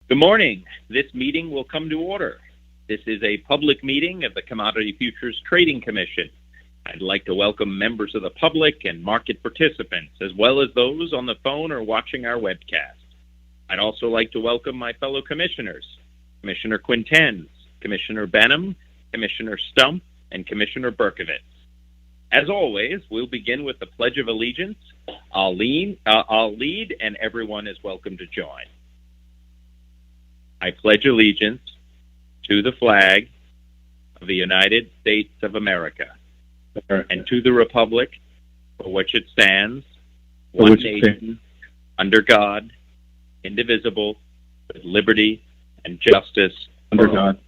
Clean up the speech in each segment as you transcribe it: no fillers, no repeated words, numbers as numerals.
Good morning. This meeting will come to order. This is a public meeting of the Commodity Futures Trading Commission. I'd like to welcome members of the public and market participants, as well as those on the phone or watching our webcast. I'd also like to welcome my fellow commissioners, Commissioner Quintens, Commissioner Benham, Commissioner Stump, and Commissioner Berkovitz. As always, we'll begin with the Pledge of Allegiance. I'll lead, and everyone is welcome to join. I pledge allegiance to the flag of the United States of America and to the republic for which it stands, one nation, under God, indivisible, with liberty and justice under God.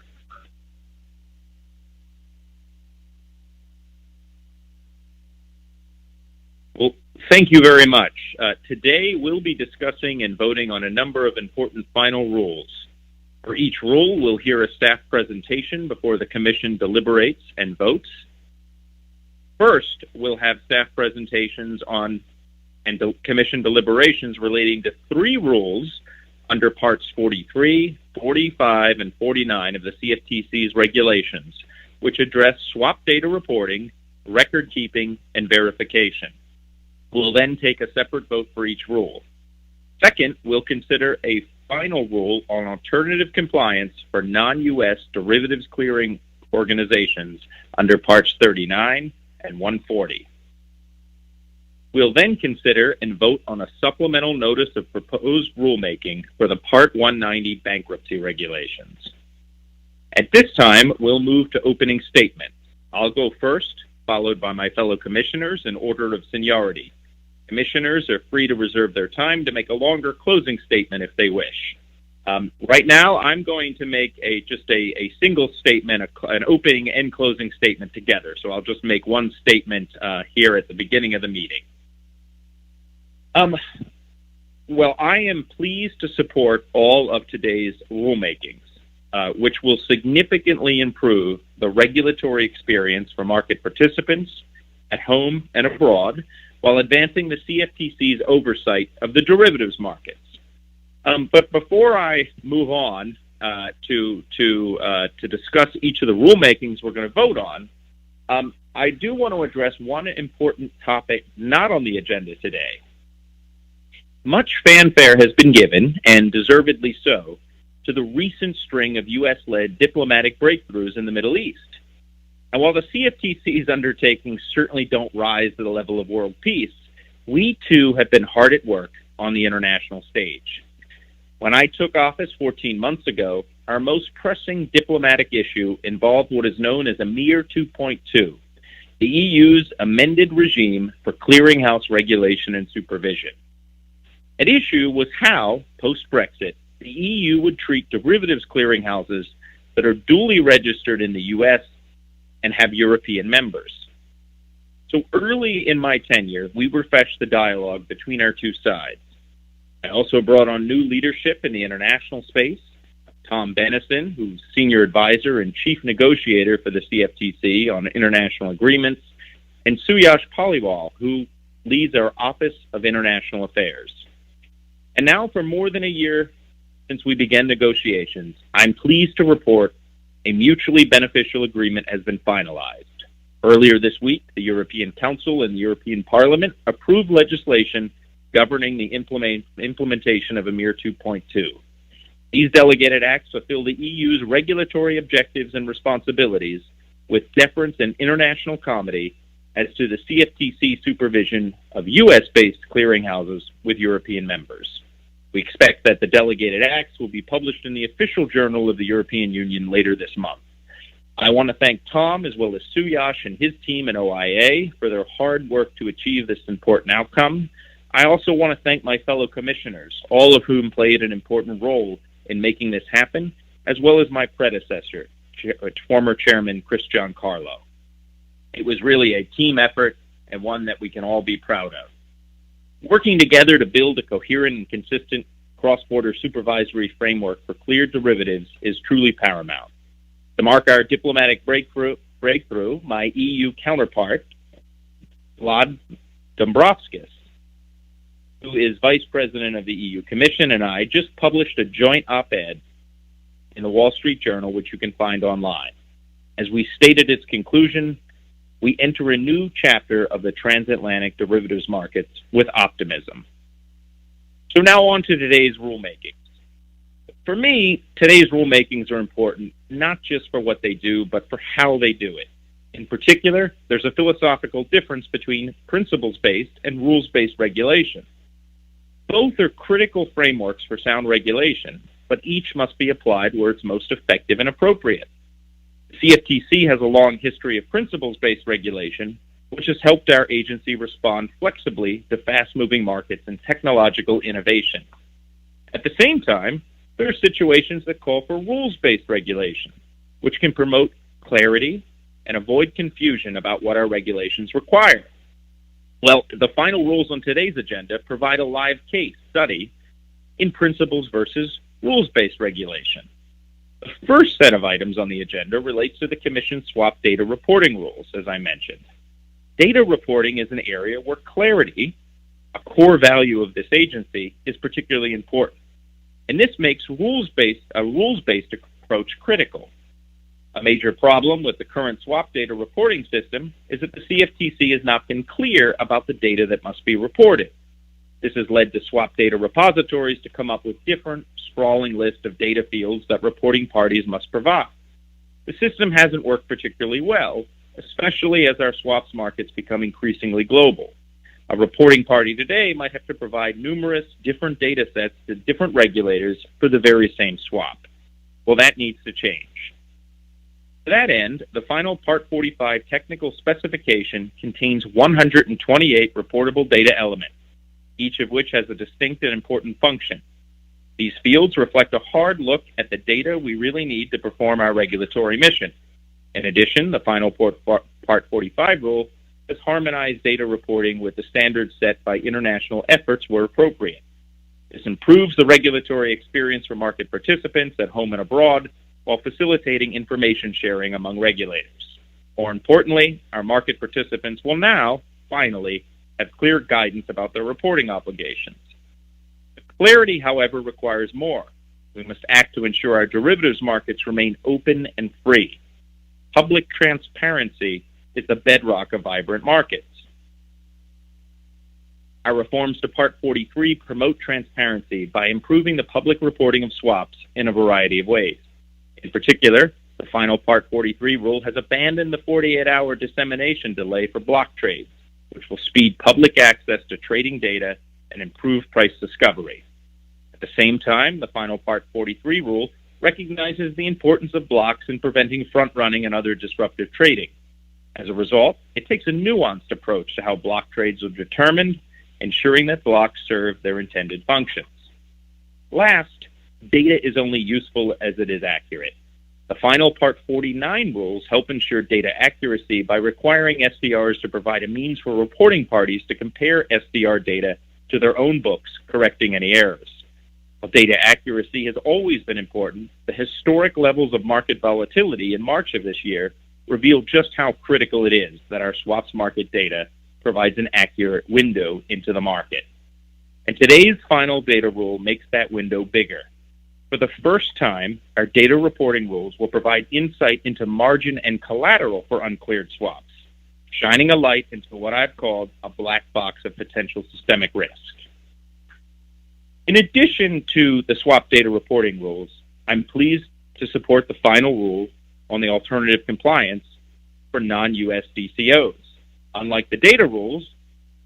Well, thank you very much. Today we'll be discussing and voting on a number of important final rules. For each rule, we'll hear a staff presentation before the Commission deliberates and votes. First, we'll have staff presentations on and Commission deliberations relating to 3 rules under Parts 43, 45, and 49 of the CFTC's regulations, which address swap data reporting, record keeping, and verification. We'll then take a separate vote for each rule. Second, we'll consider a final rule on alternative compliance for non-U.S. derivatives clearing organizations under Parts 39 and 140. We'll then consider and vote on a supplemental notice of proposed rulemaking for the Part 190 bankruptcy regulations. At this time, we'll move to opening statements. I'll go first, followed by my fellow commissioners in order of seniority. Commissioners are free to reserve their time to make a longer closing statement if they wish. Right now, I'm going to make just a single statement, an opening and closing statement together. So I'll just make one statement here at the beginning of the meeting. Well, I am pleased to support all of today's rulemakings, which will significantly improve the regulatory experience for market participants at home and abroad, while advancing the CFTC's oversight of the derivatives markets. But before I move on to discuss each of the rulemakings we're going to vote on, I do want to address one important topic not on the agenda today. Much fanfare has been given, and deservedly so, to the recent string of U.S.-led diplomatic breakthroughs in the Middle East. And while the CFTC's undertakings certainly don't rise to the level of world peace, we too have been hard at work on the international stage. When I took office 14 months ago, our most pressing diplomatic issue involved what is known as EMIR 2.2, the EU's amended regime for clearinghouse regulation and supervision. At issue was how, post-Brexit, the EU would treat derivatives clearinghouses that are duly registered in the U.S. and have European members. So early in my tenure, we refreshed the dialogue between our two sides. I also brought on new leadership in the international space, Tom Bennison, who's senior advisor and chief negotiator for the CFTC on international agreements, and Suyash Paliwal, who leads our Office of International Affairs. And now, for more than a year since we began negotiations, I'm pleased to report a mutually beneficial agreement has been finalized. Earlier this week, the European Council and the European Parliament approved legislation governing the implementation of EMIR 2.2. These delegated acts fulfill the EU's regulatory objectives and responsibilities with deference and international comity as to the CFTC supervision of U.S.-based clearinghouses with European members. We expect that the delegated acts will be published in the official journal of the European Union later this month. I want to thank Tom as well as Suyash and his team at OIA for their hard work to achieve this important outcome. I also want to thank my fellow commissioners, all of whom played an important role in making this happen, as well as my predecessor, former Chairman Chris Giancarlo. It was really a team effort and one that we can all be proud of. Working together to build a coherent and consistent cross-border supervisory framework for cleared derivatives is truly paramount. To mark our diplomatic breakthrough, my EU counterpart, Vlad Dombrovskis, who is Vice President of the EU Commission, and I just published a joint op-ed in the Wall Street Journal, which you can find online. As we stated its conclusion, we enter a new chapter of the transatlantic derivatives markets with optimism. So now on to today's rulemakings. For me, today's rulemakings are important not just for what they do, but for how they do it. In particular, there's a philosophical difference between principles-based and rules-based regulation. Both are critical frameworks for sound regulation, but each must be applied where it's most effective and appropriate. The CFTC has a long history of principles-based regulation, which has helped our agency respond flexibly to fast-moving markets and technological innovation. At the same time, there are situations that call for rules-based regulation, which can promote clarity and avoid confusion about what our regulations require. Well, the final rules on today's agenda provide a live case study in principles versus rules-based regulation. The first set of items on the agenda relates to the Commission swap data reporting rules, as I mentioned. Data reporting is an area where clarity, a core value of this agency, is particularly important. And this makes a rules-based approach critical. A major problem with the current swap data reporting system is that the CFTC has not been clear about the data that must be reported. This has led to swap data repositories to come up with different, sprawling lists of data fields that reporting parties must provide. The system hasn't worked particularly well, especially as our swaps markets become increasingly global. A reporting party today might have to provide numerous different data sets to different regulators for the very same swap. Well, that needs to change. To that end, the final Part 45 technical specification contains 128 reportable data elements, each of which has a distinct and important function. These fields reflect a hard look at the data we really need to perform our regulatory mission. In addition, the final Part 45 rule has harmonized data reporting with the standards set by international efforts where appropriate. This improves the regulatory experience for market participants at home and abroad, while facilitating information sharing among regulators. More importantly, our market participants will now, finally, have clear guidance about their reporting obligations. The clarity, however, requires more. We must act to ensure our derivatives markets remain open and free. Public transparency is the bedrock of vibrant markets. Our reforms to Part 43 promote transparency by improving the public reporting of swaps in a variety of ways. In particular, the final Part 43 rule has abandoned the 48-hour dissemination delay for block trades, which will speed public access to trading data and improve price discovery. At the same time, the final Part 43 rule recognizes the importance of blocks in preventing front-running and other disruptive trading. As a result, it takes a nuanced approach to how block trades are determined, ensuring that blocks serve their intended functions. Last, data is only useful as it is accurate. The final Part 49 rules help ensure data accuracy by requiring SDRs to provide a means for reporting parties to compare SDR data to their own books, correcting any errors. While data accuracy has always been important, the historic levels of market volatility in March of this year reveal just how critical it is that our swaps market data provides an accurate window into the market. And today's final data rule makes that window bigger. For the first time, our data reporting rules will provide insight into margin and collateral for uncleared swaps, shining a light into what I've called a black box of potential systemic risk. In addition to the swap data reporting rules, I'm pleased to support the final rule on the alternative compliance for non-U.S. DCOs. Unlike the data rules,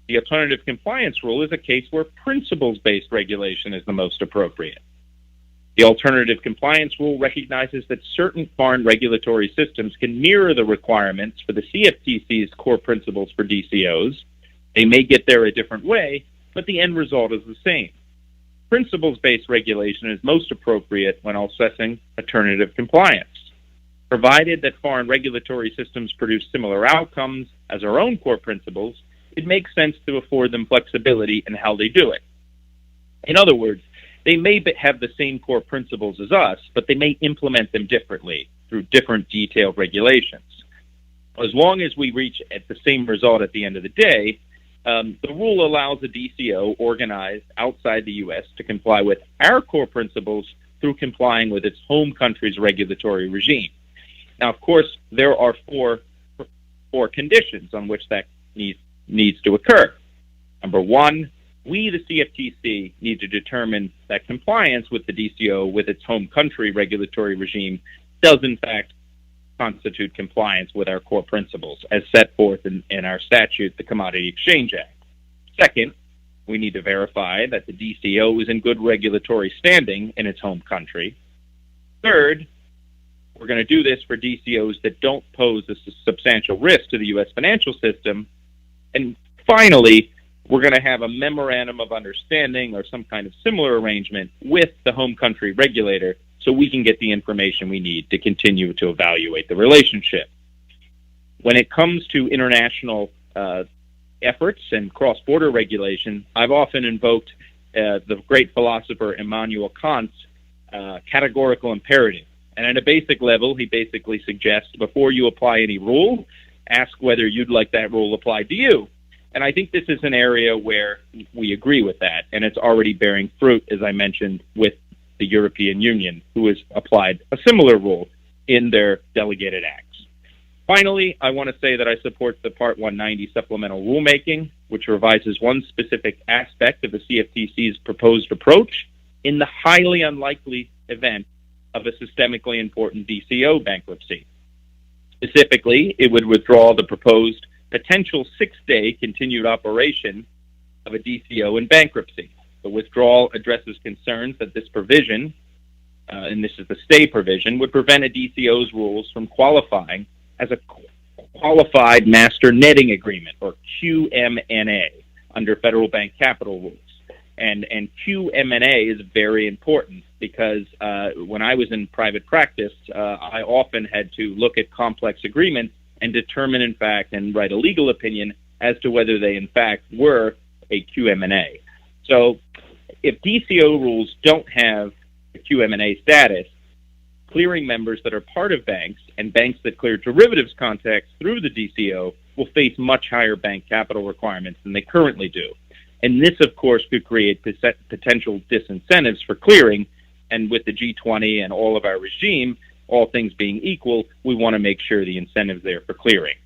the alternative compliance rule is a case where principles-based regulation is the most appropriate. The alternative compliance rule recognizes that certain foreign regulatory systems can mirror the requirements for the CFTC's core principles for DCOs. They may get there a different way, but the end result is the same. Principles-based regulation is most appropriate when assessing alternative compliance. Provided that foreign regulatory systems produce similar outcomes as our own core principles, it makes sense to afford them flexibility in how they do it. In other words, they may have the same core principles as us, but they may implement them differently through different detailed regulations. As long as we reach at the same result at the end of the day, The rule allows a DCO organized outside the U.S. to comply with our core principles through complying with its home country's regulatory regime. Now, of course, there are four conditions on which that needs to occur. Number one, we, the CFTC, need to determine that compliance with the DCO with its home country regulatory regime does, in fact, constitute compliance with our core principles as set forth in our statute, the Commodity Exchange Act. Second, we need to verify that the DCO is in good regulatory standing in its home country. Third, we're going to do this for DCOs that don't pose a substantial risk to the U.S. financial system. And finally, we're going to have a memorandum of understanding or some kind of similar arrangement with the home country regulator so we can get the information we need to continue to evaluate the relationship. When it comes to international efforts and cross-border regulation, I've often invoked the great philosopher Immanuel Kant's categorical imperative. And at a basic level, he basically suggests before you apply any rule, ask whether you'd like that rule applied to you. And I think this is an area where we agree with that, and it's already bearing fruit, as I mentioned, with the European Union, who has applied a similar rule in their delegated acts. Finally, I want to say that I support the Part 190 supplemental rulemaking, which revises one specific aspect of the CFTC's proposed approach in the highly unlikely event of a systemically important DCO bankruptcy. Specifically, it would withdraw the proposed potential 6-day continued operation of a DCO in bankruptcy. The withdrawal addresses concerns that this provision, and this is the stay provision, would prevent a DCO's rules from qualifying as a qualified master netting agreement, or QMNA, under federal bank capital rules. And QMNA is very important because when I was in private practice, I often had to look at complex agreements and determine, in fact, and write a legal opinion as to whether they, in fact, were a QMNA. So if DCO rules don't have a QMNA status, clearing members that are part of banks and banks that clear derivatives contracts through the DCO will face much higher bank capital requirements than they currently do. And this, of course, could create potential disincentives for clearing. And with the G20 and all of our regime, all things being equal, we want to make sure the incentive's there for clearing.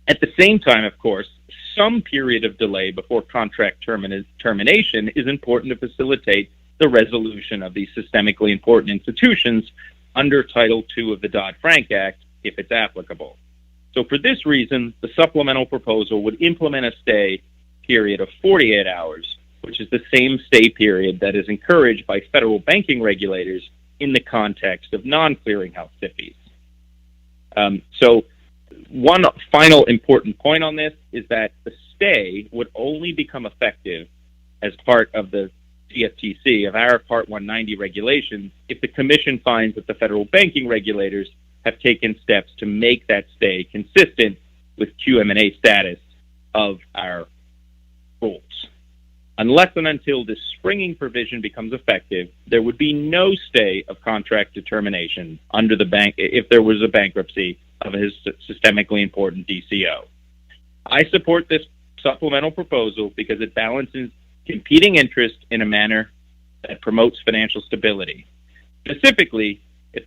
At the same time, of course, some period of delay before contract termination is important to facilitate the resolution of these systemically important institutions under Title II of the Dodd-Frank Act, if it's applicable. So for this reason, the supplemental proposal would implement a stay period of 48 hours, which is the same stay period that is encouraged by federal banking regulators in the context of non-clearinghouse SIFIs. So one final important point on this is that the stay would only become effective as part of the CFTC, of our Part 190 regulations, if the Commission finds that the federal banking regulators have taken steps to make that stay consistent with QMNA status of our rules. Unless and until this springing provision becomes effective, there would be no stay of contract determination under the bank if there was a bankruptcy of a systemically important DCO. I support this supplemental proposal because it balances competing interests in a manner that promotes financial stability. Specifically, it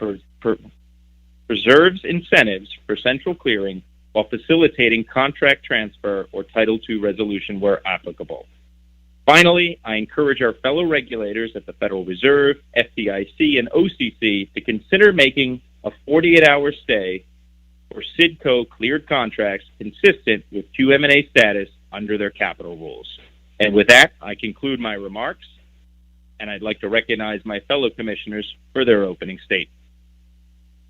preserves incentives for central clearing while facilitating contract transfer or Title II resolution where applicable. Finally, I encourage our fellow regulators at the Federal Reserve, FDIC, and OCC to consider making a 48-hour stay for CIDCO cleared contracts consistent with QMNA status under their capital rules. And with that, I conclude my remarks, and I'd like to recognize my fellow commissioners for their opening statement.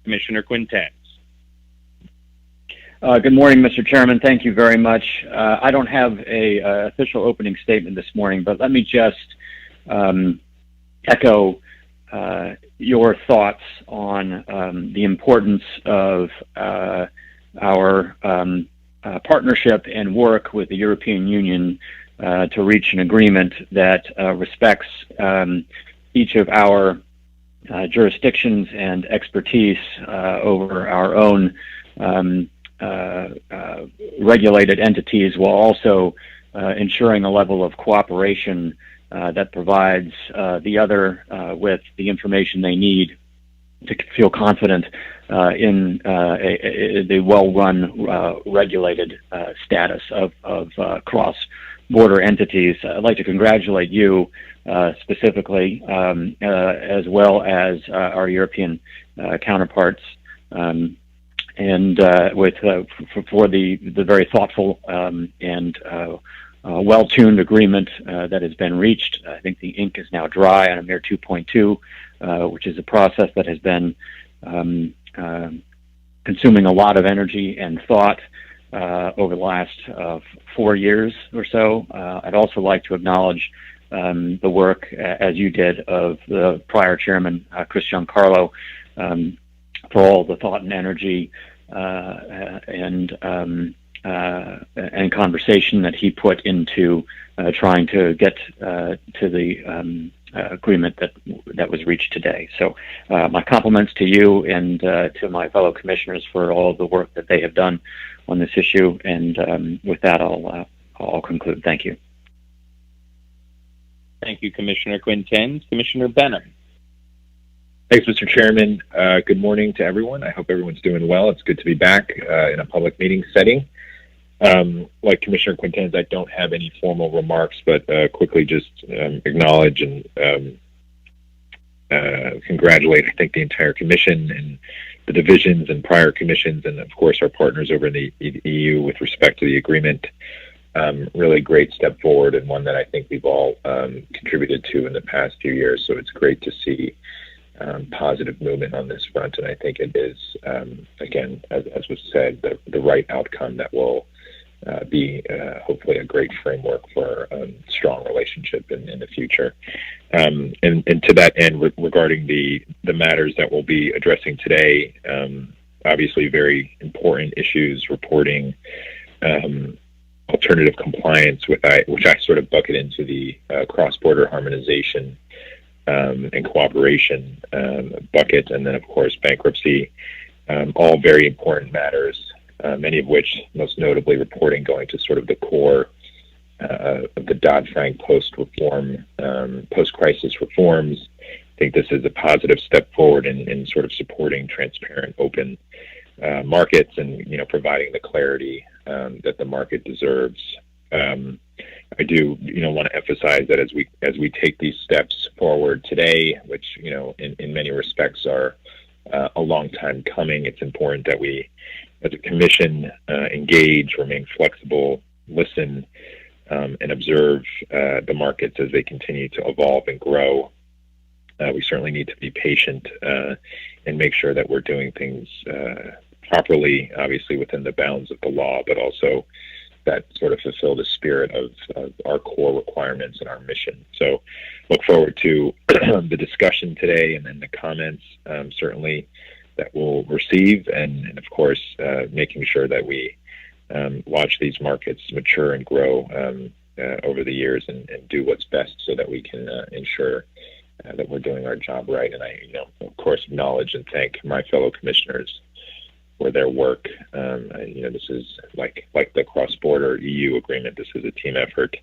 Commissioner Quintans. Good morning, Mr. Chairman. Thank you very much. I don't have a official opening statement this morning, but let me just echo your thoughts on the importance of our partnership and work with the European Union to reach an agreement that respects each of our jurisdictions and expertise over our own regulated entities, while also ensuring a level of cooperation that provides the other with the information they need to feel confident in the well-run, regulated status of cross-border entities. I'd like to congratulate you specifically, as well as our European counterparts, and for the very thoughtful and well-tuned agreement that has been reached. I think the ink is now dry on EMIR 2.2, which is a process that has been consuming a lot of energy and thought over the last 4 years or so. I'd also like to acknowledge the work, as you did, of the prior chairman, Chris Giancarlo, for all the thought and energy and conversation that he put into trying to get to the agreement that was reached today. So my compliments to you and to my fellow commissioners for all of the work that they have done on this issue. And with that, I'll conclude. Thank you. Thank you, Commissioner Quintens. Commissioner Benham. Thanks, Mr. Chairman. Good morning to everyone. I hope everyone's doing well. It's good to be back in a public meeting setting. Like Commissioner Quintens, I don't have any formal remarks, but quickly just acknowledge and congratulate, I think, the entire Commission and the divisions and prior commissions, and of course our partners over in the EU with respect to the agreement. Really great step forward, and one that I think we've all contributed to in the past few years. So it's great to see positive movement on this front, and I think it is, again, as was said, the right outcome that will be hopefully a great framework for a strong relationship in the future. And to that end, regarding the matters that we'll be addressing today, obviously very important issues, reporting, alternative compliance, which I sort of bucket into the cross-border harmonization and cooperation bucket, and then of course bankruptcy, all very important matters, many of which, most notably reporting, going to sort of the core of the Dodd-Frank post-crisis reforms. I think this is a positive step forward in sort of supporting transparent, open markets and providing the clarity that the market deserves. I do, want to emphasize that as we take these steps forward today, which in many respects are a long time coming, it's important that we, as a commission, engage, remain flexible, listen, and observe the markets as they continue to evolve and grow. We certainly need to be patient and make sure that we're doing things properly, obviously within the bounds of the law, but also that sort of fulfill the spirit of our core requirements and our mission. So look forward to the discussion today and then the comments, certainly, that we'll receive, and of course, making sure that we watch these markets mature and grow over the years and do what's best so that we can ensure that we're doing our job right. And I, of course, acknowledge and thank my fellow commissioners for their work. This is like the cross-border EU agreement. This is a team effort,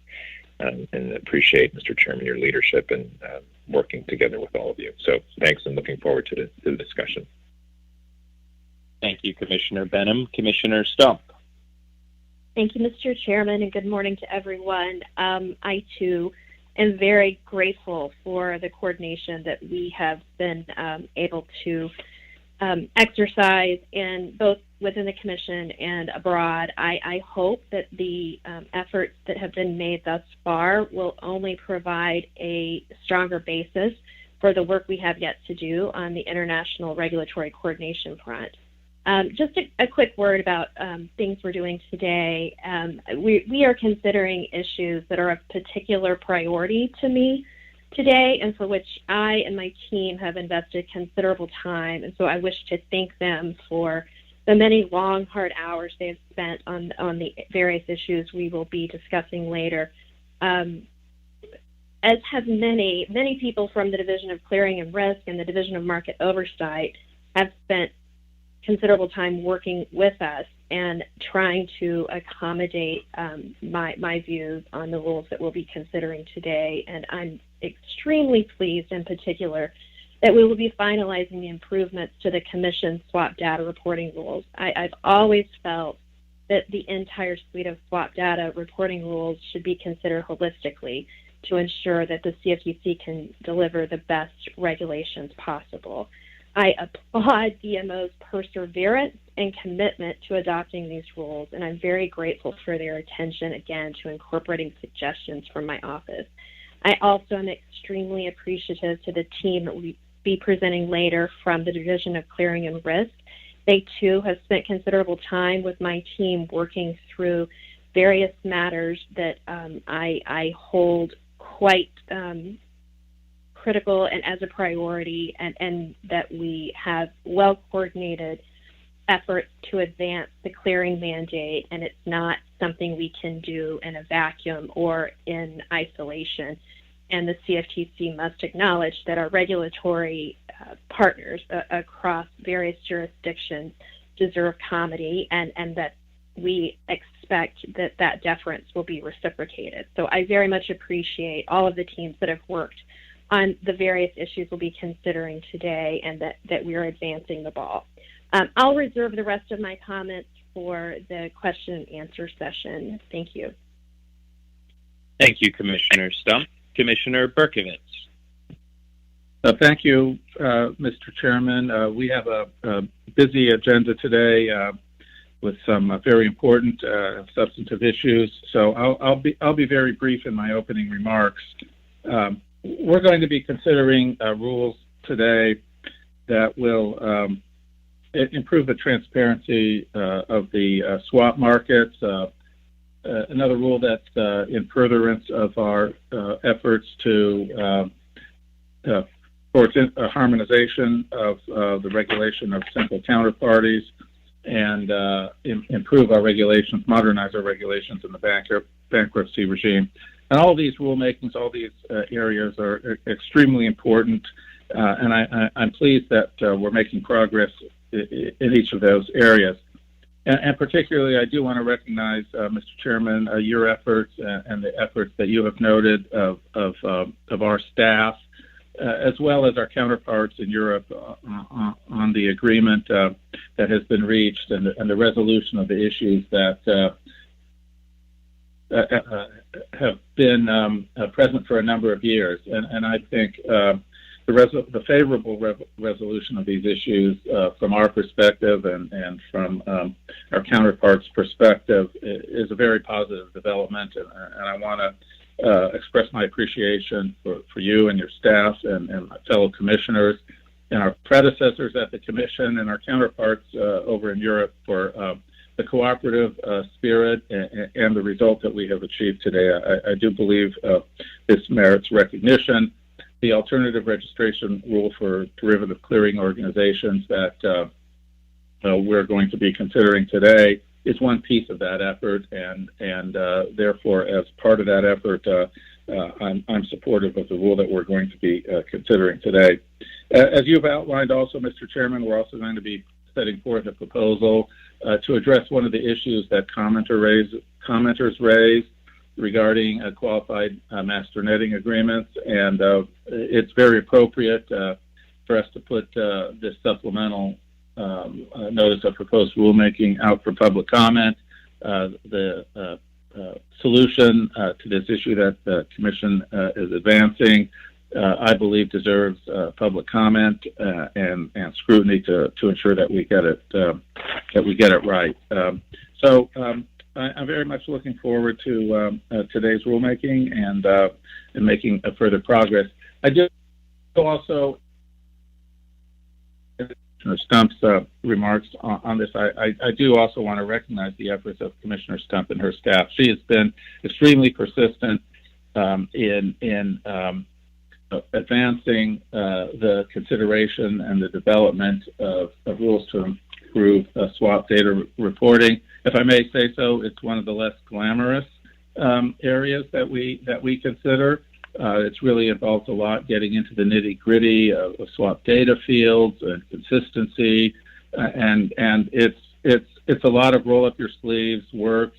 and appreciate, Mr. Chairman, your leadership and working together with all of you. So thanks, and looking forward to the discussion. Thank you, Commissioner Benham. Commissioner Stump. Thank you, Mr. Chairman, and good morning to everyone. I, too, am very grateful for the coordination that we have been able to exercise in both within the Commission and abroad. I hope that the efforts that have been made thus far will only provide a stronger basis for the work we have yet to do on the international regulatory coordination front. Just a quick word about things we're doing today. We are considering issues that are of particular priority to me today, and for which I and my team have invested considerable time. And so I wish to thank them for the many long, hard hours they have spent on the various issues we will be discussing later. As have many people from the Division of Clearing and Risk and the Division of Market Oversight have spent considerable time working with us and trying to accommodate my views on the rules that we'll be considering today. And I'm extremely pleased in particular that we will be finalizing the improvements to the Commission's swap data reporting rules. I've always felt that the entire suite of swap data reporting rules should be considered holistically to ensure that the CFTC can deliver the best regulations possible. I applaud DMO's perseverance and commitment to adopting these rules, and I'm very grateful for their attention, again, to incorporating suggestions from my office. I also am extremely appreciative to the team that will be presenting later from the Division of Clearing and Risk. They, too, have spent considerable time with my team working through various matters that I hold quite critical and as a priority, and that we have well-coordinated efforts to advance the clearing mandate, and it's not something we can do in a vacuum or in isolation. And the CFTC must acknowledge that our regulatory partners across various jurisdictions deserve comity, and that we expect that deference will be reciprocated. So I very much appreciate all of the teams that have worked on the various issues we'll be considering today, and that we are advancing the ball. I'll reserve the rest of my comments for the question and answer session. Thank you. Thank you, Commissioner Stump. Commissioner Berkowitz. Thank you, Mr. Chairman. We have a busy agenda today with some very important substantive issues. So I'll be very brief in my opening remarks. We're going to be considering rules today that will improve the transparency of the swap markets. Another rule that's in furtherance of our efforts to towards harmonization of the regulation of central counterparties and improve our regulations, modernize our regulations in the bankruptcy regime. And all these rulemakings, all these areas are extremely important, and I'm pleased that we're making progress in each of those areas. And particularly, I do want to recognize, Mr. Chairman, your efforts and the efforts that you have noted of our staff, as well as our counterparts in Europe on the agreement that has been reached and the resolution of the issues that have been present for a number of years. And I think the favorable resolution of these issues from our perspective and from our counterparts' perspective is a very positive development, and I want to express my appreciation for you and your staff and my fellow commissioners and our predecessors at the Commission and our counterparts over in Europe for the cooperative spirit and the result that we have achieved today. I do believe this merits recognition. The alternative registration rule for derivative clearing organizations that we're going to be considering today is one piece of that effort, and therefore, as part of that effort, I'm supportive of the rule that we're going to be considering today. As you've outlined also, Mr. Chairman, we're also going to be setting forth a proposal to address one of the issues that commenters raised regarding qualified master netting agreements, and it's very appropriate for us to put this supplemental notice of proposed rulemaking out for public comment. The solution to this issue that the Commission is advancing, I believe, deserves public comment and scrutiny to ensure that we get it right. So I'm very much looking forward to today's rulemaking and making further progress. I do also, Stump's remarks on this, I do also want to recognize the efforts of Commissioner Stump and her staff. She has been extremely persistent in advancing the consideration and the development of rules to improve swap data reporting. If I may say so, it's one of the less glamorous areas that we consider. It's really involved a lot getting into the nitty-gritty of swap data fields and consistency and it's a lot of roll up your sleeves work.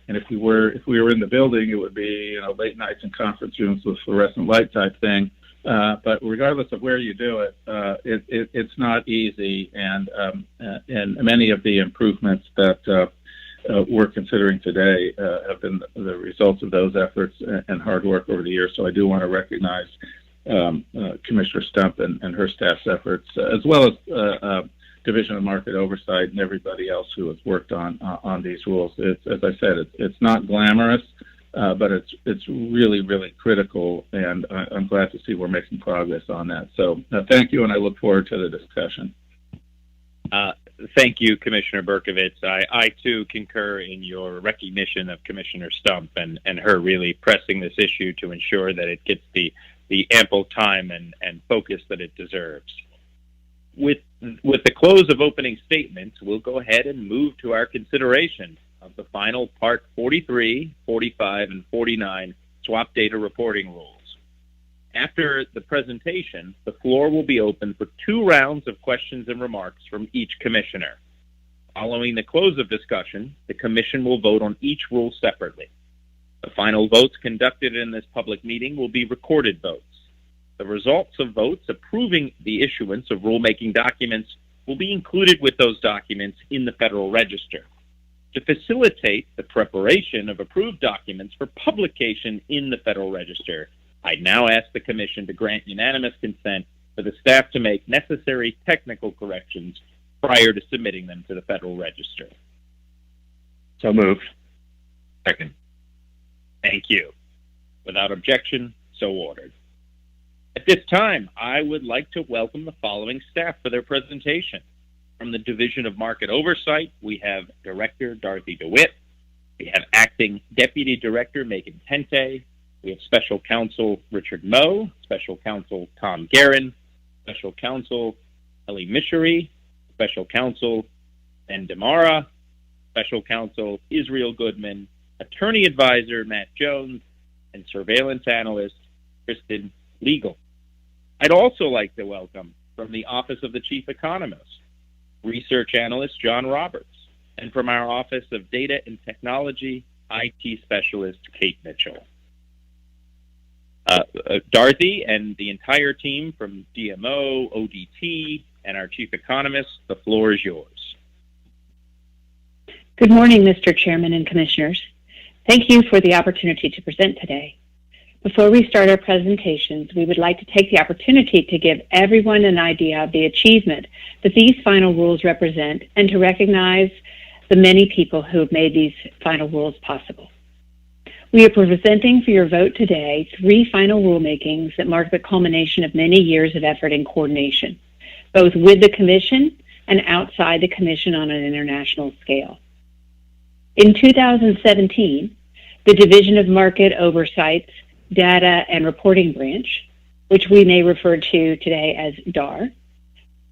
And if we were in the building, it would be late nights in conference rooms with fluorescent light type thing. But regardless of where you do it, it's not easy. And many of the improvements that we're considering today have been the results of those efforts and hard work over the years. So I do want to recognize Commissioner Stump and her staff's efforts, as well as Division of Market Oversight and everybody else who has worked on these rules. As I said, it's not glamorous, but it's really, really critical, and I'm glad to see we're making progress on that. So thank you, and I look forward to the discussion. Thank you, Commissioner Berkovitz. I too concur in your recognition of Commissioner Stump and her really pressing this issue to ensure that it gets the ample time and focus that it deserves. With the close of opening statements, we'll go ahead and move to our consideration of the final Part 43, 45, and 49 swap data reporting rules. After the presentation, the floor will be open for 2 rounds of questions and remarks from each commissioner. Following the close of discussion, the Commission will vote on each rule separately. The final votes conducted in this public meeting will be recorded votes. The results of votes approving the issuance of rulemaking documents will be included with those documents in the Federal Register. To facilitate the preparation of approved documents for publication in the Federal Register, I now ask the Commission to grant unanimous consent for the staff to make necessary technical corrections prior to submitting them to the Federal Register. So moved. Second. Thank you. Without objection, so ordered. At this time, I would like to welcome the following staff for their presentation. From the Division of Market Oversight, we have Director Dorothy DeWitt. We have Acting Deputy Director Megan Tente. We have Special Counsel Richard Moe, Special Counsel Tom Guerin, Special Counsel Ellie Mishery, Special Counsel Ben Demara, Special Counsel Israel Goodman, Attorney Advisor Matt Jones, and Surveillance Analyst Kristen Legal. I'd also like to welcome from the Office of the Chief Economist, Research Analyst John Roberts, and from our Office of Data and Technology, IT Specialist Kate Mitchell. Dorothy and the entire team from DMO, ODT, and our Chief Economist, the floor is yours. Good morning, Mr. Chairman and Commissioners. Thank you for the opportunity to present today. Before we start our presentations, we would like to take the opportunity to give everyone an idea of the achievement that these final rules represent and to recognize the many people who have made these final rules possible. We are presenting for your vote today 3 final rulemakings that mark the culmination of many years of effort and coordination, both with the Commission and outside the Commission on an international scale. In 2017, the Division of Market Oversight's Data and Reporting Branch, which we may refer to today as DAR,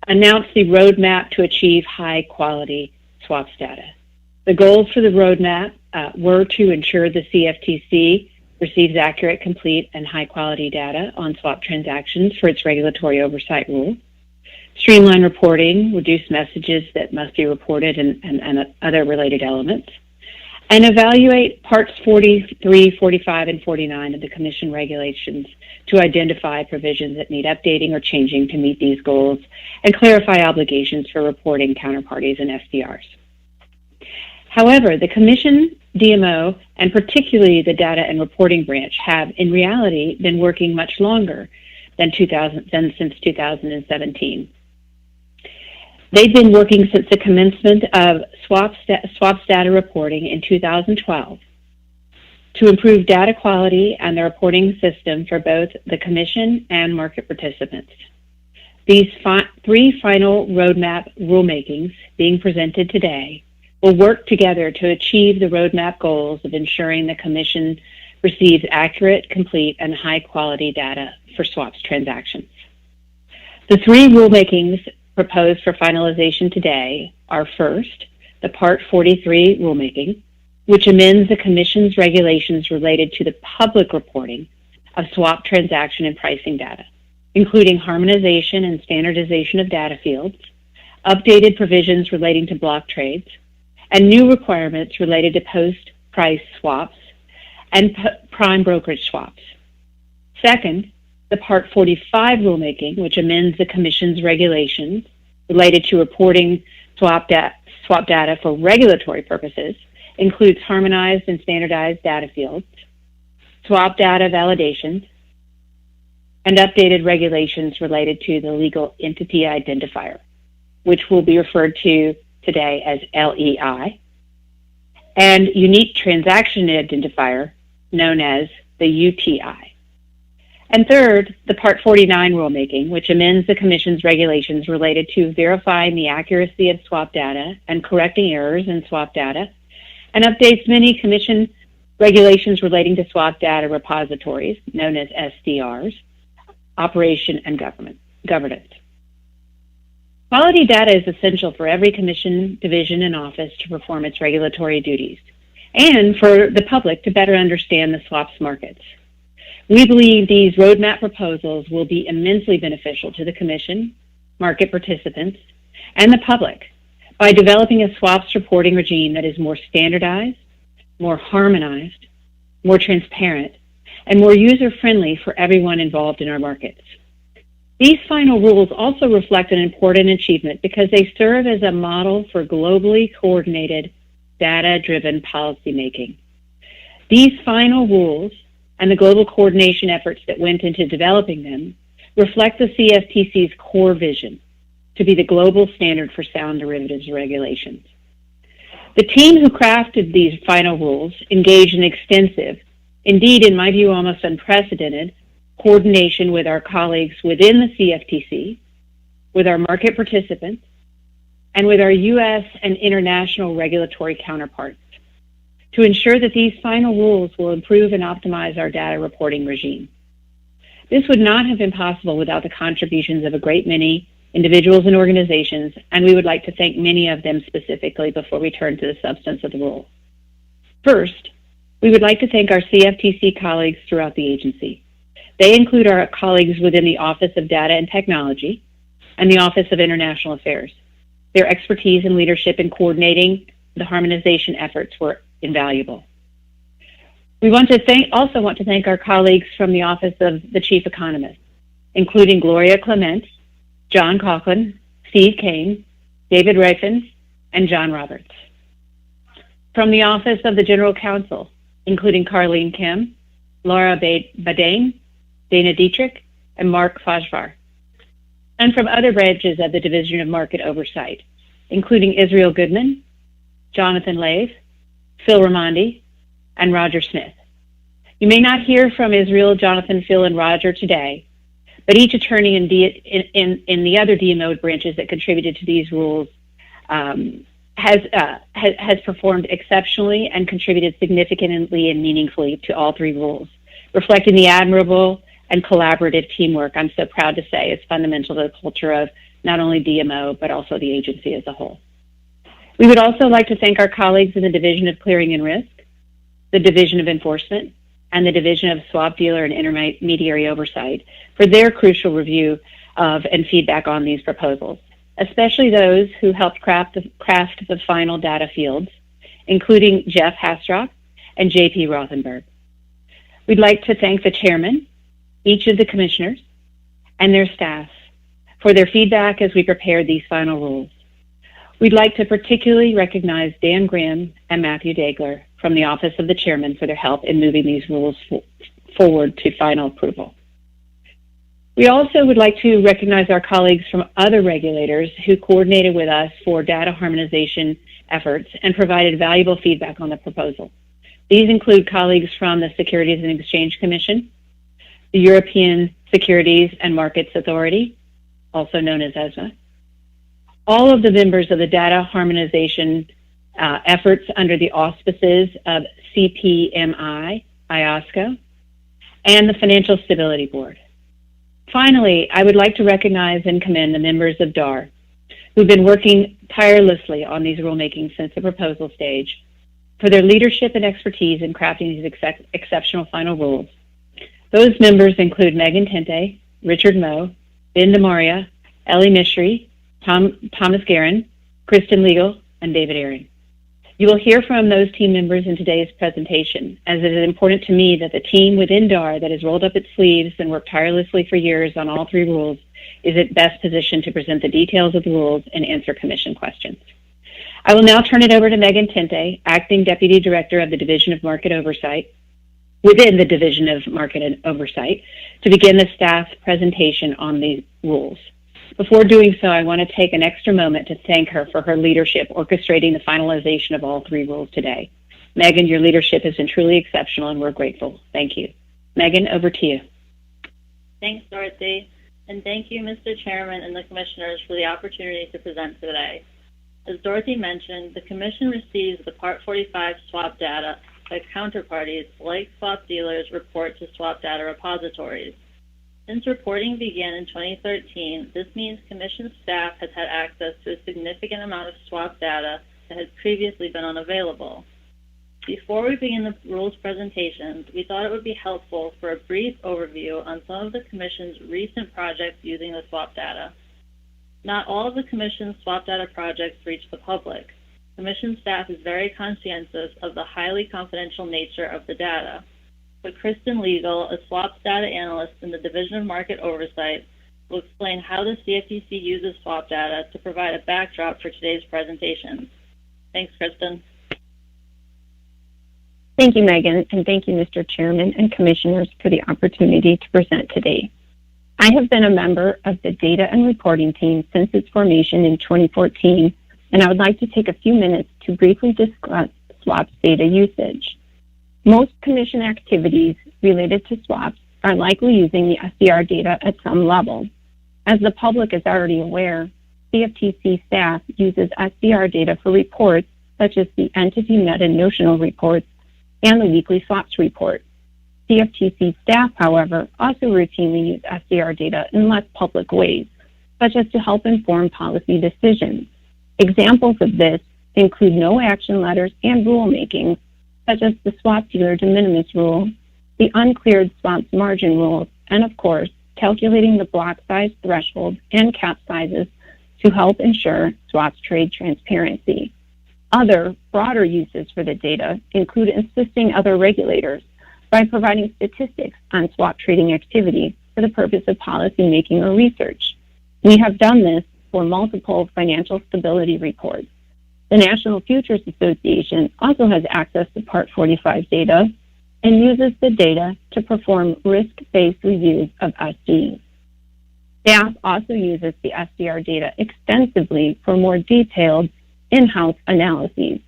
announced the roadmap to achieve high-quality swaps data. The goals for the roadmap were to ensure the CFTC receives accurate, complete, and high-quality data on swap transactions for its regulatory oversight rule, streamline reporting, reduce messages that must be reported, and other related elements, and evaluate Parts 43, 45, and 49 of the Commission regulations to identify provisions that need updating or changing to meet these goals and clarify obligations for reporting counterparties and SDRs. However, the Commission, DMO, and particularly the Data and Reporting Branch have, in reality, been working much longer than since 2017. They've been working since the commencement of swaps data reporting in 2012 to improve data quality and the reporting system for both the Commission and market participants. These 3 final roadmap rulemakings being presented today will work together to achieve the roadmap goals of ensuring the Commission receives accurate, complete, and high-quality data for swaps transactions. The 3 rulemakings proposed for finalization today are first, the Part 43 rulemaking, which amends the Commission's regulations related to the public reporting of swap transaction and pricing data, including harmonization and standardization of data fields, updated provisions relating to block trades, and new requirements related to post-price swaps and prime brokerage swaps. Second, the Part 45 rulemaking, which amends the Commission's regulations related to reporting swap data for regulatory purposes, includes harmonized and standardized data fields, swap data validations, and updated regulations related to the legal entity identifier, which will be referred to today as LEI, and unique transaction identifier, known as the UTI. And third, the Part 49 rulemaking, which amends the Commission's regulations related to verifying the accuracy of swap data and correcting errors in swap data, and updates many Commission regulations relating to swap data repositories, known as SDRs, operation and governance. Quality data is essential for every Commission, division, and office to perform its regulatory duties, and for the public to better understand the swaps markets. We believe these roadmap proposals will be immensely beneficial to the Commission, market participants, and the public by developing a swaps reporting regime that is more standardized, more harmonized, more transparent, and more user-friendly for everyone involved in our markets. These final rules also reflect an important achievement because they serve as a model for globally coordinated, data-driven policymaking. These final rules and the global coordination efforts that went into developing them reflect the CFTC's core vision to be the global standard for sound derivatives regulations. The team who crafted these final rules engaged in extensive, indeed, in my view, almost unprecedented, coordination with our colleagues within the CFTC, with our market participants, and with our U.S. and international regulatory counterparts to ensure that these final rules will improve and optimize our data reporting regime. This would not have been possible without the contributions of a great many individuals and organizations, and we would like to thank many of them specifically before we turn to the substance of the rule. First, we would like to thank our CFTC colleagues throughout the agency. They include our colleagues within the Office of Data and Technology and the Office of International Affairs. Their expertise and leadership in coordinating the harmonization efforts were invaluable. We also want to thank our colleagues from the Office of the Chief Economist, including Gloria Clement, John Coughlin, Steve Kane, David Raffin, and John Roberts. From the Office of the General Counsel, including Carlene Kim, Laura Badane, Dana Dietrich, and Mark Fajvar. And from other branches of the Division of Market Oversight, including Israel Goodman, Jonathan Lave, Phil Raimondi, and Roger Smith. You may not hear from Israel, Jonathan, Phil, and Roger today, but each attorney in the other DMO branches that contributed to these rules has performed exceptionally and contributed significantly and meaningfully to all three rules, reflecting the admirable and collaborative teamwork I'm so proud to say is fundamental to the culture of not only DMO, but also the agency as a whole. We would also like to thank our colleagues in the Division of Clearing and Risk, the Division of Enforcement, and the Division of Swap Dealer and Intermediary Oversight for their crucial review of and feedback on these proposals, especially those who helped craft the final data fields, including Jeff Hastrock and J.P. Rothenberg. We'd like to thank the chairman, each of the commissioners, and their staff for their feedback as we prepared these final rules. We'd like to particularly recognize Dan Grimm and Matthew Dagler from the Office of the Chairman for their help in moving these rules forward to final approval. We also would like to recognize our colleagues from other regulators who coordinated with us for data harmonization efforts and provided valuable feedback on the proposal. These include colleagues from the Securities and Exchange Commission, the European Securities and Markets Authority, also known as ESMA, all of the members of the data harmonization efforts under the auspices of CPMI, IOSCO, and the Financial Stability Board. Finally, I would like to recognize and commend the members of DAR who've been working tirelessly on these rulemakings since the proposal stage for their leadership and expertise in crafting these exceptional final rules. Those members include Megan Tente, Richard Moe, Ben DeMaria, Ellie Mishry, Thomas Guerin, Kristen Legal, and David Aaron. You will hear from those team members in today's presentation, as it is important to me that the team within DAR that has rolled up its sleeves and worked tirelessly for years on all three rules is at best positioned to present the details of the rules and answer Commission questions. I will now turn it over to Megan Tinte, Acting Deputy Director of the Division of Market Oversight, within the Division of Market Oversight, to begin the staff's presentation on the rules. Before doing so, I want to take an extra moment to thank her for her leadership orchestrating the finalization of all three rules today. Megan, your leadership has been truly exceptional and we're grateful. Thank you. Megan, over to you. Thanks, Dorothy, and thank you, Mr. Chairman and the Commissioners, for the opportunity to present today. As Dorothy mentioned, the Commission receives the Part 45 swap data that counterparties like swap dealers report to swap data repositories. Since reporting began in 2013, this means Commission staff has had access to a significant amount of swap data that had previously been unavailable. Before we begin the rules presentations, we thought it would be helpful for a brief overview on some of the Commission's recent projects using the swap data. Not all of the Commission's swap data projects reach the public. Commission staff is very conscientious of the highly confidential nature of the data. But Kristen Legal, a swaps data analyst in the Division of Market Oversight, will explain how the CFTC uses swap data to provide a backdrop for today's presentation. Thanks, Kristen. Thank you, Megan, and thank you, Mr. Chairman and Commissioners, for the opportunity to present today. I have been a member of the Data and Reporting Team since its formation in 2014, and I would like to take a few minutes to briefly discuss swaps data usage. Most Commission activities related to swaps are likely using the SDR data at some level. As the public is already aware, CFTC staff uses SDR data for reports such as the entity meta notional reports and the weekly swaps report. CFTC staff, however, also routinely use SDR data in less public ways, such as to help inform policy decisions. Examples of this include no action letters and rulemakings, such as the swap dealer de minimis rule, the uncleared swaps margin rules, and of course, calculating the block size threshold and cap sizes to help ensure swaps trade transparency. Other broader uses for the data include assisting other regulators by providing statistics on swap trading activity for the purpose of policy making or research. We have done this for multiple financial stability reports. The National Futures Association also has access to Part 45 data and uses the data to perform risk-based reviews of SDs. Staff also uses the SDR data extensively for more detailed in-house analyses.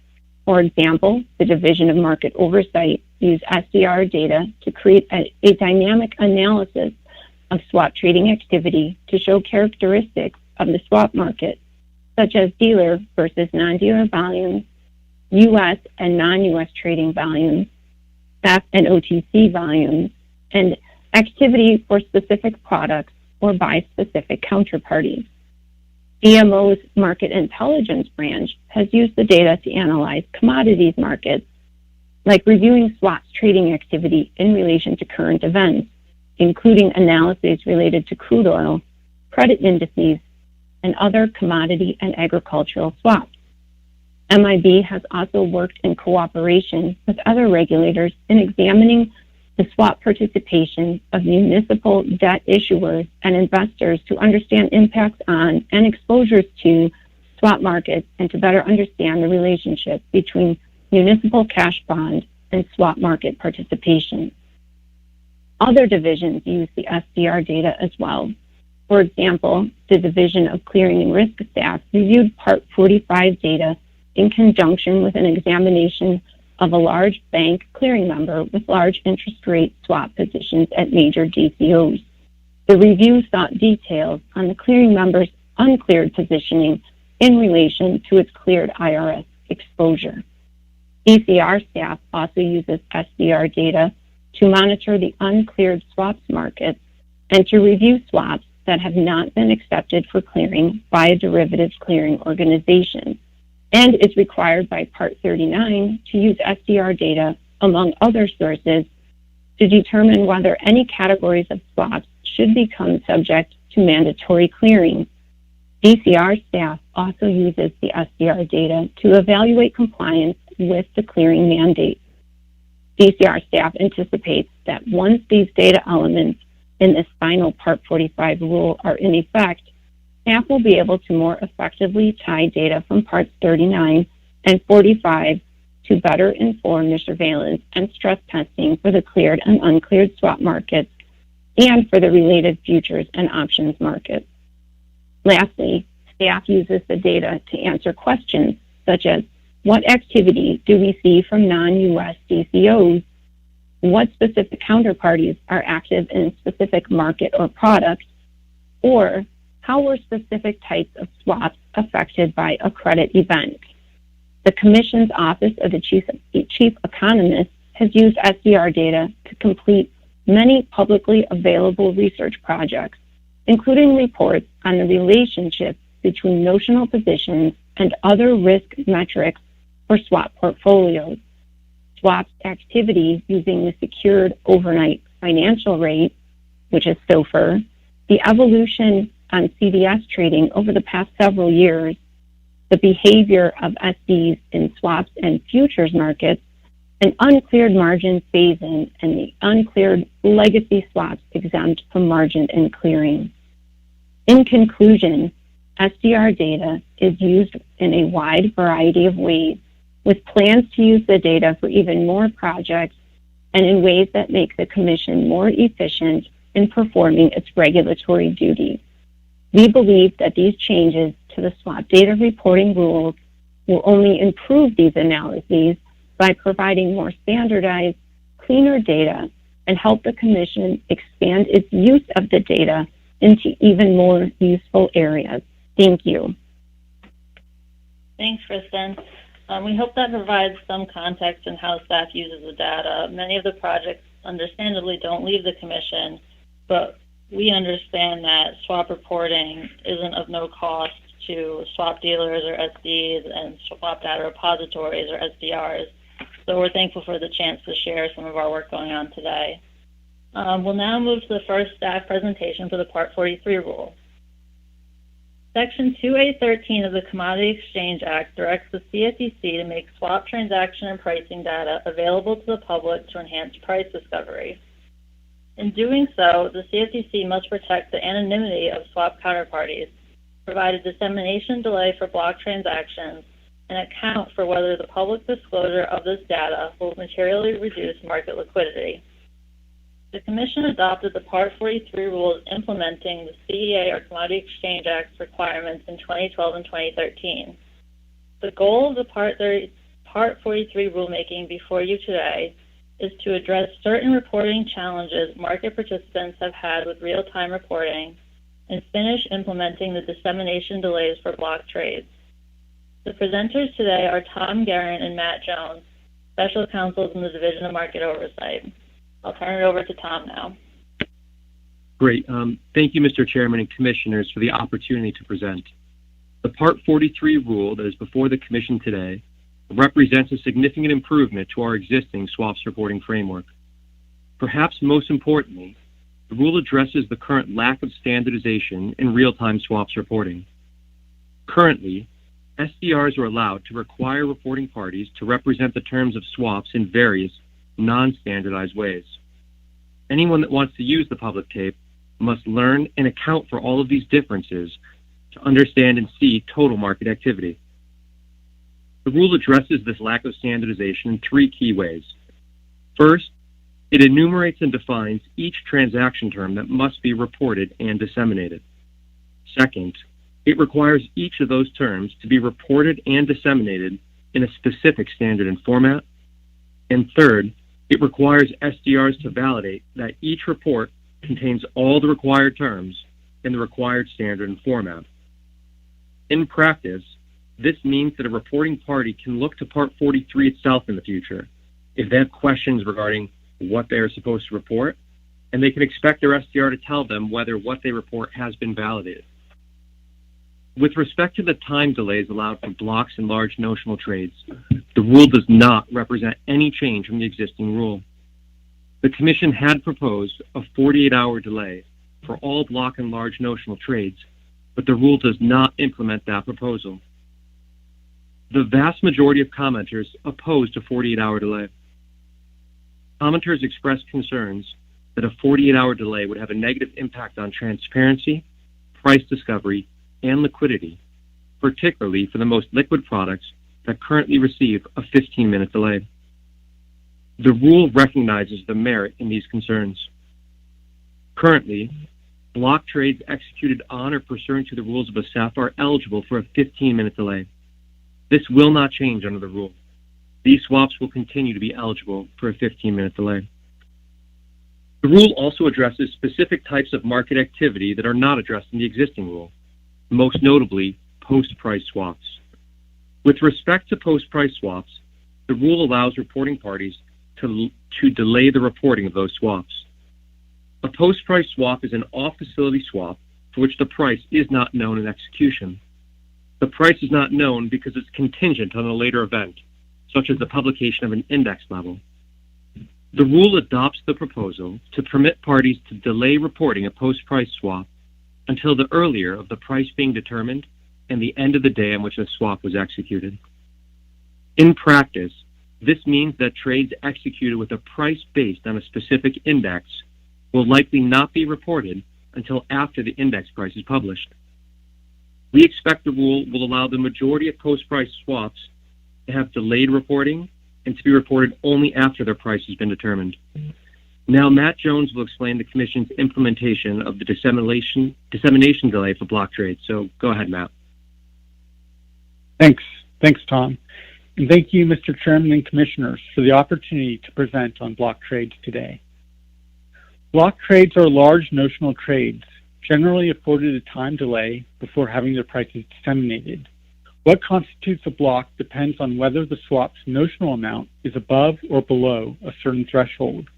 For example, the Division of Market Oversight used SDR data to create a dynamic analysis of swap trading activity to show characteristics of the swap market, such as dealer versus non-dealer volumes, U.S. and non-U.S. trading volumes, SEF and OTC volumes, and activity for specific products or by specific counterparties. DMO's Market Intelligence branch has used the data to analyze commodities markets, like reviewing swaps trading activity in relation to current events, including analyses related to crude oil, credit indices, and other commodity and agricultural swaps. MIB has also worked in cooperation with other regulators in examining the swap participation of municipal debt issuers and investors to understand impacts on and exposures to swap markets and to better understand the relationship between municipal cash bond and swap market participation. Other divisions use the SDR data as well. For example, the Division of Clearing and Risk staff reviewed Part 45 data in conjunction with an examination of a large bank clearing member with large interest rate swap positions at major DCOs. The review sought details on the clearing member's uncleared positioning in relation to its cleared IRS exposure. DCR staff also uses SDR data to monitor the uncleared swaps markets and to review swaps that have not been accepted for clearing by a derivatives clearing organization, and is required by Part 39 to use SDR data, among other sources, to determine whether any categories of swaps should become subject to mandatory clearing. DCR staff also uses the SDR data to evaluate compliance with the clearing mandate. DCR staff anticipates that once these data elements in this final Part 45 rule are in effect, staff will be able to more effectively tie data from Parts 39 and 45 to better inform their surveillance and stress testing for the cleared and uncleared swap markets and for the related futures and options markets. Lastly, staff uses the data to answer questions such as, what activity do we see from non-U.S. DCOs? What specific counterparties are active in a specific market or product? Or how were specific types of swaps affected by a credit event? The Commission's Office of the Chief Economist has used SDR data to complete many publicly available research projects, including reports on the relationship between notional positions and other risk metrics for swap portfolios, swaps activity using the Secured Overnight Financial Rate, which is SOFR, the evolution on CDS trading over the past several years, the behavior of SDs in swaps and futures markets, and uncleared margin phase-in and the uncleared legacy swaps exempt from margin and clearing. In conclusion, SDR data is used in a wide variety of ways, with plans to use the data for even more projects and in ways that make the Commission more efficient in performing its regulatory duties. We believe that these changes to the swap data reporting rules will only improve these analyses by providing more standardized, cleaner data and help the Commission expand its use of the data into even more useful areas. Thank you. Thanks, Kristen. We hope that provides some context in how staff uses the data. Many of the projects, understandably, don't leave the Commission, but we understand that swap reporting isn't of no cost to swap dealers or SDs and swap data repositories or SDRs. So we're thankful for the chance to share some of our work going on today. We'll now move to the first staff presentation for the Part 43 rule. Section 2A13 of the Commodity Exchange Act directs the CFTC to make swap transaction and pricing data available to the public to enhance price discovery. In doing so, the CFTC must protect the anonymity of swap counterparties, provide a dissemination delay for block transactions, and account for whether the public disclosure of this data will materially reduce market liquidity. The Commission adopted the Part 43 rules implementing the CEA or Commodity Exchange Act's requirements in 2012 and 2013. The goal of the Part 43 rulemaking before you today is to address certain reporting challenges market participants have had with real-time reporting and finish implementing the dissemination delays for block trades. The presenters today are Tom Guerin and Matt Jones, Special Counsels in the Division of Market Oversight. I'll turn it over to Tom now. Great. Thank you, Mr. Chairman and Commissioners, for the opportunity to present. The Part 43 rule that is before the Commission today represents a significant improvement to our existing swaps reporting framework. Perhaps most importantly, the rule addresses the current lack of standardization in real-time swaps reporting. Currently, SDRs are allowed to require reporting parties to represent the terms of swaps in various non-standardized ways. Anyone that wants to use the public tape must learn and account for all of these differences to understand and see total market activity. The rule addresses this lack of standardization in three key ways. First, it enumerates and defines each transaction term that must be reported and disseminated. Second, it requires each of those terms to be reported and disseminated in a specific standard and format. And third, it requires SDRs to validate that each report contains all the required terms in the required standard and format. In practice, this means that a reporting party can look to Part 43 itself in the future if they have questions regarding what they are supposed to report, and they can expect their SDR to tell them whether what they report has been validated. With respect to the time delays allowed for blocks and large notional trades, the rule does not represent any change from the existing rule. The Commission had proposed a 48-hour delay for all block and large notional trades, but the rule does not implement that proposal. The vast majority of commenters opposed a 48-hour delay. Commenters expressed concerns that a 48-hour delay would have a negative impact on transparency, price discovery, and liquidity, particularly for the most liquid products that currently receive a 15-minute delay. The rule recognizes the merit in these concerns. Currently, block trades executed on or pursuant to the rules of a SEF are eligible for a 15-minute delay. This will not change under the rule. These swaps will continue to be eligible for a 15-minute delay. The rule also addresses specific types of market activity that are not addressed in the existing rule, most notably post-price swaps. With respect to post-price swaps, the rule allows reporting parties to delay the reporting of those swaps. A post-price swap is an off-facility swap for which the price is not known in execution. The price is not known because it's contingent on a later event, such as the publication of an index level. The rule adopts the proposal to permit parties to delay reporting a post-price swap until the earlier of the price being determined and the end of the day on which the swap was executed. In practice, this means that trades executed with a price based on a specific index will likely not be reported until after the index price is published. We expect the rule will allow the majority of post-price swaps to have delayed reporting and to be reported only after their price has been determined. Now, Matt Jones will explain the Commission's implementation of the dissemination delay for block trades. So go ahead, Matt. Thanks, Tom. And thank you, Mr. Chairman and Commissioners, for the opportunity to present on block trades today. Block trades are large notional trades, generally afforded a time delay before having their prices disseminated. What constitutes a block depends on whether the swap's notional amount is above or below a certain threshold.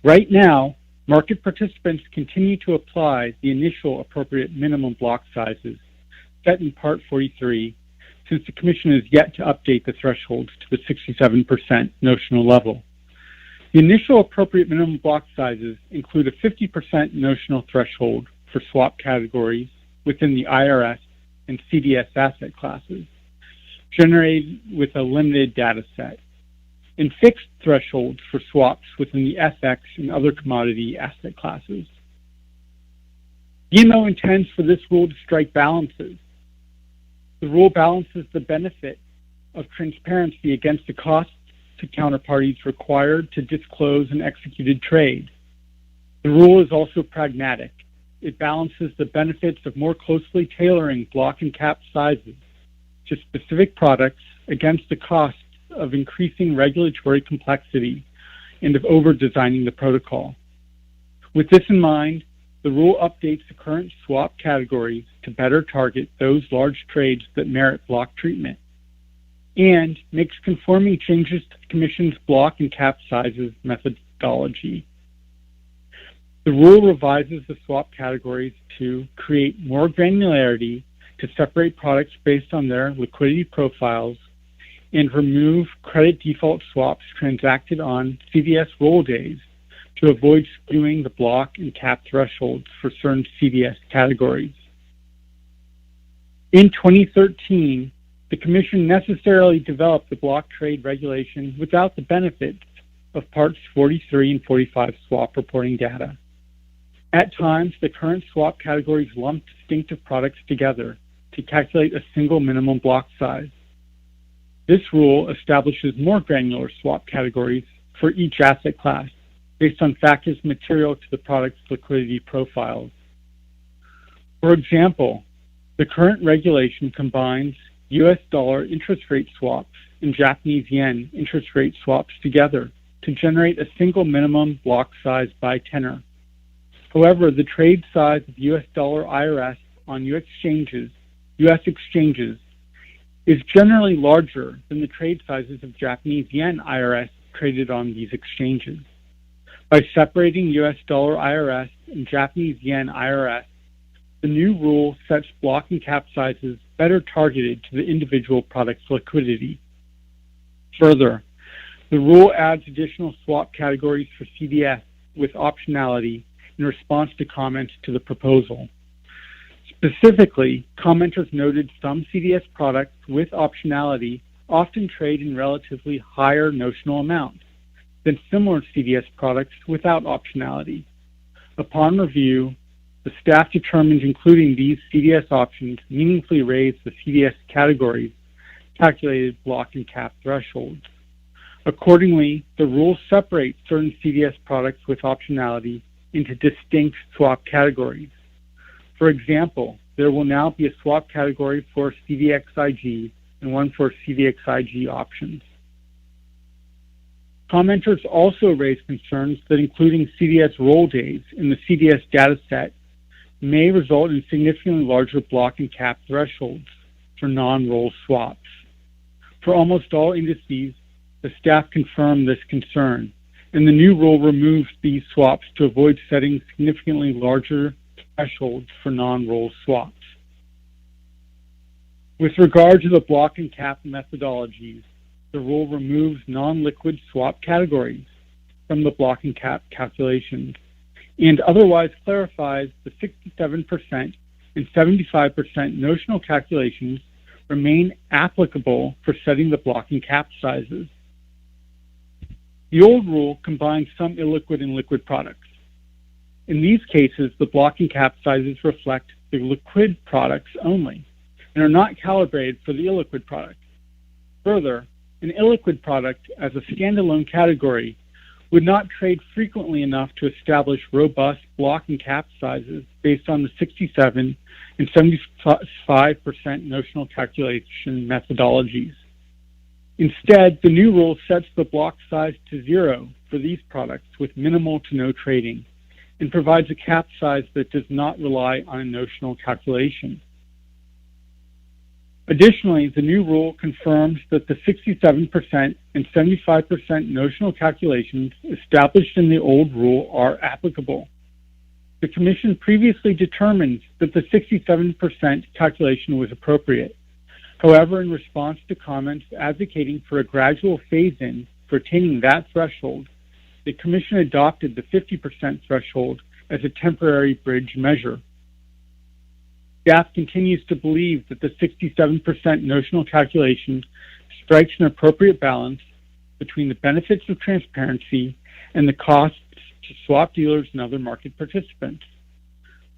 Right now, market participants continue to apply the initial appropriate minimum block sizes set in Part 43, since the Commission has yet to update the thresholds to the 67% notional level. The initial appropriate minimum block sizes include a 50% notional threshold for swap categories within the IRS and CDS asset classes, generated with a limited data set, and fixed thresholds for swaps within the FX and other commodity asset classes. BMO intends for this rule to strike balances. The rule balances the benefit of transparency against the costs to counterparties required to disclose an executed trade. The rule is also pragmatic. It balances the benefits of more closely tailoring block and cap sizes to specific products against the costs of increasing regulatory complexity and of over-designing the protocol. With this in mind, the rule updates the current swap categories to better target those large trades that merit block treatment, and makes conforming changes to the Commission's block and cap sizes methodology. The rule revises the swap categories to create more granularity to separate products based on their liquidity profiles and remove credit default swaps transacted on CDS roll days to avoid skewing the block and cap thresholds for certain CDS categories. In 2013, the Commission necessarily developed the block trade regulation without the benefits of Parts 43 and 45 swap reporting data. At times, the current swap categories lump distinctive products together to calculate a single minimum block size. This rule establishes more granular swap categories for each asset class based on factors material to the product's liquidity profiles. For example, the current regulation combines U.S. dollar interest rate swaps and Japanese yen interest rate swaps together to generate a single minimum block size by tenor. However, the trade size of U.S. dollar IRS on U.S. exchanges is generally larger than the trade sizes of Japanese yen IRS traded on these exchanges. By separating U.S. dollar IRS and Japanese yen IRS, the new rule sets block and cap sizes better targeted to the individual product's liquidity. Further, the rule adds additional swap categories for CDS with optionality in response to comments to the proposal. Specifically, commenters noted some CDS products with optionality often trade in relatively higher notional amounts than similar CDS products without optionality. Upon review, the staff determined including these CDS options meaningfully raised the CDS categories calculated block and cap thresholds. Accordingly, the rules separate certain CDS products with optionality into distinct swap categories. For example, there will now be a swap category for CDXIG and one for CDXIG options. Commenters also raised concerns that including CDS roll days in the CDS dataset may result in significantly larger block and cap thresholds for non-roll swaps. For almost all indices, the staff confirmed this concern, and the new rule removes these swaps to avoid setting significantly larger thresholds for non-roll swaps. With regard to the block and cap methodologies, the rule removes non-liquid swap categories from the block and cap calculations and otherwise clarifies the 67% and 75% notional calculations remain applicable for setting the block and cap sizes. The old rule combines some illiquid and liquid products. In these cases, the block and cap sizes reflect the liquid products only and are not calibrated for the illiquid product. Further, an illiquid product as a standalone category would not trade frequently enough to establish robust block and cap sizes based on the 67 and 75% notional calculation methodologies. Instead, the new rule sets the block size to 0 for these products with minimal to no trading and provides a cap size that does not rely on a notional calculation. Additionally, the new rule confirms that the 67% and 75% notional calculations established in the old rule are applicable. The Commission previously determined that the 67% calculation was appropriate. However, in response to comments advocating for a gradual phase-in for attaining that threshold, the Commission adopted the 50% threshold as a temporary bridge measure. Staff continues to believe that the 67% notional calculation strikes an appropriate balance between the benefits of transparency and the costs to swap dealers and other market participants.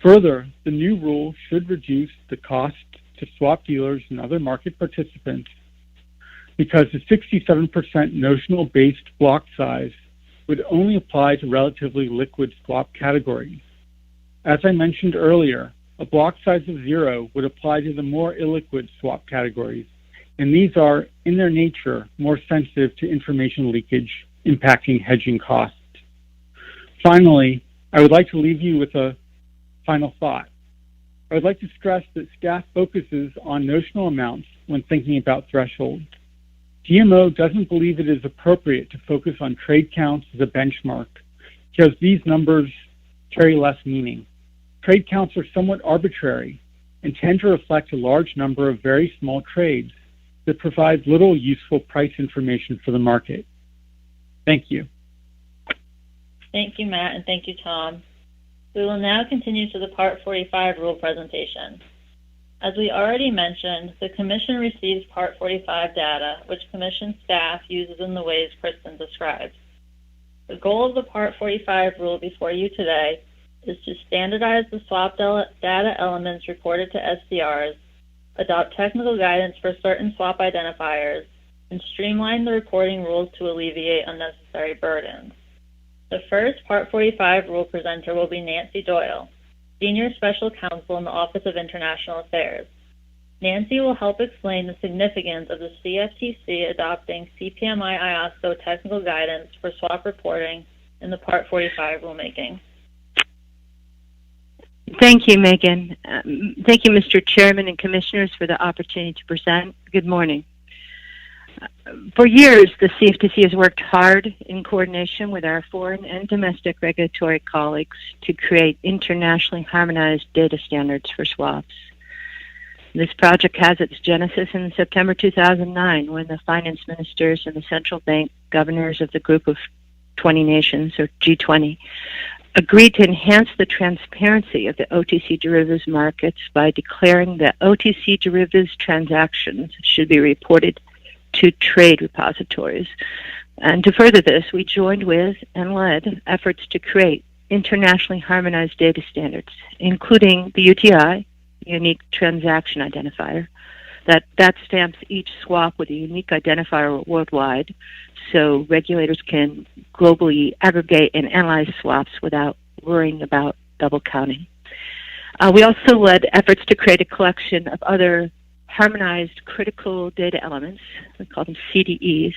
Further, the new rule should reduce the cost to swap dealers and other market participants because the 67% notional based block size would only apply to relatively liquid swap categories. As I mentioned earlier, a block size of 0 would apply to the more illiquid swap categories, and these are, in their nature, more sensitive to information leakage impacting hedging costs. Finally, I would like to leave you with a final thought. I would like to stress that staff focuses on notional amounts when thinking about thresholds. GMO doesn't believe it is appropriate to focus on trade counts as a benchmark because these numbers carry less meaning. Trade counts are somewhat arbitrary and tend to reflect a large number of very small trades that provide little useful price information for the market. Thank you. Thank you, Matt, and thank you, Tom. We will now continue to the Part 45 rule presentation. As we already mentioned, the Commission receives Part 45 data, which Commission staff uses in the ways Kristen described. The goal of the Part 45 rule before you today is to standardize the swap data elements reported to SDRs, adopt technical guidance for certain swap identifiers, and streamline the reporting rules to alleviate unnecessary burdens. The first Part 45 rule presenter will be Nancy Doyle, Senior Special Counsel in the Office of International Affairs. Nancy will help explain the significance of the CFTC adopting CPMI IOSCO technical guidance for swap reporting in the Part 45 rulemaking. Thank you, Megan. Thank you, Mr. Chairman and Commissioners, for the opportunity to present. Good morning. For years, the CFTC has worked hard in coordination with our foreign and domestic regulatory colleagues to create internationally harmonized data standards for swaps. This project has its genesis in September 2009 when the finance ministers and the central bank governors of the Group of 20 Nations, or G20, agreed to enhance the transparency of the OTC derivatives markets by declaring that OTC derivatives transactions should be reported to trade repositories. And to further this, we joined with and led efforts to create internationally harmonized data standards, including the UTI, Unique Transaction Identifier, that stamps each swap with a unique identifier worldwide, so regulators can globally aggregate and analyze swaps without worrying about double counting. We also led efforts to create a collection of other harmonized critical data elements, we call them CDEs,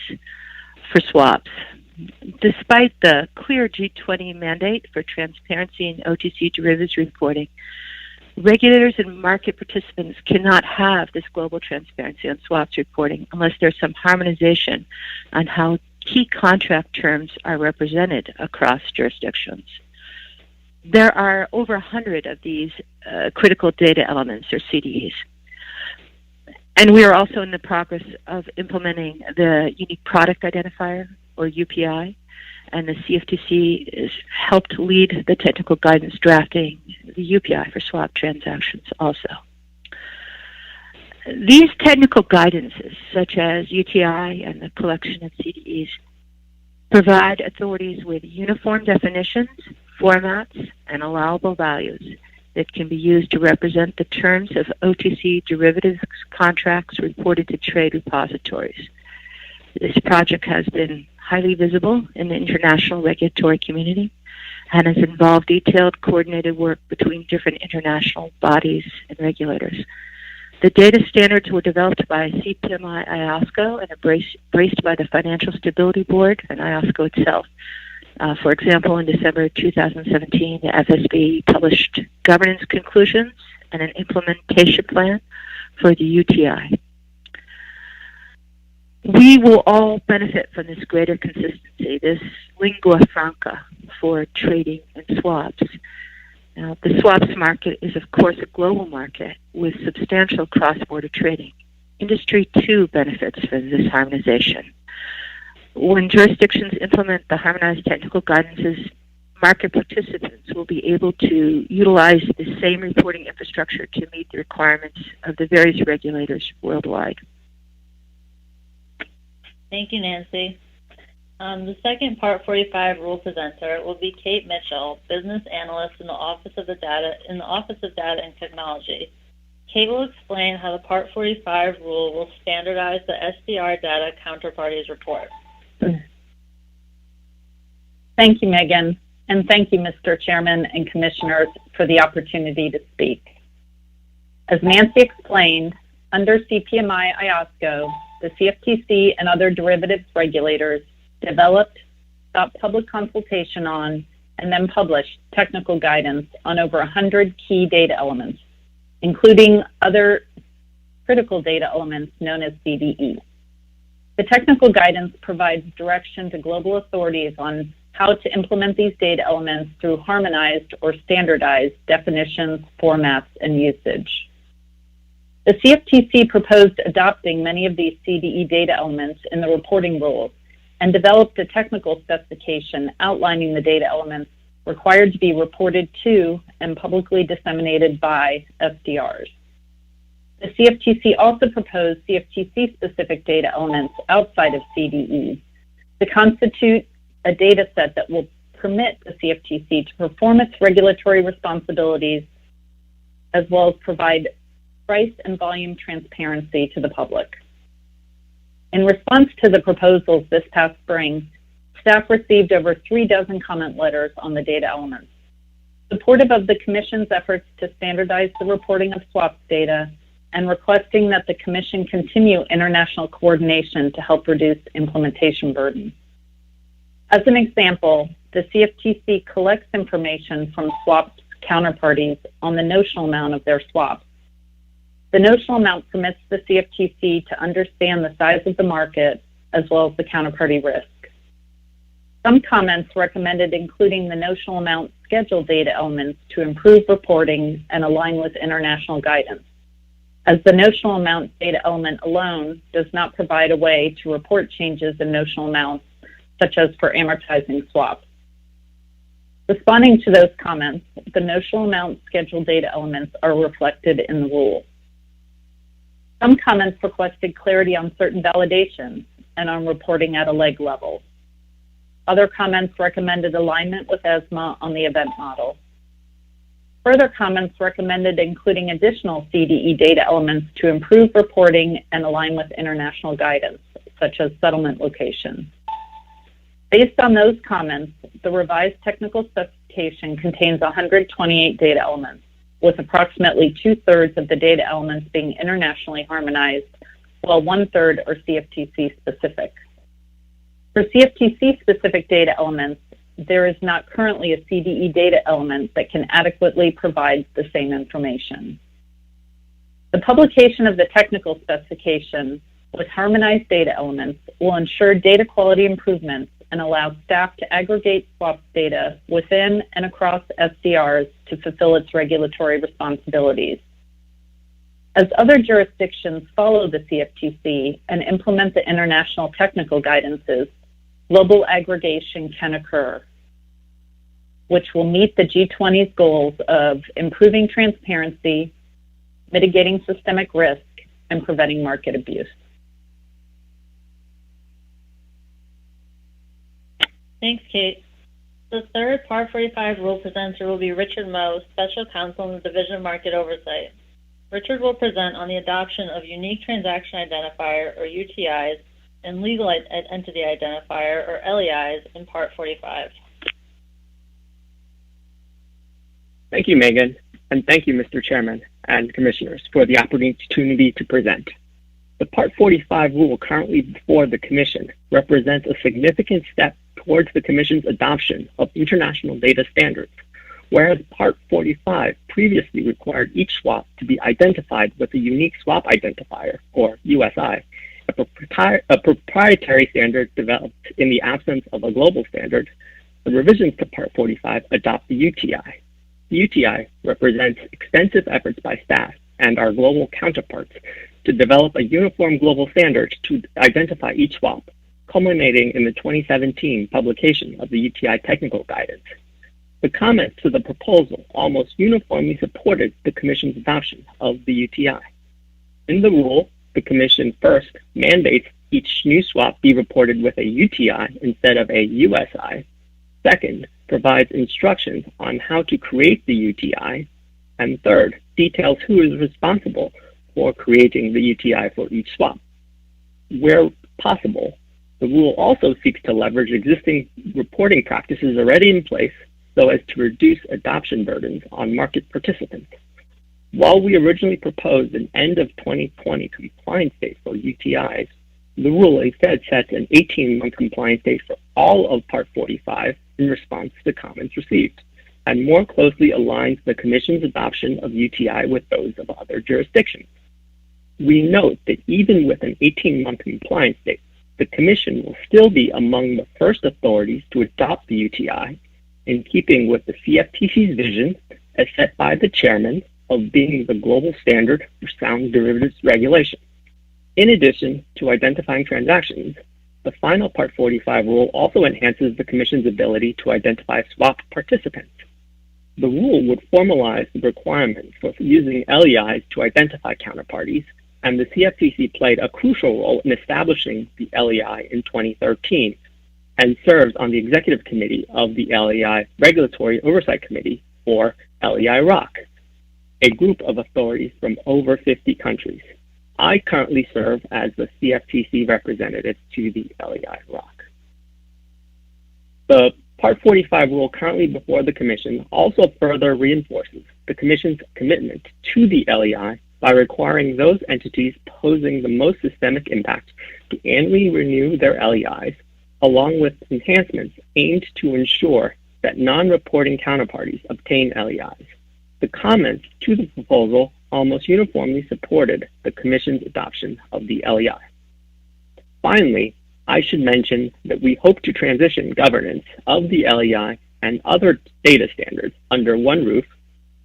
for swaps. Despite the clear G20 mandate for transparency in OTC derivatives reporting, regulators and market participants cannot have this global transparency on swaps reporting unless there's some harmonization on how key contract terms are represented across jurisdictions. There are over 100 of these critical data elements, or CDEs. And we are also in the progress of implementing the Unique Product Identifier, or UPI, and the CFTC has helped lead the technical guidance drafting the UPI for swap transactions also. These technical guidances, such as UTI and the collection of CDEs, provide authorities with uniform definitions, formats, and allowable values that can be used to represent the terms of OTC derivatives contracts reported to trade repositories. This project has been highly visible in the international regulatory community and has involved detailed coordinated work between different international bodies and regulators. The data standards were developed by CPMI IOSCO and embraced by the Financial Stability Board and IOSCO itself. For example, in December 2017, the FSB published governance conclusions and an implementation plan for the UTI. We will all benefit from this greater consistency, this lingua franca for trading and swaps. Now, the swaps market is, of course, a global market with substantial cross-border trading. Industry, too, benefits from this harmonization. When jurisdictions implement the harmonized technical guidances, market participants will be able to utilize the same reporting infrastructure to meet the requirements of the various regulators worldwide. Thank you, Nancy. The second Part 45 rule presenter will be Kate Mitchell, business analyst in the Office of Data and Technology. Kate will explain how the Part 45 rule will standardize the SDR data counterparties report. Thank you, Megan, and thank you, Mr. Chairman and Commissioners, for the opportunity to speak. As Nancy explained, under CPMI IOSCO, the CFTC and other derivatives regulators developed, sought public consultation on, and then published technical guidance on over 100 key data elements, including other critical data elements known as CDE. The technical guidance provides direction to global authorities on how to implement these data elements through harmonized or standardized definitions, formats, and usage. The CFTC proposed adopting many of these CDE data elements in the reporting rules and developed a technical specification outlining the data elements required to be reported to and publicly disseminated by SDRs. The CFTC also proposed CFTC-specific data elements outside of CDE to constitute a data set that will permit the CFTC to perform its regulatory responsibilities as well as provide price and volume transparency to the public. In response to the proposals this past spring, staff received over 36 comment letters on the data elements, supportive of the Commission's efforts to standardize the reporting of swaps data and requesting that the Commission continue international coordination to help reduce implementation burden. As an example, the CFTC collects information from swaps counterparties on the notional amount of their swaps. The notional amount permits the CFTC to understand the size of the market as well as the counterparty risk. Some comments recommended including the notional amount schedule data elements to improve reporting and align with international guidance, as the notional amount data element alone does not provide a way to report changes in notional amounts, such as for amortizing swaps. Responding to those comments, the notional amount scheduled data elements are reflected in the rule. Some comments requested clarity on certain validations and on reporting at a leg level. Other comments recommended alignment with ESMA on the event model. Further comments recommended including additional CDE data elements to improve reporting and align with international guidance, such as settlement location. Based on those comments, the revised technical specification contains 128 data elements, with approximately 2/3 of the data elements being internationally harmonized, while 1/3 are CFTC specific. For CFTC specific data elements, there is not currently a CDE data element that can adequately provide the same information. The publication of the technical specification with harmonized data elements will ensure data quality improvements and allow staff to aggregate swap data within and across SDRs to fulfill its regulatory responsibilities. As other jurisdictions follow the CFTC and implement the international technical guidances, global aggregation can occur, which will meet the G20's goals of improving transparency, mitigating systemic risk, and preventing market abuse. Thanks, Kate. The third Part 45 rule presenter will be Richard Moe, Special Counsel in the Division of Market Oversight. Richard will present on the adoption of Unique Transaction Identifier, or UTIs, and Legal Entity Identifier, or LEIs, in Part 45. Thank you, Megan, and thank you, Mr. Chairman and Commissioners, for the opportunity to present. The Part 45 rule currently before the Commission represents a significant step towards the Commission's adoption of international data standards, whereas Part 45 previously required each swap to be identified with a unique swap identifier, or USI, a proprietary standard developed in the absence of a global standard. The revisions to Part 45 adopt the UTI. The UTI represents extensive efforts by staff and our global counterparts to develop a uniform global standard to identify each swap, culminating in the 2017 publication of the UTI technical guidance. The comments to the proposal almost uniformly supported the Commission's adoption of the UTI. In the rule, the Commission first mandates each new swap be reported with a UTI instead of a USI. Second, provides instructions on how to create the UTI. And third, details who is responsible for creating the UTI for each swap. Where possible, the rule also seeks to leverage existing reporting practices already in place so as to reduce adoption burdens on market participants. While we originally proposed an end of 2020 compliance date for UTIs, the rule instead sets an 18-month compliance date for all of Part 45 in response to comments received, and more closely aligns the Commission's adoption of UTI with those of other jurisdictions. We note that even with an 18-month compliance date, the Commission will still be among the first authorities to adopt the UTI, in keeping with the CFTC's vision, as set by the Chairman, of being the global standard for sound derivatives regulation. In addition to identifying transactions, the final Part 45 rule also enhances the Commission's ability to identify swap participants. The rule would formalize the requirement for using LEIs to identify counterparties, and the CFTC played a crucial role in establishing the LEI in 2013 and serves on the executive committee of the LEI Regulatory Oversight Committee, or LEI-ROC, a group of authorities from over 50 countries. I currently serve as the CFTC representative to the LEI-ROC. The Part 45 rule currently before the Commission also further reinforces the Commission's commitment to the LEI by requiring those entities posing the most systemic impact to annually renew their LEIs, along with enhancements aimed to ensure that non-reporting counterparties obtain LEIs. The comments to the proposal almost uniformly supported the Commission's adoption of the LEI. Finally, I should mention that we hope to transition governance of the LEI and other data standards under one roof,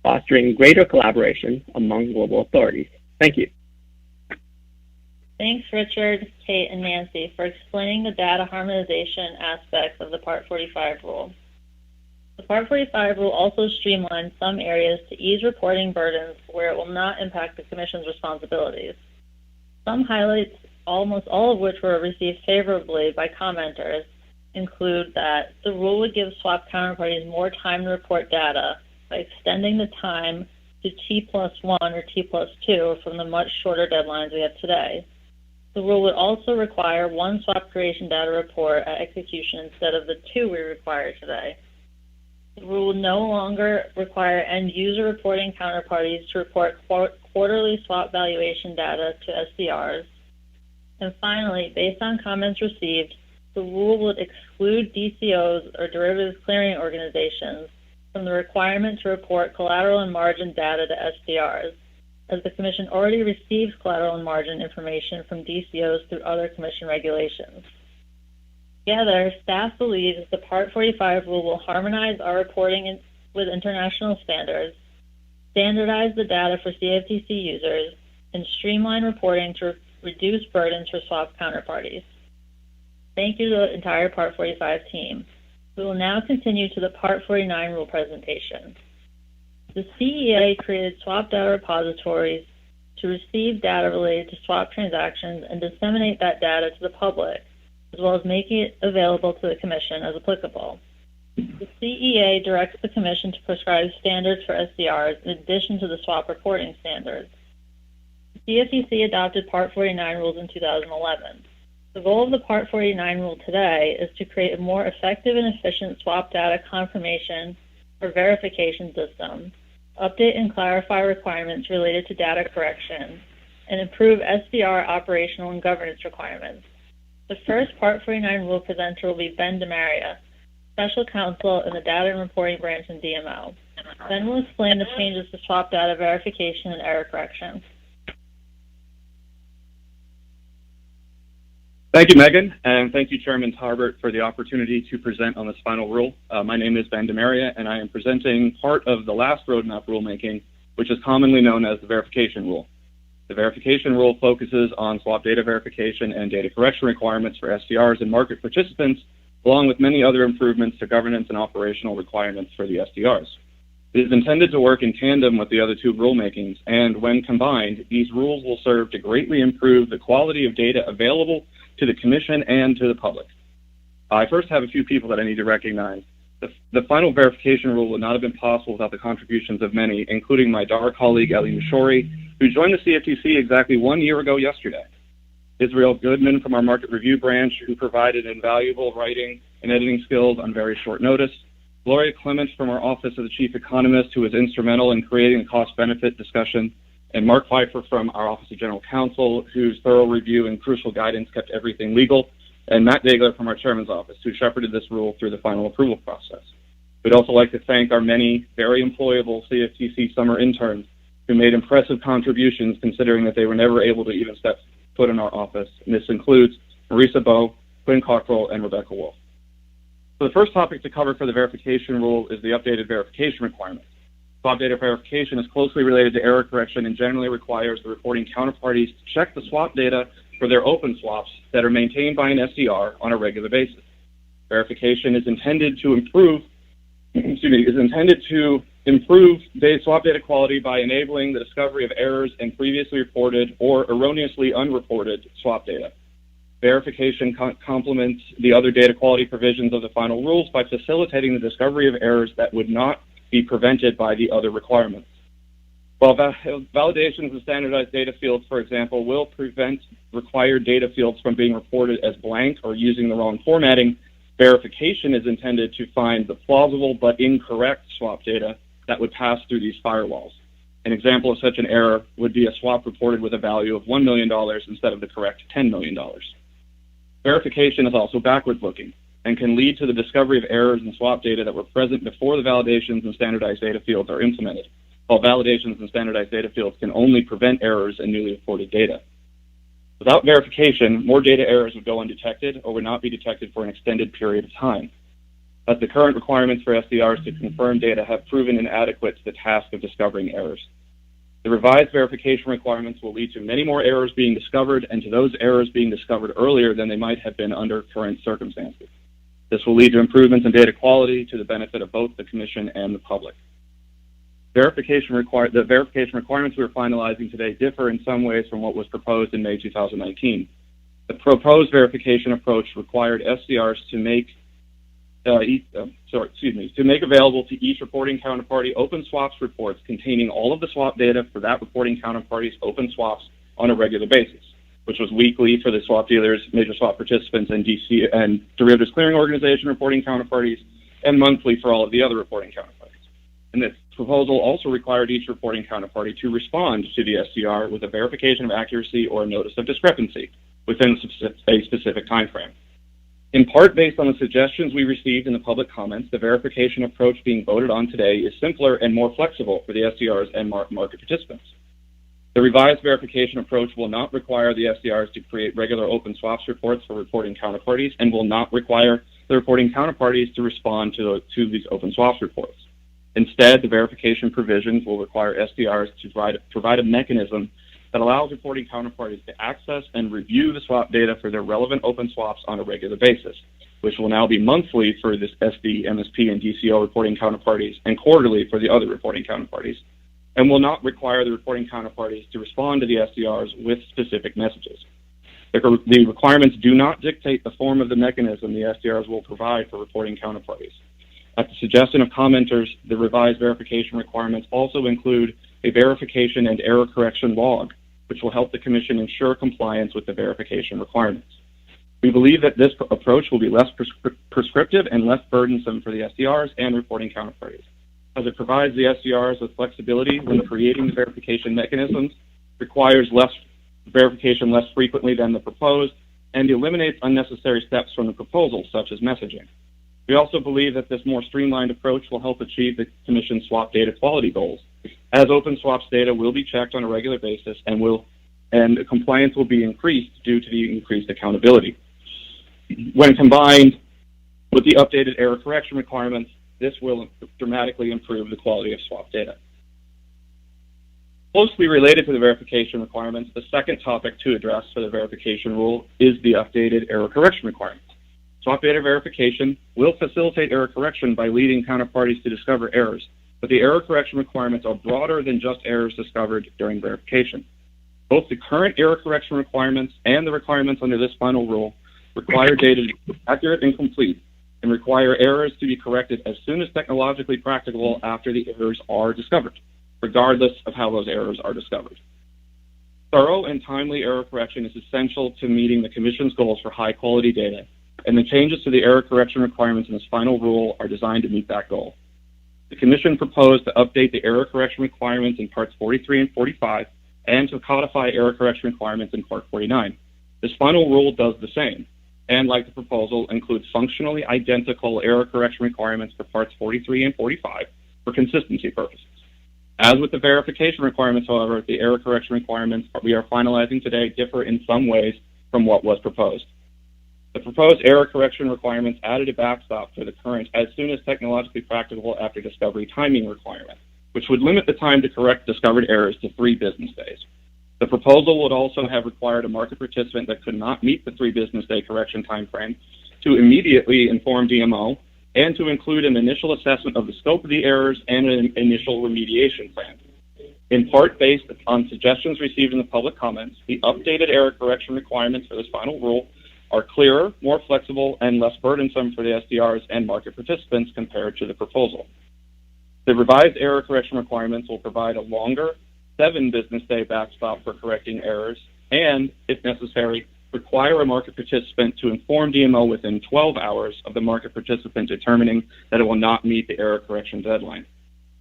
fostering greater collaboration among global authorities. Thank you. Thanks, Richard, Kate, and Nancy, for explaining the data harmonization aspects of the Part 45 rule. The Part 45 rule also streamlines some areas to ease reporting burdens where it will not impact the Commission's responsibilities. Some highlights, almost all of which were received favorably by commenters, include that the rule would give swap counterparties more time to report data by extending the time to T+1 or T+2 from the much shorter deadlines we have today. The rule would also require one swap creation data report at execution instead of the two we require today. The rule would no longer require end-user reporting counterparties to report quarterly swap valuation data to SDRs. And finally, based on comments received, the rule would exclude DCOs or derivatives clearing organizations from the requirement to report collateral and margin data to SDRs, as the Commission already receives collateral and margin information from DCOs through other Commission regulations. Together, staff believes the Part 45 rule will harmonize our reporting with international standards, standardize the data for CFTC users, and streamline reporting to reduce burdens for swap counterparties. Thank you to the entire Part 45 team. We will now continue to the Part 49 rule presentation. The CEA created swap data repositories to receive data related to swap transactions and disseminate that data to the public, as well as make it available to the Commission as applicable. The CEA directs the Commission to prescribe standards for SDRs in addition to the swap reporting standards. The CFTC adopted Part 49 rules in 2011. The goal of the Part 49 rule today is to create a more effective and efficient swap data confirmation or verification system, update and clarify requirements related to data correction, and improve SDR operational and governance requirements. The first Part 49 rule presenter will be Ben DeMaria, Special Counsel in the Data and Reporting Branch in DMO. Ben will explain the changes to swap data verification and error correction. Thank you, Megan, and thank you, Chairman Tarbert, for the opportunity to present on this final rule. My name is Ben DeMaria, and I am presenting part of the last roadmap rulemaking, which is commonly known as the verification rule. The verification rule focuses on swap data verification and data correction requirements for SDRs and market participants, along with many other improvements to governance and operational requirements for the SDRs. It is intended to work in tandem with the other two rulemakings, and when combined, these rules will serve to greatly improve the quality of data available to the Commission and to the public. I first have a few people that I need to recognize. The final verification rule would not have been possible without the contributions of many, including my DAR colleague, Eli Mishori, who joined the CFTC exactly 1 year ago yesterday. Israel Goodman from our Market Review Branch, who provided invaluable writing and editing skills on very short notice. Gloria Clement from our Office of the Chief Economist, who was instrumental in creating a cost-benefit discussion. And Mark Pfeiffer from our Office of General Counsel, whose thorough review and crucial guidance kept everything legal. And Matt Dagler from our Chairman's Office, who shepherded this rule through the final approval process. We'd also like to thank our many very employable CFTC summer interns who made impressive contributions considering that they were never able to even step foot in our office. And this includes Marisa Bowe, Quinn Cockrell, and Rebecca Wolf. So the first topic to cover for the verification rule is the updated verification requirements. Swap data verification is closely related to error correction and generally requires the reporting counterparties to check the swap data for their open swaps that are maintained by an SDR on a regular basis. Verification is intended to improve swap data quality by enabling the discovery of errors in previously reported or erroneously unreported swap data. Verification complements the other data quality provisions of the final rules by facilitating the discovery of errors that would not be prevented by the other requirements. While validations of standardized data fields, for example, will prevent required data fields from being reported as blank or using the wrong formatting, verification is intended to find the plausible but incorrect swap data that would pass through these firewalls. An example of such an error would be a swap reported with a value of $1 million instead of the correct $10 million. Verification is also backwards-looking and can lead to the discovery of errors in swap data that were present before the validations and standardized data fields are implemented, while validations and standardized data fields can only prevent errors in newly reported data. Without verification, more data errors would go undetected or would not be detected for an extended period of time, as the current requirements for SDRs to confirm data have proven inadequate to the task of discovering errors. The revised verification requirements will lead to many more errors being discovered and to those errors being discovered earlier than they might have been under current circumstances. This will lead to improvements in data quality to the benefit of both the Commission and the public. The verification requirements we are finalizing today differ in some ways from what was proposed in May 2019. The proposed verification approach required SDRs to make available to each reporting counterparty open swaps reports containing all of the swap data for that reporting counterparty's open swaps on a regular basis, which was weekly for the swap dealers, major swap participants, and DC and derivatives clearing organization reporting counterparties, and monthly for all of the other reporting counterparties. And this proposal also required each reporting counterparty to respond to the SDR with a verification of accuracy or a notice of discrepancy within a specific time frame. In part based on the suggestions we received in the public comments, the verification approach being voted on today is simpler and more flexible for the SDRs and market participants. The revised verification approach will not require the SDRs to create regular open swaps reports for reporting counterparties and will not require the reporting counterparties to respond to these open swaps reports. Instead, the verification provisions will require SDRs to provide a mechanism that allows reporting counterparties to access and review the swap data for their relevant open swaps on a regular basis, which will now be monthly for this SD, MSP, and DCO reporting counterparties and quarterly for the other reporting counterparties, and will not require the reporting counterparties to respond to the SDRs with specific messages. The requirements do not dictate the form of the mechanism the SDRs will provide for reporting counterparties. At the suggestion of commenters, the revised verification requirements also include a verification and error correction log, which will help the Commission ensure compliance with the verification requirements. We believe that this approach will be less prescriptive and less burdensome for the SDRs and reporting counterparties, as it provides the SDRs with flexibility when creating the verification mechanisms, requires less verification less frequently than the proposed, and eliminates unnecessary steps from the proposal, such as messaging. We also believe that this more streamlined approach will help achieve the Commission's swap data quality goals, as open swaps data will be checked on a regular basis and compliance will be increased due to the increased accountability. When combined with the updated error correction requirements, this will dramatically improve the quality of swap data. Closely related to the verification requirements, the second topic to address for the verification rule is the updated error correction requirements. Swap data verification will facilitate error correction by leading counterparties to discover errors, but the error correction requirements are broader than just errors discovered during verification. Both the current error correction requirements and the requirements under this final rule require data to be accurate and complete, and require errors to be corrected as soon as technologically practicable after the errors are discovered, regardless of how those errors are discovered. Thorough and timely error correction is essential to meeting the Commission's goals for high-quality data, and the changes to the error correction requirements in this final rule are designed to meet that goal. The Commission proposed to update the error correction requirements in Parts 43 and 45 and to codify error correction requirements in Part 49. This final rule does the same, and like the proposal, includes functionally identical error correction requirements for Parts 43 and 45 for consistency purposes. As with the verification requirements, however, the error correction requirements we are finalizing today differ in some ways from what was proposed. The proposed error correction requirements added a backstop for the current as soon as technologically practicable after discovery timing requirement, which would limit the time to correct discovered errors to 3 business days. The proposal would also have required a market participant that could not meet the 3 business day correction time frame to immediately inform DMO and to include an initial assessment of the scope of the errors and an initial remediation plan. In part based on suggestions received in the public comments, the updated error correction requirements for this final rule are clearer, more flexible, and less burdensome for the SDRs and market participants compared to the proposal. The revised error correction requirements will provide a longer 7 business day backstop for correcting errors and, if necessary, require a market participant to inform DMO within 12 hours of the market participant determining that it will not meet the error correction deadline.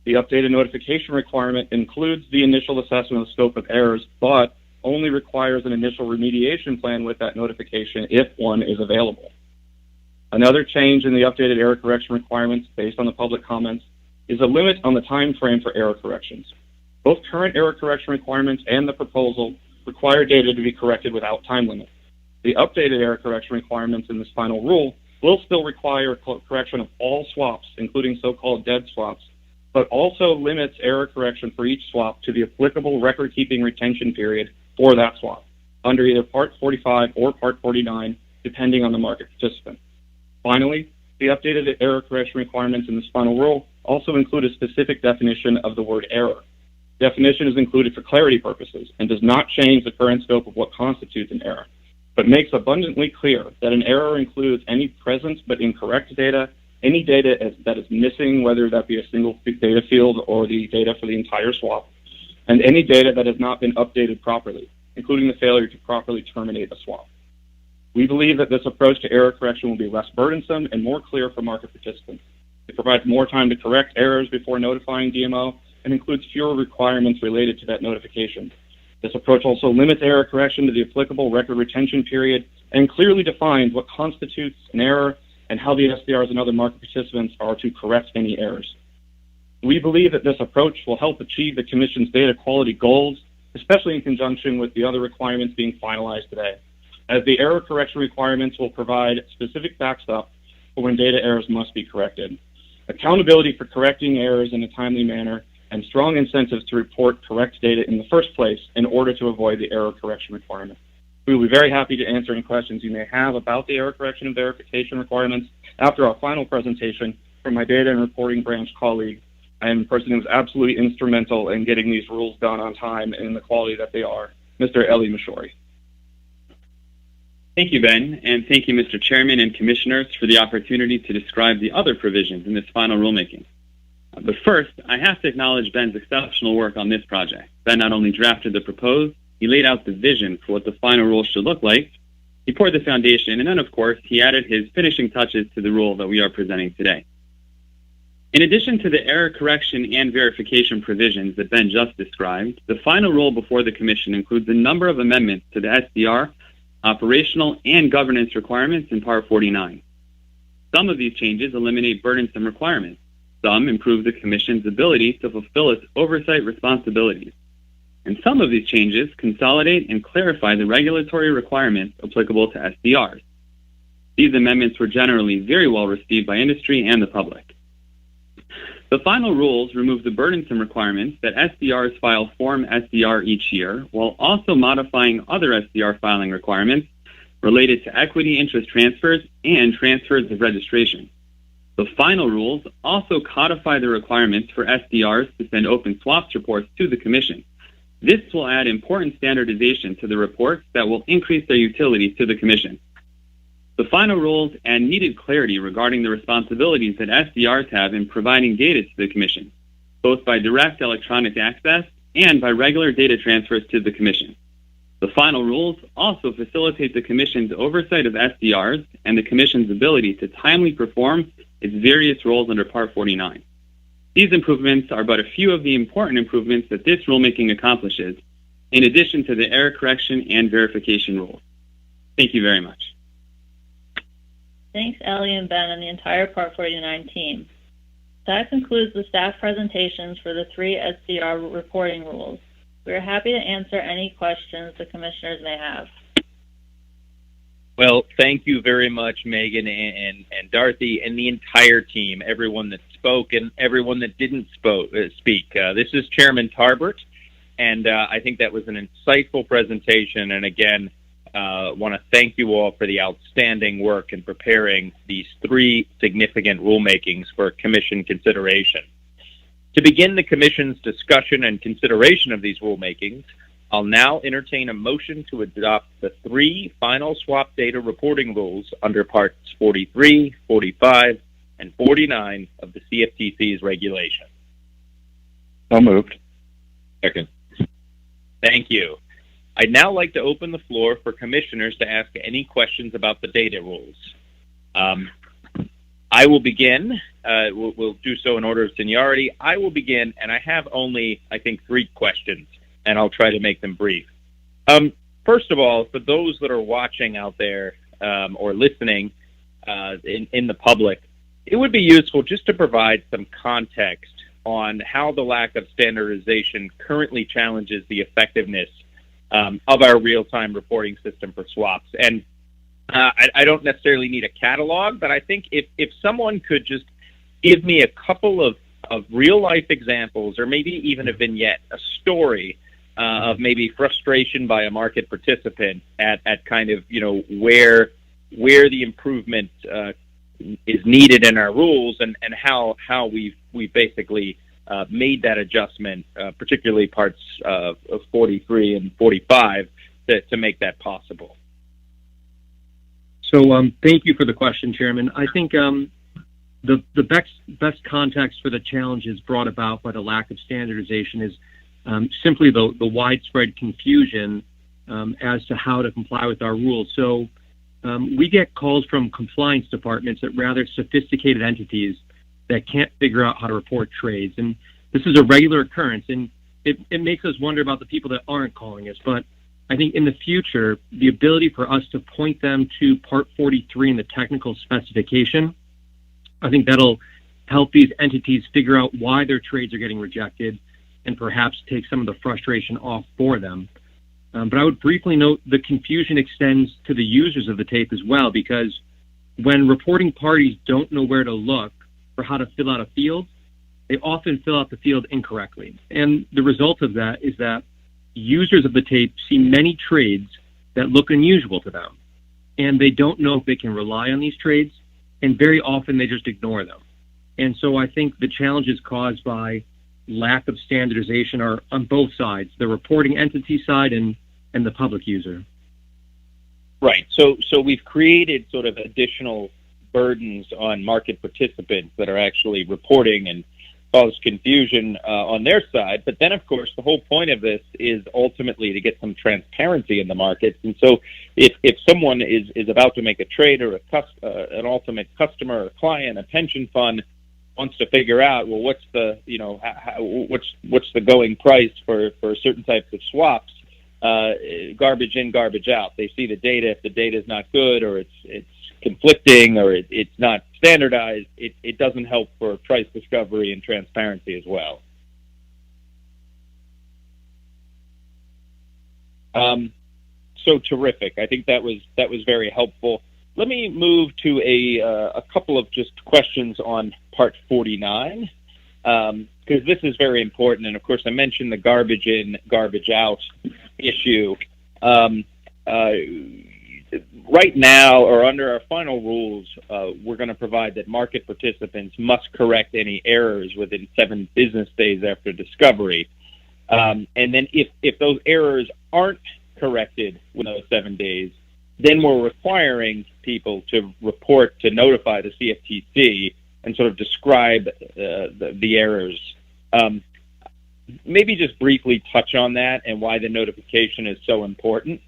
The updated notification requirement includes the initial assessment of the scope of errors, but only requires an initial remediation plan with that notification if one is available. Another change in the updated error correction requirements based on the public comments is a limit on the time frame for error corrections. Both current error correction requirements and the proposal require data to be corrected without time limit. The updated error correction requirements in this final rule will still require correction of all swaps, including so-called dead swaps, but also limits error correction for each swap to the applicable record-keeping retention period for that swap, under either Part 45 or Part 49, depending on the market participant. Finally, The updated error correction requirements in this final rule also include a specific definition of the word error. Definition is included for clarity purposes and does not change the current scope of what constitutes an error, but makes abundantly clear that an error includes any present but incorrect data, any data that is missing, whether that be a single data field or the data for the entire swap, and any data that has not been updated properly, including the failure to properly terminate a swap. We believe that this approach to error correction will be less burdensome and more clear for market participants. It provides more time to correct errors before notifying DMO and includes fewer requirements related to that notification. This approach also limits error correction to the applicable record retention period and clearly defines what constitutes an error and how the SDRs and other market participants are to correct any errors. We believe that this approach will help achieve the Commission's data quality goals, especially in conjunction with the other requirements being finalized today, as the error correction requirements will provide specific backstop for when data errors must be corrected, accountability for correcting errors in a timely manner, and strong incentives to report correct data in the first place in order to avoid the error correction requirement. We will be very happy to answer any questions you may have about the error correction and verification requirements after our final presentation from my data and reporting branch colleague. I am a person who was absolutely instrumental in getting these rules done on time and in the quality that they are, Mr. Eli Mashori. Thank you, Ben, and thank you, Mr. Chairman and Commissioners, for the opportunity to describe the other provisions in this final rulemaking. But first, I have to acknowledge Ben's exceptional work on this project. Ben not only drafted the proposed, he laid out the vision for what the final rule should look like, he poured the foundation, and then, of course, he added his finishing touches to the rule that we are presenting today. In addition to the error correction and verification provisions that Ben just described, the final rule before the Commission includes a number of amendments to the SDR, operational, and governance requirements in Part 49. Some of these changes eliminate burdensome requirements. Some improve the Commission's ability to fulfill its oversight responsibilities. And some of these changes consolidate and clarify the regulatory requirements applicable to SDRs. These amendments were generally very well received by industry and the public. The final rules remove the burdensome requirements that SDRs file Form SDR each year, while also modifying other SDR filing requirements related to equity interest transfers and transfers of registration. The final rules also codify the requirements for SDRs to send open swaps reports to the Commission. This will add important standardization to the reports that will increase their utility to the Commission. The final rules add needed clarity regarding the responsibilities that SDRs have in providing data to the Commission, both by direct electronic access and by regular data transfers to the Commission. The final rules also facilitate the Commission's oversight of SDRs and the Commission's ability to timely perform its various roles under Part 49. These improvements are but a few of the important improvements that this rulemaking accomplishes, in addition to the error correction and verification rules. Thank you very much. Thanks, Ellie and Ben and the entire Part 49 team. That concludes the staff presentations for the 3 SDR reporting rules. We are happy to answer any questions the commissioners may have. Well, thank you very much, Megan and Dorothy and the entire team, everyone that spoke and everyone that didn't speak. This is Chairman Tarbert, and I think that was an insightful presentation. And again, want to thank you all for the outstanding work in preparing these 3 significant rulemakings for Commission consideration. To begin the Commission's discussion and consideration of these rulemakings, I'll now entertain a motion to adopt the 3 final swap data reporting rules under Parts 43, 45, and 49 of the CFTC's regulation. So moved. Second. Thank you. I'd now like to open the floor for commissioners to ask any questions about the data rules. I will begin. We'll do so in order of seniority. I will begin, and I have only, I think, 3 questions, and I'll try to make them brief. First of all, for those that are watching out there or listening in the public, it would be useful just to provide some context on how the lack of standardization currently challenges the effectiveness of our real-time reporting system for swaps. And I don't necessarily need a catalog, but I think if someone could just give me a couple of real-life examples, or maybe even a vignette, a story of maybe frustration by a market participant at kind of, where the improvement is needed in our rules, and how we've basically made that adjustment, particularly parts of 43 and 45, to make that possible. So thank you for the question, Chairman. I think the best context for the challenges brought about by the lack of standardization is simply the widespread confusion as to how to comply with our rules. So we get calls from compliance departments at rather sophisticated entities that can't figure out how to report trades. And this is a regular occurrence, and it makes us wonder about the people that aren't calling us. But I think in the future, the ability for us to point them to Part 43 in the technical specification, I think that'll help these entities figure out why their trades are getting rejected and perhaps take some of the frustration off for them. But I would briefly note the confusion extends to the users of the tape as well, because when reporting parties don't know where to look for how to fill out a field, they often fill out the field incorrectly. And the result of that is that users of the tape see many trades that look unusual to them, and they don't know if they can rely on these trades, and very often they just ignore them. And so I think the challenges caused by lack of standardization are on both sides, the reporting entity side and the public user. Right. So we've created sort of additional burdens on market participants that are actually reporting and cause confusion on their side. But then, of course, the whole point of this is ultimately to get some transparency in the markets. And so if someone is about to make a trade, or an ultimate customer or client, a pension fund, wants to figure out, well, what's the what's the going price for certain types of swaps, garbage in, garbage out. They see the data. If the data is not good, or it's conflicting, or it's not standardized, it doesn't help for price discovery and transparency as well. So terrific. I think that was very helpful. Let me move to a couple of just questions on Part 49, because this is very important. And of course, I mentioned the garbage in, garbage out issue. Right now, or under our final rules, we're going to provide that market participants must correct any errors within 7 business days after discovery. And then if those errors aren't corrected within those 7 days, then we're requiring people to report, to notify the CFTC and sort of describe the errors. Maybe just briefly touch on that and why the notification is so important.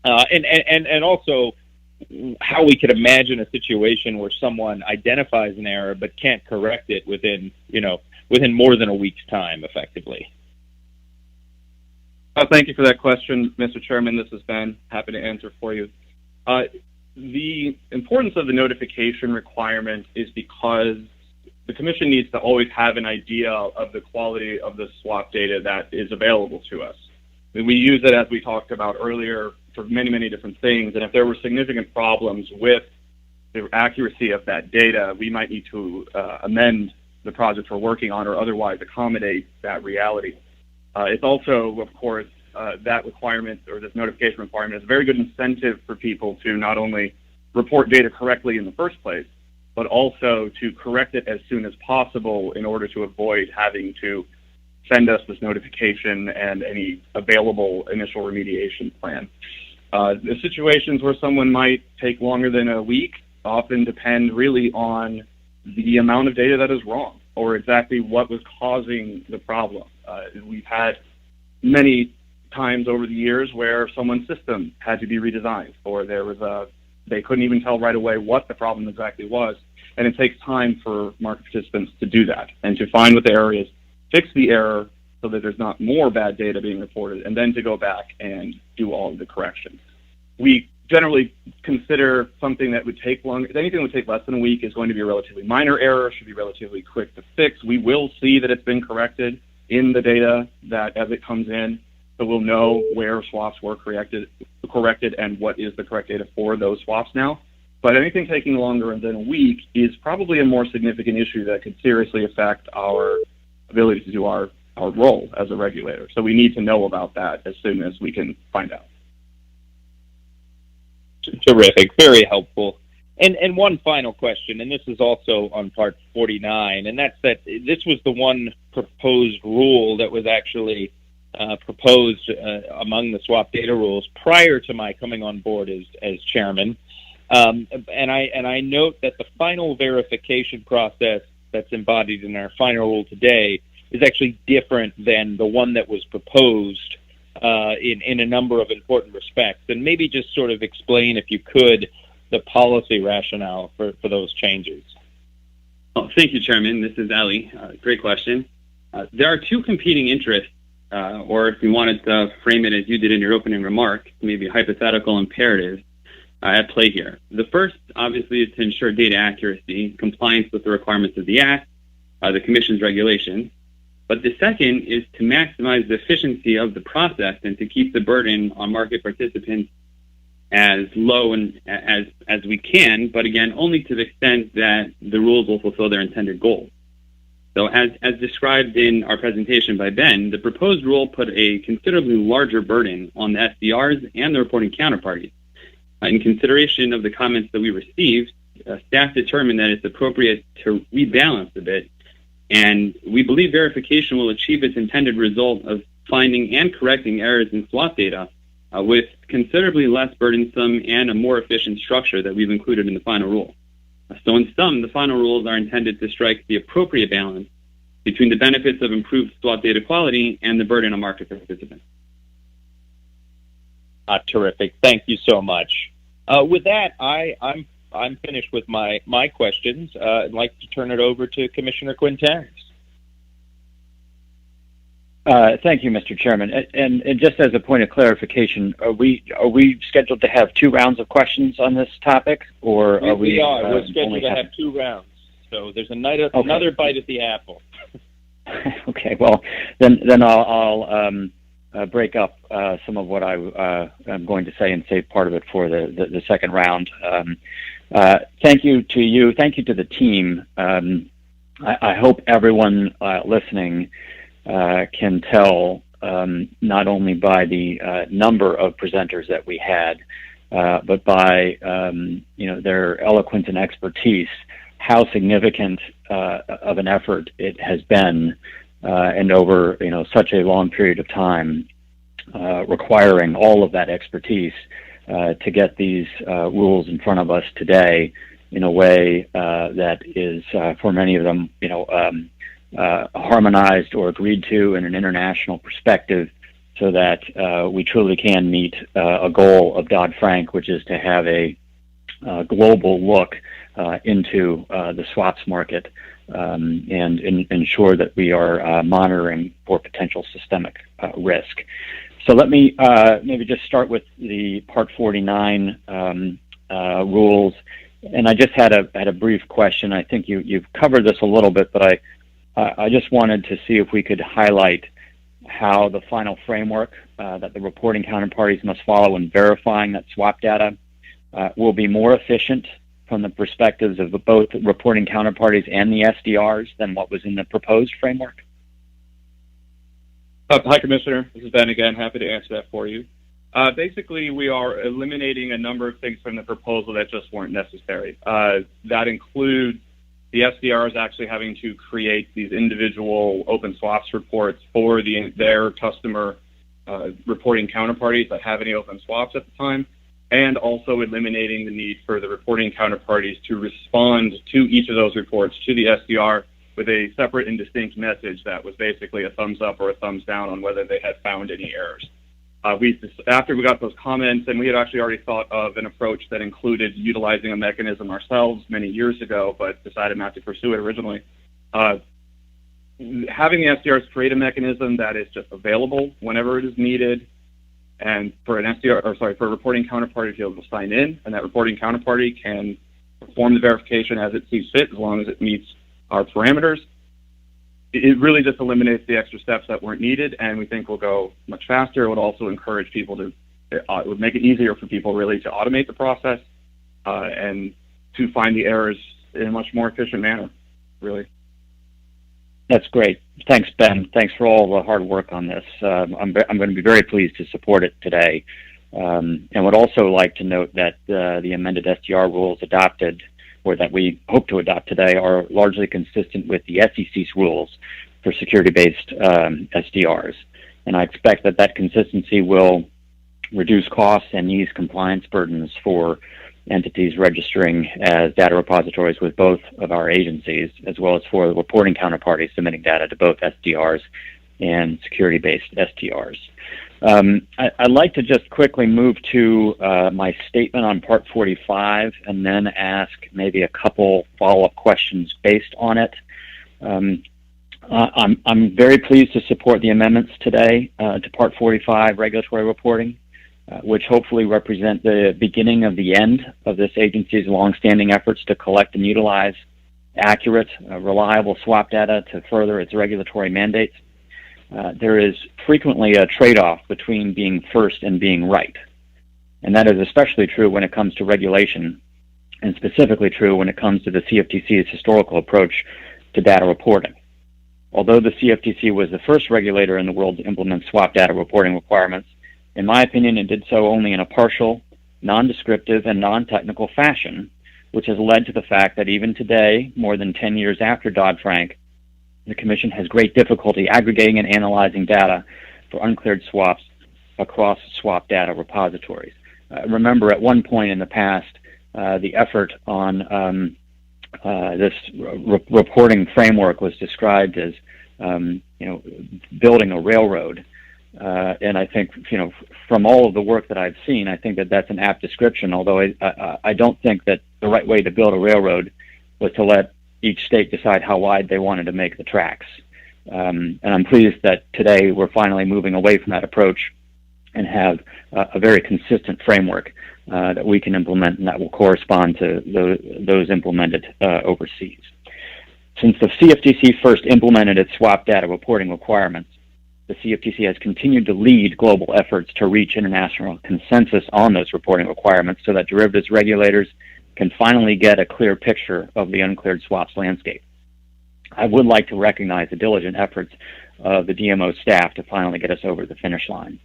And also how we could imagine a situation where someone identifies an error but can't correct it within more than a week's time, effectively. Thank you for that question, Mr. Chairman. This is Ben. Happy to answer for you. The importance of the notification requirement is because the Commission needs to always have an idea of the quality of the swap data that is available to us. We use it, as we talked about earlier, for many, many different things. And if there were significant problems with the accuracy of that data, we might need to amend the project we're working on, or otherwise accommodate that reality. It's also, of course, that requirement, or this notification requirement, is a very good incentive for people to not only report data correctly in the first place, but also to correct it as soon as possible in order to avoid having to send us this notification and any available initial remediation plan. The situations where someone might take longer than a week often depend really on the amount of data that is wrong, or exactly what was causing the problem. We've had many times over the years where someone's system had to be redesigned, or they couldn't even tell right away what the problem exactly was, and it takes time for market participants to do that and to find what the error is, fix the error so that there's not more bad data being reported, and then to go back and do all of the corrections. We generally consider something that would take longer. Anything that would take less than a week is going to be a relatively minor error, should be relatively quick to fix. We will see that it's been corrected in the data that as it comes in, so we'll know where swaps were corrected and what is the correct data for those swaps now. But anything taking longer than a week is probably a more significant issue that could seriously affect our ability to do our role as a regulator. So we need to know about that as soon as we can find out. Terrific. Very helpful. And one final question, and this is also on Part 49, and that's that this was the one proposed rule that was actually proposed among the swap data rules prior to my coming on board as chairman. And I note that the final verification process that's embodied in our final rule today is actually different than the one that was proposed in a number of important respects. And maybe just sort of explain, if you could, the policy rationale for those changes. Well, thank you, Chairman. This is Ali. Great question. There are two competing interests, or if you wanted to frame it as you did in your opening remark, maybe hypothetical imperatives at play here. The first, obviously, is to ensure data accuracy, compliance with the requirements of the Act, the Commission's regulations. But the second is to maximize the efficiency of the process and to keep the burden on market participants as low and as we can, but again, only to the extent that the rules will fulfill their intended goals. So as described in our presentation by Ben, the proposed rule put a considerably larger burden on the SDRs and the reporting counterparties. In consideration of the comments that we received, staff determined that it's appropriate to rebalance a bit, and we believe verification will achieve its intended result of finding and correcting errors in swap data with considerably less burdensome and a more efficient structure that we've included in the final rule. So in sum, the final rules are intended to strike the appropriate balance between the benefits of improved swap data quality and the burden on market participants. Terrific. Thank you so much. With that, I'm finished with my questions. I'd like to turn it over to Commissioner Quintaris. Thank you, Mr. Chairman. And just as a point of clarification, are we scheduled to have 2 rounds of questions on this topic, or are we? We are. We're scheduled to have 2 rounds. So there's another bite at the apple. Okay. Well, then I'll break up some of what I'm going to say and save part of it for the second round. Thank you to you. Thank you to the team. I hope everyone listening can tell, not only by the number of presenters that we had, but by their eloquence and expertise, how significant of an effort it has been, and over such a long period of time, requiring all of that expertise to get these rules in front of us today in a way that is, for many of them, harmonized or agreed to in an international perspective, so that we truly can meet a goal of Dodd-Frank, which is to have a global look into the swaps market and ensure that we are monitoring for potential systemic risk. So let me maybe just start with the Part 49 rules. And I just had a brief question. I think you've covered this a little bit, but I just wanted to see if we could highlight how the final framework that the reporting counterparties must follow in verifying that swap data will be more efficient from the perspectives of both reporting counterparties and the SDRs than what was in the proposed framework. Hi, Commissioner. This is Ben again. Happy to answer that for you. Basically, we are eliminating a number of things from the proposal that just weren't necessary. That includes the SDRs actually having to create these individual open swaps reports for their customer reporting counterparties that have any open swaps at the time, and also eliminating the need for the reporting counterparties to respond to each of those reports to the SDR with a separate and distinct message that was basically a thumbs up or a thumbs down on whether they had found any errors. After we got those comments, and we had actually already thought of an approach that included utilizing a mechanism ourselves many years ago, but decided not to pursue it originally. Having the SDRs create a mechanism that is just available whenever it is needed, and for a reporting counterparty to be able to sign in, and that reporting counterparty can perform the verification as it sees fit, as long as it meets our parameters. It really just eliminates the extra steps that weren't needed, and we think will go much faster. It would also encourage people to, it would make it easier for people really to automate the process and to find the errors in a much more efficient manner, really. That's great. Thanks, Ben. Thanks for all the hard work on this. I'm going to be very pleased to support it today. And would also like to note that the amended SDR rules adopted, or that we hope to adopt today, are largely consistent with the SEC's rules for security-based SDRs. And I expect that that consistency will reduce costs and ease compliance burdens for entities registering as data repositories with both of our agencies, as well as for the reporting counterparties submitting data to both SDRs and security-based SDRs. I'd like to just quickly move to my statement on Part 45 and then ask maybe a couple follow-up questions based on it. I'm very pleased to support the amendments today to Part 45 regulatory reporting, which hopefully represent the beginning of the end of this agency's longstanding efforts to collect and utilize accurate, reliable swap data to further its regulatory mandates. There is frequently a trade-off between being first and being right. And that is especially true when it comes to regulation, and specifically true when it comes to the CFTC's historical approach to data reporting. Although the CFTC was the first regulator in the world to implement swap data reporting requirements, in my opinion, it did so only in a partial, non-descriptive, and non-technical fashion, which has led to the fact that even today, more than 10 years after Dodd-Frank, the Commission has great difficulty aggregating and analyzing data for uncleared swaps across swap data repositories. Remember, at one point in the past, the effort on this reporting framework was described as, building a railroad. And I think, from all of the work that I've seen, I think that that's an apt description, although I don't think that the right way to build a railroad was to let each state decide how wide they wanted to make the tracks. And I'm pleased that today we're finally moving away from that approach and have a very consistent framework that we can implement and that will correspond to those implemented overseas. Since the CFTC first implemented its swap data reporting requirements, the CFTC has continued to lead global efforts to reach international consensus on those reporting requirements so that derivatives regulators can finally get a clear picture of the uncleared swaps landscape. I would like to recognize the diligent efforts of the DMO staff to finally get us over the finish line.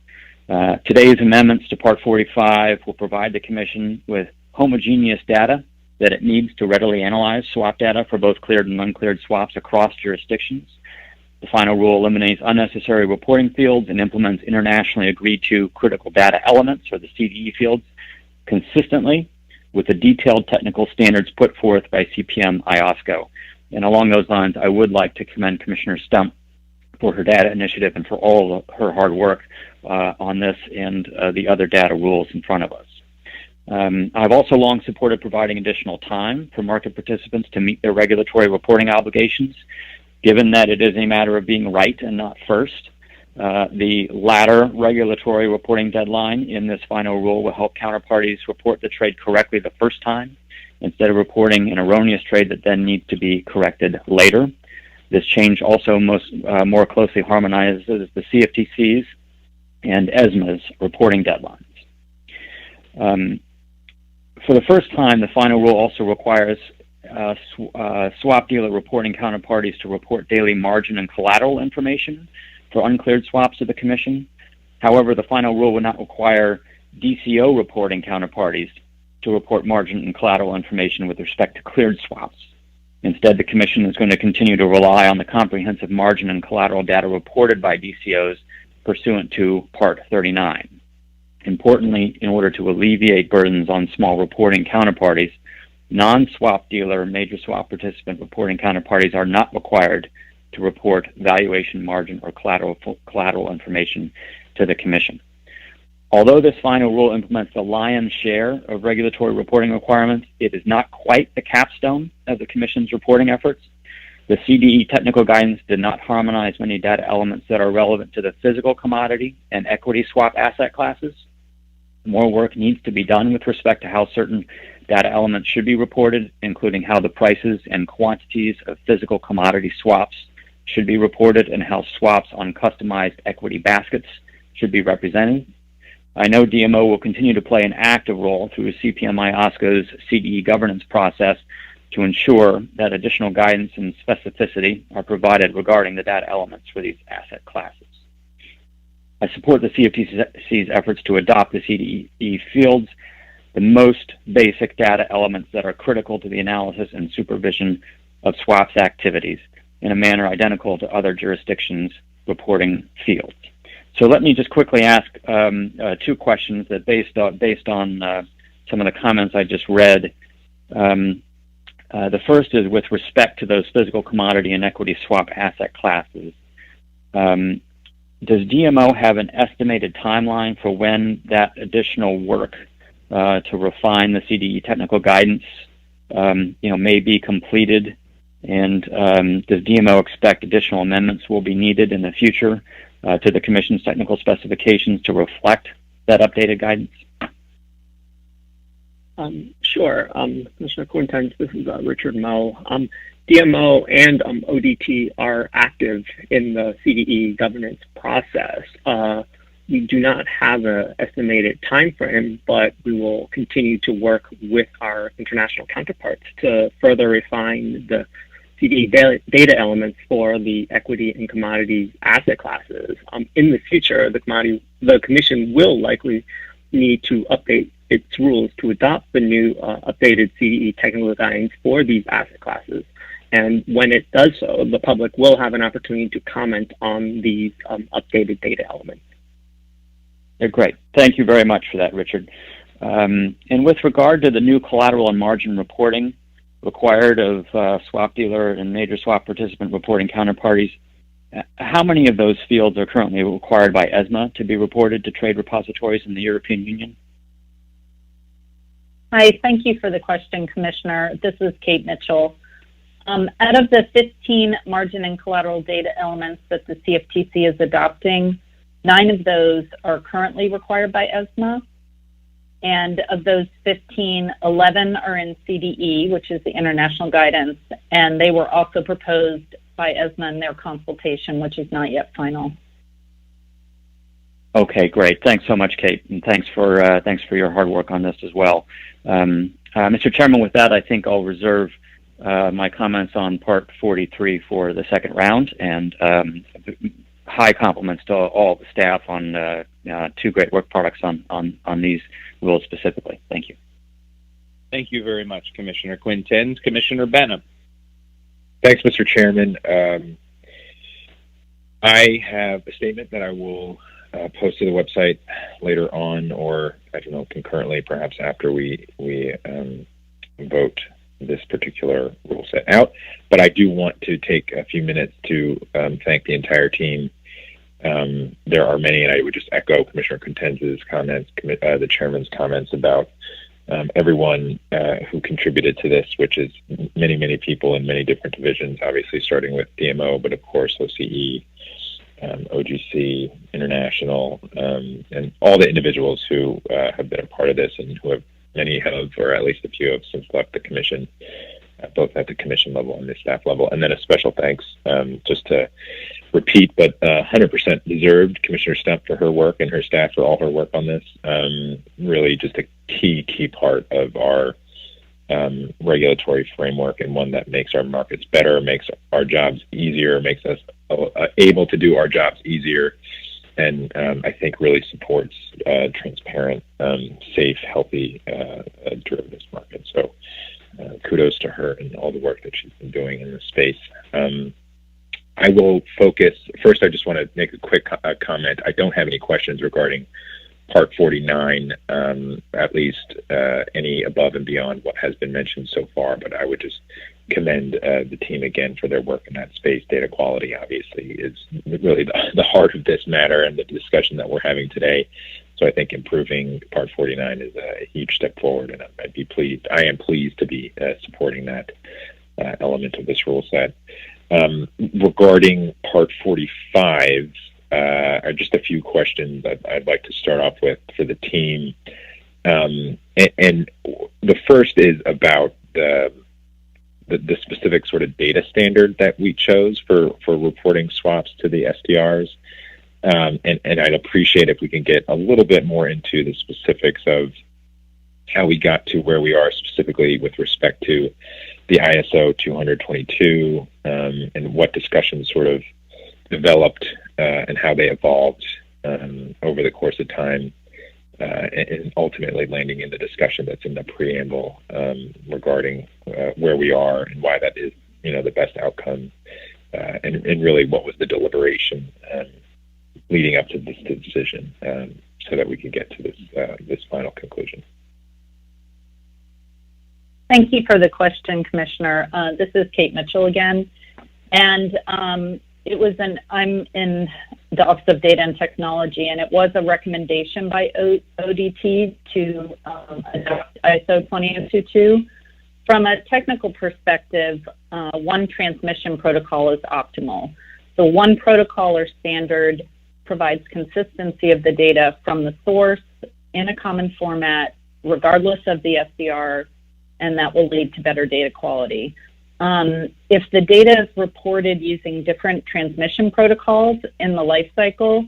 Today's amendments to Part 45 will provide the Commission with homogeneous data that it needs to readily analyze swap data for both cleared and uncleared swaps across jurisdictions. The final rule eliminates unnecessary reporting fields and implements internationally agreed to critical data elements, or the CDE fields, consistently with the detailed technical standards put forth by CPM IOSCO. And along those lines, I would like to commend Commissioner Stump for her data initiative and for all of her hard work on this and the other data rules in front of us. I've also long supported providing additional time for market participants to meet their regulatory reporting obligations, given that it is a matter of being right and not first. The latter regulatory reporting deadline in this final rule will help counterparties report the trade correctly the first time, instead of reporting an erroneous trade that then needs to be corrected later. This change also more closely harmonizes the CFTC's and ESMA's reporting deadlines. For the first time, the final rule also requires swap dealer reporting counterparties to report daily margin and collateral information for uncleared swaps to the Commission. However, the final rule would not require DCO reporting counterparties to report margin and collateral information with respect to cleared swaps. Instead, the Commission is going to continue to rely on the comprehensive margin and collateral data reported by DCOs pursuant to Part 39. Importantly, in order to alleviate burdens on small reporting counterparties, non-swap dealer major swap participant reporting counterparties are not required to report valuation, margin, or collateral information to the Commission. Although this final rule implements the lion's share of regulatory reporting requirements, it is not quite the capstone of the Commission's reporting efforts. The CDE technical guidance did not harmonize many data elements that are relevant to the physical commodity and equity swap asset classes. More work needs to be done with respect to how certain data elements should be reported, including how the prices and quantities of physical commodity swaps should be reported and how swaps on customized equity baskets should be represented. I know DMO will continue to play an active role through CPMI OSCO's CDE governance process to ensure that additional guidance and specificity are provided regarding the data elements for these asset classes. I support the CFTC's efforts to adopt the CDE fields, the most basic data elements that are critical to the analysis and supervision of swaps activities, in a manner identical to other jurisdictions' reporting fields. So let me just quickly ask two questions that based on some of the comments I just read. The first is with respect to those physical commodity and equity swap asset classes. Does DMO have an estimated timeline for when that additional work to refine the CDE technical guidance may be completed? And does DMO expect additional amendments will be needed in the future to the Commission's technical specifications to reflect that updated guidance? Sure. Commissioner Quintens, this is Richard Moe. DMO and ODT are active in the CDE governance process. We do not have an estimated time frame, but we will continue to work with our international counterparts to further refine the CDE data elements for the equity and commodities asset classes. In the future, the Commission will likely need to update its rules to adopt the new updated CDE technical guidance for these asset classes. And when it does so, the public will have an opportunity to comment on these updated data elements. Great. Thank you very much for that, Richard. And with regard to the new collateral and margin reporting required of swap dealer and major swap participant reporting counterparties, how many of those fields are currently required by ESMA to be reported to trade repositories in the European Union? Hi, thank you for the question, Commissioner. This is Kate Mitchell. Out of the 15 margin and collateral data elements that the CFTC is adopting, 9 of those are currently required by ESMA. And of those 15, 11 are in CDE, which is the international guidance, and they were also proposed by ESMA in their consultation, which is not yet final. Okay, great. Thanks so much, Kate, and thanks for your hard work on this as well. Mr. Chairman, with that, I think I'll reserve my comments on Part 43 for the second round, and high compliments to all the staff on 2 great work products on these rules specifically. Thank you. Thank you very much, Commissioner Quintens. Commissioner Benham. Thanks, Mr. Chairman. I have a statement that I will post to the website later on, or I don't know, concurrently, perhaps after we vote this particular rule set out. But I do want to take a few minutes to thank the entire team. There are many, and I would just echo Commissioner Quintens' comments, the Chairman's comments about everyone who contributed to this, which is many, many people in many different divisions, obviously starting with DMO, but of course OCE, OGC, International, and all the individuals who have been a part of this and who have, many have, or at least a few have since left the Commission, both at the Commission level and the staff level. And then a special thanks, just to repeat, but 100% deserved, Commissioner Stump for her work and her staff for all her work on this. Really just a key part of our regulatory framework, and one that makes our markets better, makes our jobs easier, makes us able to do our jobs easier, and I think really supports transparent, safe, healthy derivatives market. So kudos to her and all the work that she's been doing in this space. I will focus, first I just want to make a quick comment. I don't have any questions regarding Part 49, at least any above and beyond what has been mentioned so far, but I would just commend the team again for their work in that space. Data quality obviously is really the heart of this matter and the discussion that we're having today. So I think improving Part 49 is a huge step forward, and I am pleased to be supporting that element of this rule set. Regarding Part 45, just a few questions I'd like to start off with for the team. And the first is about the specific sort of data standard that we chose for reporting swaps to the SDRs. And I'd appreciate if we can get a little bit more into the specifics of how we got to where we are specifically with respect to the ISO 222, and what discussions sort of developed and how they evolved over the course of time, and ultimately landing in the discussion that's in the preamble regarding where we are and why that is, the best outcome, and really what was the deliberation leading up to this decision, so that we can get to this final conclusion. Thank you for the question, Commissioner. This is Kate Mitchell again, and I'm in the Office of Data and Technology, and it was a recommendation by ODT to adopt ISO 20022. From a technical perspective, one transmission protocol is optimal. So one protocol or standard provides consistency of the data from the source in a common format, regardless of the SDR, and that will lead to better data quality. If the data is reported using different transmission protocols in the life cycle,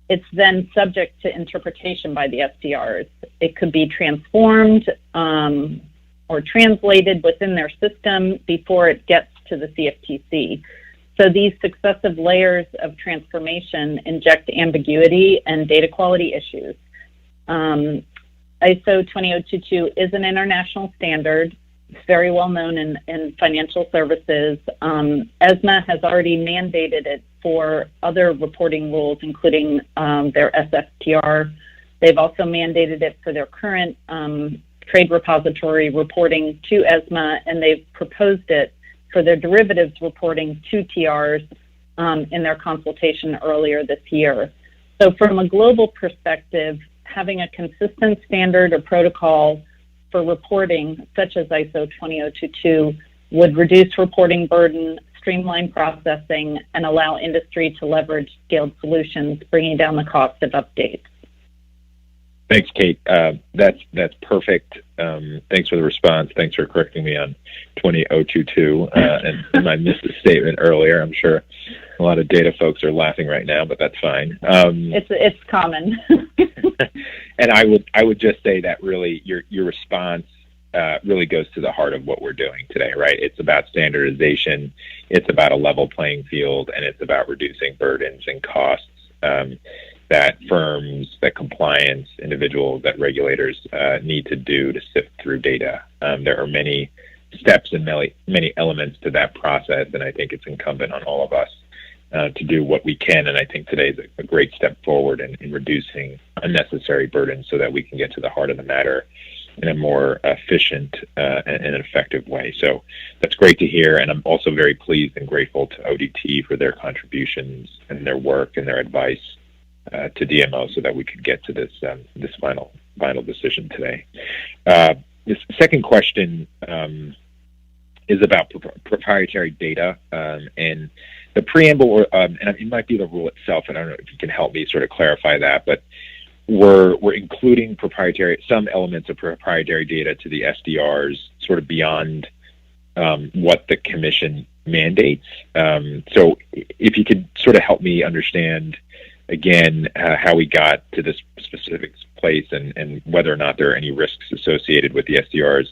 it's then subject to interpretation by the SDRs. It could be transformed or translated within their system before it gets to the CFTC. So these successive layers of transformation inject ambiguity and data quality issues. ISO 20022 is an international standard. It's very well known in financial services. ESMA has already mandated it for other reporting rules, including their SFTR. They've also mandated it for their current trade repository reporting to ESMA, and they've proposed it for their derivatives reporting to TRs in their consultation earlier this year. So from a global perspective, having a consistent standard or protocol for reporting, such as ISO 20022, would reduce reporting burden, streamline processing, and allow industry to leverage scaled solutions, bringing down the cost of updates. Thanks, Kate. That's perfect. Thanks for the response. Thanks for correcting me on 20022 and my misstatement earlier. I'm sure a lot of data folks are laughing right now, but that's fine. It's common. And I would just say that really your response really goes to the heart of what we're doing today, right? It's about standardization, it's about a level playing field, and it's about reducing burdens and costs that firms, that compliance individuals, that regulators need to do to sift through data. There are many steps and many elements to that process, and I think it's incumbent on all of us to do what we can. And I think today is a great step forward in reducing unnecessary burdens so that we can get to the heart of the matter in a more efficient and effective way. So that's great to hear, and I'm also very pleased and grateful to ODT for their contributions and their work and their advice to DMO so that we could get to this final decision today. This second question is about proprietary data, and the preamble, and it might be the rule itself, and I don't know if you can help me sort of clarify that, but we're including some elements of proprietary data to the SDRs sort of beyond what the commission mandates. So if you could sort of help me understand again how we got to this specific place and whether or not there are any risks associated with the SDRs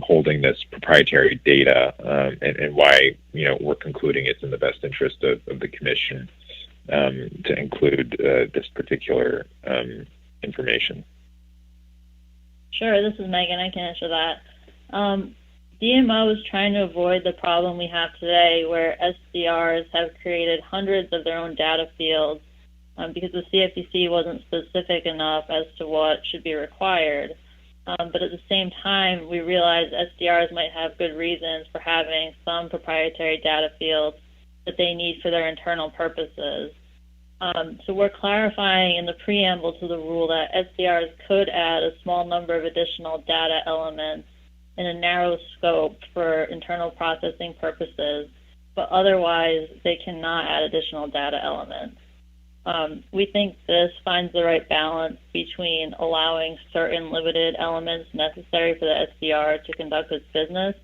holding this proprietary data, and why we're concluding it's in the best interest of the commission to include this particular information. Sure, this is Megan. I can answer that. DMO is trying to avoid the problem we have today where SDRs have created hundreds of their own data fields because the CFTC wasn't specific enough as to what should be required. But at the same time, we realize SDRs might have good reasons for having some proprietary data fields that they need for their internal purposes. So we're clarifying in the preamble to the rule that SDRs could add a small number of additional data elements in a narrow scope for internal processing purposes, but otherwise they cannot add additional data elements. We think this finds the right balance between allowing certain limited elements necessary for the SDR to conduct its business,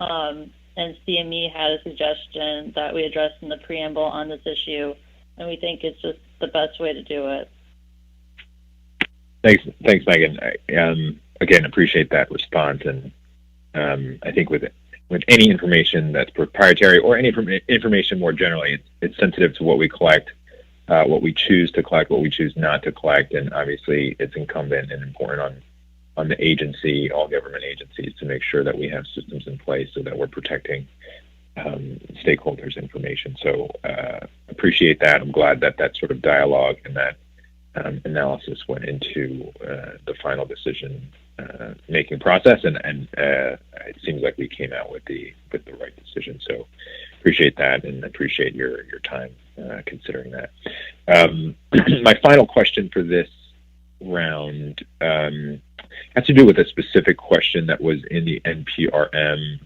and CME had a suggestion that we addressed in the preamble on this issue, and we think it's just the best way to do it. Thanks, Megan. Again, appreciate that response, and I think with any information that's proprietary or any information more generally, it's sensitive to what we collect what we choose to collect, what we choose not to collect, and obviously it's incumbent and important on the agency, all government agencies, to make sure that we have systems in place so that we're protecting stakeholders' information. So appreciate that. I'm glad that that sort of dialogue and that analysis went into the final decision making process, and it seems like we came out with the right decision. So appreciate that, and appreciate your time considering that. My final question for this round has to do with a specific question that was in the NPRM,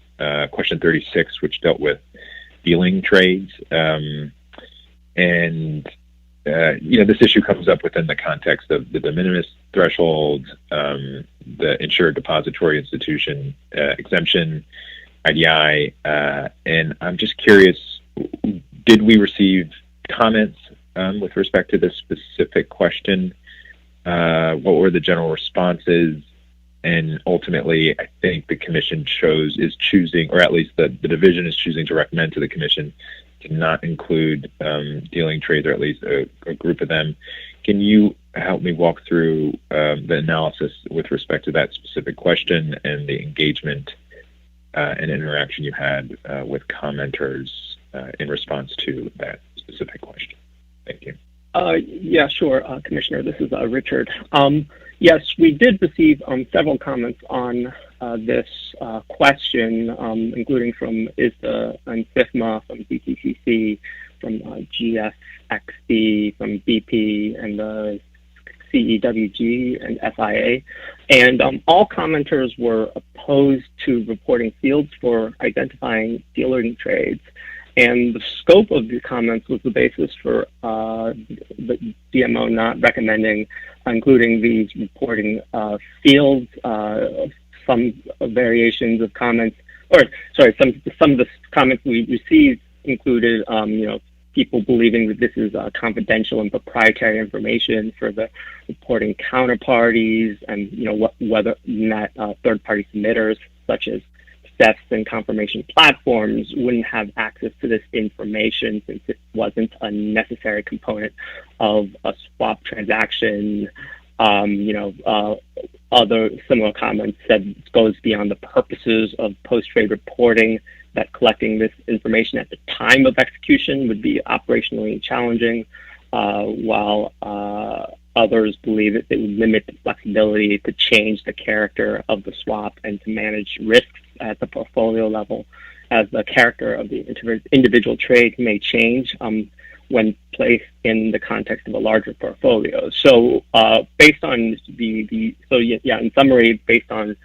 question 36, which dealt with dealing trades. This issue comes up within the context of the de minimis threshold, the insured depository institution exemption, IDI, and I'm just curious, did we receive comments with respect to this specific question? What were the general responses? And ultimately, I think the commission is choosing, or at least the division is choosing to recommend to the commission to not include dealing trades, or at least a group of them. Can you help me walk through the analysis with respect to that specific question and the engagement and interaction you had with commenters in response to that specific question? Thank you. Yeah, sure, Commissioner. This is Richard. Yes, we did receive several comments on this question, including from ISDA and FIFMA, from DTCC, from GFXB, from BP, and CEWG and FIA. And all commenters were opposed to reporting fields for identifying dealing trades. And the scope of the comments was the basis for the DMO not recommending including these reporting fields. Some variations of comments, some of the comments we received included, people believing that this is confidential and proprietary information for the reporting counterparties, and whether that third-party submitters such as SEFs and confirmation platforms wouldn't have access to this information since it wasn't a necessary component of a swap transaction. Other similar comments said it goes beyond the purposes of post-trade reporting, that collecting this information at the time of execution would be operationally challenging, while others believe that it would limit the flexibility to change the character of the swap and to manage risks at the portfolio level, as the character of the individual trade may change when placed in the context of a larger portfolio. So based on in summary, based on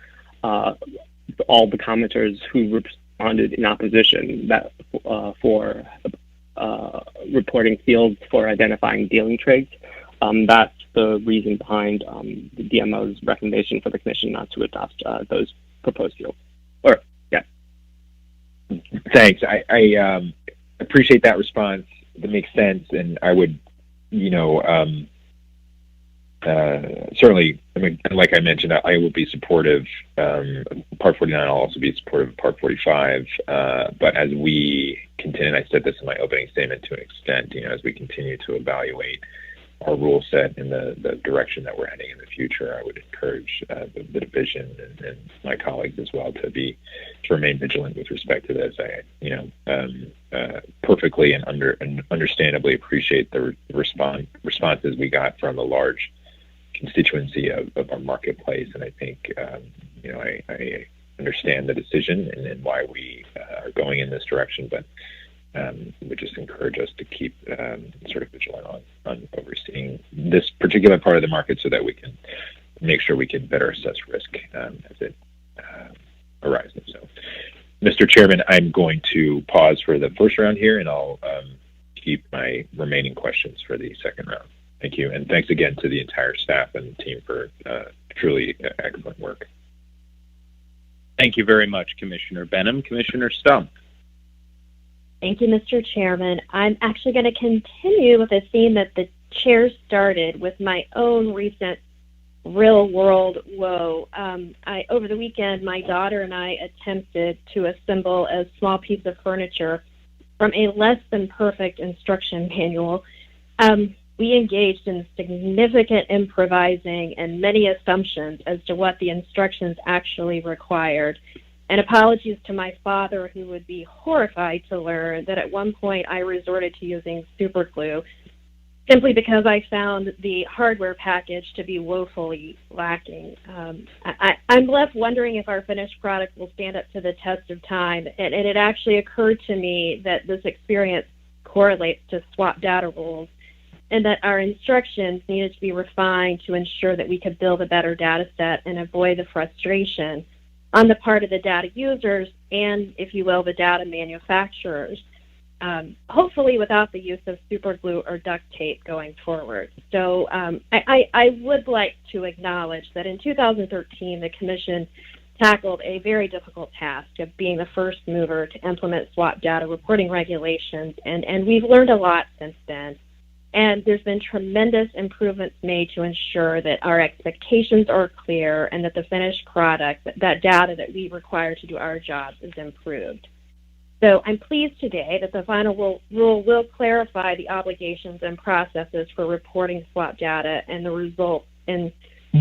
all the commenters who responded in opposition that for reporting fields for identifying dealing trades, that's the reason behind the DMO's recommendation for the Commission not to adopt those proposed fields. Thanks. I appreciate that response. That makes sense, and I would, certainly, like I mentioned, I will be supportive. Part 49, I'll also be supportive of Part 45. But as we continue, and I said this in my opening statement to an extent, as we continue to evaluate our rule set in the direction that we're heading in the future, I would encourage the division and my colleagues as well to remain vigilant with respect to this. I perfectly and understandably appreciate the responses we got from a large constituency of our marketplace, and I think I understand the decision and why we are going in this direction, but would just encourage us to keep sort of vigilant on overseeing this particular part of the market so that we can make sure we can better assess risk as it arises. So, Mr. Chairman, I'm going to pause for the first round here, and I'll keep my remaining questions for the second round. Thank you, and thanks again to the entire staff and team for truly excellent work. Thank you very much, Commissioner Benham. Commissioner Stump. Thank you, Mr. Chairman. I'm actually going to continue with a theme that the chair started with my own recent real-world woe. Over the weekend, my daughter and I attempted to assemble a small piece of furniture from a less-than-perfect instruction manual We engaged in significant improvising and many assumptions as to what the instructions actually required. And apologies to my father, who would be horrified to learn that at one point I resorted to using super glue simply because I found the hardware package to be woefully lacking. I'm left wondering if our finished product will stand up to the test of time. And it actually occurred to me that this experience correlates to swap data rules, and that our instructions needed to be refined to ensure that we could build a better data set and avoid the frustration on the part of the data users and, if you will, the data manufacturers, hopefully without the use of super glue or duct tape going forward. So I would like to acknowledge that in 2013, the Commission tackled a very difficult task of being the first mover to implement swap data reporting regulations, and we've learned a lot since then. And there's been tremendous improvements made to ensure that our expectations are clear and that the finished product, that data that we require to do our jobs, is improved. So I'm pleased today that the final rule will clarify the obligations and processes for reporting swap data and the results in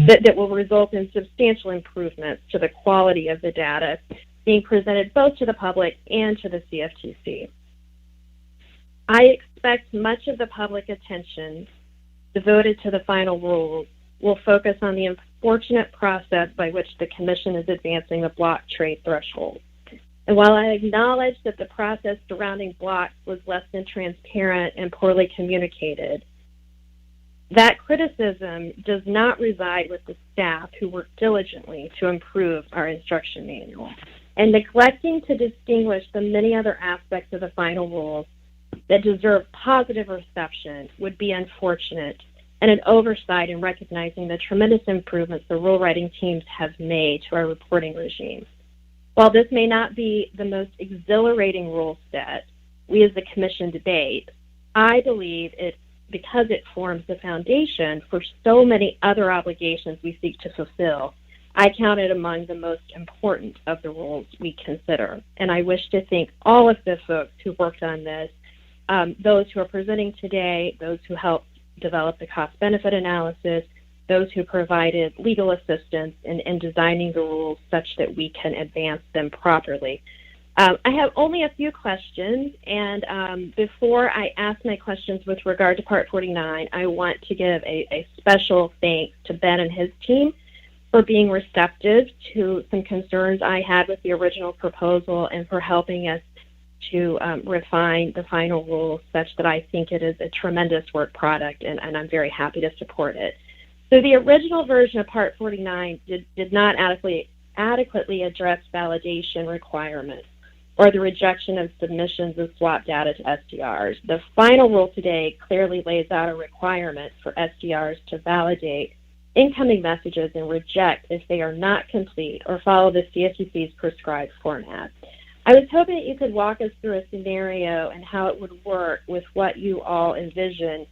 that will result in substantial improvements to the quality of the data being presented both to the public and to the CFTC. I expect much of the public attention devoted to the final rules will focus on the unfortunate process by which the Commission is advancing the block trade threshold. And while I acknowledge that the process surrounding blocks was less than transparent and poorly communicated, that criticism does not reside with the staff who worked diligently to improve our instruction manual. And neglecting to distinguish the many other aspects of the final rules that deserve positive reception would be unfortunate and an oversight in recognizing the tremendous improvements the rule writing teams have made to our reporting regime. While this may not be the most exhilarating rule set we as the Commission debate, I believe because it forms the foundation for so many other obligations we seek to fulfill, I count it among the most important of the rules we consider. And I wish to thank all of the folks who worked on this, those who are presenting today, those who helped develop the cost-benefit analysis, those who provided legal assistance in designing the rules such that we can advance them properly. I have only a few questions, and before I ask my questions with regard to Part 49, I want to give a special thanks to Ben and his team for being receptive to some concerns I had with the original proposal and for helping us to refine the final rules such that I think it is a tremendous work product, and I'm very happy to support it. So the original version of Part 49 did not adequately address validation requirements or the rejection of submissions of swap data to SDRs. The final rule today clearly lays out a requirement for SDRs to validate incoming messages and reject if they are not complete or follow the CFTC's prescribed format. I was hoping that you could walk us through a scenario and how it would work with what you all envision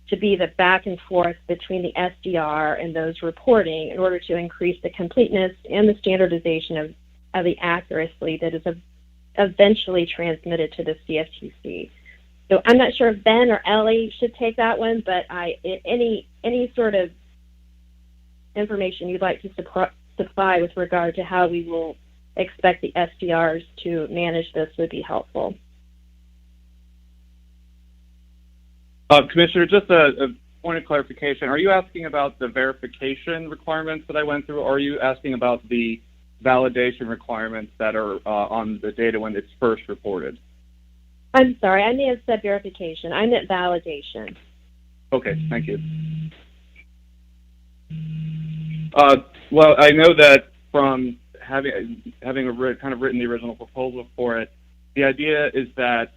to be the back and forth between the SDR and those reporting in order to increase the completeness and the standardization of the accuracy that is eventually transmitted to the CFTC. So I'm not sure if Ben or Ellie should take that one, but any sort of information you'd like to supply with regard to how we will expect the SDRs to manage this would be helpful. Commissioner, just a point of clarification. Are you asking about the verification requirements that I went through, or are you asking about the validation requirements that are on the data when it's first reported? I'm sorry, I may have said verification. I meant validation. Okay, thank you. Well, I know that from having kind of written the original proposal for it, the idea is that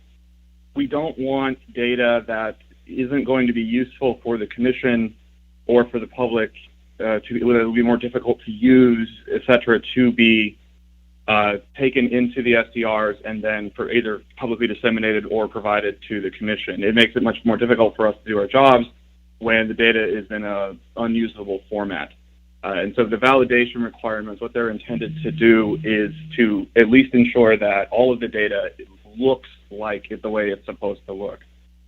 we don't want data that isn't going to be useful for the Commission or for the public, it will be more difficult to use, et cetera, to be taken into the SDRs and then for either publicly disseminated or provided to the Commission. It makes it much more difficult for us to do our jobs when the data is in an unusable format. And so the validation requirements, what they're intended to do is to at least ensure that all of the data looks like the way it's supposed to look.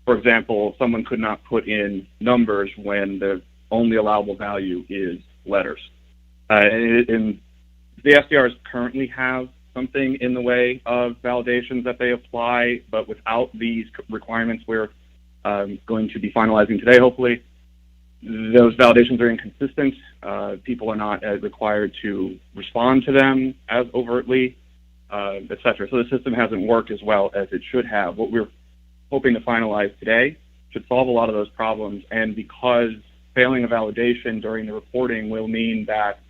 For example, someone could not put in numbers when the only allowable value is letters. And the SDRs currently have something in the way of validations that they apply, but without these requirements we're going to be finalizing today, hopefully, those validations are inconsistent. People are not required to respond to them as overtly, etc. So the system hasn't worked as well as it should have. What we're hoping to finalize today should solve a lot of those problems, and because failing a validation during the reporting will mean that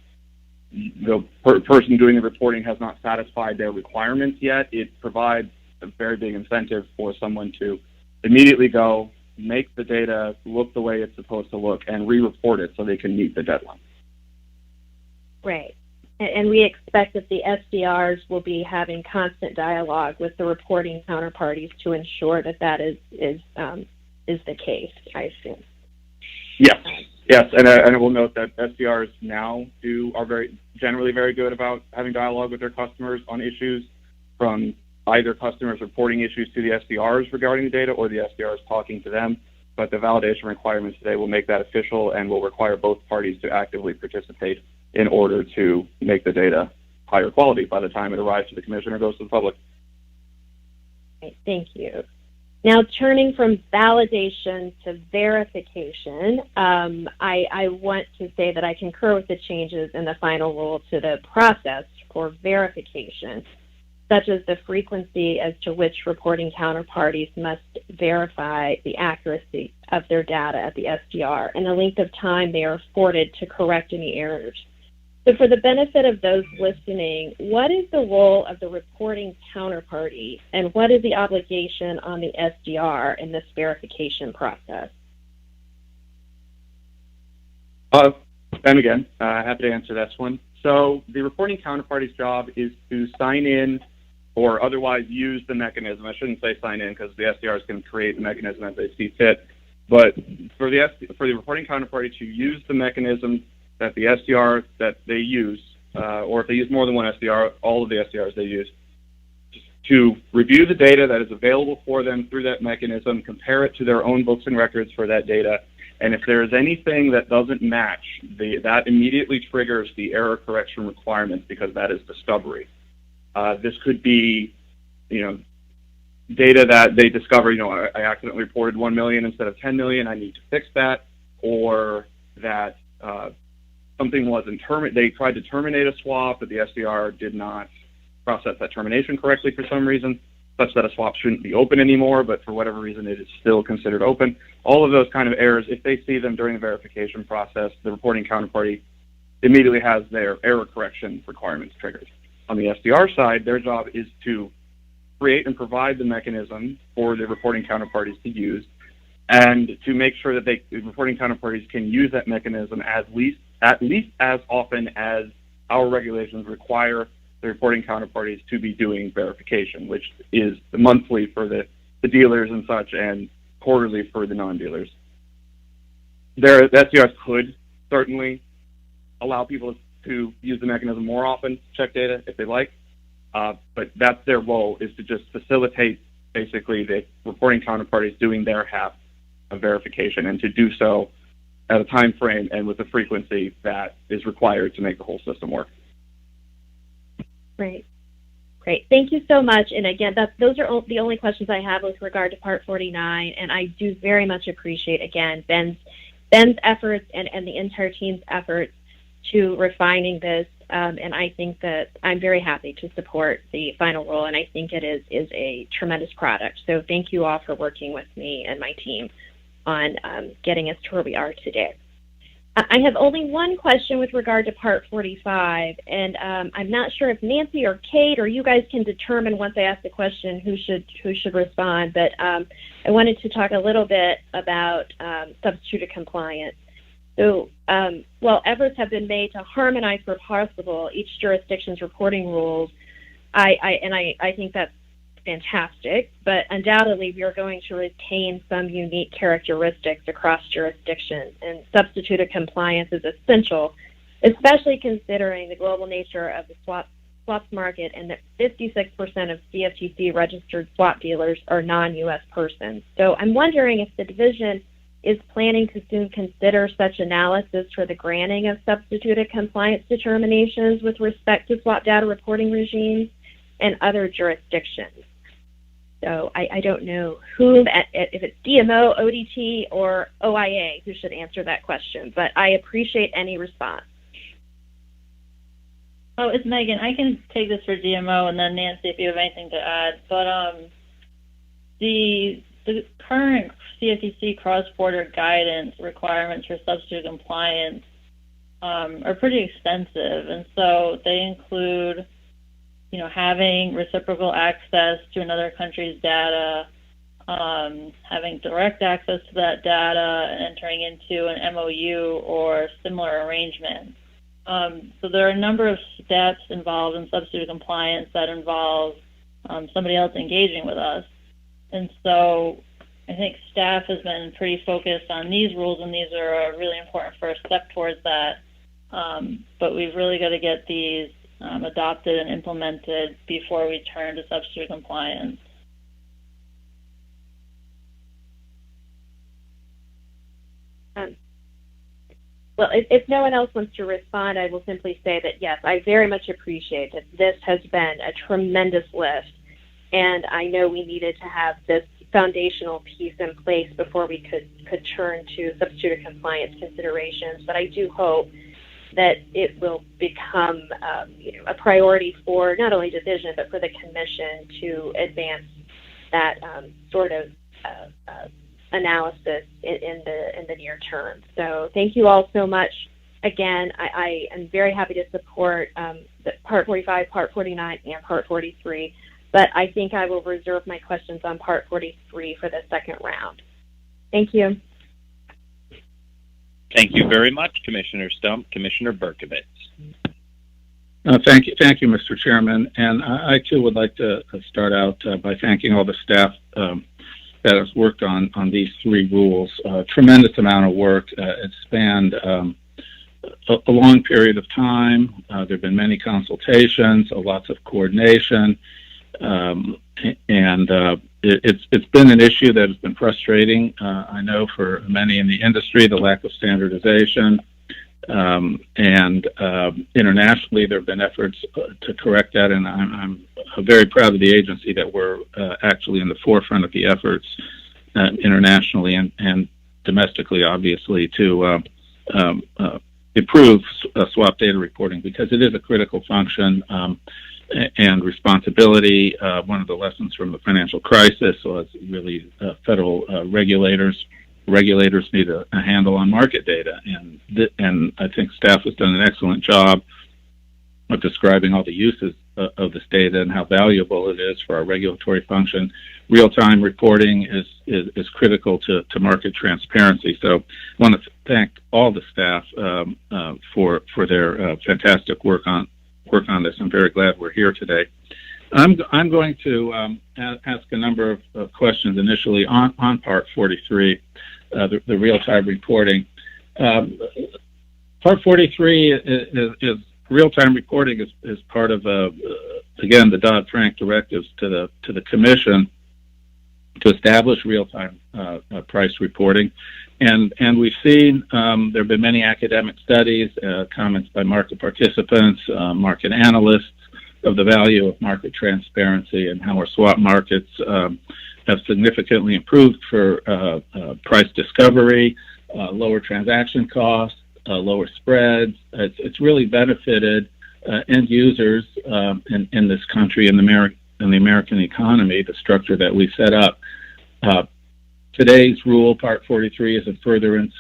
the person doing the reporting has not satisfied their requirements yet, it provides a very big incentive for someone to immediately go, make the data look the way it's supposed to look, and re-report it so they can meet the deadline. Right. And we expect that the SDRs will be having constant dialogue with the reporting counterparties to ensure that that is the case, I assume. Yes, and I will note that SDRs now are generally very good about having dialogue with their customers on issues, from either customers reporting issues to the SDRs regarding the data or the SDRs talking to them. But the validation requirements today will make that official and will require both parties to actively participate in order to make the data higher quality by the time it arrives to the commission or goes to the public. Okay, thank you. Now, turning from validation to verification, I want to say that I concur with the changes in the final rule to the process for verification, such as the frequency as to which reporting counterparties must verify the accuracy of their data at the SDR and the length of time they are afforded to correct any errors. So for the benefit of those listening, what is the role of the reporting counterparty, and what is the obligation on the SDR in this verification process? And again, happy to answer this one. So the reporting counterparty's job is to sign in or otherwise use the mechanism. I shouldn't say sign in because the SDRs can create the mechanism as they see fit. But for the reporting counterparty to use the mechanism that the SDR that they use, or if they use more than one SDR, all of the SDRs they use, to review the data that is available for them through that mechanism, compare it to their own books and records for that data, and if there is anything that doesn't match, that immediately triggers the error correction requirements because that is discovery. This could be, data that they discover, I accidentally reported 1 million instead of 10 million, I need to fix that, or that something wasn't they tried to terminate a swap, but the SDR did not process that termination correctly for some reason, such that a swap shouldn't be open anymore, but for whatever reason it is still considered open. All of those kind of errors, if they see them during the verification process, the reporting counterparty immediately has their error correction requirements triggered. On the SDR side, their job is to create and provide the mechanism for the reporting counterparties to use, and to make sure that the reporting counterparties can use that mechanism at least as often as our regulations require the reporting counterparties to be doing verification, which is monthly for the dealers and such, and quarterly for the non-dealers. The SDRs could certainly allow people to use the mechanism more often, check data if they like, but that's their role, is to just facilitate basically the reporting counterparties doing their half of verification, and to do so at a time frame and with the frequency that is required to make the whole system work. Great. Thank you so much. And again, those are the only questions I have with regard to Part 49, and I do very much appreciate, again, Ben's efforts and the entire team's efforts to refining this, and I think that I'm very happy to support the final rule, and I think it is a tremendous product. So thank you all for working with me and my team on getting us to where we are today. I have only one question with regard to Part 45, and I'm not sure if Nancy or Kate or you guys can determine once I ask the question who should respond, but I wanted to talk a little bit about substituted compliance. So while efforts have been made to harmonize where possible each jurisdiction's reporting rules, I think that's fantastic, but undoubtedly we are going to retain some unique characteristics across jurisdictions, and substituted compliance is essential, especially considering the global nature of the swap swaps market and that 56% of CFTC registered swap dealers are non-U.S. persons. So I'm wondering if the division is planning to soon consider such analysis for the granting of substituted compliance determinations with respect to swap data reporting regimes and other jurisdictions. So I don't know whom, if it's DMO, ODT, or OIA, who should answer that question, but I appreciate any response. Oh, it's Megan. I can take this for DMO, and then Nancy, if you have anything to add. But the current CFTC cross-border guidance requirements for substitute compliance are pretty extensive, and so they include, having reciprocal access to another country's data, having direct access to that data, and entering into an MOU or similar arrangement. So there are a number of steps involved in substitute compliance that involve somebody else engaging with us. And so I think staff has been pretty focused on these rules, and these are a really important first step towards that. But we've really got to get these adopted and implemented before we turn to substitute compliance. Well, if no one else wants to respond, I will simply say that, yes, I very much appreciate that this has been a tremendous lift, and I know we needed to have this foundational piece in place before we could turn to substitute compliance considerations. But I do hope that it will become a priority for not only division but for the commission to advance that sort of analysis in the near term. So thank you all so much. Again, I am very happy to support the Part 45, Part 49, and Part 43, but I think I will reserve my questions on Part 43 for the second round. Thank you. Thank you very much, Commissioner Stump. Commissioner Berkovitz. Thank you, Mr. Chairman. And I too would like to start out by thanking all the staff that has worked on these three rules. Tremendous amount of work. It spanned a long period of time. There have been many consultations, lots of coordination, and it's been an issue that has been frustrating. I know for many in the industry, the lack of standardization, and internationally there have been efforts to correct that, and I'm very proud of the agency that we're actually in the forefront of the efforts internationally and domestically, obviously, to improve swap data reporting, because it is a critical function and responsibility. One of the lessons from the financial crisis was really federal regulators need a handle on market data, and I think staff has done an excellent job of describing all the uses of this data and how valuable it is for our regulatory function. Real-time reporting is critical to market transparency. So I want to thank all the staff for their fantastic work on this. I'm very glad we're here today. I'm going to ask a number of questions initially on Part 43, the real-time reporting. Part 43 is real-time reporting is part of again the Dodd-Frank directives to the Commission to establish real-time price reporting, and we've seen there have been many academic studies, comments by market participants, market analysts, of the value of market transparency and how our swap markets have significantly improved for price discovery, lower transaction costs, lower spreads. It's really benefited end users in this country, in the American economy, the structure that we set up. Today's rule, Part 43, is a furtherance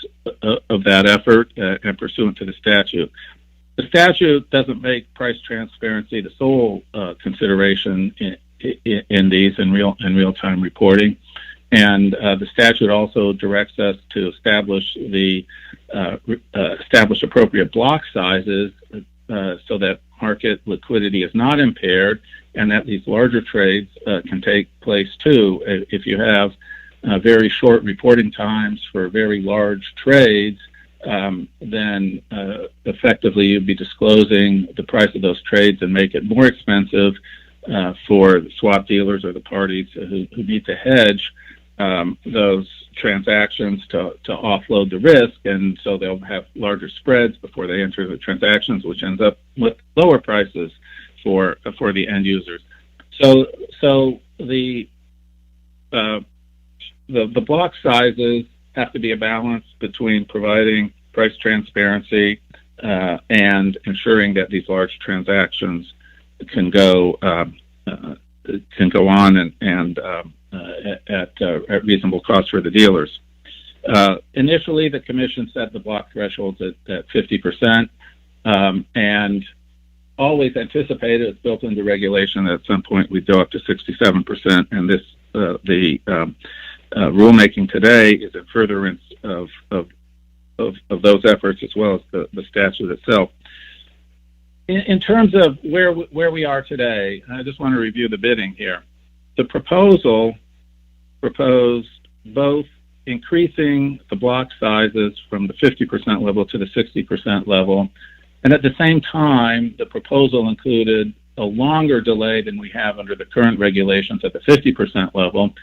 of that effort and pursuant to the statute. The statute doesn't make price transparency the sole consideration in these in real-time reporting, and the statute also directs us to establish appropriate block sizes so that market liquidity is not impaired, and that these larger trades can take place too. If you have very short reporting times for very large trades, then effectively you'd be disclosing the price of those trades and make it more expensive for the swap dealers or the parties who need to hedge those transactions to offload the risk, and so they'll have larger spreads before they enter the transactions, which ends up with lower prices for the end users. So the block sizes have to be a balance between providing price transparency and ensuring that these large transactions can go on and at reasonable cost for the dealers. Initially, the Commission set the block thresholds at 50%, and always anticipated, it's built into regulation, that at some point we'd go up to 67%, and this the rulemaking today is in furtherance of those efforts, as well as the statute itself. In terms of where we are today, I just want to review the bidding here. The proposal proposed both increasing the block sizes from the 50% level to the 60% level, and at the same time, the proposal included a longer delay than we have under the current regulations at the 50% level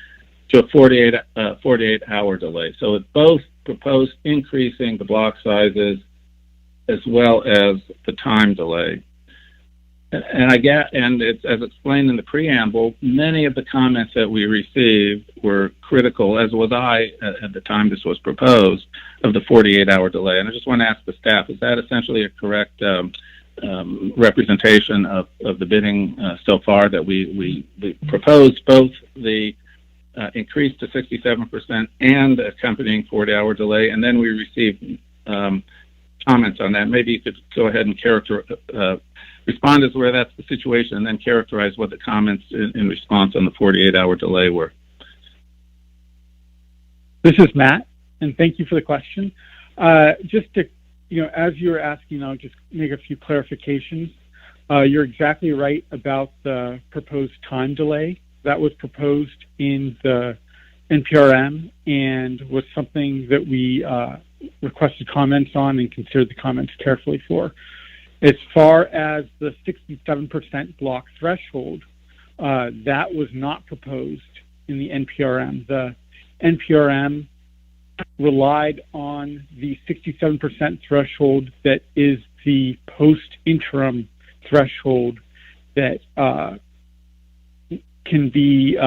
to a 48-hour delay. So it both proposed increasing the block sizes as well as the time delay. And it's, as explained in the preamble, many of the comments that we received were critical, as was I at the time this was proposed, of the 48-hour delay. And I just want to ask the staff, is that essentially a correct representation of the bidding so far, that we proposed both the increase to 67% and accompanying 40-hour delay, and then we received comments on that? Maybe you could go ahead and respond as where that's the situation, and then characterize what the comments in response on the 48-hour delay were. This is Matt, and thank you for the question. Just to, as you were asking, I'll just make a few clarifications. You're exactly right about the proposed time delay. That was proposed in the NPRM and was something that we requested comments on and considered the comments carefully for. As far as the 67% block threshold, that was not proposed in the NPRM. The NPRM relied on the 67% threshold that is the post-interim threshold that can be,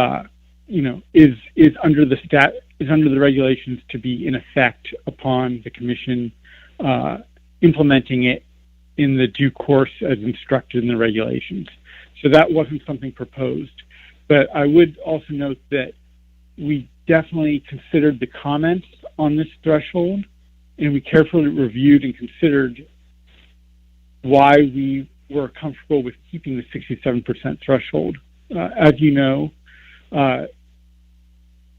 is under the regulations to be in effect upon the Commission implementing it in the due course as instructed in the regulations. So that wasn't something proposed. But I would also note that we definitely considered the comments on this threshold, and we carefully reviewed and considered why we were comfortable with keeping the 67% threshold. As you know,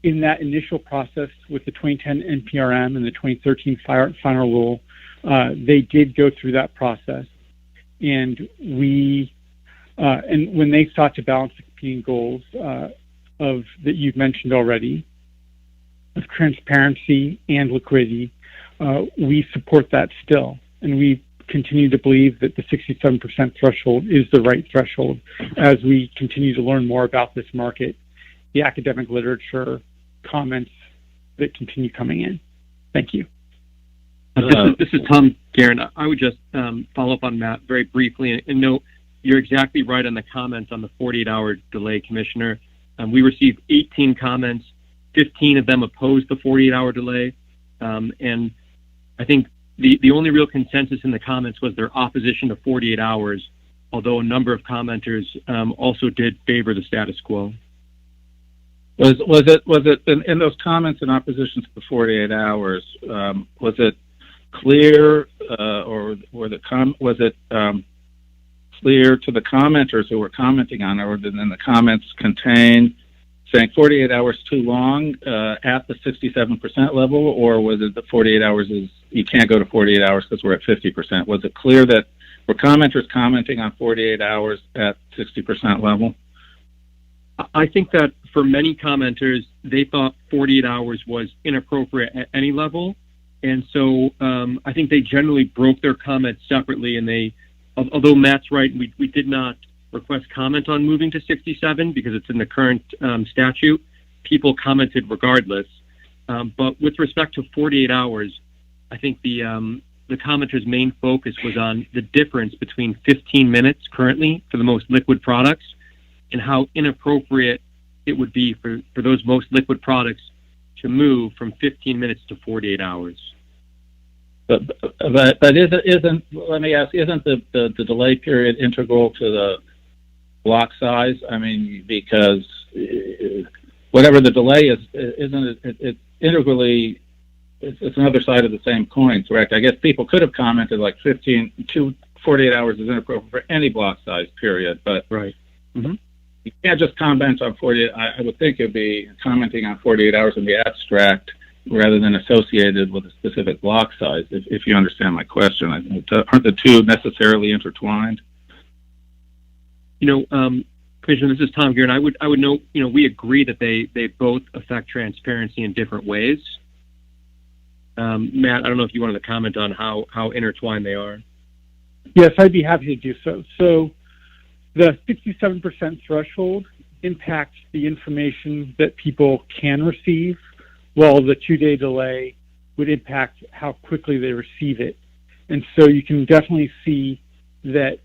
in that initial process with the 2010 NPRM and the 2013 final rule, they did go through that process, and when they sought to balance the competing goals that you've mentioned already, of transparency and liquidity, we support that still, and we continue to believe that the 67% threshold is the right threshold as we continue to learn more about this market, the academic literature, comments that continue coming in. Thank you. This is Tom Guerin. I would just follow up on Matt very briefly and note you're exactly right on the comments on the 48-hour delay, Commissioner. We received 18 comments. 15 of them opposed the 48-hour delay. And I think the only real consensus in the comments was their opposition to 48 hours, although a number of commenters also did favor the status quo. Was it in those comments in opposition to the 48 hours, was it clear or was it clear to the commenters who were commenting on it, or did the comments contain saying 48 hours too long at the 67% level, or was it the 48 hours is you can't go to 48 hours because we're at 50%? Was it clear that were commenters commenting on 48 hours at 60% level? I think that for many commenters, they thought 48 hours was inappropriate at any level, And so I think they generally broke their comments separately, and although Matt's right, we did not request comment on moving to 67 because it's in the current statute. People commented regardless. But with respect to 48 hours, I think the commenter's main focus was on the difference between 15 minutes currently for the most liquid products and how inappropriate it would be for those most liquid products to move from 15 minutes to 48 hours. But isn't let me ask, isn't the delay period integral to the block size? I mean, because whatever the delay is, isn't it integrally, it's another side of the same coin, correct? I guess people could have commented like 48 hours is inappropriate for any block size period, but right. Mm-hmm. You can't just comment on 48. I would think it'd be commenting on 48 hours in the abstract rather than associated with a specific block size, if you understand my question. Aren't the two necessarily intertwined? Commissioner, this is Tom Gearin. I would note, we agree that they both affect transparency in different ways. Matt, I don't know if you wanted to comment on how intertwined they are. Yes, I'd be happy to do so. So the 67% threshold impacts the information that people can receive, while the 2-day delay would impact how quickly they receive it. And so you can definitely see that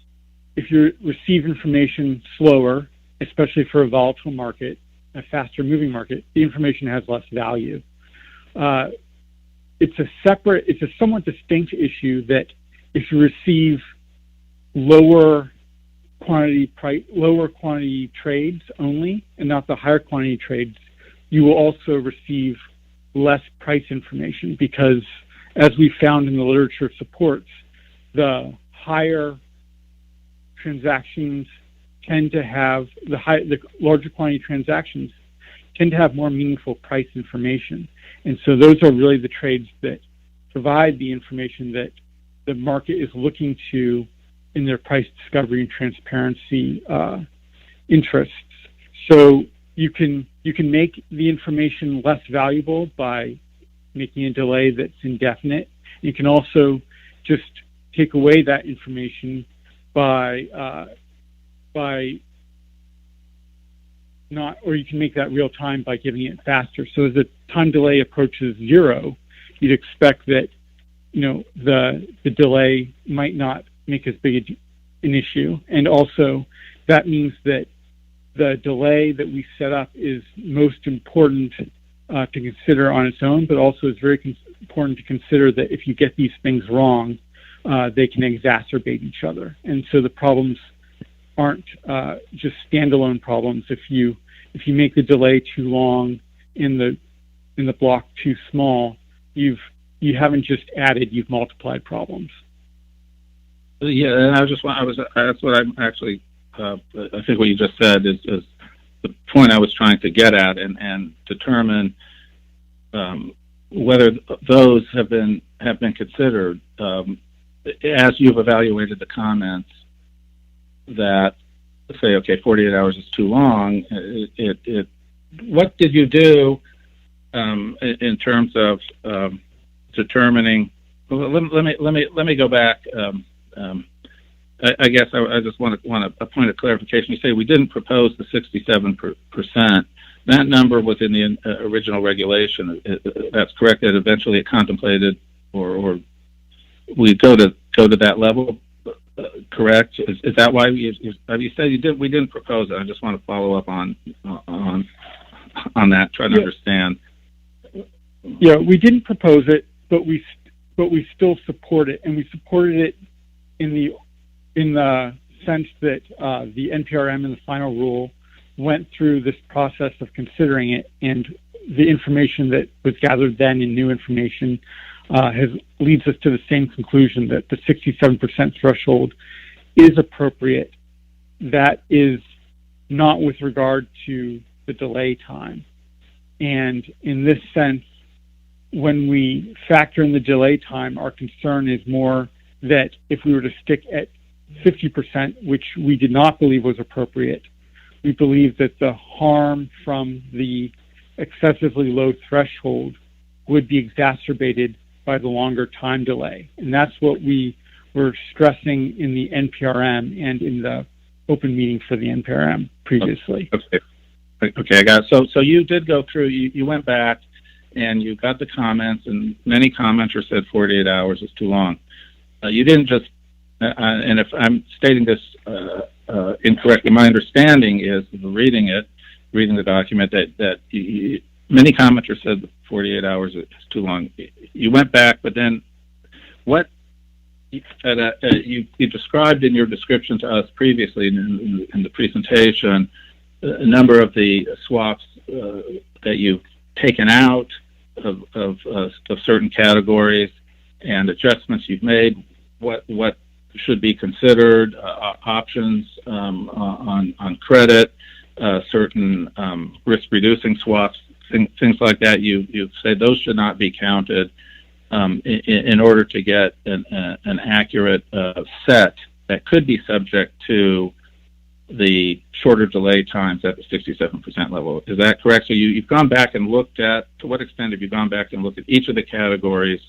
if you receive information slower, especially for a volatile market, a faster moving market, the information has less value. It's a somewhat distinct issue that if you receive lower quantity trades only and not the higher quantity trades, you will also receive less price information because, as we found in the literature supports, the higher transactions tend to have the larger quantity transactions tend to have more meaningful price information. And so those are really the trades that provide the information that the market is looking to in their price discovery and transparency interests. So you can make the information less valuable by making a delay that's indefinite. You can also just take away that information by not, or you can make that real time by giving it faster. So as the time delay approaches zero, you'd expect that the delay might not make as big an issue, and also that means that the delay that we set up is most important to consider on its own, but also it's very important to consider that if you get these things wrong, they can exacerbate each other. And so the problems aren't just standalone problems. If you make the delay too long in the block too small, you haven't just added, you've multiplied problems. Yeah, and that's what I'm actually. I think what you just said is the point I was trying to get at, and determine whether those have been considered as you've evaluated the comments that say, okay, 48 hours is too long. What did you do in terms of determining? Well, let me go back. I guess I just want a point of clarification. You say we didn't propose the 67%. That number was in the original regulation. That's correct. That eventually it contemplated, or we go to that level. Correct. Is that why you said we didn't propose it? I just want to follow up on that. Trying to understand. Yeah, we didn't propose it, but we still support it, and we supported it in the sense that the NPRM in the final rule went through this process of considering it, and the information that was gathered then and new information leads us to the same conclusion that the 67% threshold is appropriate. That is not with regard to the delay time. And in this sense, when we factor in the delay time, our concern is more that if we were to stick at 50%, which we did not believe was appropriate, we believe that the harm from the excessively low threshold would be exacerbated by the longer time delay. And that's what we were stressing in the NPRM and in the open meeting for the NPRM previously. Okay, I got it. So you did go through, you went back and you got the comments, and many commenters said 48 hours is too long. You didn't just, and if I'm stating this incorrectly, my understanding is, reading the document, that many commenters said 48 hours is too long. You went back, but then what you described in your description to us previously in the presentation, a number of the swaps that you've taken out of certain categories and adjustments you've made, what should be considered, options on credit, certain risk-reducing swaps, things like that. You've said those should not be counted in order to get an accurate set that could be subject to the shorter delay times at the 67% level. Is that correct? So you've gone back and looked at, to what extent have you gone back and looked at each of the categories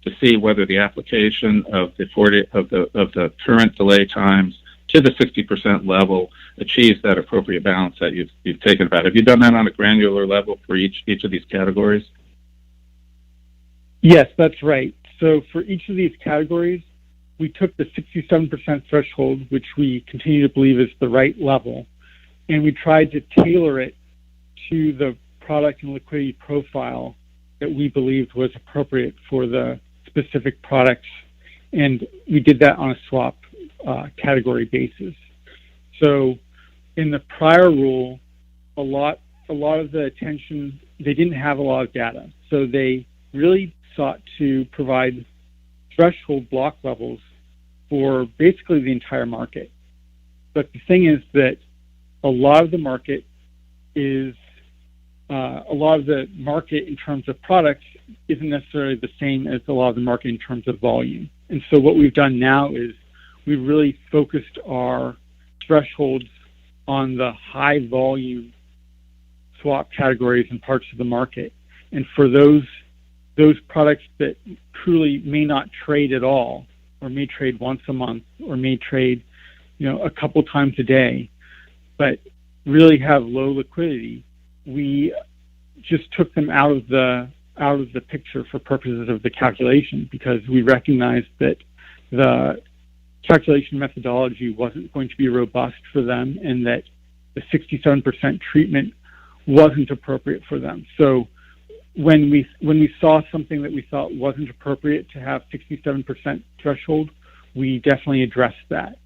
to see whether the application of the current delay times to the 60% level achieves that appropriate balance that you've taken about? Have you done that on a granular level for each of these categories? Yes, that's right. So for each of these categories, we took the 67% threshold, which we continue to believe is the right level, and we tried to tailor it to the product and liquidity profile that we believed was appropriate for the specific products, and we did that on a swap category basis. So in the prior rule, a lot of the attention, they didn't have a lot of data, so they really sought to provide threshold block levels for basically the entire market. But the thing is that a lot of the market in terms of products isn't necessarily the same as a lot of the market in terms of volume. And so what we've done now is we've really focused our thresholds on the high volume swap categories and parts of the market. And for those products that truly may not trade at all, or may trade once a month, or may trade, a couple times a day, but really have low liquidity, we just took them out of the picture for purposes of the calculation, because we recognized that the calculation methodology wasn't going to be robust for them, and that the 67% treatment wasn't appropriate for them. So when we saw something that we thought wasn't appropriate to have 67% threshold, we definitely addressed that.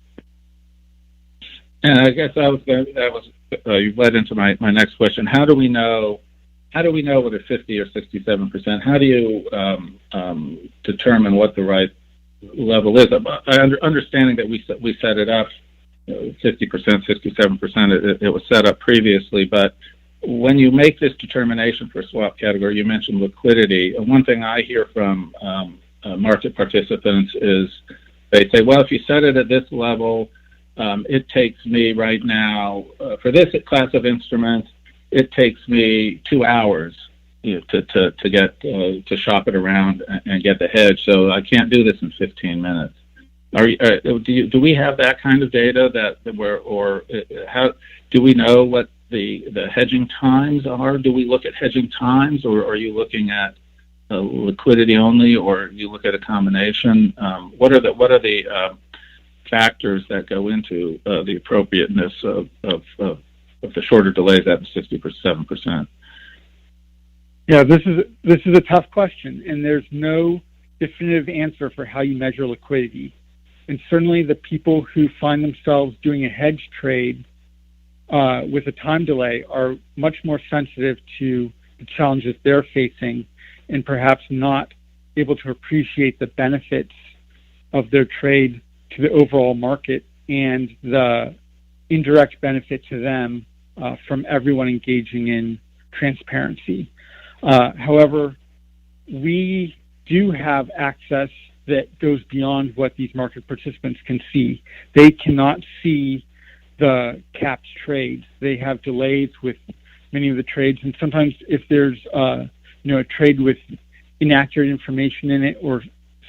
And I guess you led into my next question. How do we know whether 50 or 67%? How do you determine what the right level is? Understanding that we set it up 50%, 67%. It was set up previously, but when you make this determination for a swap category, you mentioned liquidity. One thing I hear from market participants is they say, well, if you set it at this level, it takes me right now, for this class of instruments, it takes me 2 hours to get to shop it around and get the hedge. So I can't do this in 15 minutes. Do we have that kind of data how do we know what the hedging times are? Do we look at hedging times, or are you looking at liquidity only, or you look at a combination? What are the factors that go into the appropriateness of the shorter delays at 67%? Yeah, this is a tough question, and there's no definitive answer for how you measure liquidity. And certainly the people who find themselves doing a hedge trade with a time delay are much more sensitive to the challenges they're facing, and perhaps not able to appreciate the benefits of their trade to the overall market and the indirect benefit to them from everyone engaging in transparency. However, we do have access that goes beyond what these market participants can see. They cannot see the capped trades. They have delays with many of the trades, and sometimes if there's a trade with inaccurate information in it or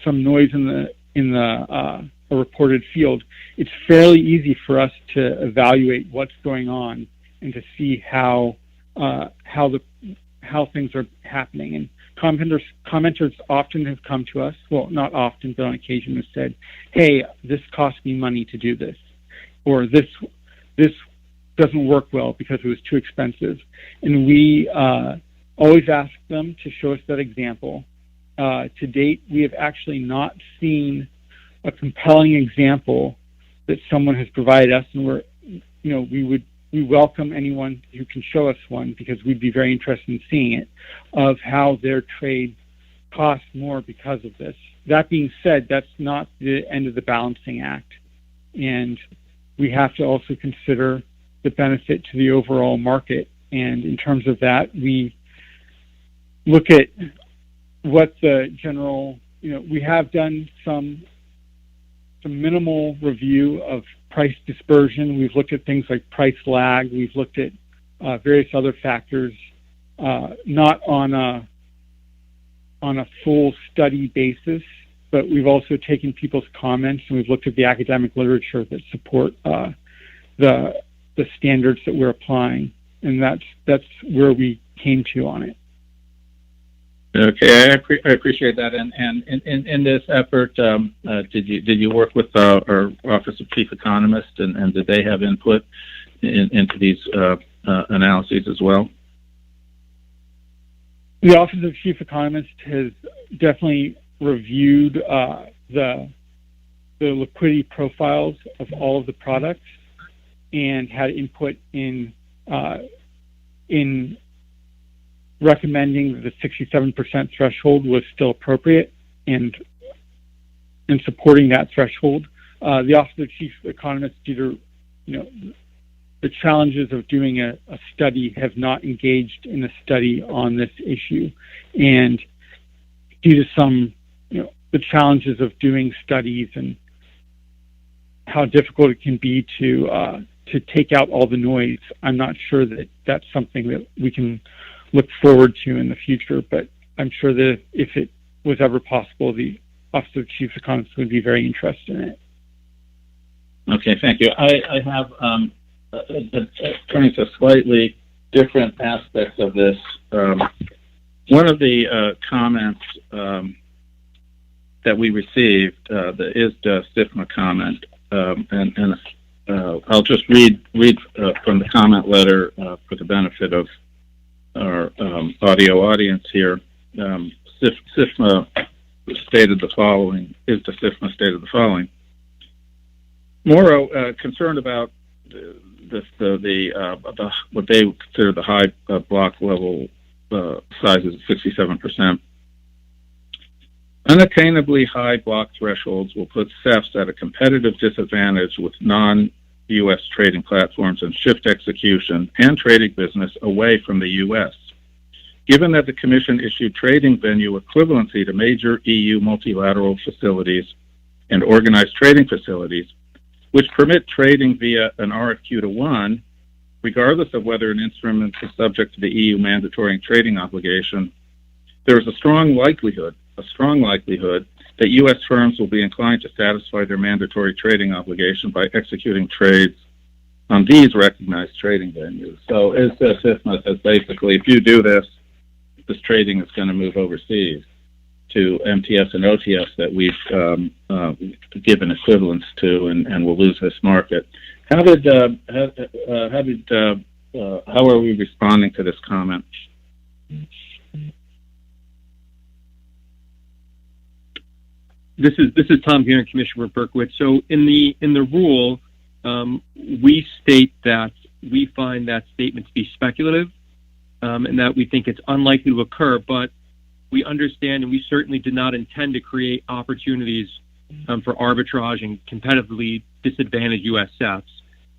some noise in the a reported field, it's fairly easy for us to evaluate what's going on and to see how things are happening. And commenters often have come to us, well, not often, but on occasion have said, hey, this cost me money to do this, or this doesn't work well because it was too expensive. And we always ask them to show us that example. To date, we have actually not seen a compelling example that someone has provided us, and we welcome anyone who can show us one, because we'd be very interested in seeing it, of how their trade costs more because of this. That being said, that's not the end of the balancing act, and we have to also consider the benefit to the overall market. And in terms of that, we look at what the general, we have done some minimal review of price dispersion. We've looked at things like price lag. We've looked at various other factors, not on a full study basis, but we've also taken people's comments, and we've looked at the academic literature that support the standards that we're applying, and that's where we came to on it. Okay, I appreciate that. And in this effort, did you work with our Office of Chief Economist, and did they have input into these analyses as well? The Office of Chief Economist has definitely reviewed the liquidity profiles of all of the products and had input in recommending that the 67% threshold was still appropriate and supporting that threshold. The Office of Chief Economist, due to the challenges of doing a study, have not engaged in a study on this issue, and due to some the challenges of doing studies and how difficult it can be to take out all the noise, I'm not sure that that's something that we can look forward to in the future, but I'm sure that if it was ever possible, the Office of Chief Economist would be very interested in it. Okay, thank you. I have, turning to slightly different aspects of this, one of the comments that we received is the SIFMA comment, and I'll just read from the comment letter for the benefit of our audio audience here. SIFMA stated the following, Morrow, concerned about what they consider the high block level sizes of 67%. Unattainably high block thresholds will put CEFs at a competitive disadvantage with non-U.S. trading platforms and shift execution and trading business away from the U.S. Given that the Commission issued trading venue equivalency to major EU multilateral facilities and organized trading facilities, which permit trading via an RFQ to one, regardless of whether an instrument is subject to the EU mandatory trading obligation, there is a strong likelihood that U.S. firms will be inclined to satisfy their mandatory trading obligation by executing trades on these recognized trading venues. So SIFMA says basically, if you do this trading is going to move overseas to MTS and OTS that we've given equivalence to, and we'll lose this market. How are we responding to this comment? This is Tom here, and Commissioner Berkowitz. So in the rule, we state that we find that statement to be speculative, and that we think it's unlikely to occur. But we understand, and we certainly did not intend to create opportunities for arbitrage and competitively disadvantaged U.S. CEFs.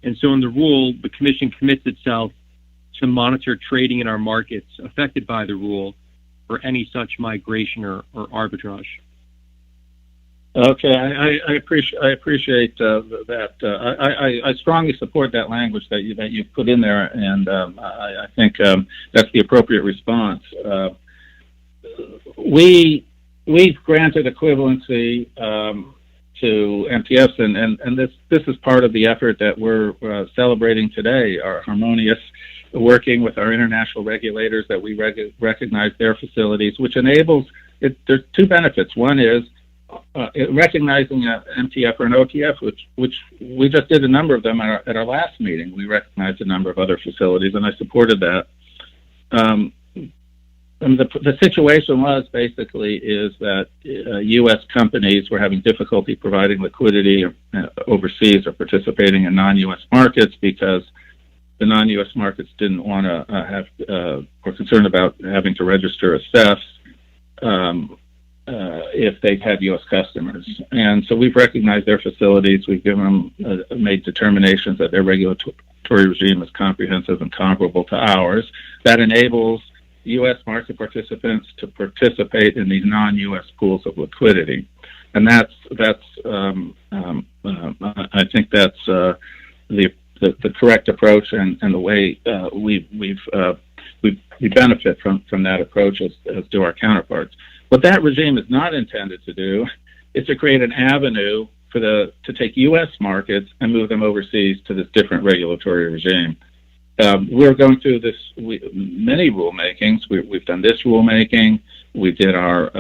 And so in the rule, the Commission commits itself to monitor trading in our markets affected by the rule for any such migration or arbitrage. Okay, I appreciate that. I strongly support that language that you put in there, and I think that's the appropriate response. we've granted equivalency to MTFs, and this is part of the effort that we're celebrating today, our harmonious working with our international regulators that we recognize their facilities, which enables it. There's two benefits. One is recognizing an MTF or an OTF, which we just did a number of them at our last meeting. We recognized a number of other facilities, and I supported that. And the situation was basically is that U.S. companies were having difficulty providing liquidity overseas or participating in non-U.S. markets because the non-U.S. markets didn't want to have were concerned about having to register as CEFs if they had U.S. customers. And so we've recognized their facilities. We've given them made determinations that their regulatory regime is comprehensive and comparable to ours. That enables U.S. market participants to participate in these non-U.S. pools of liquidity, and I think that's the correct approach, and the way we benefit from that approach as do our counterparts. What that regime is not intended to do is to create an avenue to take U.S. markets and move them overseas to this different regulatory regime. We're going through many rulemakings. We've done this rulemaking. We did our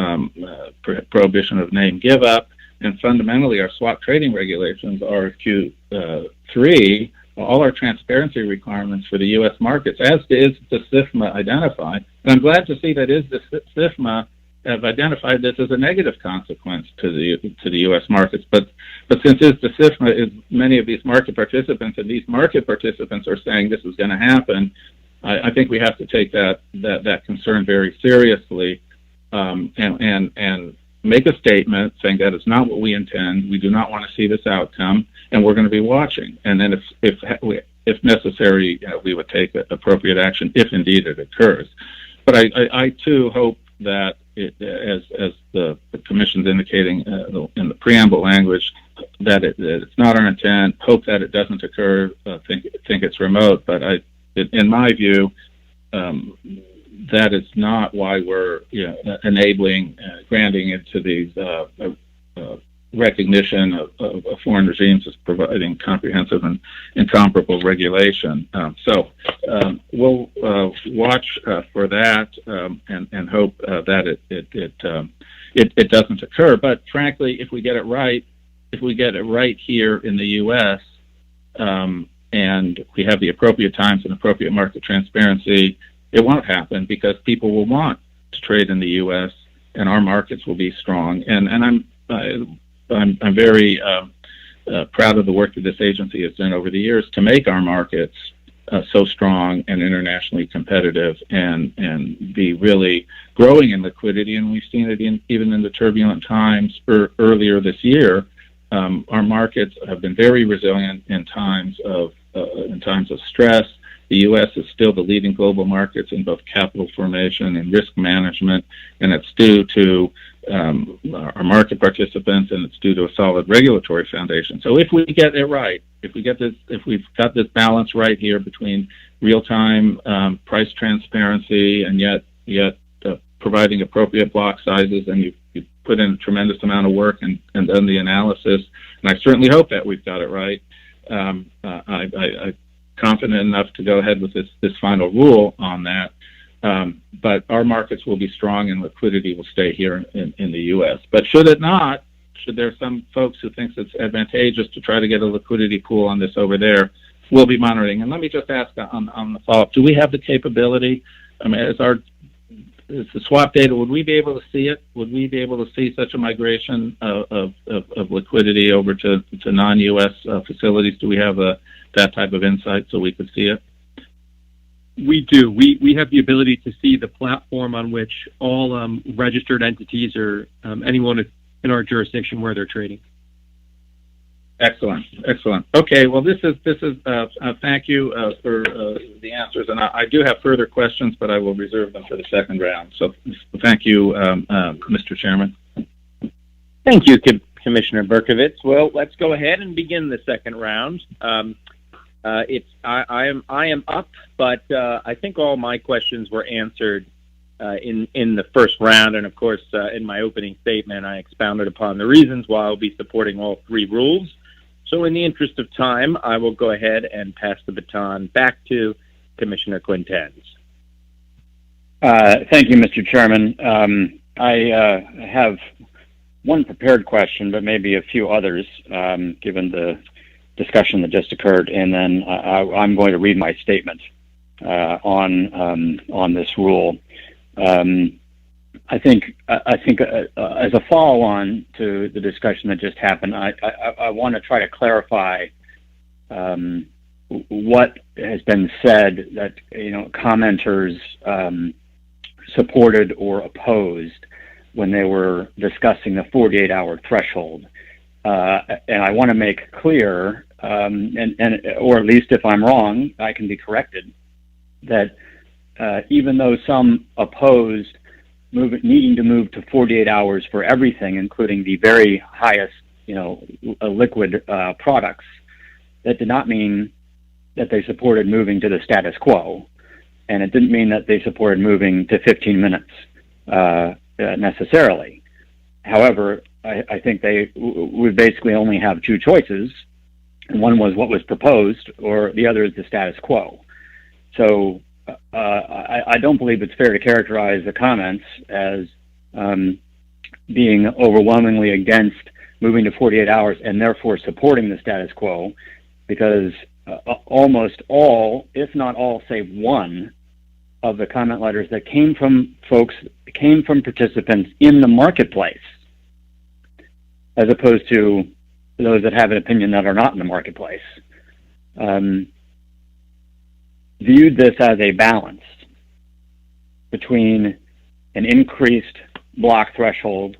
prohibition of name give up, and fundamentally our swap trading regulations, RFQ3, all our transparency requirements for the U.S. markets, as is the SIFMA identified. And I'm glad to see that the SIFMA have identified this as a negative consequence to the U.S. markets. But since the SIFMA is many of these market participants, and these market participants are saying this is going to happen, I think we have to take that concern very seriously, and make a statement saying that it's not what we intend. We do not want to see this outcome, and we're going to be watching. And then if necessary, we would take appropriate action if indeed it occurs. But I too hope that as the Commission's indicating in the preamble language, that it's not our intent. Hope that it doesn't occur. Think it's remote. But in my view, that is not why we're enabling granting into these recognition of foreign regimes as providing comprehensive and comparable regulation. So we'll watch for that and hope that it doesn't occur. But frankly, if we get it right here in the U.S. And we have the appropriate times and appropriate market transparency, it won't happen because people will want to trade in the U.S. and our markets will be strong. And I'm very proud of the work that this agency has done over the years to make our markets so strong and internationally competitive and be really growing in liquidity. And we've seen it even in the turbulent times earlier this year. Our markets have been very resilient in times of stress. The U.S. is still the leading global markets in both capital formation and risk management, and it's due to our market participants, and it's due to a solid regulatory foundation. So if we get it right, if we've got this balance right here between real-time price transparency and yet providing appropriate block sizes, and you've put in a tremendous amount of work and done the analysis, and I certainly hope that we've got it right. I'm confident enough to go ahead with this final rule on that. But our markets will be strong and liquidity will stay here in the U.S. But should it not, should there some folks who think it's advantageous to try to get a liquidity pool on this over there, we'll be monitoring. And let me just ask on the follow-up, do we have the capability? I mean, as the swap data, would we be able to see it? Would we be able to see such a migration of liquidity over to non-U.S. Facilities? Do we have that type of insight so we could see it? We do. We have the ability to see the platform on which all registered entities or anyone in our jurisdiction where they're trading. Excellent. Okay, well, this is thank you for the answers, and I do have further questions, but I will reserve them for the second round. So thank you, Mr. Chairman. Thank you, Commissioner Berkovitz. Well, let's go ahead and begin the second round. I am up, but I think all my questions were answered in the first round, and of course, in my opening statement, I expounded upon the reasons why I'll be supporting all three rules. So in the interest of time, I will go ahead and pass the baton back to Commissioner Quintens. Thank you, Mr. Chairman. I have one prepared question, but maybe a few others, given the discussion that just occurred, and then I'm going to read my statement on this rule. I think as a follow-on to the discussion that just happened, I want to try to clarify what has been said that commenters supported or opposed when they were discussing the 48-hour threshold. And I want to make clear, or at least if I'm wrong, I can be corrected, that even though some opposed needing to move to 48 hours for everything, including the very highest, liquid products, that did not mean that they supported moving to the status quo, and it didn't mean that they supported moving to 15 minutes necessarily. However, I think they would basically only have two choices, and one was what was proposed, or the other is the status quo. So I don't believe it's fair to characterize the comments as being overwhelmingly against moving to 48 hours and therefore supporting the status quo, because almost all, if not all, save one of the comment letters that came from participants in the marketplace, as opposed to those that have an opinion that are not in the marketplace, viewed this as a balance between an increased block threshold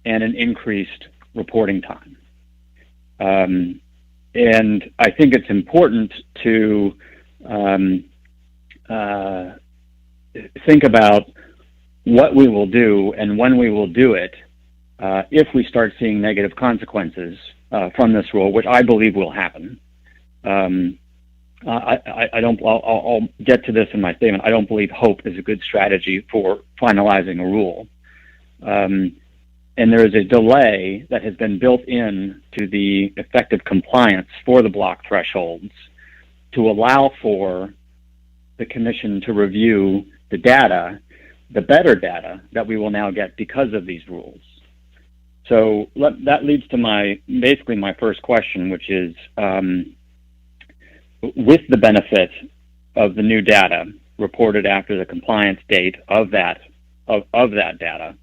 and an increased reporting time. And I think it's important to think about what we will do and when we will do it if we start seeing negative consequences from this rule, which I believe will happen. I'll get to this in my statement. I don't believe hope is a good strategy for finalizing a rule. And there is a delay that has been built in to the effective compliance for the block thresholds to allow for the Commission to review the data, the better data that we will now get because of these rules. So that leads to basically my first question, which is, with the benefit of the new data reported after the compliance date of that data,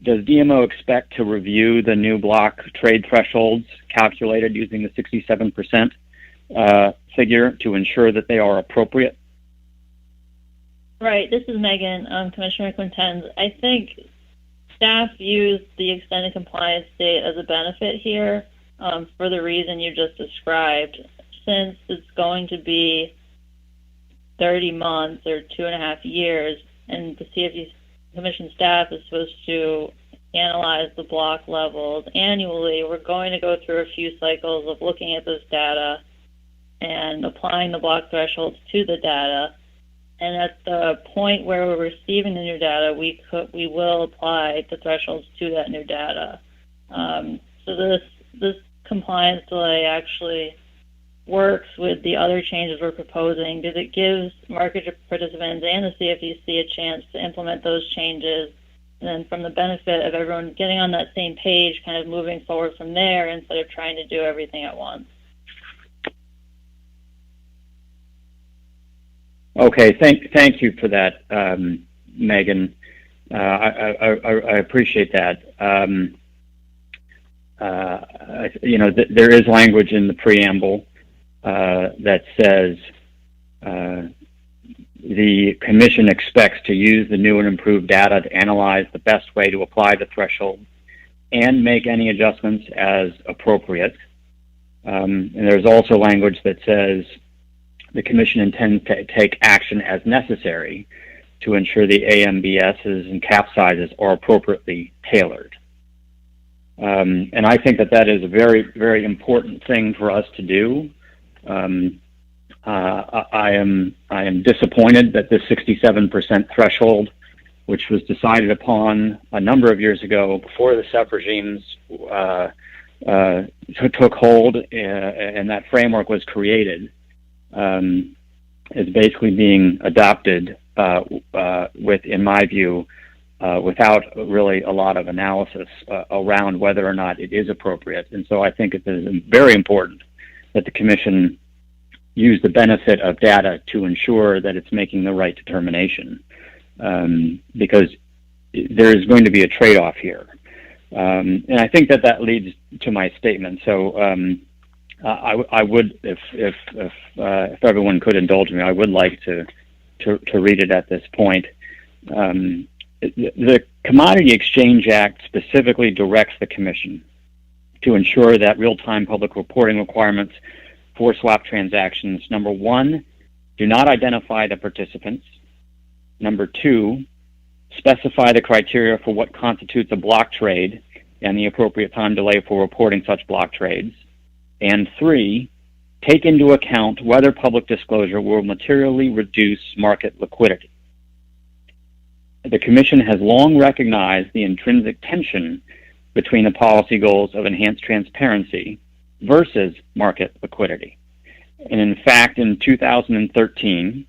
does DMO expect to review the new block trade thresholds calculated using the 67% figure to ensure that they are appropriate? Right. This is Megan, Commissioner Quintens. I think staff views the extended compliance date as a benefit here for the reason you just described. Since it's going to be 30 months or 2.5 years, and the CFTC Commission staff is supposed to analyze the block levels annually, we're going to go through a few cycles of looking at this data and applying the block thresholds to the data. And at the point where we're receiving the new data, we will apply the thresholds to that new data. So this compliance delay actually works with the other changes we're proposing, because it gives market participants and the CFTC a chance to implement those changes, and then from the benefit of everyone getting on that same page, kind of moving forward from there instead of trying to do everything at once. Okay, thank you for that, Megan. I appreciate that. There is language in the preamble that says the Commission expects to use the new and improved data to analyze the best way to apply the threshold and make any adjustments as appropriate. And there's also language that says the Commission intends to take action as necessary to ensure the AMBSs and cap sizes are appropriately tailored. And I think that is a very, very important thing for us to do. I am disappointed that the 67% threshold which was decided upon a number of years ago before the SEF regimes took hold and that framework was created, is basically being adopted in my view, without really a lot of analysis around whether or not it is appropriate. And so I think it is very important that the Commission use the benefit of data to ensure that it's making the right determination, because there is going to be a trade-off here. And I think that leads to my statement. So I would, if everyone could indulge me, I would like to read it at this point. The Commodity Exchange Act specifically directs the Commission to ensure that real-time public reporting requirements for swap transactions, number one, do not identify the participants. Number two, specify the criteria for what constitutes a block trade and the appropriate time delay for reporting such block trades. And three, take into account whether public disclosure will materially reduce market liquidity. The Commission has long recognized the intrinsic tension between the policy goals of enhanced transparency versus market liquidity. And in fact, in 2013,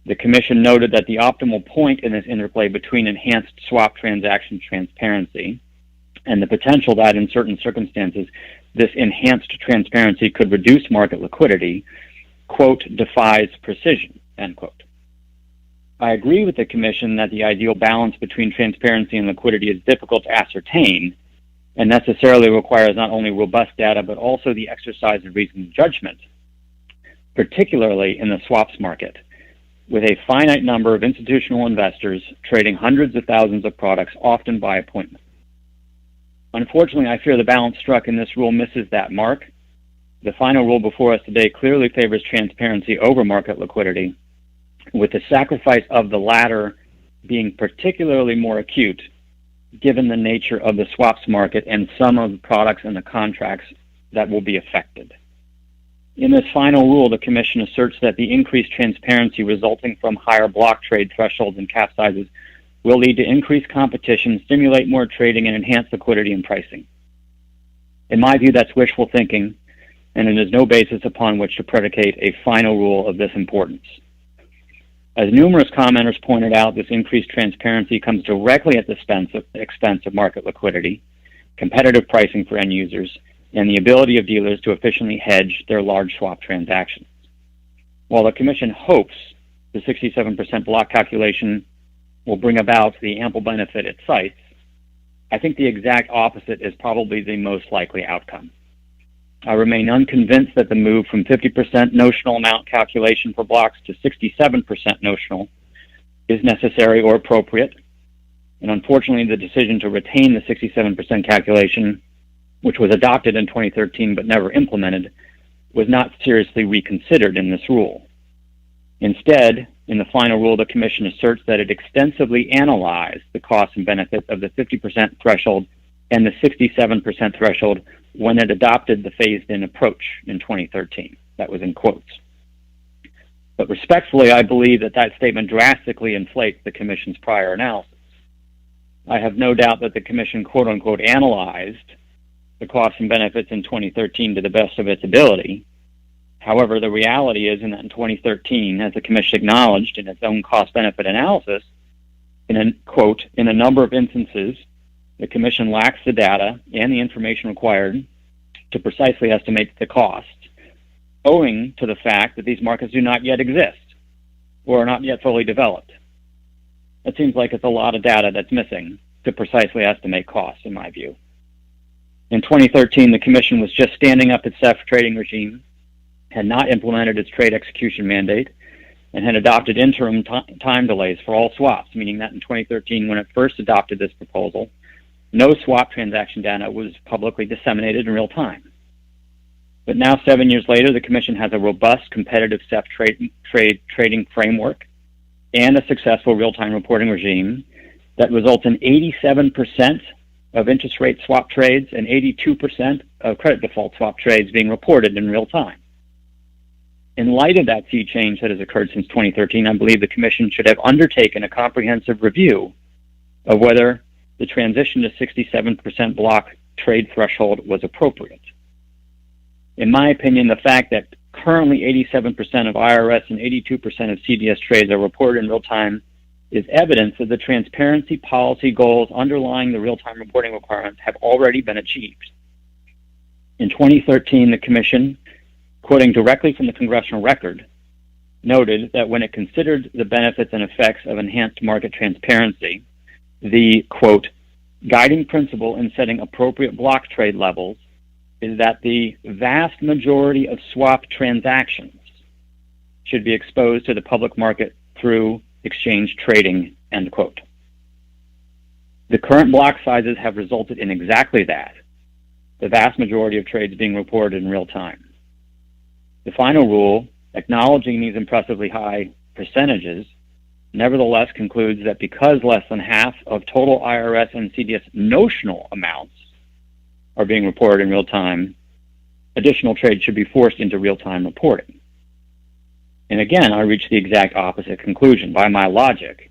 the Commission noted that the optimal point in this interplay between enhanced swap transaction transparency and the potential that in certain circumstances this enhanced transparency could reduce market liquidity, quote, defies precision, end quote. I agree with the Commission that the ideal balance between transparency and liquidity is difficult to ascertain and necessarily requires not only robust data but also the exercise of reasoned judgment, particularly in the swaps market, with a finite number of institutional investors trading hundreds of thousands of products, often by appointment. Unfortunately, I fear the balance struck in this rule misses that mark. The final rule before us today clearly favors transparency over market liquidity, with the sacrifice of the latter being particularly more acute given the nature of the swaps market and some of the products and the contracts that will be affected. In this final rule, the Commission asserts that the increased transparency resulting from higher block trade thresholds and cap sizes will lead to increased competition, stimulate more trading, and enhance liquidity and pricing. In my view, that's wishful thinking, and it is no basis upon which to predicate a final rule of this importance. As numerous commenters pointed out, this increased transparency comes directly at the expense of market liquidity, competitive pricing for end users, and the ability of dealers to efficiently hedge their large swap transactions. While the Commission hopes the 67% block calculation will bring about the ample benefit it cites, I think the exact opposite is probably the most likely outcome. I remain unconvinced that the move from 50% notional amount calculation for blocks to 67% notional is necessary or appropriate. And unfortunately, the decision to retain the 67% calculation, which was adopted in 2013 but never implemented, was not seriously reconsidered in this rule. Instead, in the final rule, the Commission asserts that it extensively analyzed the costs and benefits of the 50% threshold and the 67% threshold when it adopted the phased-in approach in 2013. That was in quotes. But respectfully, I believe that statement drastically inflates the Commission's prior analysis. I have no doubt that the Commission, quote-unquote, analyzed the costs and benefits in 2013 to the best of its ability. However, the reality is that in 2013, as the Commission acknowledged in its own cost-benefit analysis, in a number of instances, the Commission lacks the data and the information required to precisely estimate the cost, owing to the fact that these markets do not yet exist or are not yet fully developed. It seems like it's a lot of data that's missing to precisely estimate costs, in my view. In 2013, the Commission was just standing up its CEF trading regime, had not implemented its trade execution mandate, and had adopted interim time delays for all swaps, meaning that in 2013, when it first adopted this proposal, no swap transaction data was publicly disseminated in real time. But now, 7 years later, the Commission has a robust competitive CEF trading framework and a successful real-time reporting regime that results in 87% of interest rate swap trades and 82% of credit default swap trades being reported in real time. In light of that sea change that has occurred since 2013, I believe the Commission should have undertaken a comprehensive review of whether the transition to 67% block trade threshold was appropriate. In my opinion, the fact that currently 87% of IRS and 82% of CDS trades are reported in real time is evidence that the transparency policy goals underlying the real-time reporting requirements have already been achieved. In 2013, the Commission, quoting directly from the congressional record, noted that when it considered the benefits and effects of enhanced market transparency, the, quote, guiding principle in setting appropriate block trade levels is that the vast majority of swap transactions should be exposed to the public market through exchange trading, end quote. The current block sizes have resulted in exactly that, the vast majority of trades being reported in real time. The final rule, acknowledging these impressively high percentages, nevertheless concludes that because less than half of total IRS and CDS notional amounts are being reported in real time, additional trades should be forced into real-time reporting. And again, I reach the exact opposite conclusion. By my logic,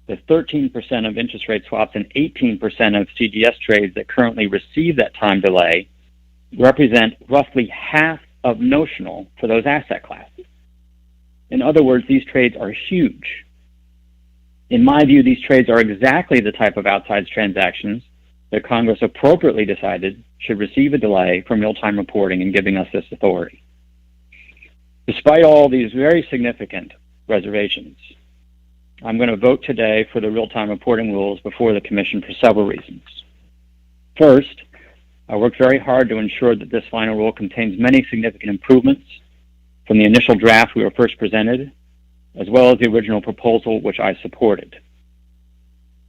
the 13% of interest rate swaps and 18% of CDS trades that currently receive that time delay represent roughly half of notional for those asset classes. In other words, these trades are huge. In my view, these trades are exactly the type of outside transactions that Congress appropriately decided should receive a delay from real-time reporting and giving us this authority. Despite all these very significant reservations, I'm going to vote today for the real-time reporting rules before the Commission for several reasons. First, I worked very hard to ensure that this final rule contains many significant improvements from the initial draft we were first presented, as well as the original proposal, which I supported.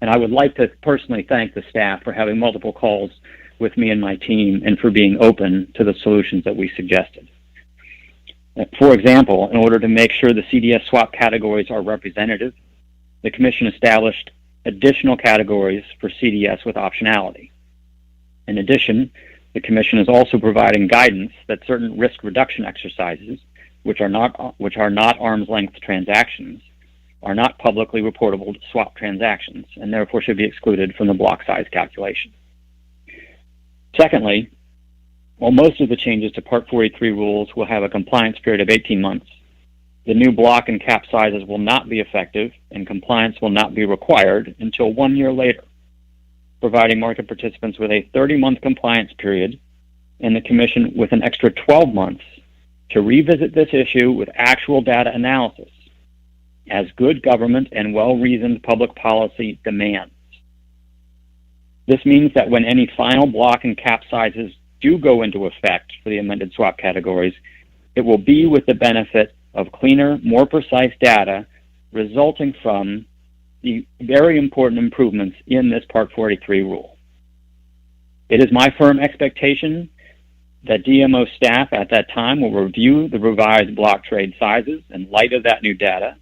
And I would like to personally thank the staff for having multiple calls with me and my team and for being open to the solutions that we suggested. For example, in order to make sure the CDS swap categories are representative, the Commission established additional categories for CDS with optionality. In addition, the Commission is also providing guidance that certain risk reduction exercises, which are not arm's length transactions, are not publicly reportable swap transactions and therefore should be excluded from the block size calculation. Secondly, while most of the changes to Part 43 rules will have a compliance period of 18 months, the new block and cap sizes will not be effective and compliance will not be required until 1 year later, providing market participants with a 30-month compliance period and the Commission with an extra 12 months to revisit this issue with actual data analysis as good government and well-reasoned public policy demands. This means that when any final block and cap sizes do go into effect for the amended swap categories, it will be with the benefit of cleaner, more precise data resulting from the very important improvements in this Part 43 rule. It is my firm expectation that DMO staff at that time will review the revised block trade sizes in light of that new data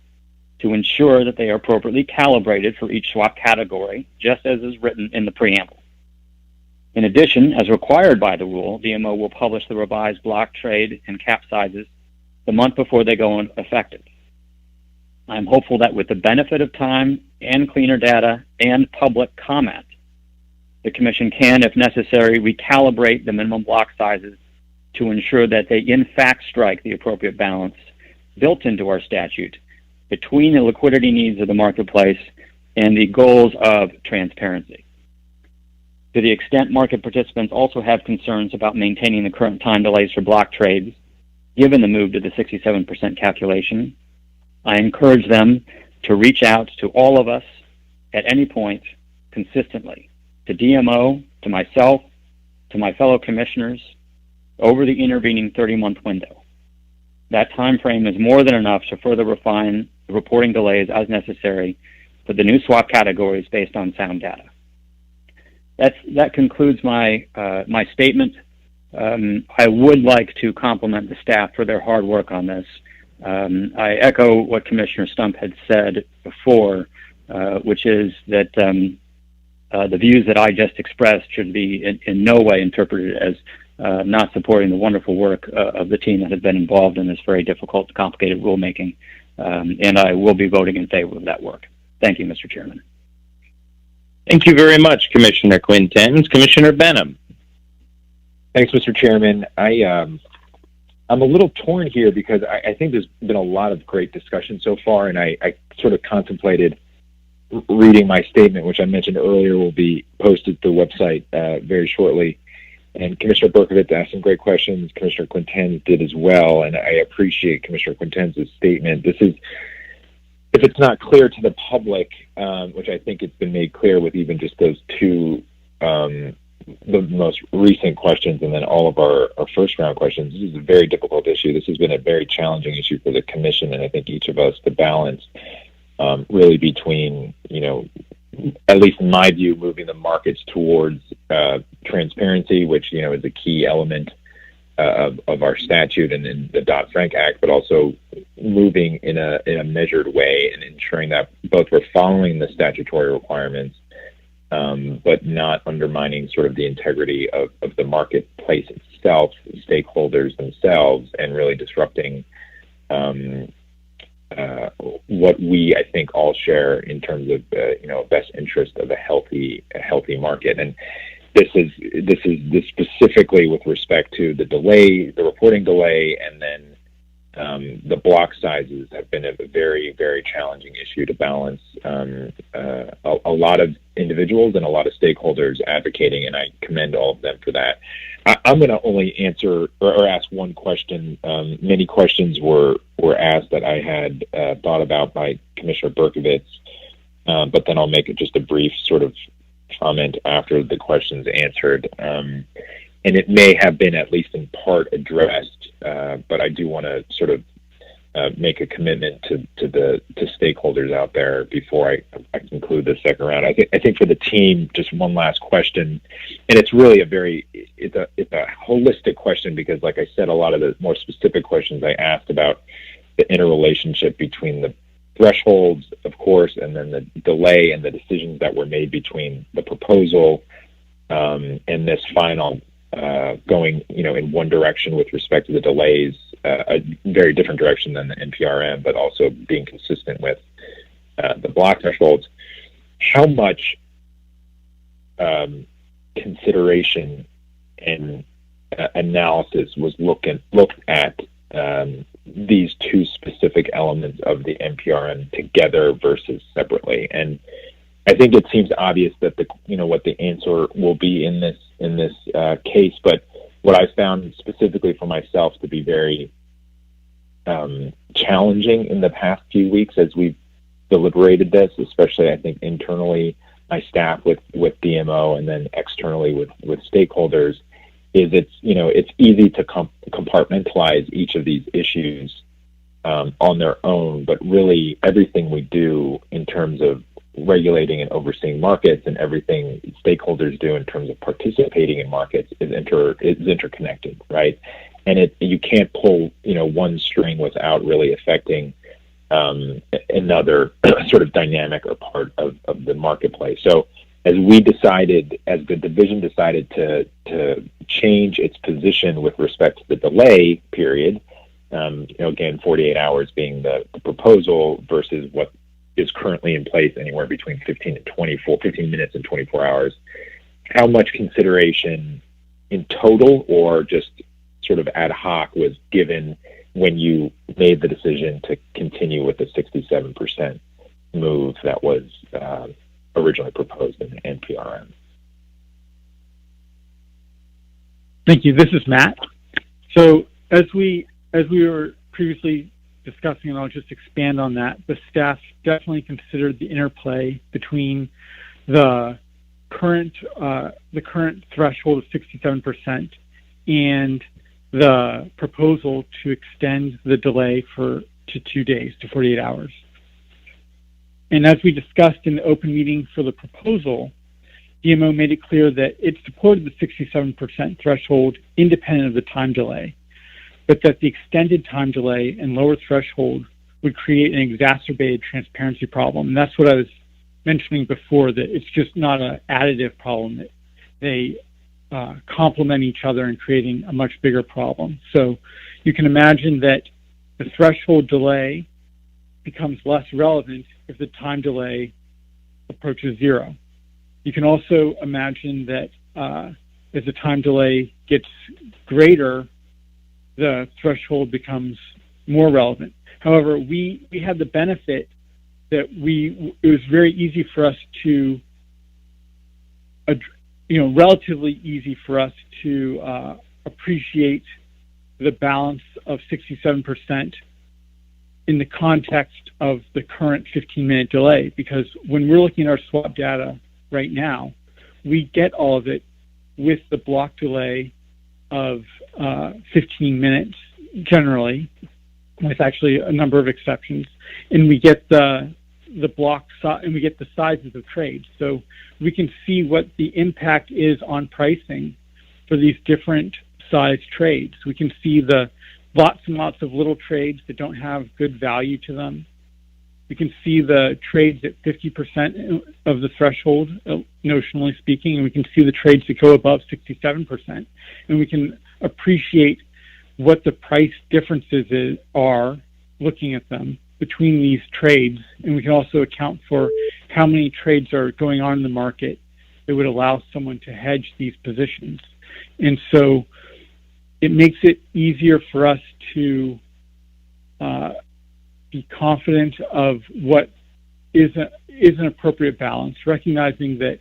to ensure that they are appropriately calibrated for each swap category, just as is written in the preamble. In addition, as required by the rule, DMO will publish the revised block trade and cap sizes the month before they go into effective. I'm hopeful that with the benefit of time and cleaner data and public comment, the Commission can, if necessary, recalibrate the minimum block sizes to ensure that they in fact strike the appropriate balance built into our statute between the liquidity needs of the marketplace and the goals of transparency. To the extent market participants also have concerns about maintaining the current time delays for block trades, given the move to the 67% calculation, I encourage them to reach out to all of us at any point consistently, to DMO, to myself, to my fellow commissioners, over the intervening 30-month window. That time frame is more than enough to further refine the reporting delays as necessary for the new swap categories based on sound data. That concludes my statement. I would like to compliment the staff for their hard work on this. I echo what Commissioner Stump had said before, which is that the views that I just expressed should be in no way interpreted as not supporting the wonderful work of the team that has been involved in this very difficult and complicated rulemaking, and I will be voting in favor of that work. Thank you, Mr. Chairman. Thank you very much, Commissioner Quintens. Commissioner Benham. Thanks, Mr. Chairman. I'm a little torn here because I think there's been a lot of great discussion so far, and I sort of contemplated reading my statement, which I mentioned earlier will be posted to the website very shortly. And Commissioner Berkovitz asked some great questions. Commissioner Quintens did as well, and I appreciate Commissioner Quintens' statement. This is, if it's not clear to the public, which I think it's been made clear with even just those two, the most recent questions and then all of our first round questions, this is a very difficult issue. This has been a very challenging issue for the Commission, and I think each of us to balance really between, at least in my view, moving the markets towards transparency, which, is a key element of our statute and in the Dodd-Frank Act, but also moving in a measured way and ensuring that both we're following the statutory requirements, but not undermining sort of the integrity of the marketplace itself, stakeholders themselves, and really disrupting what we, I think, all share in terms of best interest of a healthy market. And this is specifically with respect to the delay, the reporting delay, and then the block sizes have been a very, very challenging issue to balance. A lot of individuals and a lot of stakeholders advocating, and I commend all of them for that. I'm going to only answer or ask one question. Many questions were asked that I had thought about by Commissioner Berkovitz, but then I'll make it just a brief sort of comment after the questions answered. And it may have been at least in part addressed, but I do want to sort of make a commitment to stakeholders out there before I conclude the second round. I think for the team, just one last question, and it's really it's a holistic question because, like I said, a lot of the more specific questions I asked about the interrelationship between the thresholds, of course, and then the delay and the decisions that were made between the proposal and this final going, in one direction with respect to the delays, a very different direction than the NPRM, but also being consistent with the block thresholds. How much consideration and analysis was looked at these two specific elements of the NPRM together versus separately? And I think it seems obvious that what the answer will be in this case, but what I found specifically for myself to be very challenging in the past few weeks as we've deliberated this, especially I think internally, my staff with DMO, and then externally with stakeholders, is it's easy to compartmentalize each of these issues on their own, but really everything we do in terms of regulating and overseeing markets and everything stakeholders do in terms of participating in markets is interconnected, right? And you can't pull one string without really affecting another sort of dynamic or part of the marketplace. So as the division decided to change its position with respect to the delay period, again, 48 hours being the proposal versus what is currently in place, anywhere between 15 minutes and 24 hours. How much consideration in total or just sort of ad hoc was given when you made the decision to continue with the 67% move that was originally proposed in the NPRM? Thank you. This is Matt. So as we were previously discussing, and I'll just expand on that, the staff definitely considered the interplay between the current threshold of 67% and the proposal to extend the delay to 2 days, to 48 hours. And as we discussed in the open meeting for the proposal, DMO made it clear that it supported the 67% threshold independent of the time delay, but that the extended time delay and lower threshold would create an exacerbated transparency problem. And that's what I was mentioning before, that it's just not an additive problem, that they complement each other in creating a much bigger problem. So you can imagine that the threshold delay becomes less relevant if the time delay approaches zero. You can also imagine that as the time delay gets greater, the threshold becomes more relevant. However, we had the benefit that it was very easy for us to, relatively easy for us to appreciate the balance of 67% in the context of the current 15-minute delay, because when we're looking at our swap data right now, we get all of it with the block delay of 15 minutes generally, with actually a number of exceptions, and we get the block and we get the sizes of trades, so we can see what the impact is on pricing for these different size trades. We can see the lots and lots of little trades that don't have good value to them. We can see the trades at 50% of the threshold, notionally speaking, and we can see the trades that go above 67%, and we can appreciate what the price differences are looking at them between these trades, and we can also account for how many trades are going on in the market that would allow someone to hedge these positions. And so it makes it easier for us to be confident of what is an appropriate balance, recognizing that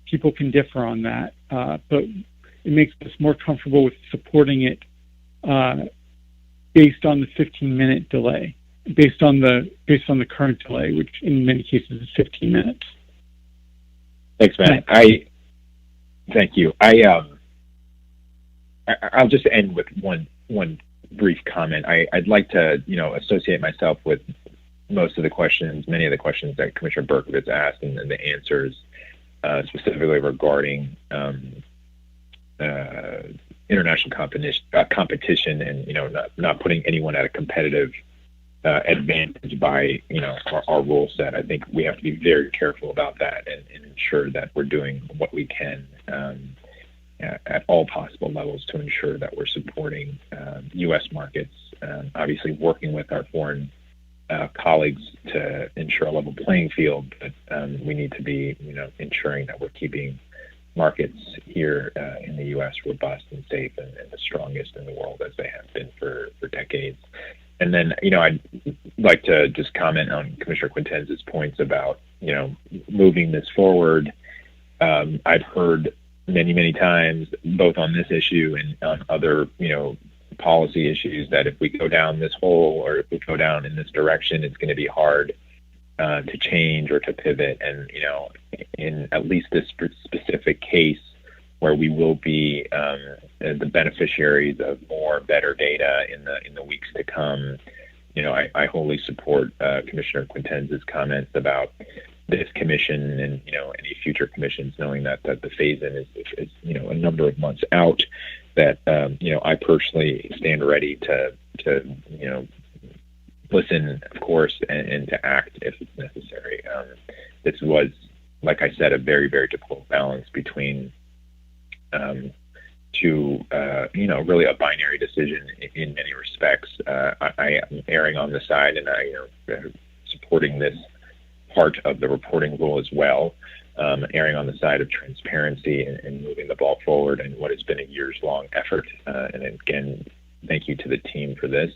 people can differ on that, but it makes us more comfortable with supporting it based on the 15-minute delay, based on the current delay, which in many cases is 15 minutes. Thanks, man. Thank you. I'll just end with one brief comment. I'd like to, associate myself with most of the questions, many of the questions that Commissioner Berkowitz asked, and the answers specifically regarding international competition, and not putting anyone at a competitive advantage by our rule set. I think we have to be very careful about that and ensure that we're doing what we can at all possible levels to ensure that we're supporting U.S. markets, obviously working with our foreign colleagues to ensure a level playing field, but we need to be ensuring that we're keeping markets here in the U.S. robust and safe and the strongest in the world, as they have been for decades. And then, I'd like to just comment on Commissioner Quintenz's points about, moving this forward. I've heard many times, both on this issue and on other, policy issues, that if we go down this hole or if we go down in this direction, it's going to be hard to change or to pivot. And, in at least this specific case where we will be the beneficiaries of better data in the weeks to come, I wholly support Commissioner Quintenz's comments about this commission and any future commissions, knowing that the phase-in is a number of months out. That I personally stand ready to listen, of course, and to act if it's necessary. This was, like I said, a very, very difficult balance between really a binary decision in many respects. I am erring on the side, and supporting this part of the reporting rule as well, erring on the side of transparency and moving the ball forward in what has been a years-long effort. And again, thank you to the team for this.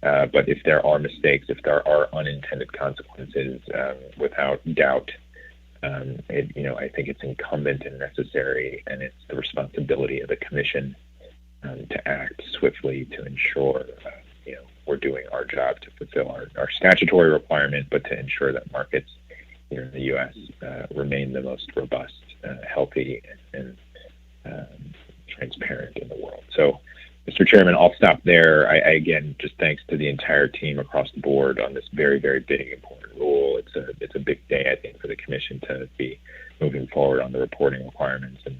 But if there are mistakes, if there are unintended consequences, without doubt, I think it's incumbent and necessary, and it's the responsibility of the Commission to act swiftly to ensure we're doing our job to fulfill our statutory requirement, but to ensure that markets here in the U.S. Remain the most robust, healthy, and transparent in the world. So, Mr. Chairman, I'll stop there. I again, just thanks to the entire team across the board on this very, very big, important rule. It's a big day, I think, for the Commission to be moving forward on the reporting requirements, and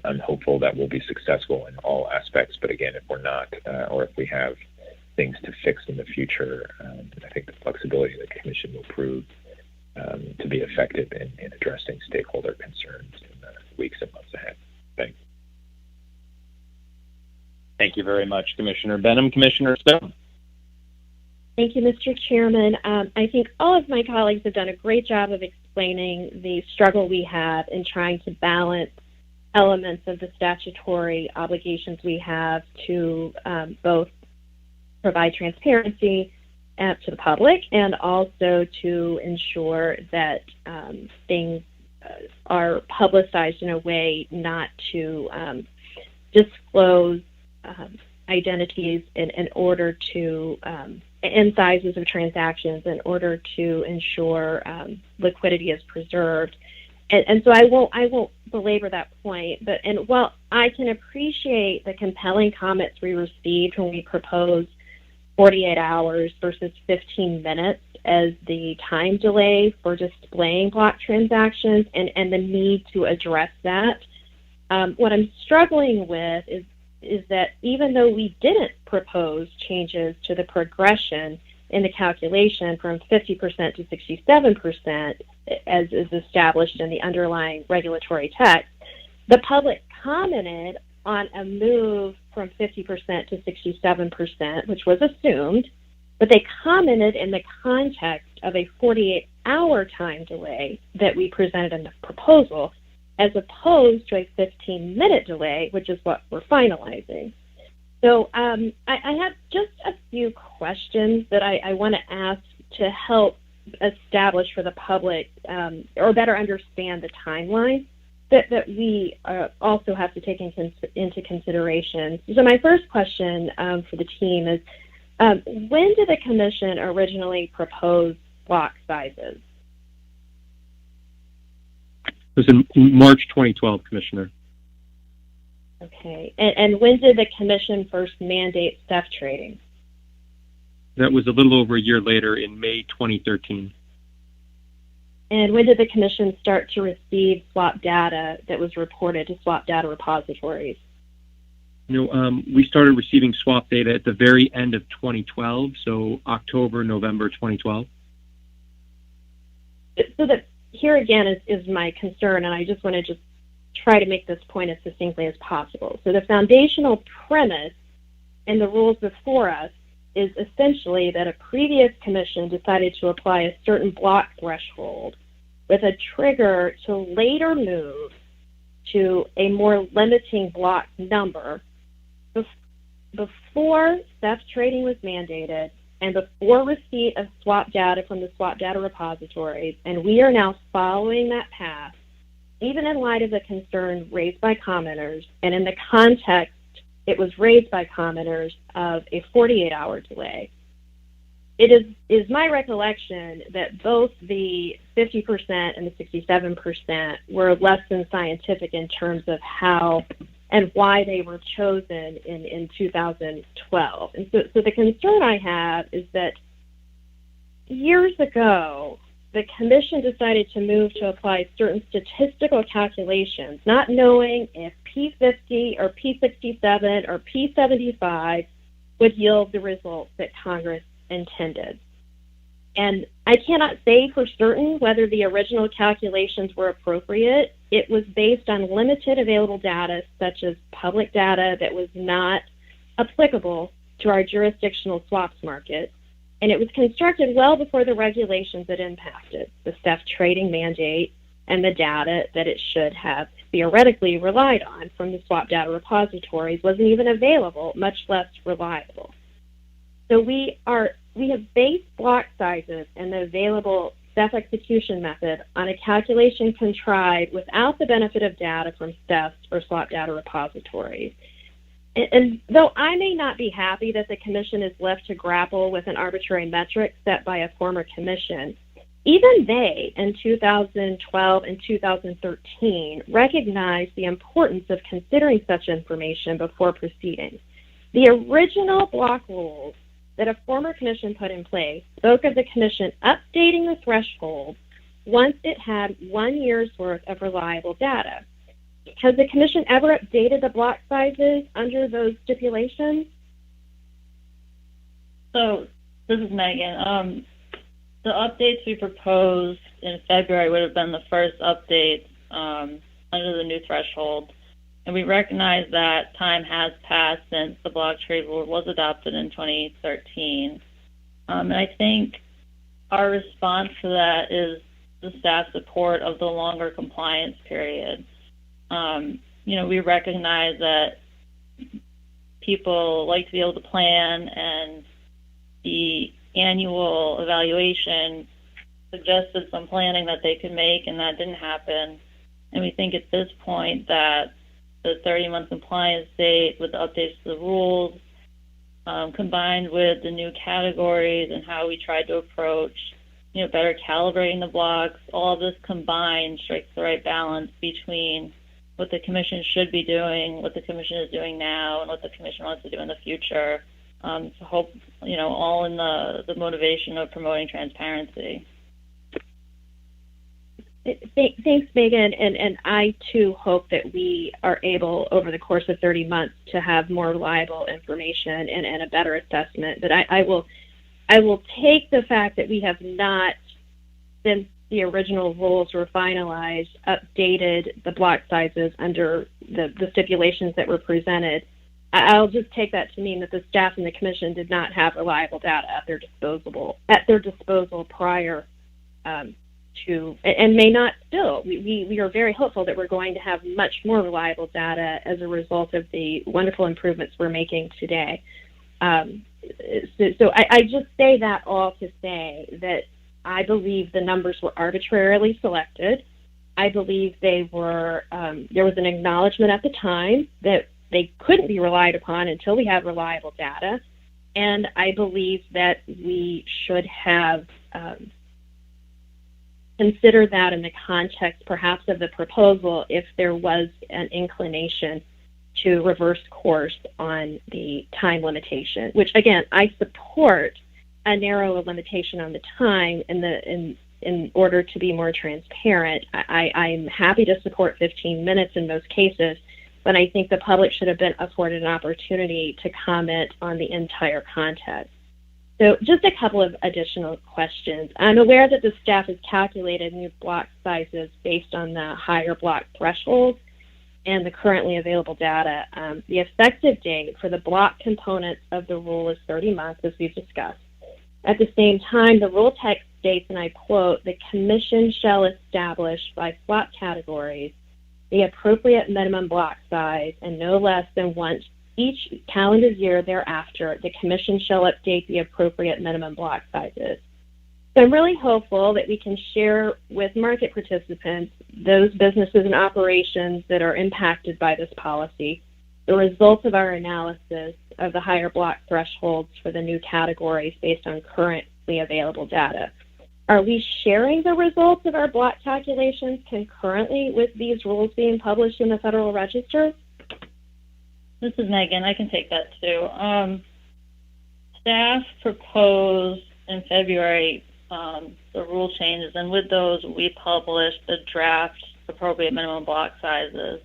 I'm hopeful that we'll be successful in all aspects. But again, if we're not, or if we have things to fix in the future, I think the flexibility of the Commission will prove to be effective in addressing stakeholder concerns in the weeks and months ahead. Thanks. Thank you very much, Commissioner Benham. Commissioner Stone. Thank you, Mr. Chairman. I think all of my colleagues have done a great job of explaining explaining the struggle we have in trying to balance elements of the statutory obligations we have to both provide transparency to the public and also to ensure that things are publicized in a way not to disclose identities in order to and sizes of transactions in order to ensure liquidity is preserved. And so I won't belabor that point. But while I can appreciate the compelling comments we received when we proposed 48 hours versus 15 minutes as the time delay for displaying block transactions and the need to address that, what I'm struggling with is that even though we didn't propose changes to the progression in the calculation from 50% to 67%, as is established in the underlying regulatory text, the public commented on a move from 50% to 67%, which was assumed, but they commented in the context of a 48-hour time delay that we presented in the proposal, as opposed to a 15-minute delay, which is what we're finalizing. So I have just a few questions that I want to ask to help establish for the public or better understand the timeline that we also have to take into consideration. So my first question for the team is, when did the Commission originally propose block sizes? It was in March 2012, Commissioner. Okay. And when did the Commission first mandate SEF trading? That was a little over a year later in May 2013. And when did the Commission start to receive swap data that was reported to swap data repositories? We started receiving swap data at the very end of 2012, so October, November 2012. So that here again is my concern, and I just want to try to make this point as succinctly as possible. So the foundational premise in the rules before us is essentially that a previous commission decided to apply a certain block threshold with a trigger to later move to a more limiting block number before SEF trading was mandated and before receipt of swap data from the swap data repositories, and we are now following that path, even in light of the concern raised by commenters, and in the context it was raised by commenters of a 48-hour delay. It is my recollection that both the 50% and the 67% were less than scientific in terms of how and why they were chosen in 2012. And so the concern I have is that years ago, the Commission decided to move to apply certain statistical calculations, not knowing if P50 or P67 or P75 would yield the results that Congress intended. And I cannot say for certain whether the original calculations were appropriate. It was based on limited available data, such as public data that was not applicable to our jurisdictional swaps market. And it was constructed well before the regulations that impacted the SEF trading mandate and the data that it should have theoretically relied on from the swap data repositories wasn't even available, much less reliable. So we have based block sizes and the available SEF execution method on a calculation contrived without the benefit of data from SEFs or swap data repositories. And though I may not be happy that the Commission is left to grapple with an arbitrary metric set by a former Commission, even they, in 2012 and 2013, recognized the importance of considering such information before proceeding. The original block rules that a former Commission put in place spoke of the Commission updating the threshold once it had 1 year's worth of reliable data. Has the Commission ever updated the block sizes under those stipulations? So, this is Megan. The updates we proposed in February would have been the first updates under the new threshold. And we recognize that time has passed since the block trade rule was adopted in 2013. And I think our response to that is the staff support of the longer compliance period. We recognize that people like to be able to plan, and the annual evaluation suggested some planning that they could make, and that didn't happen. And we think at this point that the 30-month compliance date with the updates to the rules, combined with the new categories and how we tried to approach, better calibrating the blocks, all of this combined strikes the right balance between what the Commission should be doing, what the Commission is doing now, and what the Commission wants to do in the future. To hope, all in the motivation of promoting transparency. Thanks, Megan, and I too hope that we are able, over the course of 30 months, to have more reliable information and a better assessment. But I will take the fact that we have not, since the original rules were finalized, updated the block sizes under the stipulations that were presented. I'll just take that to mean that the staff and the Commission did not have reliable data at their disposal prior to, and may not still. We are very hopeful that we're going to have much more reliable data as a result of the wonderful improvements we're making today. So I just say that all to say that I believe the numbers were arbitrarily selected. I believe they were, there was an acknowledgement at the time that they couldn't be relied upon until we had reliable data. And I believe that we should have considered that in the context perhaps of the proposal if there was an inclination to reverse course on the time limitation, which again, I support a narrow limitation on the time in order to be more transparent. I'm happy to support 15 minutes in most cases, but I think the public should have been afforded an opportunity to comment on the entire context. So just a couple of additional questions. I'm aware that the staff has calculated new block sizes based on the higher block thresholds and the currently available data. The effective date for the block components of the rule is 30 months, as we've discussed. At the same time, the rule text states, and I quote, "The Commission shall establish by slot categories the appropriate minimum block size, and no less than once each calendar year thereafter, the Commission shall update the appropriate minimum block sizes." So I'm really hopeful that we can share with market participants, those businesses and operations that are impacted by this policy, the results of our analysis of the higher block thresholds for the new categories based on currently available data. Are we sharing the results of our block calculations concurrently with these rules being published in the Federal Register? This is Megan. I can take that too. Staff proposed in February the rule changes, and with those we published the draft appropriate minimum block sizes.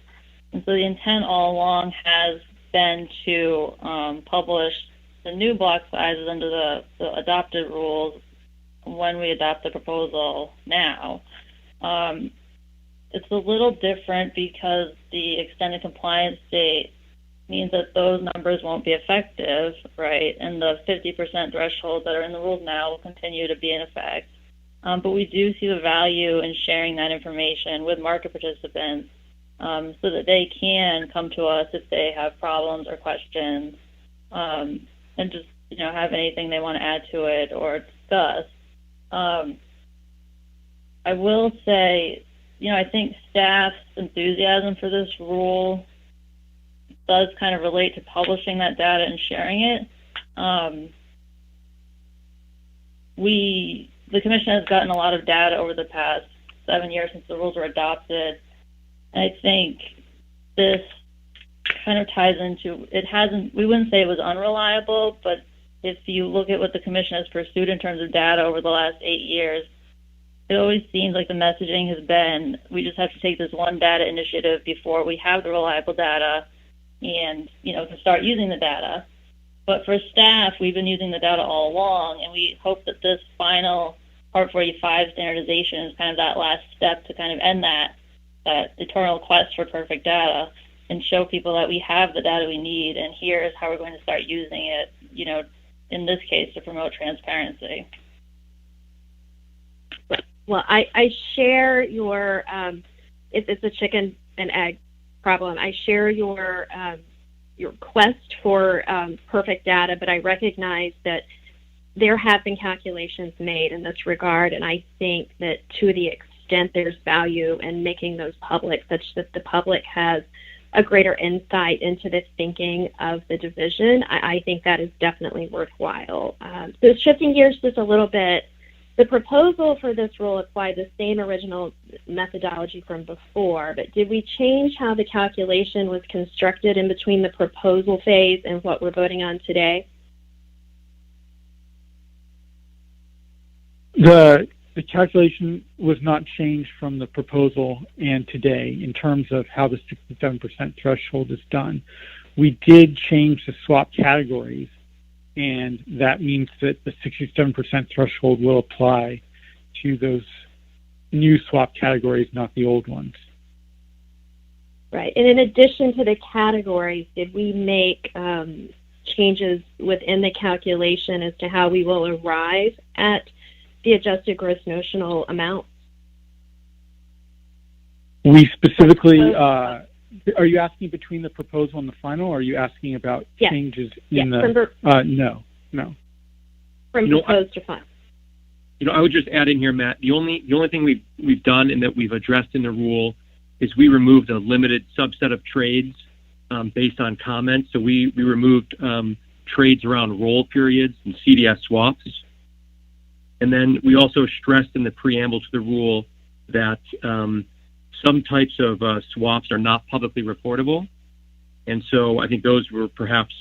And so the intent all along has been to publish the new block sizes under the adopted rules when we adopt the proposal now. It's a little different because the extended compliance date means that those numbers won't be effective, right? And the 50% thresholds that are in the rules now will continue to be in effect. But we do see the value in sharing that information with market participants so that they can come to us if they have problems or questions and just have anything they want to add to it or discuss. I will say, I think staff's enthusiasm for this rule does kind of relate to publishing that data and sharing it. The Commission has gotten a lot of data over the past 7 years since the rules were adopted. And I think this kind of ties into, we wouldn't say it was unreliable, but if you look at what the Commission has pursued in terms of data over the last 8 years, it always seems like the messaging has been, we just have to take this one data initiative before we have the reliable data and, can start using the data. But for staff, we've been using the data all along, and we hope that this final Part 45 standardization is kind of that last step to kind of end that eternal quest for perfect data and show people that we have the data we need, and here's how we're going to start using it, in this case, to promote transparency. Well, I share your, it's a chicken and egg problem. I share your quest for perfect data, but I recognize that there have been calculations made in this regard, and I think that to the extent there's value in making those public, such that the public has a greater insight into the thinking of the division, I think that is definitely worthwhile. So shifting gears just a little bit, the proposal for this rule applied the same original methodology from before, but did we change how the calculation was constructed in between the proposal phase and what we're voting on today? The calculation was not changed from the proposal and today in terms of how the 67% threshold is done. We did change the swap categories, and that means that the 67% threshold will apply to those new swap categories, not the old ones. Right. And in addition to the categories, did we make changes within the calculation as to how we will arrive at the adjusted gross notional amount? We specifically, are you asking between the proposal and the final, or are you asking about changes in the, no. From proposed to final. I would just add in here, Matt, the only thing we've done and that we've addressed in the rule is we removed a limited subset of trades based on comments. So we removed trades around roll periods and CDS swaps. And then we also stressed in the preamble to the rule that some types of swaps are not publicly reportable. And so I think those were perhaps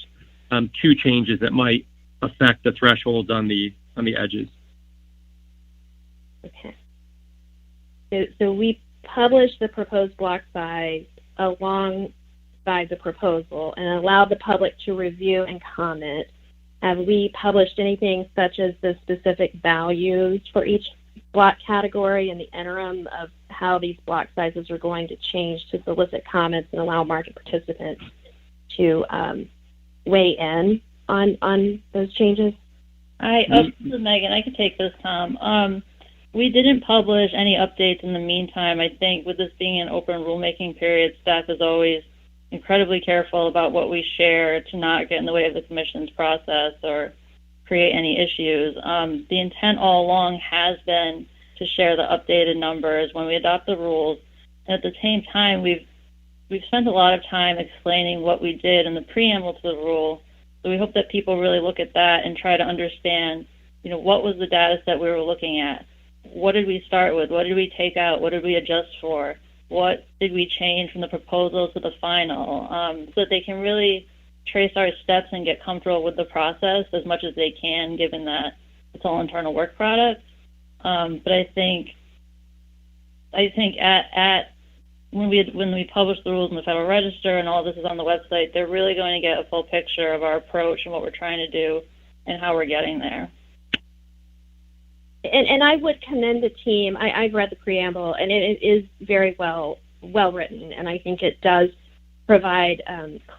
two changes that might affect the thresholds on the edges. Okay. So we published the proposed block size alongside the proposal and allowed the public to review and comment. Have we published anything such as the specific values for each block category in the interim of how these block sizes are going to change to solicit comments and allow market participants to weigh in on those changes? This is Megan. I can take this, Tom. We didn't publish any updates in the meantime. I think with this being an open rulemaking period, staff is always incredibly careful about what we share to not get in the way of the Commission's process or create any issues. The intent all along has been to share the updated numbers when we adopt the rules. And at the same time, we've spent a lot of time explaining what we did in the preamble to the rule. So we hope that people really look at that and try to understand, what was the data set we were looking at? What did we start with? What did we take out? What did we adjust for? What did we change from the proposal to the final? So that they can really trace our steps and get comfortable with the process as much as they can, given that it's all internal work product. But I think at when we publish the rules in the Federal Register and all this is on the website, they're really going to get a full picture of our approach and what we're trying to do and how we're getting there. And I would commend the team. I've read the preamble, and it is very well written, and I think it does provide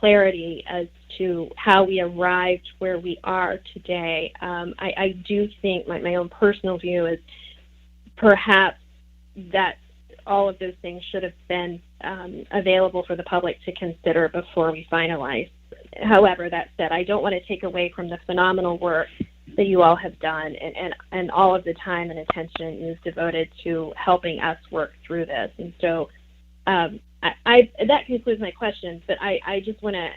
clarity as to how we arrived where we are today. I do think my own personal view is perhaps that all of those things should have been available for the public to consider before we finalize. However, that said, I don't want to take away from the phenomenal work that you all have done and all of the time and attention is devoted to helping us work through this. And so that concludes my questions, but I just want to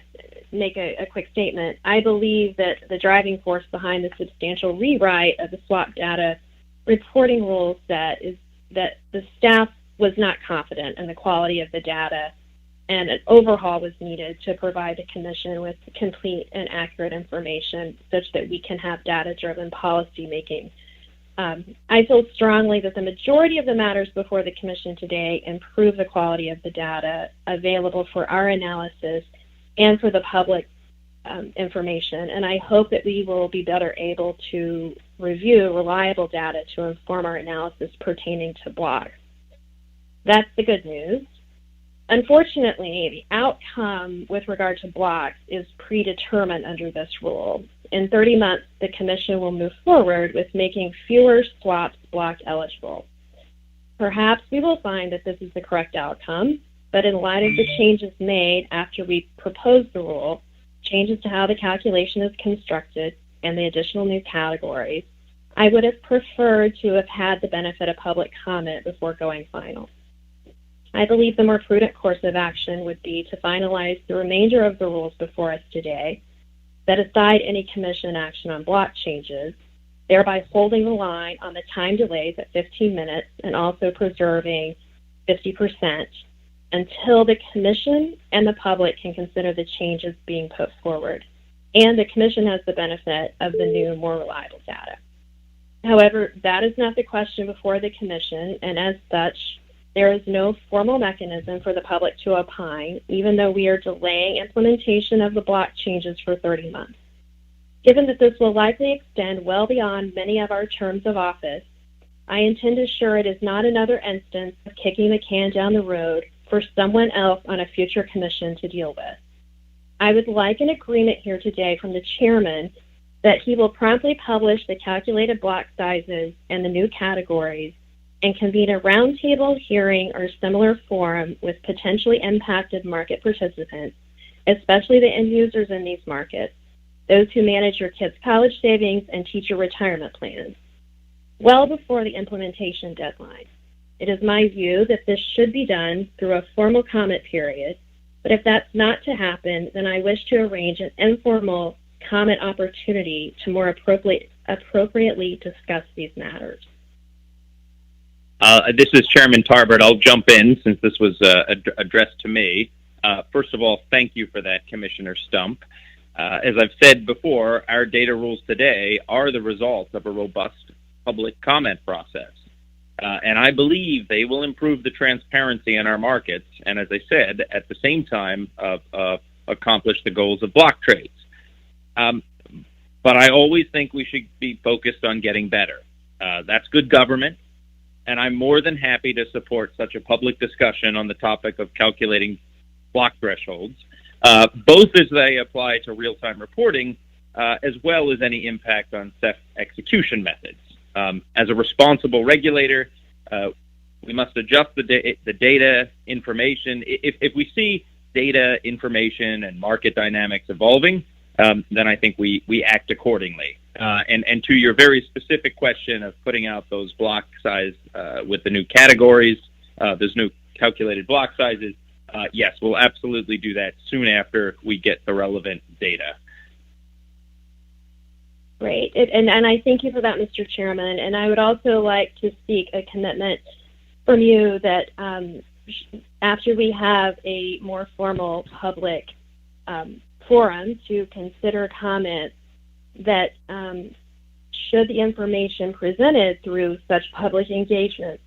make a quick statement. I believe that the driving force behind the substantial rewrite of the swap data reporting rules is that the staff was not confident in the quality of the data, and an overhaul was needed to provide the Commission with complete and accurate information such that we can have data-driven policy making. I feel strongly that the majority of the matters before the Commission today improve the quality of the data available for our analysis and for the public information, and I hope that we will be better able to review reliable data to inform our analysis pertaining to blocks. That's the good news. Unfortunately, the outcome with regard to blocks is predetermined under this rule. In 30 months, the Commission will move forward with making fewer swaps block eligible. Perhaps we will find that this is the correct outcome, but in light of the changes made after we proposed the rule, changes to how the calculation is constructed, and the additional new categories, I would have preferred to have had the benefit of public comment before going final. I believe the more prudent course of action would be to finalize the remainder of the rules before us today, set aside any commission action on block changes, thereby holding the line on the time delays at 15 minutes and also preserving 50% until the commission and the public can consider the changes being put forward. And the commission has the benefit of the new, more reliable data. However, that is not the question before the commission, and as such, there is no formal mechanism for the public to opine, even though we are delaying implementation of the block changes for 30 months. Given that this will likely extend well beyond many of our terms of office, I intend to assure it is not another instance of kicking the can down the road for someone else on a future commission to deal with. I would like an agreement here today from the chairman that he will promptly publish the calculated block sizes and the new categories and convene a roundtable hearing or similar forum with potentially impacted market participants, especially the end users in these markets, those who manage your kids' college savings and teacher retirement plans, well before the implementation deadline. It is my view that this should be done through a formal comment period, but if that's not to happen, then I wish to arrange an informal comment opportunity to more appropriately discuss these matters. This is Chairman Tarbert. I'll jump in since this was addressed to me. First of all, thank you for that, Commissioner Stump. As I've said before, our data rules today are the result of a robust public comment process. And I believe they will improve the transparency in our markets and, as I said, at the same time, accomplish the goals of block trades. But I always think we should be focused on getting better. That's good government, and I'm more than happy to support such a public discussion on the topic of calculating block thresholds, both as they apply to real-time reporting, as well as any impact on CEF execution methods. As a responsible regulator, we must adjust the data information. If we see data, information, and market dynamics evolving, then I think we act accordingly. And to your very specific question of putting out those block size with the new categories, those new calculated block sizes, yes, we'll absolutely do that soon after we get the relevant data. Great. And I thank you for that, Mr. Chairman. And I would also like to seek a commitment from you that after we have a more formal public forum to consider comments, that should the information presented through such public engagement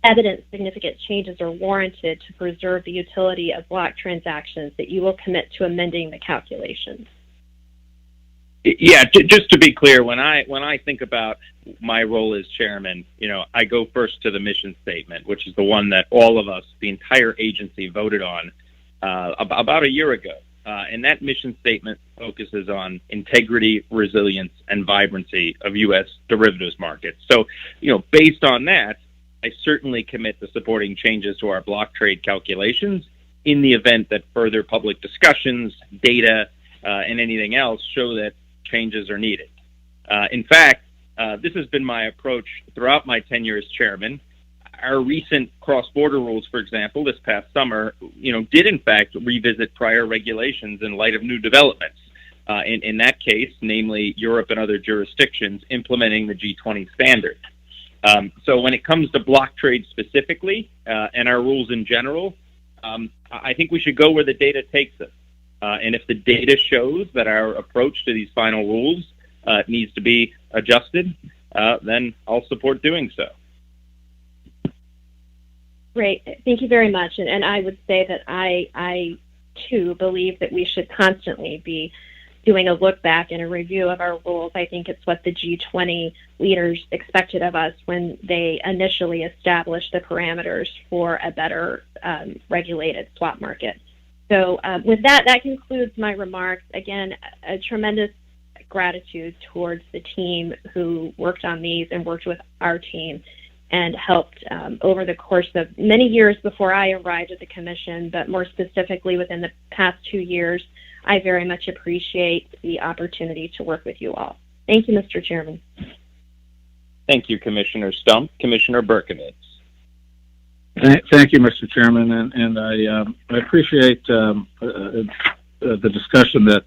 evidence significant changes are warranted to preserve the utility of block transactions, that you will commit to amending the calculations. Yeah, just to be clear, when I think about my role as chairman, I go first to the mission statement, which is the one that all of us, the entire agency, voted on about a year ago. And that mission statement focuses on integrity, resilience, and vibrancy of U.S. derivatives markets. So, based on that, I certainly commit to supporting changes to our block trade calculations in the event that further public discussions, data, and anything else show that changes are needed. In fact, this has been my approach throughout my tenure as chairman. Our recent cross-border rules, for example, this past summer, did in fact revisit prior regulations in light of new developments. In that case, namely Europe and other jurisdictions implementing the G20 standard. So when it comes to block trade specifically and our rules in general, I think we should go where the data takes us. And if the data shows that our approach to these final rules needs to be adjusted, then I'll support doing so. Great. Thank you very much. And I would say that I too believe that we should constantly be doing a look back and a review of our rules. I think it's what the G20 leaders expected of us when they initially established the parameters for a better regulated swap market. So with that concludes my remarks. Again, a tremendous gratitude towards the team who worked on these and worked with our team. and helped over the course of many years before I arrived at the Commission, but more specifically within the past 2 years. I very much appreciate the opportunity to work with you all. Thank you, Mr. Chairman. Thank you, Commissioner Stump. Commissioner Berkowitz. Thank you, Mr. Chairman, and I appreciate the discussion that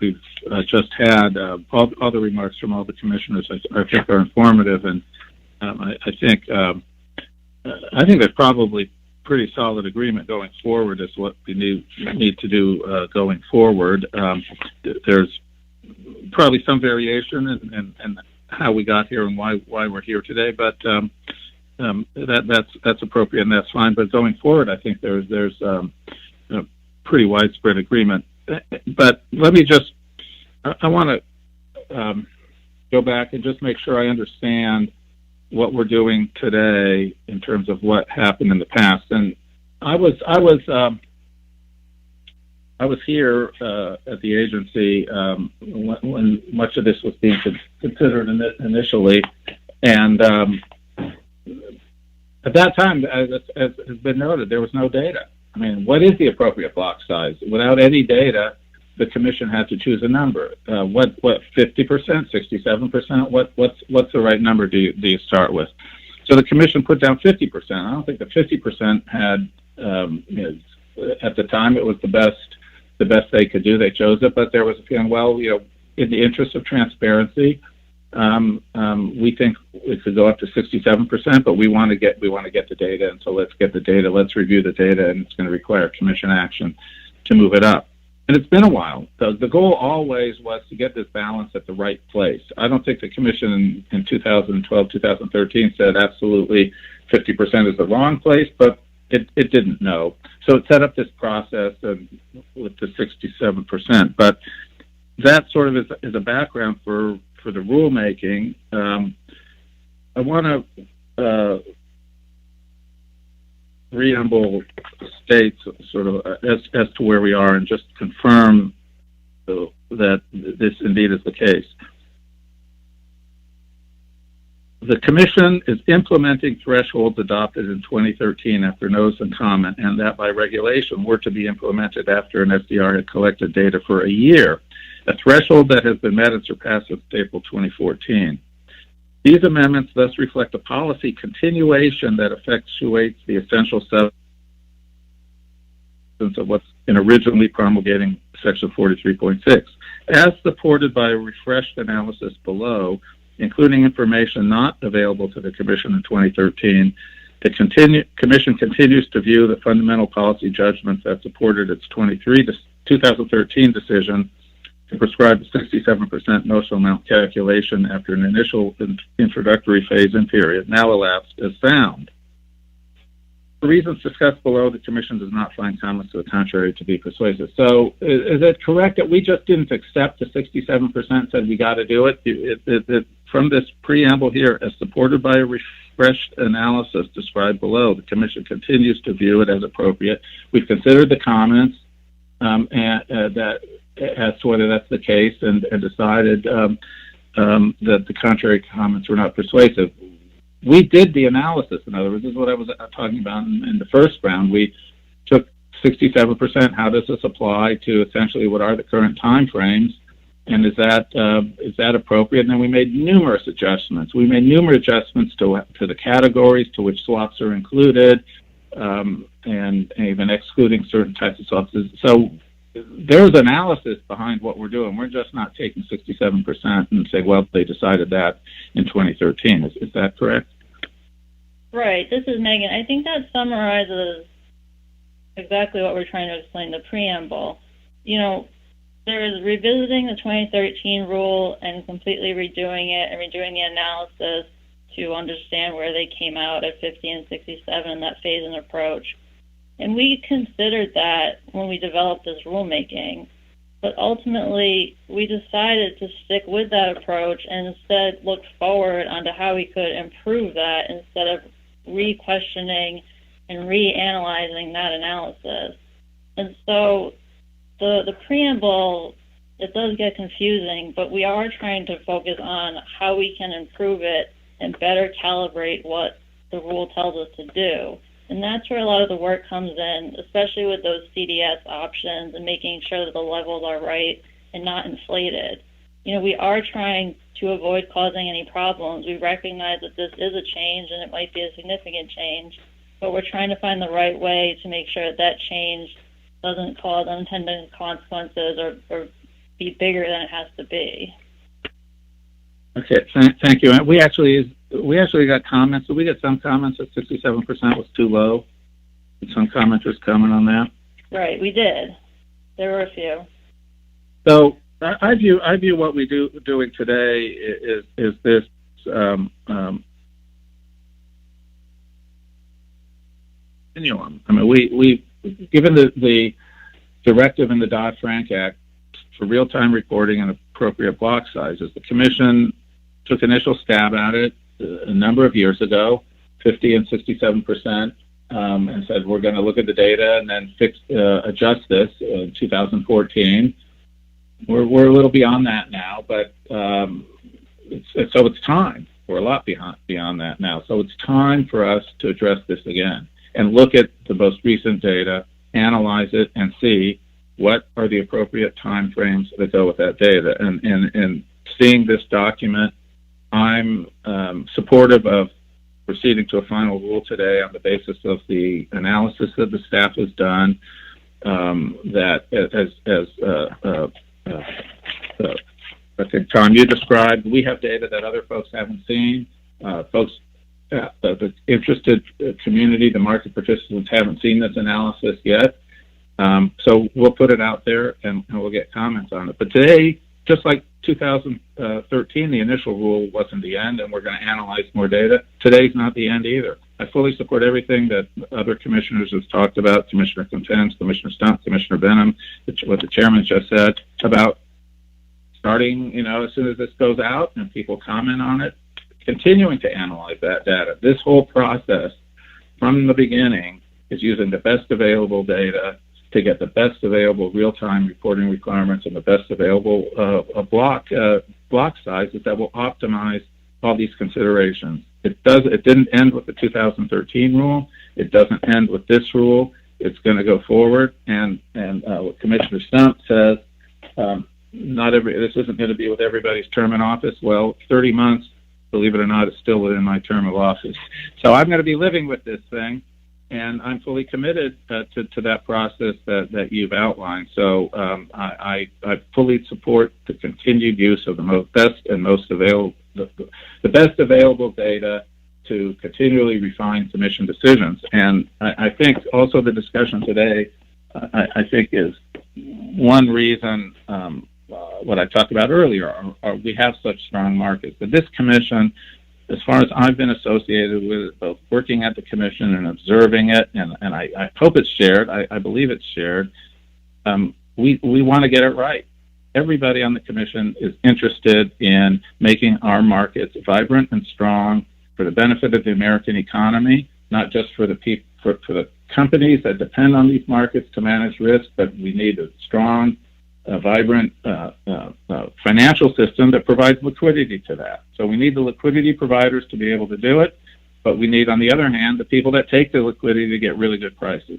we've just had. All the remarks from all the commissioners, I think, are informative, and I think there's probably pretty solid agreement going forward as what we need to do going forward. There's probably some variation in how we got here and why we're here today, but that's appropriate and that's fine. But going forward, I think there's pretty widespread agreement. But let me just, I want to go back and just make sure I understand what we're doing today in terms of what happened in the past. And I was here at the agency when much of this was being considered initially, and at that time, as has been noted, there was no data. I mean, what is the appropriate block size? Without any data, the Commission had to choose a number. What 50%, 67%? What's the right number do you start with? So the Commission put down 50%. I don't think the 50% had, at the time, it was the best they could do. They chose it, but there was a feeling, well, in the interest of transparency, we think it could go up to 67%, but we want to get the data, and so let's get the data, let's review the data, and it's going to require Commission action to move it up. And it's been a while. The goal always was to get this balance at the right place. I don't think the Commission in 2012, 2013 said absolutely 50% is the wrong place, but it didn't know. So it set up this process with the 67%. But that sort of is a background for the rulemaking. I want to preamble states sort of as to where we are and just confirm that this indeed is the case. The Commission is implementing thresholds adopted in 2013 after notice and comment, and that by regulation were to be implemented after an SDR had collected data for a year, a threshold that has been met and surpassed since April 2014. These amendments thus reflect a policy continuation that effectuates the essential substance of what's in originally promulgating Section 43.6. As supported by a refreshed analysis below, including information not available to the Commission in 2013, the Commission continues to view the fundamental policy judgments that supported its 2013 decision to prescribe the 67% notional amount calculation after an initial introductory phase-in period, now elapsed, as sound. For reasons discussed below, the Commission does not find comments to the contrary to be persuasive. So is it correct that we just didn't accept the 67%, said we got to do it? From this preamble here, as supported by a refreshed analysis described below, the Commission continues to view it as appropriate. We've considered the comments as to whether that's the case and decided that the contrary comments were not persuasive. We did the analysis. In other words, this is what I was talking about in the first round. We took 67%. How does this apply to essentially what are the current time frames? And is that appropriate? And then we made numerous adjustments. We made numerous adjustments to the categories to which swaps are included, and even excluding certain types of swaps. So there's analysis behind what we're doing. We're just not taking 67% and say, well, they decided that in 2013. Is that correct? Right. This is Megan. I think that summarizes exactly what we're trying to explain, the preamble. There is revisiting the 2013 rule and completely redoing it and redoing the analysis to understand where they came out at 50 and 67 in that phase-in approach. And we considered that when we developed this rulemaking, but ultimately we decided to stick with that approach and instead look forward onto how we could improve that instead of re-questioning and reanalyzing that analysis. And so the preamble, it does get confusing, but we are trying to focus on how we can improve it and better calibrate what the rule tells us to do. And that's where a lot of the work comes in, especially with those CDS options and making sure that the levels are right and not inflated. We are trying to avoid causing any problems. We recognize that this is a change and it might be a significant change, but we're trying to find the right way to make sure that change doesn't cause unintended consequences or be bigger than it has to be. Okay, thank you. We actually got comments. So we got some comments that 67% was too low. Some commenters comment on that. Right, we did. There were a few. So I view what we doing today is this continuum. I mean, we given the directive in the Dodd-Frank Act for real-time reporting and appropriate block sizes, the Commission took initial stab at it a number of years ago, 50 and 67%, and said we're going to look at the data and then adjust this in 2014. We're a little beyond that now, but it's time. We're a lot beyond that now. So it's time for us to address this again and look at the most recent data, analyze it, and see what are the appropriate time frames that go with that data. And seeing this document, I'm supportive of proceeding to a final rule today on the basis of the analysis that the staff has done. That, I think, Tom, you described, we have data that other folks haven't seen. The interested community, the market participants, haven't seen this analysis yet. So we'll put it out there and we'll get comments on it. But today, just like 2013, the initial rule wasn't the end, and we're going to analyze more data. Today's not the end either. I fully support everything that other commissioners have talked about, Commissioner Contents, Commissioner Stump, Commissioner Benham, what the chairman just said about starting, as soon as this goes out and people comment on it, continuing to analyze that data. This whole process from the beginning is using the best available data to get the best available real-time reporting requirements and the best available block sizes that will optimize all these considerations. It didn't end with the 2013 rule. It doesn't end with this rule. It's going to go forward. And what Commissioner Stump says, this isn't going to be with everybody's term in office. Well, 30 months, believe it or not, is still within my term of office. So I'm going to be living with this thing, and I'm fully committed to that process that you've outlined. So I fully support the continued use of the best and most available, the best available data to continually refine commission decisions. And I think also the discussion today, I think, is one reason what I talked about earlier, we have such strong markets. But this commission, as far as I've been associated with it, both working at the commission and observing it, and I hope it's shared, I believe it's shared, we want to get it right. Everybody on the commission is interested in making our markets vibrant and strong for the benefit of the American economy, not just for the people, for the companies that depend on these markets to manage risk, but we need a strong, vibrant financial system that provides liquidity to that. So we need the liquidity providers to be able to do it, but we need, on the other hand, the people that take the liquidity to get really good prices.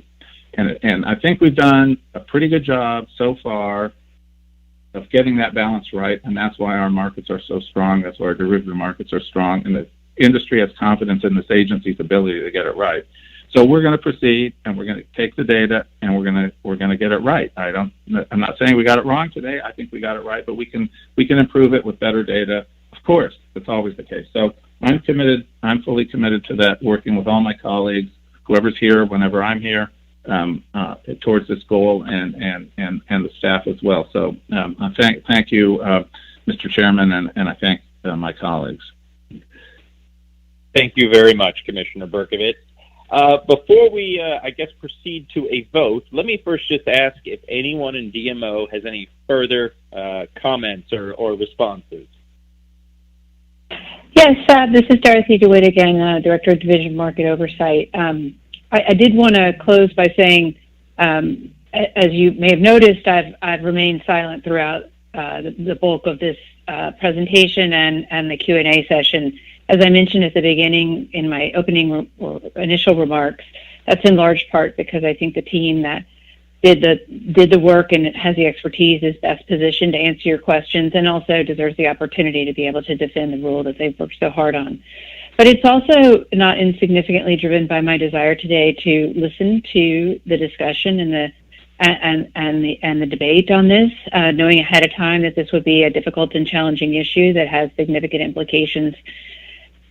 And I think we've done a pretty good job so far of getting that balance right, and that's why our markets are so strong. That's why our derivative markets are strong, and the industry has confidence in this agency's ability to get it right. So we're going to proceed, and we're going to take the data, and we're going to get it right. I'm not saying we got it wrong today. I think we got it right, but we can improve it with better data. Of course, that's always the case. So I'm committed. I'm fully committed to that, working with all my colleagues, whoever's here, whenever I'm here, towards this goal, and the staff as well. So thank you, Mr. Chairman, and I thank my colleagues. Thank you very much, Commissioner Berkovitz. Before we, proceed to a vote, let me first just ask if anyone in DMO has any further comments or responses. Yes, this is Dorothy DeWitt again, Director of Division Market Oversight. I did want to close by saying, as you may have noticed, I've remained silent throughout the bulk of this presentation and the Q&A session. As I mentioned at the beginning in my opening or initial remarks, that's in large part because I think the team that did the work and has the expertise is best positioned to answer your questions and also deserves the opportunity to be able to defend the rule that they've worked so hard on. But it's also not insignificantly driven by my desire today to listen to the discussion and the debate on this, knowing ahead of time that this would be a difficult and challenging issue that has significant implications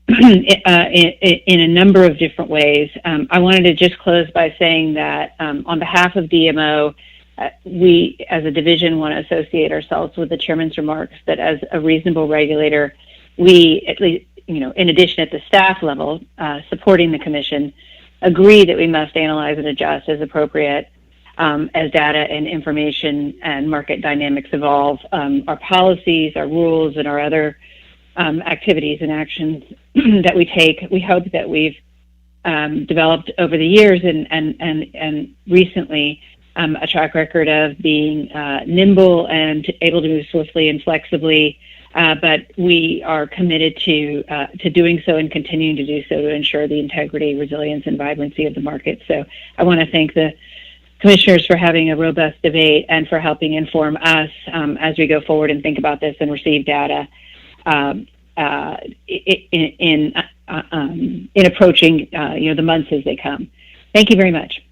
in a number of different ways. I wanted to just close by saying that on behalf of DMO, we as a division want to associate ourselves with the chairman's remarks that as a reasonable regulator, we at least, in addition at the staff level, supporting the commission, agree that we must analyze and adjust as appropriate as data and information and market dynamics evolve. Our policies, our rules, and our other activities and actions that we take, we hope that we've developed over the years and recently a track record of being nimble and able to move swiftly and flexibly, but we are committed to doing so and continuing to do so to ensure the integrity, resilience, and vibrancy of the market. So I want to thank the commissioners for having a robust debate and for helping inform us as we go forward and think about this and receive data in approaching the months as they come. Thank you very much.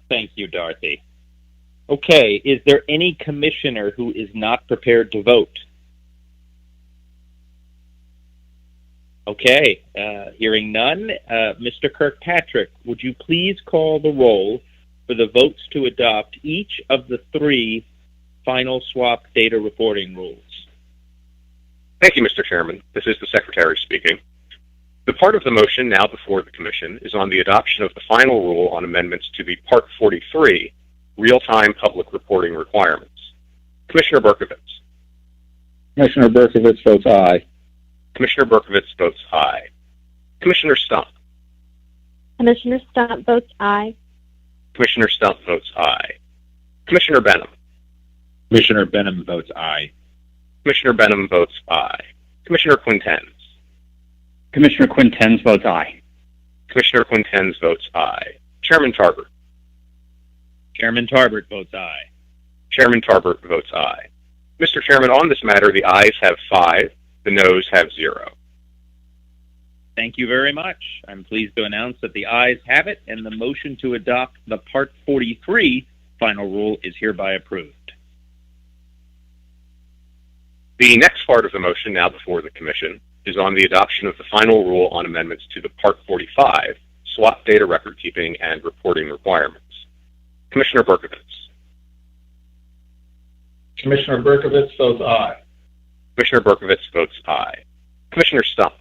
Thank you, Dorothy. Okay, is there any commissioner who is not prepared to vote? Okay, hearing none, Mr. Kirkpatrick, would you please call the roll for the votes to adopt each of the 3 final swap data reporting rules? Thank you, Mr. Chairman. This is the Secretary speaking. The part of the motion now before the Commission is on the adoption of the final rule on amendments to the Part 43 real-time public reporting requirements. Commissioner Berkovitz. Commissioner Berkovitz votes aye. Commissioner Berkovitz votes aye. Commissioner Stump. Commissioner Stump votes aye. Commissioner Stump votes aye. Commissioner Benham. Commissioner Benham votes aye. Commissioner Benham votes aye. Commissioner Quintens. Commissioner Quintens votes aye. Commissioner Quintens votes aye. Chairman Tarbert. Chairman Tarbert votes aye. Chairman Tarbert votes aye. Mr. Chairman, on this matter, the ayes have 5, the noes have 0. Thank you very much. I'm pleased to announce that the ayes have it, and the motion to adopt the Part 43 final rule is hereby approved. The next part of the motion now before the Commission is on the adoption of the final rule on amendments to the Part 45 swap data record keeping and reporting requirements. Commissioner Berkovitz. Commissioner Berkovitz votes aye. Commissioner Berkovitz votes aye. Commissioner Stump.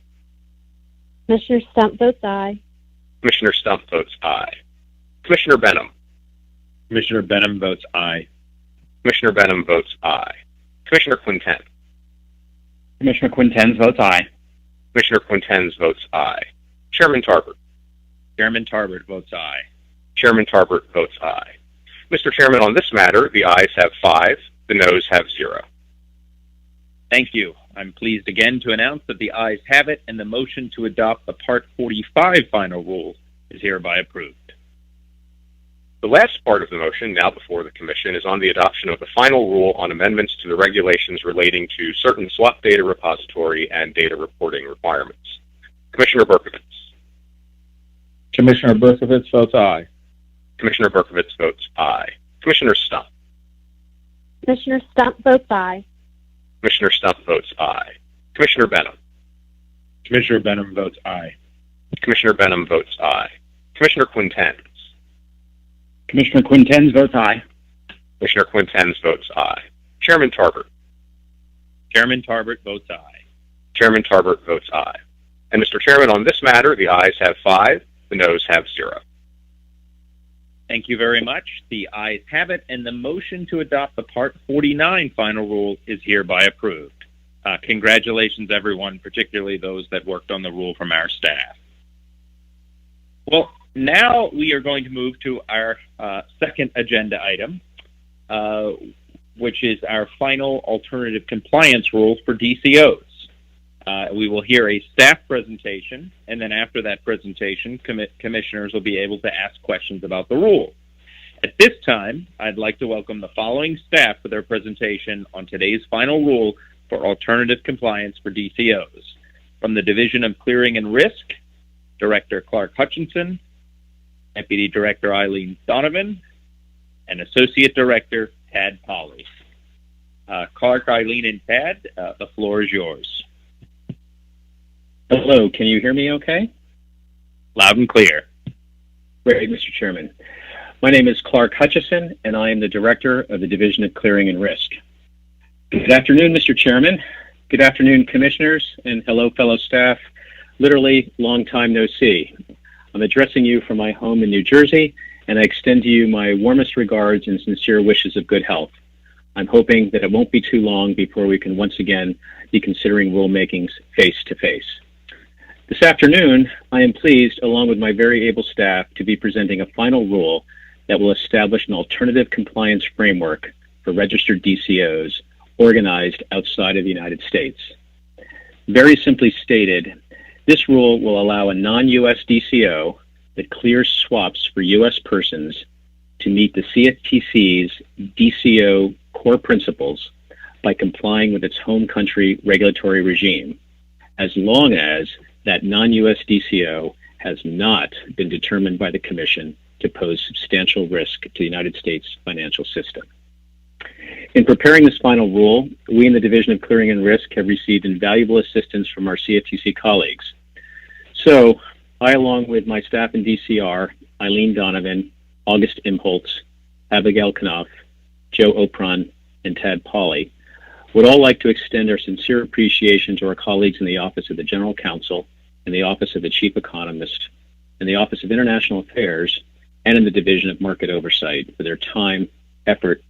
Commissioner Stump votes aye. Commissioner Stump votes aye. Commissioner Benham. Commissioner Benham votes aye. Commissioner Benham votes aye. Commissioner Quintens. Commissioner Quintens votes aye. Commissioner Quintens votes aye. Chairman Tarbert. Chairman Tarbert votes aye. Chairman Tarbert votes aye. Mr. Chairman, on this matter, the ayes have 5, the noes have 0. Thank you. I'm pleased again to announce that the ayes have it, and the motion to adopt the Part 45 final rule is hereby approved. The last part of the motion now before the Commission is on the adoption of the final rule on amendments to the regulations relating to certain swap data repository and data reporting requirements. Commissioner Berkovitz. Commissioner Berkovitz votes aye. Commissioner Berkovitz votes aye. Commissioner Stump. Commissioner Stump votes aye. Commissioner Stump votes aye. Commissioner Benham. Commissioner Benham votes aye. Commissioner Benham votes aye. Commissioner Quintens. Commissioner Quintens votes aye. Commissioner Quintens votes aye. Chairman Tarbert. Chairman Tarbert votes aye. Chairman Tarbert votes aye. And Mr. Chairman, on this matter, the ayes have 5, the noes have 0. Thank you very much. The ayes have it, and the motion to adopt the Part 49 final rule is hereby approved. Congratulations, everyone, particularly those that worked on the rule from our staff. Well, now we are going to move to our second agenda item, which is our final alternative compliance rules for DCOs. We will hear a staff presentation, and then after that presentation, commissioners will be able to ask questions about the rule. At this time, I'd like to welcome the following staff for their presentation on today's final rule for alternative compliance for DCOs. From the Division of Clearing and Risk, Director Clark Hutchinson, Deputy Director Eileen Donovan, and Associate Director Tad Polly. Clark, Eileen, and Tad, the floor is yours. Hello, can you hear me okay? Loud and clear. Great, Mr. Chairman. My name is Clark Hutchison, and I am the Director of the Division of Clearing and Risk. Good afternoon, Mr. Chairman. Good afternoon, Commissioners, and hello, fellow staff. Literally, long time no see. I'm addressing you from my home in New Jersey, and I extend to you my warmest regards and sincere wishes of good health. I'm hoping that it won't be too long before we can once again be considering rulemakings face-to-face. This afternoon, I am pleased, along with my very able staff, to be presenting a final rule that will establish an alternative compliance framework for registered DCOs organized outside of the United States. Very simply stated, this rule will allow a non-U.S. DCO that clears swaps for U.S. persons to meet the CFTC's DCO core principles by complying with its home country regulatory regime, as long as that non-U.S. DCO has not been determined by the Commission to pose substantial risk to the United States financial system. In preparing this final rule, we in the Division of Clearing and Risk have received invaluable assistance from our CFTC colleagues. So, I, along with my staff in DCR, Eileen Donovan, August Imholtz, Abigail Knopf, Joe Opron, and Tad Polly, would all like to extend our sincere appreciation to our colleagues in the Office of the General Counsel, in the Office of the Chief Economist, in the Office of International Affairs, and in the Division of Market Oversight for their time, effort,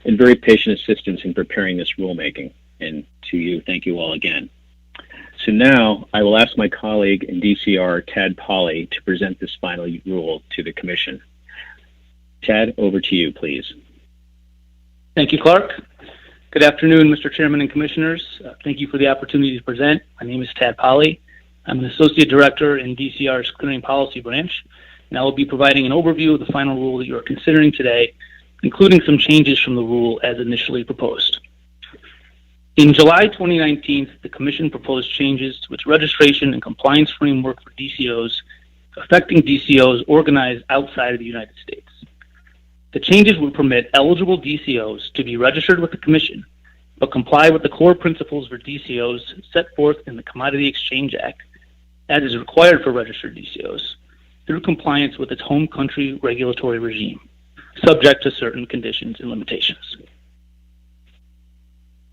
and very patient assistance in preparing this rulemaking. And to you, thank you all again. So now I will ask my colleague in DCR, Tad Polly, to present this final rule to the Commission. Tad, over to you, please. Thank you, Clark. Good afternoon, Mr. Chairman and Commissioners. Thank you for the opportunity to present. My name is Tad Polly. I'm an Associate Director in DCR's Clearing Policy Branch, and I will be providing an overview of the final rule that you are considering today, including some changes from the rule as initially proposed. In July 2019, the Commission proposed changes to its registration and compliance framework for DCOs, affecting DCOs organized outside of the United States. The changes would permit eligible DCOs to be registered with the Commission, but comply with the core principles for DCOs set forth in the Commodity Exchange Act, as is required for registered DCOs, through compliance with its home country regulatory regime, subject to certain conditions and limitations.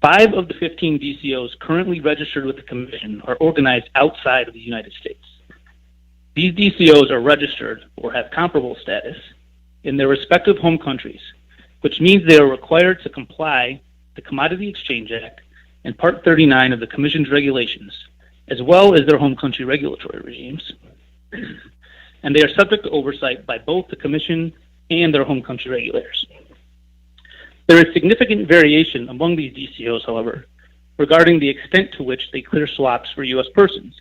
5 of the 15 DCOs currently registered with the Commission are organized outside of the United States. These DCOs are registered or have comparable status in their respective home countries, which means they are required to comply with the Commodity Exchange Act and Part 39 of the Commission's regulations, as well as their home country regulatory regimes, and they are subject to oversight by both the Commission and their home country regulators. There is significant variation among these DCOs, however, regarding the extent to which they clear swaps for U.S. persons.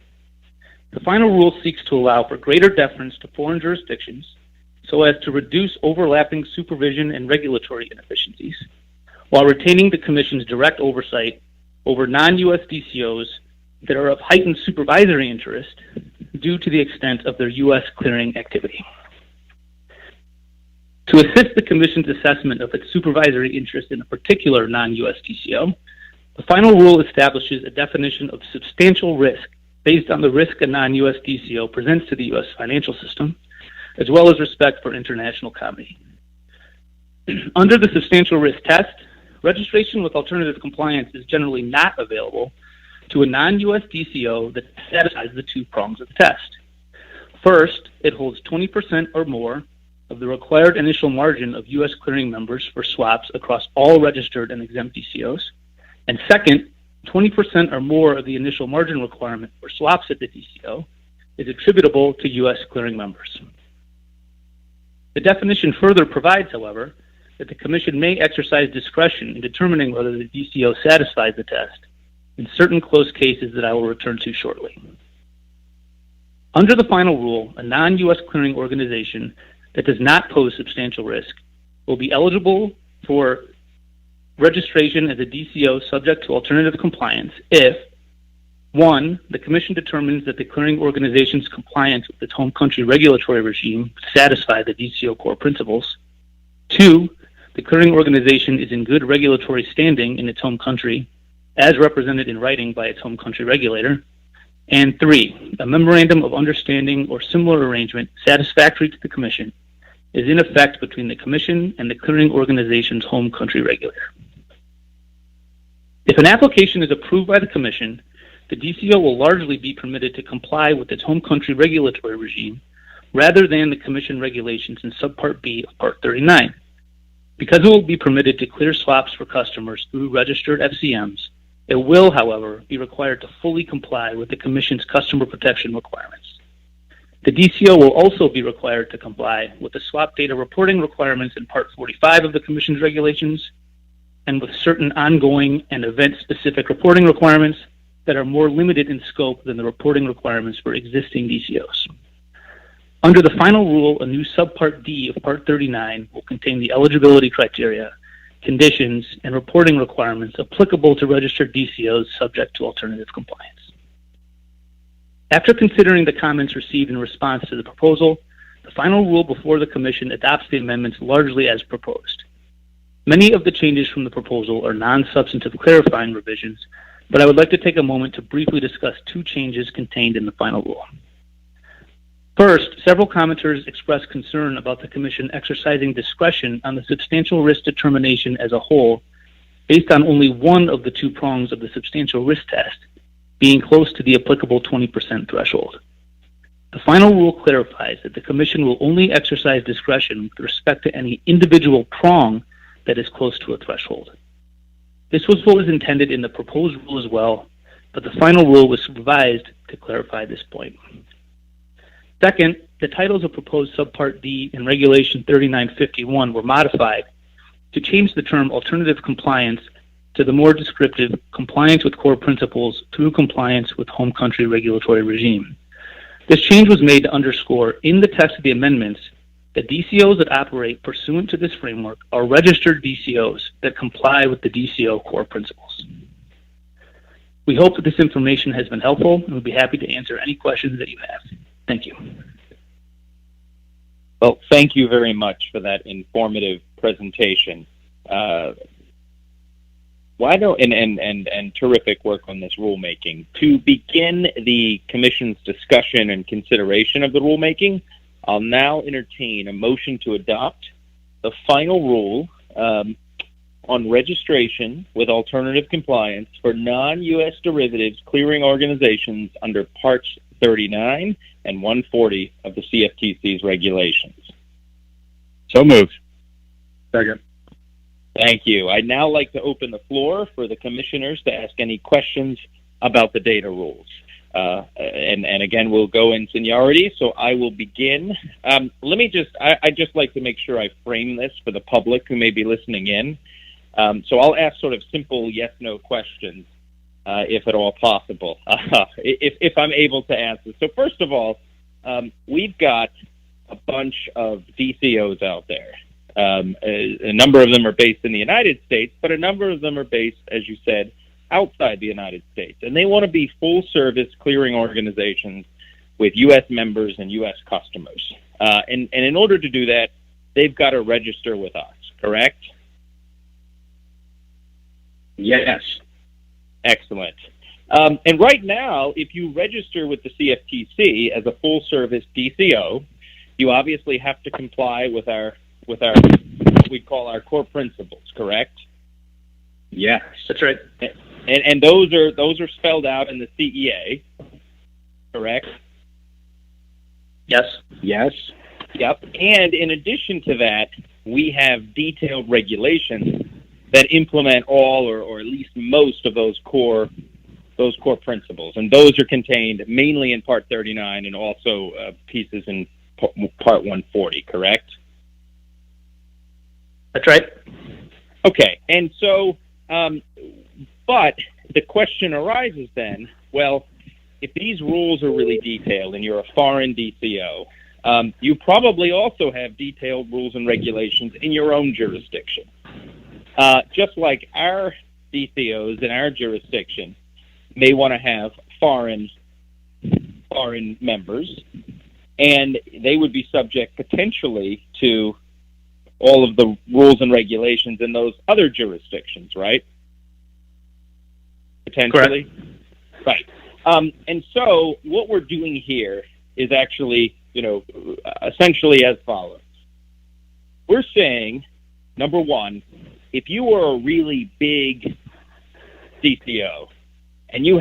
The final rule seeks to allow for greater deference to foreign jurisdictions so as to reduce overlapping supervision and regulatory inefficiencies, while retaining the Commission's direct oversight over non-U.S. DCOs that are of heightened supervisory interest due to the extent of their U.S. clearing activity. To assist the Commission's assessment of its supervisory interest in a particular non-U.S. DCO, the final rule establishes a definition of substantial risk based on the risk a non-U.S. DCO presents to the U.S. financial system, as well as respect for international comity. Under the substantial risk test, registration with alternative compliance is generally not available to a non-U.S. DCO that satisfies the 2 prongs of the test. First, it holds 20% or more of the required initial margin of U.S. clearing members for swaps across all registered and exempt DCOs. And second, 20% or more of the initial margin requirement for swaps at the DCO is attributable to U.S. clearing members. The definition further provides, however, that the Commission may exercise discretion in determining whether the DCO satisfies the test in certain close cases that I will return to shortly. Under the final rule, a non-U.S. clearing organization that does not pose substantial risk will be eligible for registration as a DCO subject to alternative compliance if 1. The Commission determines that the clearing organization's compliance with its home country regulatory regime satisfy the DCO core principles. 2. The clearing organization is in good regulatory standing in its home country, as represented in writing by its home country regulator. And 3. A memorandum of understanding or similar arrangement satisfactory to the Commission is in effect between the Commission and the clearing organization's home country regulator. If an application is approved by the Commission, the DCO will largely be permitted to comply with its home country regulatory regime rather than the Commission regulations in Subpart B of Part 39. Because it will be permitted to clear swaps for customers through registered FCMs, it will, however, be required to fully comply with the Commission's customer protection requirements. The DCO will also be required to comply with the swap data reporting requirements in Part 45 of the Commission's regulations and with certain ongoing and event-specific reporting requirements that are more limited in scope than the reporting requirements for existing DCOs. Under the final rule, a new Subpart D of Part 39 will contain the eligibility criteria, conditions, and reporting requirements applicable to registered DCOs subject to alternative compliance. After considering the comments received in response to the proposal, the final rule before the Commission adopts the amendments largely as proposed. Many of the changes from the proposal are non-substantive clarifying revisions, but I would like to take a moment to briefly discuss 2 changes contained in the final rule. First, several commenters expressed concern about the Commission exercising discretion on the substantial risk determination as a whole based on only one of the 2 prongs of the substantial risk test, being close to the applicable 20% threshold. The final rule clarifies that the Commission will only exercise discretion with respect to any individual prong that is close to a threshold. This was what was intended in the proposed rule as well, but the final rule was revised to clarify this point. Second, the titles of proposed Subpart D in Regulation 3951 were modified to change the term alternative compliance to the more descriptive compliance with core principles through compliance with home country regulatory regime. This change was made to underscore in the text of the amendments that DCOs that operate pursuant to this framework are registered DCOs that comply with the DCO core principles. We hope that this information has been helpful and we'll be happy to answer any questions that you have. Thank you. Well, thank you very much for that informative presentation. And terrific work on this rulemaking. To begin the Commission's discussion and consideration of the rulemaking, I'll now entertain a motion to adopt the final rule on registration with alternative compliance for non-U.S. derivatives clearing organizations under Parts 39 and 140 of the CFTC's regulations. So moved. Second. Thank you. I'd now like to open the floor for the commissioners to ask any questions about the data rules. And again, we'll go in seniority, so I will begin. I'd just like to make sure I frame this for the public who may be listening in. So I'll ask sort of simple yes-no questions, if at all possible, if I'm able to answer. So first of all, we've got a bunch of DCOs out there. A number of them are based in the United States, but a number of them are based, as you said, outside the United States. And they want to be full-service clearing organizations with U.S. members and U.S. customers. And in order to do that, they've got to register with us, correct? Yes. Excellent. And right now, if you register with the CFTC as a full-service DCO, you obviously have to comply with our what we call our core principles, correct? Yes, that's right. And those are spelled out in the CEA, correct? Yes. Yes. Yep. And in addition to that, we have detailed regulations that implement all or at least most of those core principles, and those are contained mainly in Part 39 and also pieces in Part 140, correct? That's right. Okay, and so, but the question arises then, well, if these rules are really detailed and you're a foreign DCO, you probably also have detailed rules and regulations in your own jurisdiction. Just like our DCOs in our jurisdiction may want to have foreign members, and they would be subject potentially to all of the rules and regulations in those other jurisdictions, right? Potentially. Correct. Right. And so what we're doing here is actually, essentially as follows. We're saying, number one, if you are a really big DCO and you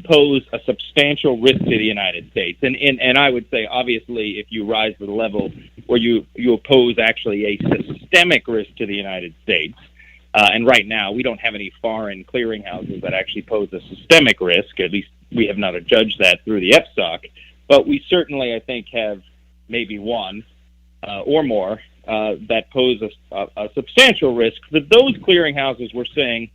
pose a substantial risk to the United States, and I would say, obviously, if you rise to the level where you pose actually a systemic risk to the United States, and right now we don't have any foreign clearinghouses that actually pose a systemic risk. At least we have not adjudged that through the FSOC, but we certainly, I think, have maybe one or more that pose a substantial risk. For those clearinghouses, we're saying,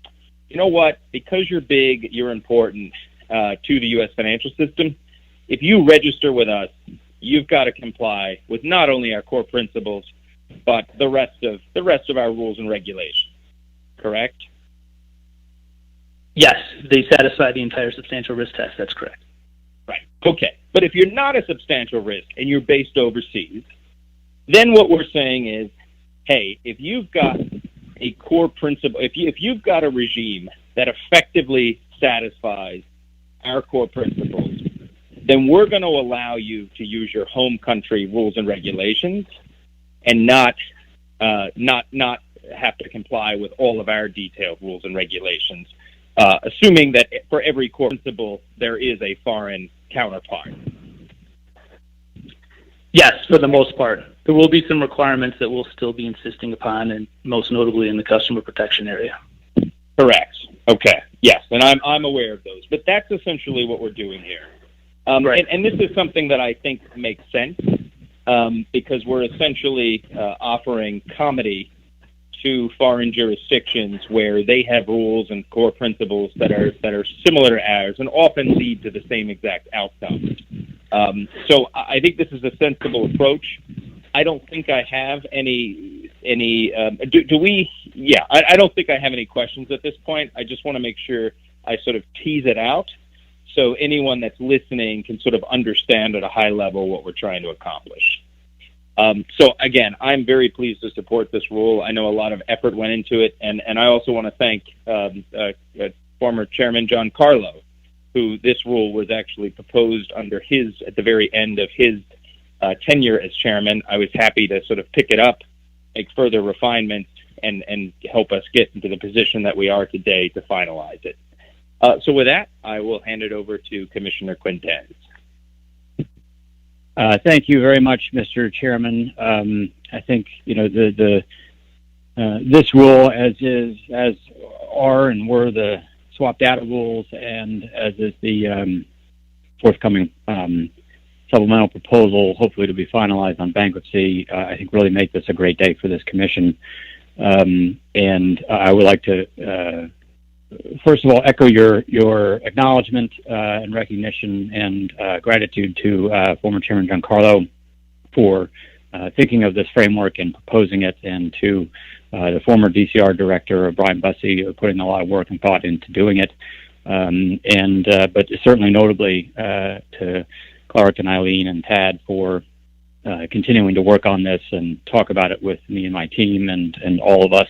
you know what, because you're big, you're important to the U.S. financial system, if you register with us, you've got to comply with not only our core principles, but the rest of our rules and regulations. Correct? Yes, they satisfy the entire substantial risk test. That's correct. Right. Okay. But if you're not a substantial risk and you're based overseas, then what we're saying is, hey, if you've got a core principle, if you've got a regime that effectively satisfies our core principles, then we're going to allow you to use your home country rules and regulations and not have to comply with all of our detailed rules and regulations, assuming that for every core principle there is a foreign counterpart. Yes, for the most part. There will be some requirements that we'll still be insisting upon, and most notably in the customer protection area. Correct. Okay. Yes, and I'm aware of those. But that's essentially what we're doing here. Right. And this is something that I think makes sense because we're essentially offering comity to foreign jurisdictions where they have rules and core principles that are similar to ours and often lead to the same exact outcome. So I think this is a sensible approach. I don't think I have any do we? Yeah, I don't think I have any questions at this point. I just want to make sure I sort of tease it out so anyone that's listening can sort of understand at a high level what we're trying to accomplish. So again, I'm very pleased to support this rule. I know a lot of effort went into it, and I also want to thank former Chairman John Carlo, who this rule was actually proposed under at the very end of his tenure as chairman. I was happy to sort of pick it up, make further refinements, and help us get into the position that we are today to finalize it. So with that, I will hand it over to Commissioner Quintez. Thank you very much, Mr. Chairman. I think this rule, as are and were the swap data rules, and as is the forthcoming supplemental proposal, hopefully to be finalized on bankruptcy, I think really make this a great day for this commission. And I would like to first of all echo your acknowledgement and recognition and gratitude to former Chairman John Carlo for thinking of this framework and proposing it, and to the former DCR director Brian Bussey putting a lot of work and thought into doing it, but certainly notably to Clark and Eileen and Tad for continuing to work on this and talk about it with me and my team and all of us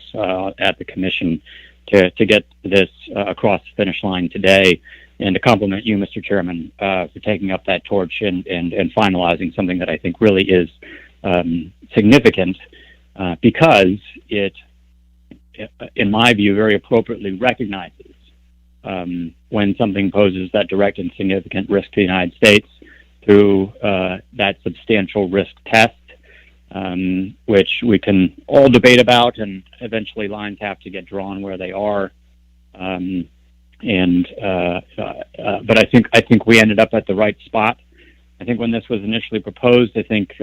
at the commission to get this across the finish line today, and to compliment you, Mr. Chairman, for taking up that torch and finalizing something that I think really is significant because it, in my view, very appropriately recognizes when something poses that direct and significant risk to the United States through that substantial risk test, which we can all debate about, and eventually lines have to get drawn where they are. But I think we ended up at the right spot. I think when this was initially proposed, I think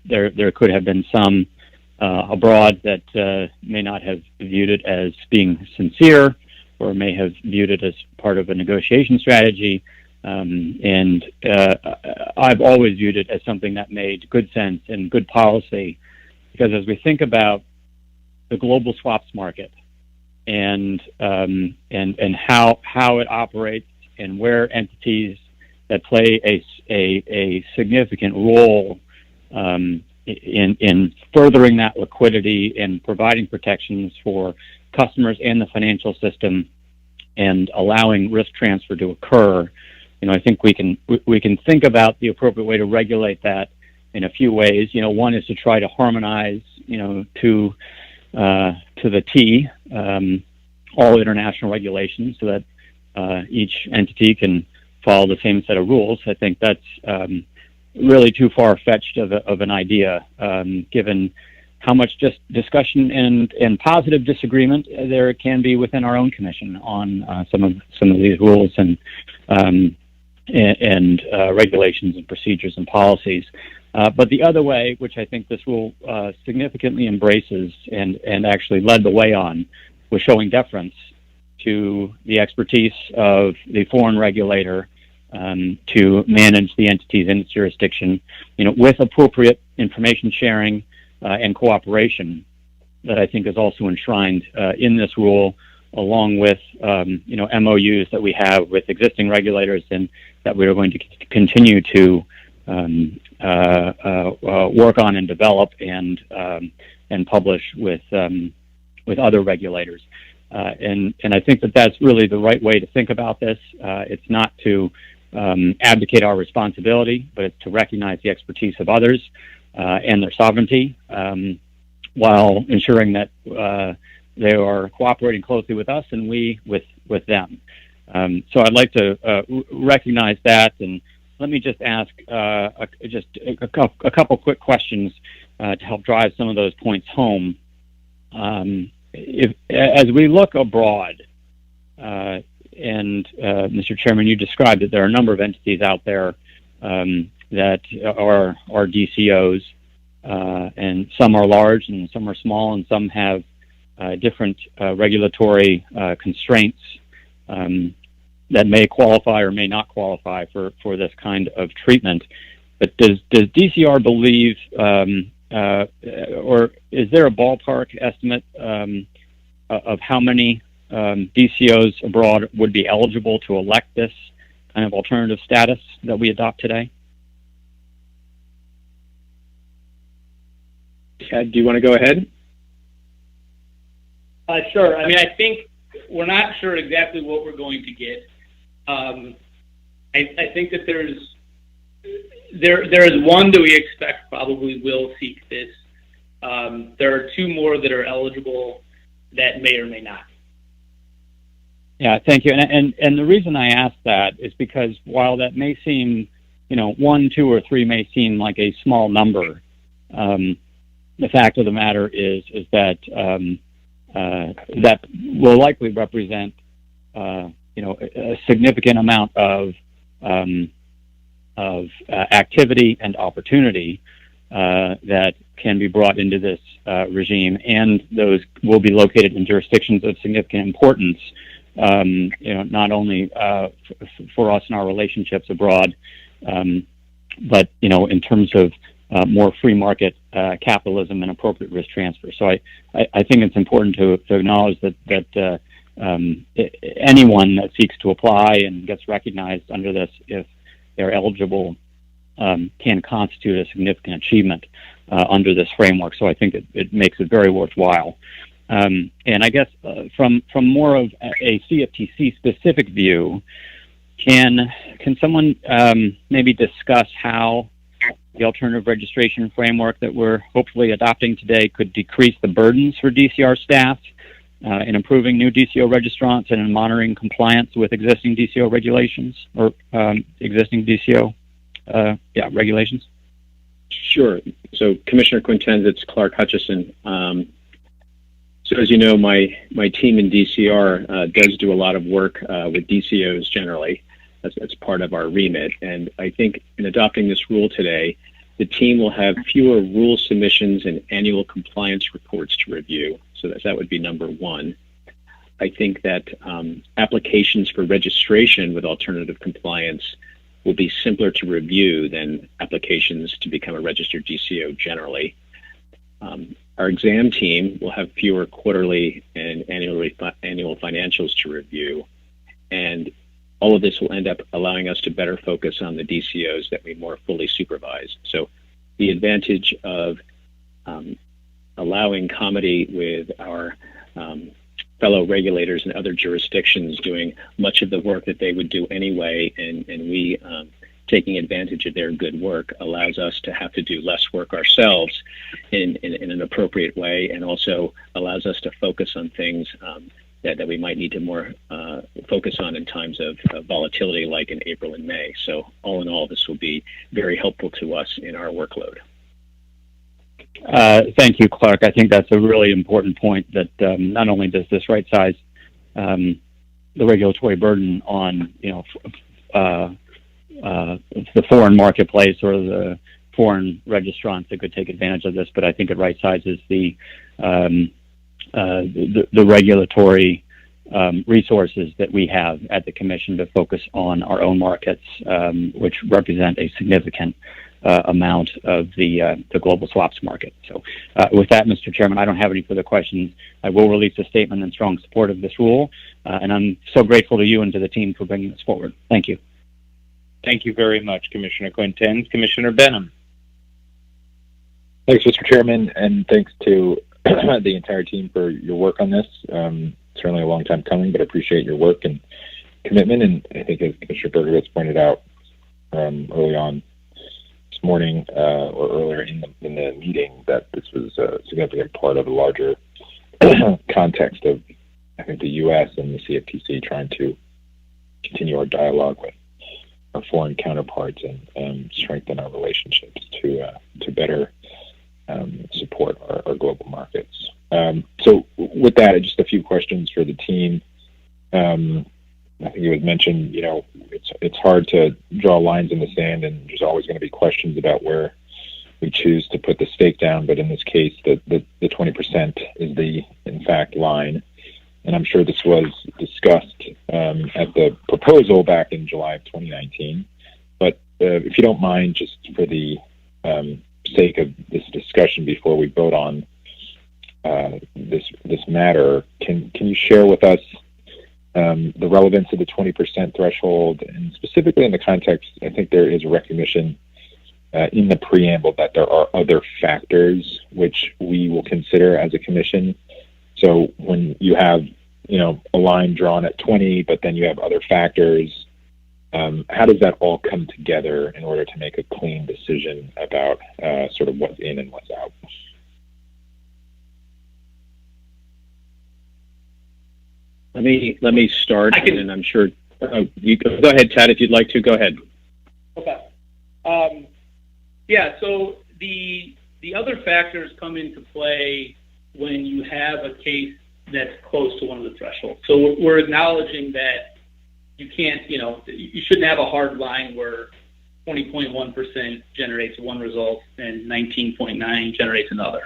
there could have been some abroad that may not have viewed it as being sincere, or may have viewed it as part of a negotiation strategy. And I've always viewed it as something that made good sense and good policy, because as we think about the global swaps market and how it operates and where entities that play a significant role in furthering that liquidity and providing protections for customers and the financial system and allowing risk transfer to occur, I think we can think about the appropriate way to regulate that in a few ways. One is to try to harmonize, to the T, all international regulations, so that each entity can follow the same set of rules. I think that's really too far-fetched of an idea, given how much just discussion and positive disagreement there can be within our own commission on some of these rules and regulations and procedures and policies. But the other way, which I think this rule significantly embraces and actually led the way on, was showing deference to the expertise of the foreign regulator to manage the entities in its jurisdiction, with appropriate information sharing and cooperation that I think is also enshrined in this rule, along with MOUs that we have with existing regulators and that we are going to continue to work on and develop and publish with other regulators. And I think that that's really the right way to think about this. It's not to abdicate our responsibility, but it's to recognize the expertise of others and their sovereignty, while ensuring that they are cooperating closely with us and we with them. So I'd like to recognize that, and let me just ask a couple quick questions to help drive some of those points home. As we look abroad, and Mr. Chairman, you described that there are a number of entities out there that are DCOs, and some are large and some are small, and some have different regulatory constraints that may qualify or may not qualify for this kind of treatment. But does DCR believe, or is there a ballpark estimate of how many DCOs abroad would be eligible to elect this kind of alternative status that we adopt today? Ted, do you want to go ahead? Sure. I mean, I think we're not sure exactly what we're going to get. I think that there is one that we expect probably will seek this. There are two more that are eligible that may or may not. Yeah, thank you. And the reason I ask that is because while that may seem, 1, 2, or 3 may seem like a small number, the fact of the matter is that that will likely represent, a significant amount of activity and opportunity that can be brought into this regime, and those will be located in jurisdictions of significant importance. Not only for us and our relationships abroad, but in terms of more free market capitalism and appropriate risk transfer. So I think it's important to acknowledge that anyone that seeks to apply and gets recognized under this, if they're eligible, can constitute a significant achievement under this framework. So I think it makes it very worthwhile. And I guess from more of a CFTC specific view, can someone maybe discuss how the alternative registration framework that we're hopefully adopting today could decrease the burdens for DCR staff in improving new DCO registrants and in monitoring compliance with existing DCO regulations or existing DCO regulations? Sure. So, Commissioner Quintens, it's Clark Hutchison. So as you know, my team in DCR does do a lot of work with DCOs generally. That's part of our remit. And I think in adopting this rule today, the team will have fewer rule submissions and annual compliance reports to review. So that would be number one. I think that applications for registration with alternative compliance will be simpler to review than applications to become a registered DCO generally. Our exam team will have fewer quarterly and annual financials to review, and all of this will end up allowing us to better focus on the DCOs that we more fully supervise. So the advantage of allowing comity with our fellow regulators in other jurisdictions doing much of the work that they would do anyway, and we taking advantage of their good work allows us to have to do less work ourselves in an appropriate way, and also allows us to focus on things that we might need to more focus on in times of volatility like in April and May. So all in all, this will be very helpful to us in our workload. Thank you, Clark. I think that's a really important point that not only does this right size the regulatory burden on the foreign marketplace or the foreign registrants that could take advantage of this, but I think it right sizes the regulatory resources that we have at the Commission to focus on our own markets, which represent a significant amount of the global swaps market. So with that, Mr. Chairman, I don't have any further questions. I will release a statement in strong support of this rule, and I'm so grateful to you and to the team for bringing this forward. Thank you. Thank you very much, Commissioner Quintens. Commissioner Benham. Thanks, Mr. Chairman, and thanks to the entire team for your work on this. Certainly a long time coming, but I appreciate your work and commitment. And I think, as Commissioner Berkowitz pointed out early on this morning or earlier in the meeting, that this was a significant part of a larger context of, I think, the U.S. and the CFTC trying to continue our dialogue with our foreign counterparts and strengthen our relationships to better support our global markets. So with that, just a few questions for the team. I think it was mentioned, it's hard to draw lines in the sand, and there's always going to be questions about where we choose to put the stake down. But in this case, the 20% is the, in fact, line. And I'm sure this was discussed at the proposal back in July of 2019. But if you don't mind, just for the sake of this discussion before we vote on this matter, can you share with us the relevance of the 20% threshold, and specifically in the context, I think there is a recognition in the preamble that there are other factors which we will consider as a commission. So when you have, a line drawn at 20, but then you have other factors, how does that all come together in order to make a clean decision about sort of what's in and what's out? Let me start, and I'm sure you go ahead, Ted, if you'd like to. Go ahead. Okay. So the other factors come into play when you have a case that's close to one of the thresholds. So we're acknowledging that you can't, you shouldn't have a hard line where 20.1% generates one result and 19.9 generates another.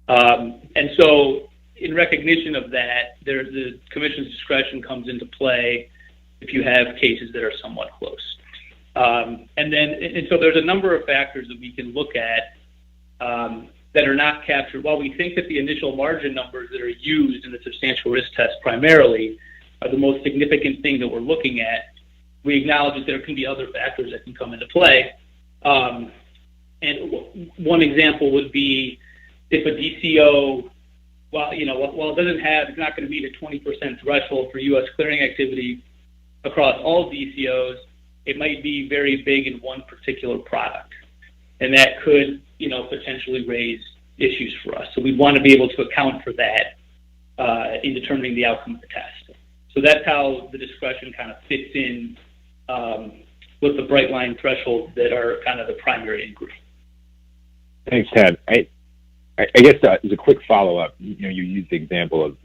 And so in recognition of that, the Commission's discretion comes into play if you have cases that are somewhat close. And so there's a number of factors that we can look at that are not captured. While we think that the initial margin numbers that are used in the substantial risk test primarily are the most significant thing that we're looking at, we acknowledge that there can be other factors that can come into play. And one example would be if a DCO, while it's not going to meet a 20% threshold for U.S. clearing activity across all DCOs, it might be very big in one particular product. And that could, potentially raise issues for us. So we want to be able to account for that in determining the outcome of the test. So that's how the discretion kind of fits in with the bright line thresholds that are kind of the primary inquiry. Thanks, Ted. I guess as a quick follow-up, you used the example of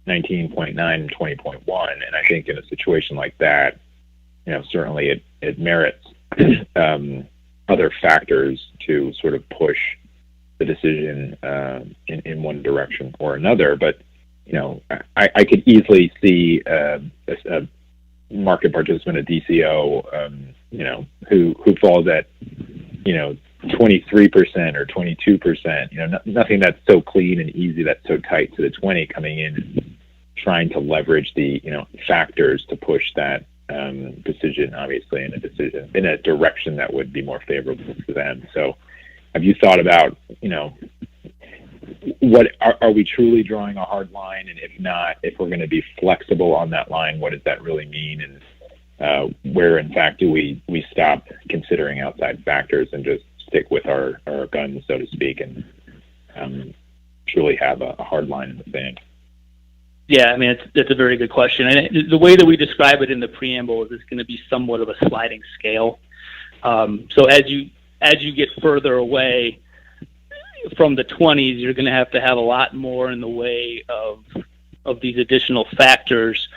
19.9 and 20.1, and I think in a situation like that, certainly it merits other factors to sort of push the decision in one direction or another. But I could easily see a market participant, a DCO, who falls at 23% or 22%. Nothing that's so clean and easy, that's so tight to the 20, coming in and trying to leverage the factors to push that decision, obviously in a direction that would be more favorable to them. So, have you thought about what are we truly drawing a hard line, and if not, if we're going to be flexible on that line, what does that really mean, and where in fact do we stop considering outside factors and just stick with our guns, so to speak, and truly have a hard line in the sand? Yeah, I mean, it's a very good question. And the way that we describe it in the preamble is it's going to be somewhat of a sliding scale. So as you get further away from the 20s, you're going to have a lot more in the way of these additional factors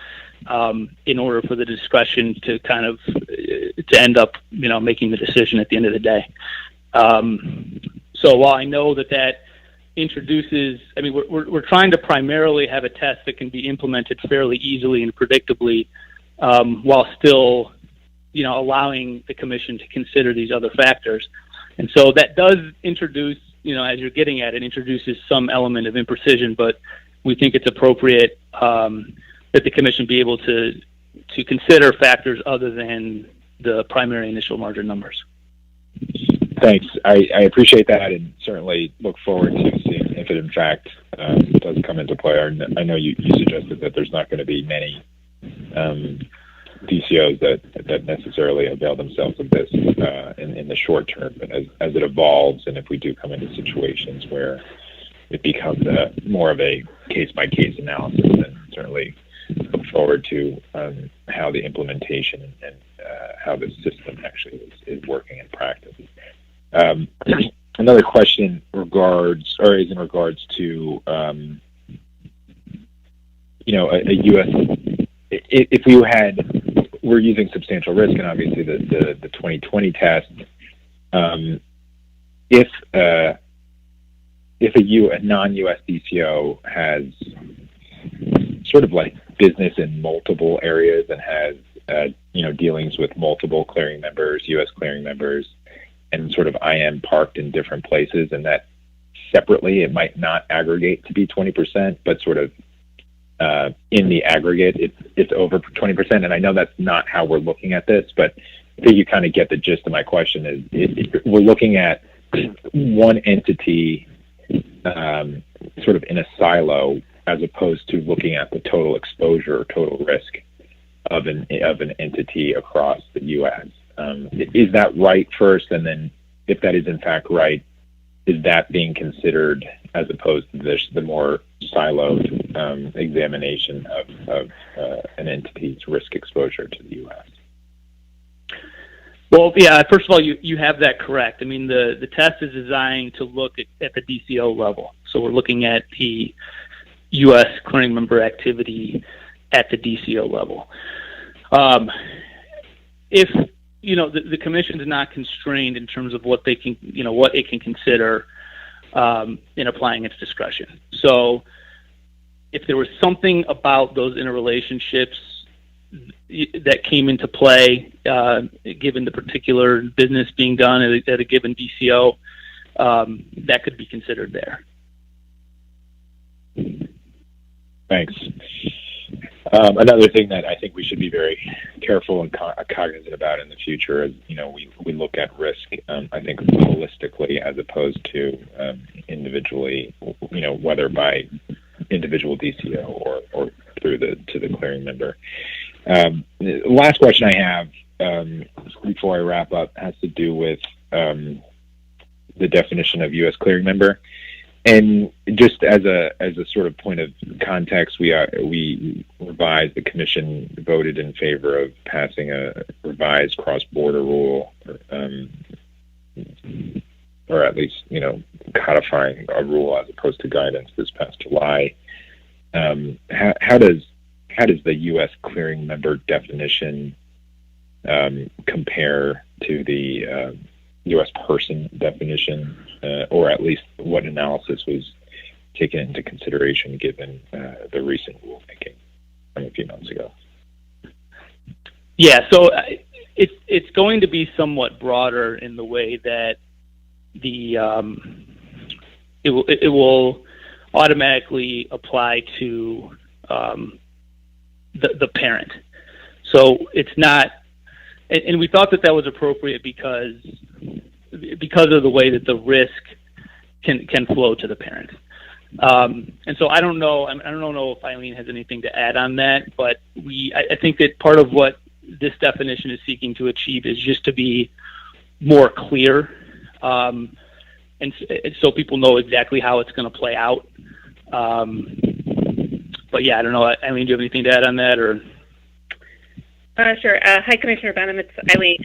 in order for the discretion to kind of to end up, making the decision at the end of the day. So while I know that introduces, I mean, we're trying to primarily have a test that can be implemented fairly easily and predictably, while still, allowing the commission to consider these other factors. And so that does introduce, as you're getting at it, introduces some element of imprecision, but we think it's appropriate that the commission be able to consider factors other than the primary initial margin numbers. Thanks. I appreciate that, and certainly look forward to seeing if it in fact does come into play. I know you suggested that there's not going to be many DCOs that necessarily avail themselves of this in the short term, but as it evolves, and if we do come into situations where it becomes more of a case-by-case analysis, then certainly look forward to how the implementation and how the system actually is working in practice. Another question is in regards to a U.S. If we're using substantial risk, and obviously the 2020 test, if a non-U.S. DCO has sort of like business in multiple areas and has dealings with multiple clearing members, U.S. clearing members, and sort of IM parked in different places, and that separately it might not aggregate to be 20%, but sort of in the aggregate it's over 20%. And I know that's not how we're looking at this, but I think you kind of get the gist of my question. Is we're looking at one entity sort of in a silo, as opposed to looking at the total exposure or total risk of an entity across the U.S. Is that right first? And then if that is in fact right, is that being considered as opposed to the more siloed examination of an entity's risk exposure to the U.S.? Well, yeah, first of all, you have that correct. I mean, the test is designed to look at the DCO level. So we're looking at the U.S. clearing member activity at the DCO level. If the commission is not constrained in terms of what they can, what it can consider in applying its discretion. So if there was something about those interrelationships that came into play, given the particular business being done at a given DCO, that could be considered there. Thanks. Another thing that I think we should be very careful and cognizant about in the future is, we look at risk, I think, holistically as opposed to individually, whether by individual DCO or through to the clearing member. The last question I have before I wrap up has to do with the definition of U.S. clearing member. And just as a sort of point of context, we revised, the commission voted in favor of passing a revised cross-border rule, or at least, codifying a rule as opposed to guidance this past July. How does the U.S. clearing member definition compare to the U.S. person definition, or at least what analysis was taken into consideration given the recent rulemaking from a few months ago? Yeah, so it's going to be somewhat broader in the way that it will automatically apply to the parent. So it's not, and we thought that was appropriate because of the way that the risk can flow to the parent. And so I don't know if Eileen has anything to add on that, but I think that part of what this definition is seeking to achieve is just to be more clear, and so people know exactly how it's going to play out. But yeah, I don't know. Eileen, do you have anything to add on that, or? Sure. Hi, Commissioner Benham. It's Eileen.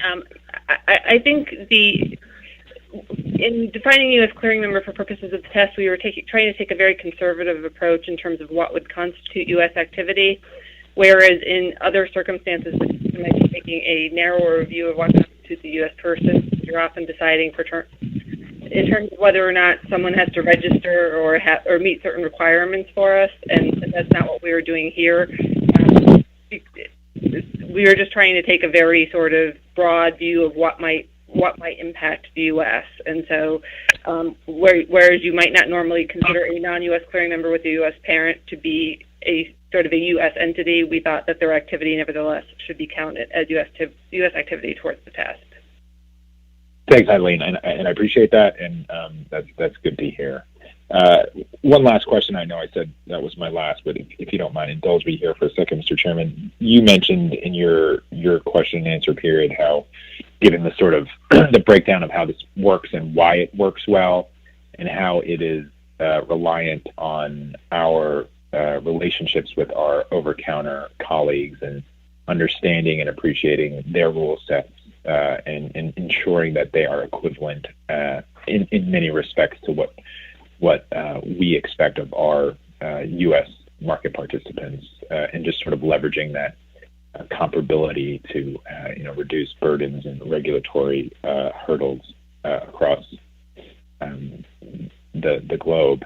I think in defining U.S. clearing number for purposes of the test, we were trying to take a very conservative approach in terms of what would constitute U.S. activity, whereas in other circumstances, we might be taking a narrower view of what constitutes a U.S. person. You're often deciding in terms of whether or not someone has to register or meet certain requirements for us, and that's not what we were doing here. We were just trying to take a very sort of broad view of what might impact the U.S. And so, whereas you might not normally consider a non-U.S. clearing member with a U.S. parent to be a sort of a U.S. entity, we thought that their activity, nevertheless, should be counted as U.S. activity towards the test. Thanks, Eileen, and I appreciate that, and that's good to hear. One last question. I know I said that was my last, but if you don't mind, indulge me here for a second, Mr. Chairman. You mentioned in your question and answer period how, given the sort of the breakdown of how this works and why it works well, and how it is reliant on our relationships with our over-counter colleagues and understanding and appreciating their rule sets and ensuring that they are equivalent in many respects to what we expect of our U.S. market participants, and just sort of leveraging that comparability to reduce burdens and regulatory hurdles across the globe.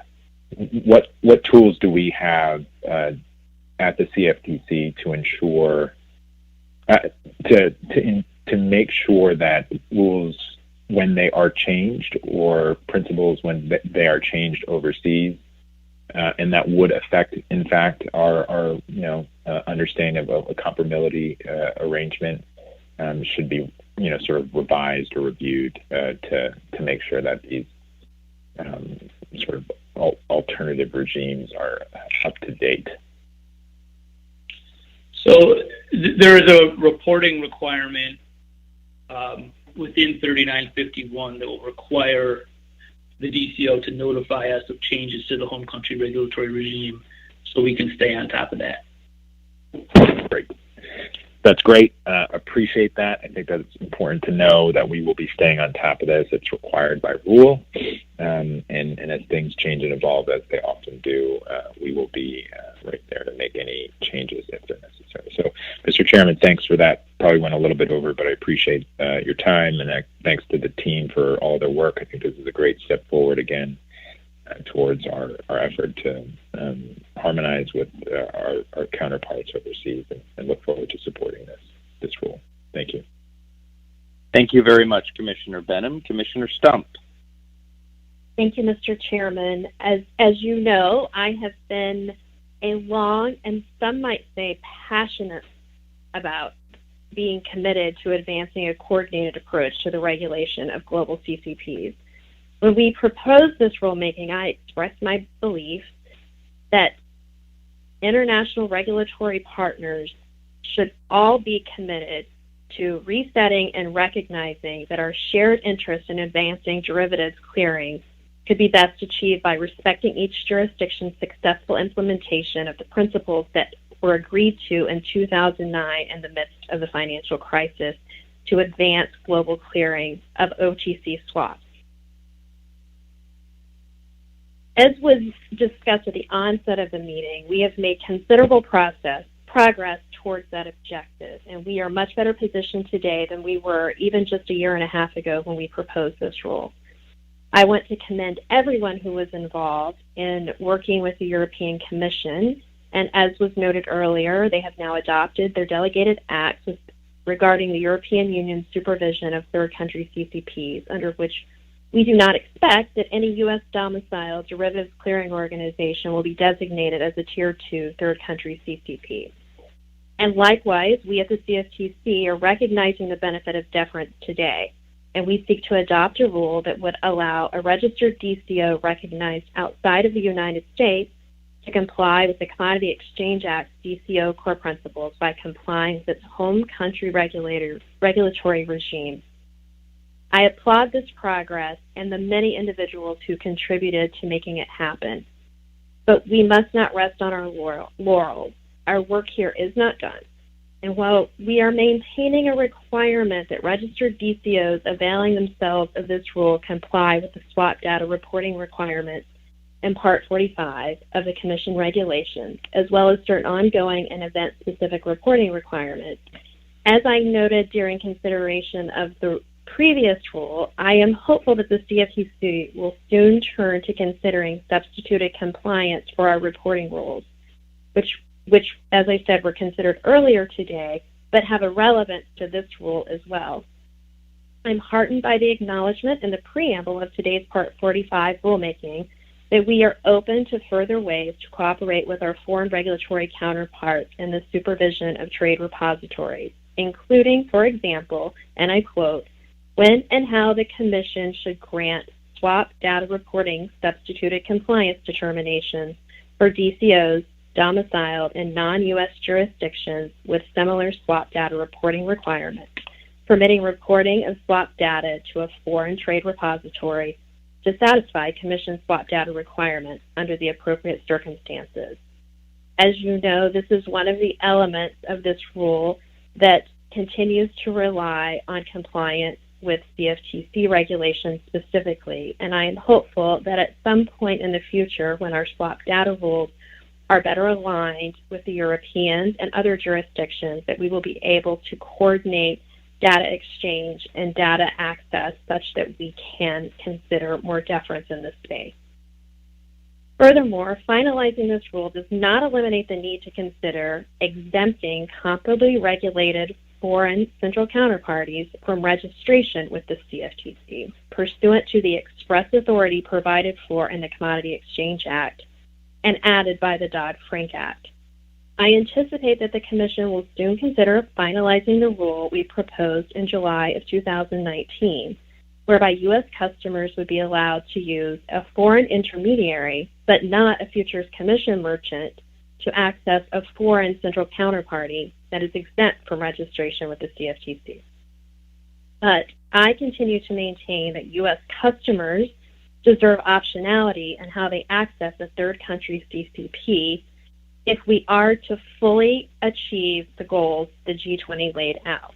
What tools do we have at the CFTC to ensure to make sure that rules, when they are changed, or principles when they are changed overseas, and that would affect, in fact, our understanding of a comparability arrangement, should be sort of revised or reviewed to make sure that these sort of alternative regimes are up to date. So there is a reporting requirement within 3951 that will require the DCO to notify us of changes to the home country regulatory regime, so we can stay on top of that. Great. That's great. Appreciate that. I think that's important to know that we will be staying on top of this. It's required by rule. And as things change and evolve, as they often do, we will be right there to make any changes if they're necessary. So, Mr. Chairman, thanks for that. Probably went a little bit over, but I appreciate your time, and thanks to the team for all their work. I think this is a great step forward again towards our effort to harmonize with our counterparts overseas, and look forward to supporting this rule. Thank you. Thank you very much, Commissioner Benham. Commissioner Stump. Thank you, Mr. Chairman. As you know, I have been a long, and some might say passionate, about being committed to advancing a coordinated approach to the regulation of global CCPs. When we proposed this rulemaking, I expressed my belief that international regulatory partners should all be committed to resetting and recognizing that our shared interest in advancing derivatives clearing could be best achieved by respecting each jurisdiction's successful implementation of the principles that were agreed to in 2009 in the midst of the financial crisis to advance global clearing of OTC swaps. As was discussed at the onset of the meeting, we have made considerable progress towards that objective, and we are much better positioned today than we were even just a year and a half ago when we proposed this rule. I want to commend everyone who was involved in working with the European Commission, and as was noted earlier, they have now adopted their delegated acts regarding the European Union's supervision of third country CCPs, under which we do not expect that any U.S. domiciled derivatives clearing organization will be designated as a Tier 2 third country CCP. And likewise, we at the CFTC are recognizing the benefit of deference today, and we seek to adopt a rule that would allow a registered DCO recognized outside of the United States to comply with the Commodity Exchange Act's DCO core principles by complying with its home country regulatory regime. I applaud this progress and the many individuals who contributed to making it happen. But we must not rest on our laurels. Our work here is not done. And while we are maintaining a requirement that registered DCOs availing themselves of this rule comply with the swap data reporting requirements in Part 45 of the Commission regulations, as well as certain ongoing and event-specific reporting requirements, as I noted during consideration of the previous rule, I am hopeful that the CFTC will soon turn to considering substituted compliance for our reporting rules, which, as I said, were considered earlier today, but have a relevance to this rule as well. I'm heartened by the acknowledgement in the preamble of today's Part 45 rulemaking that we are open to further ways to cooperate with our foreign regulatory counterparts in the supervision of trade repositories, including, for example, and I quote, when and how the Commission should grant swap data reporting substituted compliance determinations for DCOs domiciled in non-U.S. jurisdictions with similar swap data reporting requirements, permitting reporting of swap data to a foreign trade repository to satisfy Commission swap data requirements under the appropriate circumstances. As you know, this is one of the elements of this rule that continues to rely on compliance with CFTC regulations specifically, and I am hopeful that at some point in the future, when our swap data rules are better aligned with the Europeans and other jurisdictions, that we will be able to coordinate data exchange and data access such that we can consider more deference in this space. Furthermore, finalizing this rule does not eliminate the need to consider exempting comparably regulated foreign central counterparties from registration with the CFTC, pursuant to the express authority provided for in the Commodity Exchange Act and added by the Dodd-Frank Act. I anticipate that the Commission will soon consider finalizing the rule we proposed in July of 2019, whereby U.S. customers would be allowed to use a foreign intermediary, but not a futures commission merchant, to access a foreign central counterparty that is exempt from registration with the CFTC. But I continue to maintain that U.S. customers deserve optionality in how they access a third country CCP if we are to fully achieve the goals the G20 laid out.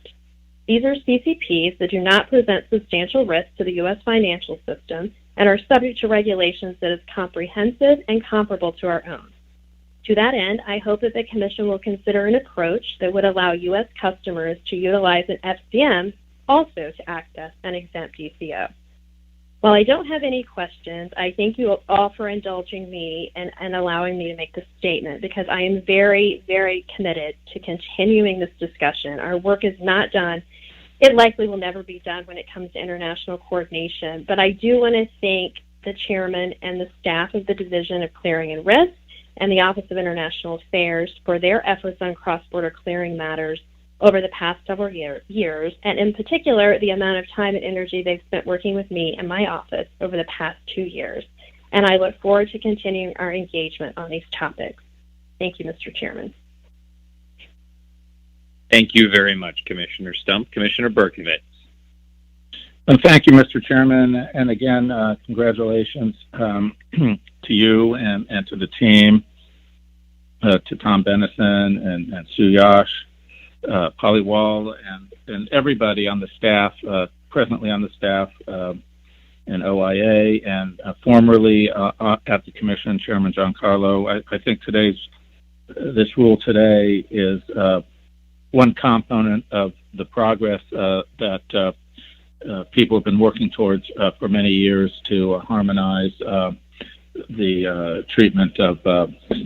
These are CCPs that do not present substantial risk to the U.S. financial system and are subject to regulations that is comprehensive and comparable to our own. To that end, I hope that the Commission will consider an approach that would allow U.S. customers to utilize an FCM also to access an exempt DCO. While I don't have any questions, I thank you all for indulging me and allowing me to make this statement, because I am very, very committed to continuing this discussion. Our work is not done. It likely will never be done when it comes to international coordination, but I do want to thank the Chairman and the staff of the Division of Clearing and Risk and the Office of International Affairs for their efforts on cross-border clearing matters over the past several years, and in particular, the amount of time and energy they've spent working with me and my office over the past 2 years. And I look forward to continuing our engagement on these topics. Thank you, Mr. Chairman. Thank you very much, Commissioner Stump. Commissioner Berkovitz. Thank you, Mr. Chairman. And again, congratulations to you and to the team, to Tom Benison and Sue Yash, Polly Wall, and everybody on the staff, presently on the staff in OIA, and formerly at the Commission, Chairman Giancarlo. I think this rule today is one component of the progress that people have been working towards for many years to harmonize the treatment of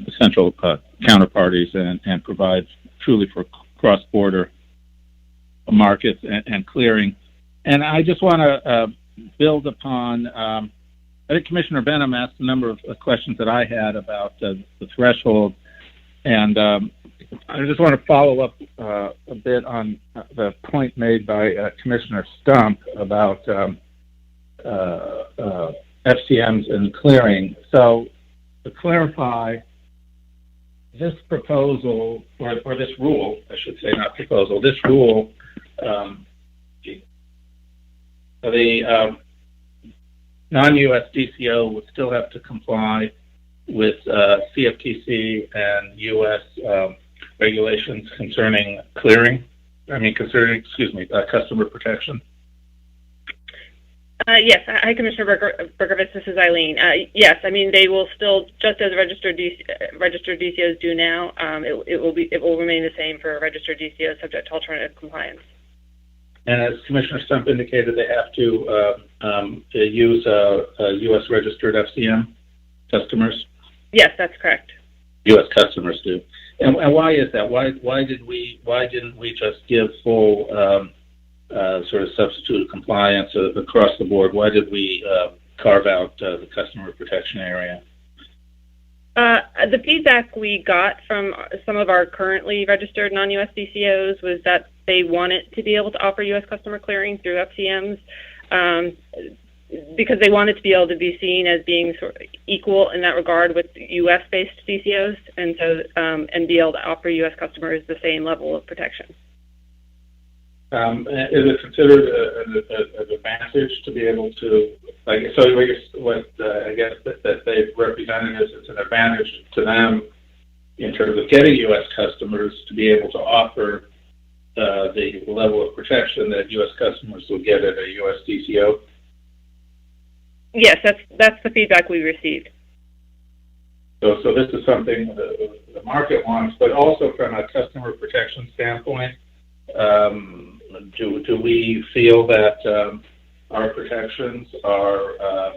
essential counterparties and provide truly for cross-border markets and clearing. And I just want to build upon, I think Commissioner Benham asked a number of questions that I had about the threshold, and I just want to follow up a bit on the point made by Commissioner Stump about FCMs and clearing. So to clarify, this proposal, or this rule, I should say, not proposal, this rule, the non-U.S. DCO would still have to comply with CFTC and U.S. Regulations concerning clearing, customer protection. Yes. Hi, Commissioner Berkovitz. This is Eileen. Yes, I mean, they will still, just as registered DCOs do now, it will remain the same for registered DCOs subject to alternative compliance. And as Commissioner Stump indicated, they have to use U.S. registered FCM customers? Yes, that's correct. U.S. customers do. And why is that? Why didn't we just give full sort of substitute compliance across the board? Why did we carve out the customer protection area? The feedback we got from some of our currently registered non-U.S. DCOs was that they wanted to be able to offer U.S. customer clearing through FCMs because they wanted to be able to be seen as being sort of equal in that regard with U.S.-based DCOs, and so and be able to offer U.S. customers the same level of protection. Is it considered an advantage to be able to, I guess that they've represented as it's an advantage to them in terms of getting U.S. customers to be able to offer the level of protection that U.S. customers will get at a U.S. DCO? Yes, that's the feedback we received. So this is something the market wants, but also from a customer protection standpoint, do we feel that our protections are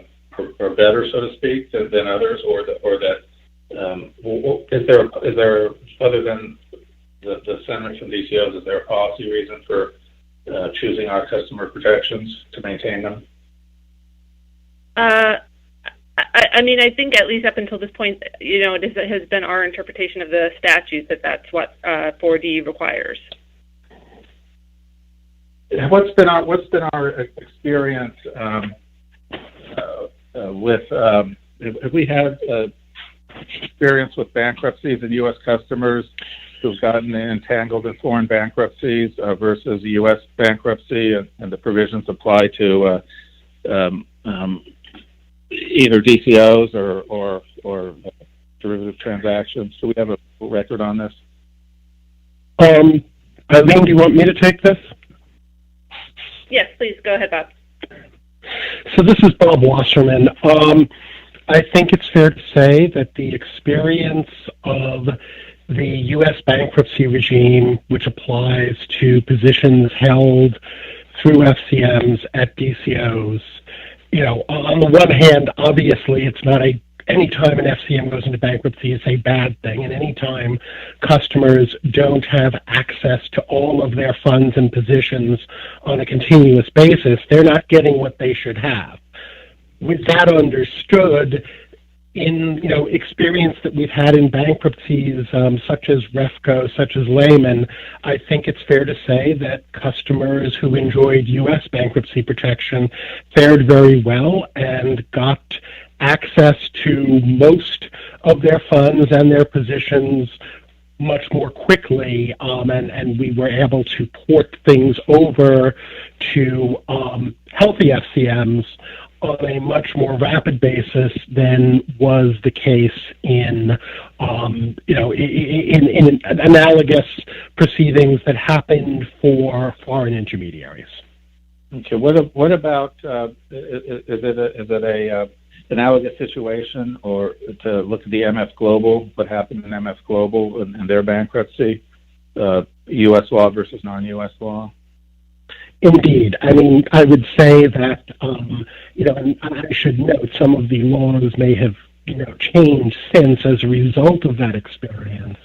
better, so to speak, than others, or that is there other than the senators and DCOs, is there a policy reason for choosing our customer protections to maintain them? I mean, I think at least up until this point, it has been our interpretation of the statute that that's what 4D requires. What's been our experience with? Have we had experience with bankruptcies and U.S. customers who've gotten entangled in foreign bankruptcies versus U.S. bankruptcy, and the provisions apply to either DCOs or derivative transactions? Do we have a record on this? Eileen, do you want me to take this? Yes, please go ahead, Bob. So this is Bob Wasserman. I think it's fair to say that the experience of the U.S. bankruptcy regime, which applies to positions held through FCMs at DCOs, on the one hand, obviously, it's not any time an FCM goes into bankruptcy, it's a bad thing, and any time customers don't have access to all of their funds and positions on a continuous basis, they're not getting what they should have. With that understood, in experience that we've had in bankruptcies such as Refco, such as Lehman, I think it's fair to say that customers who enjoyed U.S. bankruptcy protection fared very well and got access to most of their funds and their positions much more quickly, and we were able to port things over to healthy FCMs on a much more rapid basis than was the case in analogous proceedings that happened for foreign intermediaries. Okay. What about is it a analogous situation, or to look at the MF Global, what happened in MF Global and their bankruptcy, U.S. law versus non-U.S. law? Indeed. I mean, I would say that, and I should note some of the laws may have, changed since as a result of that experience.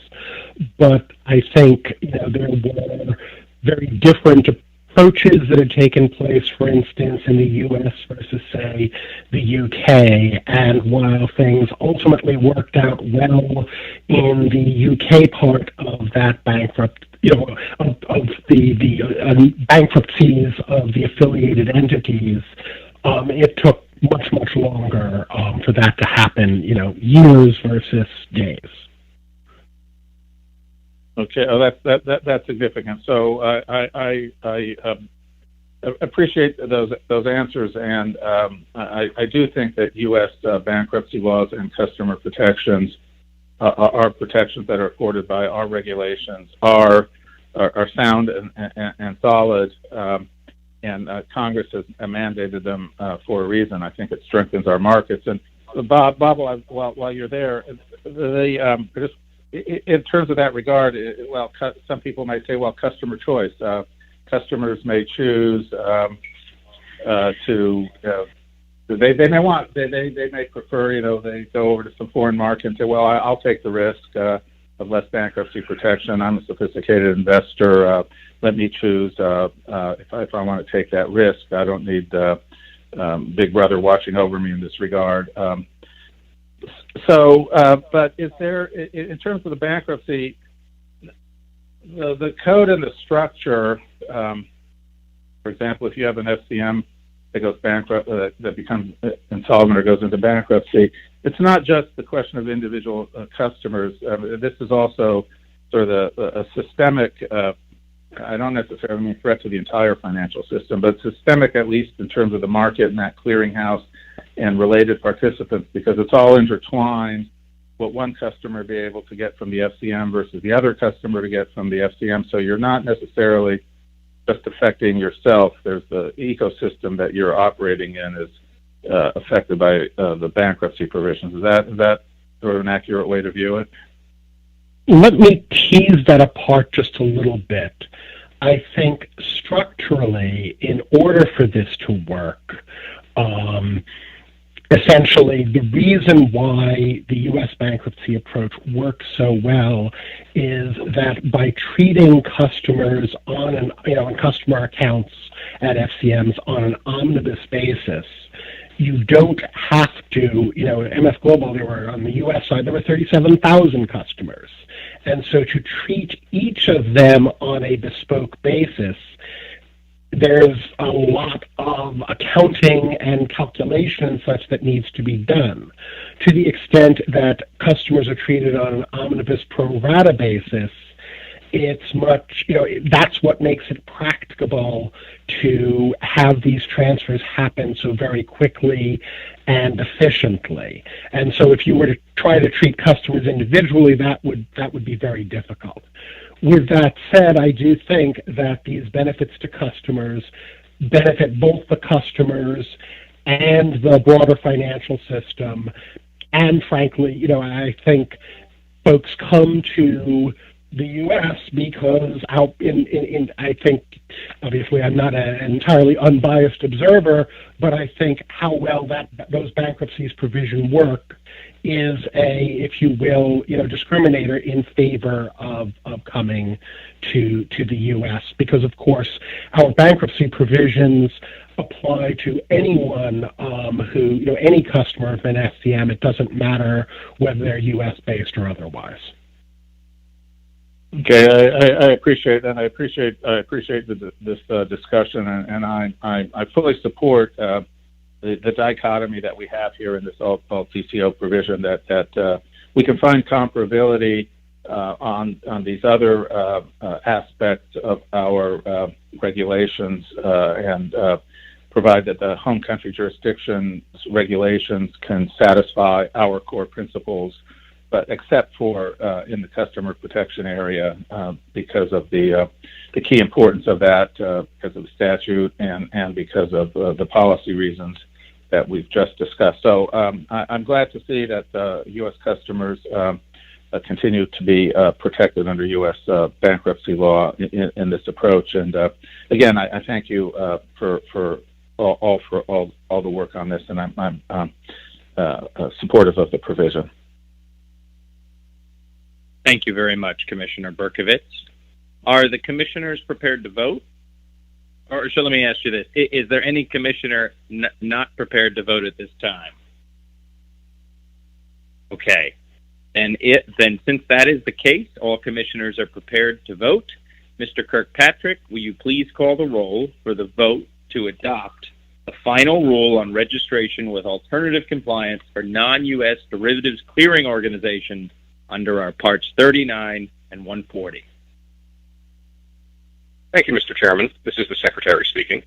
But I think, there were very different approaches that had taken place, for instance, in the U.S. versus, say, the U.K. And while things ultimately worked out well in the U.K. part of that of the bankruptcies of the affiliated entities, it took much longer for that to happen, years versus days. Okay, that's significant. So I appreciate those answers, and I do think that U.S. bankruptcy laws and customer protections are protections that are afforded by our regulations are sound and solid, and Congress has mandated them for a reason. I think it strengthens our markets. And Bob, while you're there, just in terms of that regard, some people might say, customer choice. Customers may choose they may prefer, they go over to some foreign market and say, I'll take the risk of less bankruptcy protection. I'm a sophisticated investor. Let me choose if I want to take that risk. I don't need Big Brother watching over me in this regard. But is there, in terms of the bankruptcy, the code and the structure, for example, if you have an FCM that goes bankrupt, that becomes insolvent or goes into bankruptcy, it's not just the question of individual customers. This is also sort of a systemic, I don't necessarily mean threat to the entire financial system, but systemic at least in terms of the market and that clearinghouse and related participants, because it's all intertwined, what one customer be able to get from the FCM versus the other customer to get from the FCM. So you're not necessarily just affecting yourself. There's the ecosystem that you're operating in is affected by the bankruptcy provisions. Is that sort of an accurate way to view it? Let me tease that apart just a little bit. I think structurally, in order for this to work, essentially, the reason why the U.S. bankruptcy approach works so well is that by treating customers on customer accounts at FCMs on an omnibus basis, you don't have to, at MF Global, there were, on the U.S. side, there were 37,000 customers. And so to treat each of them on a bespoke basis, there's a lot of accounting and calculation such that needs to be done. To the extent that customers are treated on an omnibus pro rata basis, it's much, that's what makes it practicable to have these transfers happen so very quickly and efficiently. And so if you were to try to treat customers individually, that would be very difficult. With that said, I do think that these benefits to customers benefit both the customers and the broader financial system. And frankly, I think folks come to the U.S. because I think, obviously I'm not an entirely unbiased observer, but I think how well those bankruptcies provision work is a, if you will, discriminator in favor of coming to the U.S. because, of course, our bankruptcy provisions apply to anyone who, any customer of an FCM. It doesn't matter whether they're U.S. based or otherwise. Okay, I appreciate that. I appreciate this discussion, and I fully support the dichotomy that we have here in this alt TCO provision, that we can find comparability on these other aspects of our regulations and provide that the home country jurisdiction's regulations can satisfy our core principles, but except for in the customer protection area because of the key importance of that, because of the statute and because of the policy reasons that we've just discussed. So I'm glad to see that U.S. customers continue to be protected under U.S. Bankruptcy law in this approach. And again, I thank you for all the work on this, and I'm supportive of the provision. Thank you very much, Commissioner Berkovitz. Are the commissioners prepared to vote? Or so let me ask you this. Is there any commissioner not prepared to vote at this time? Okay. Then since that is the case, all commissioners are prepared to vote. Mr. Kirkpatrick, will you please call the roll for the vote to adopt the final rule on registration with alternative compliance for non-U.S. derivatives clearing organizations under our Parts 39 and 140. Thank you, Mr. Chairman. This is the Secretary speaking.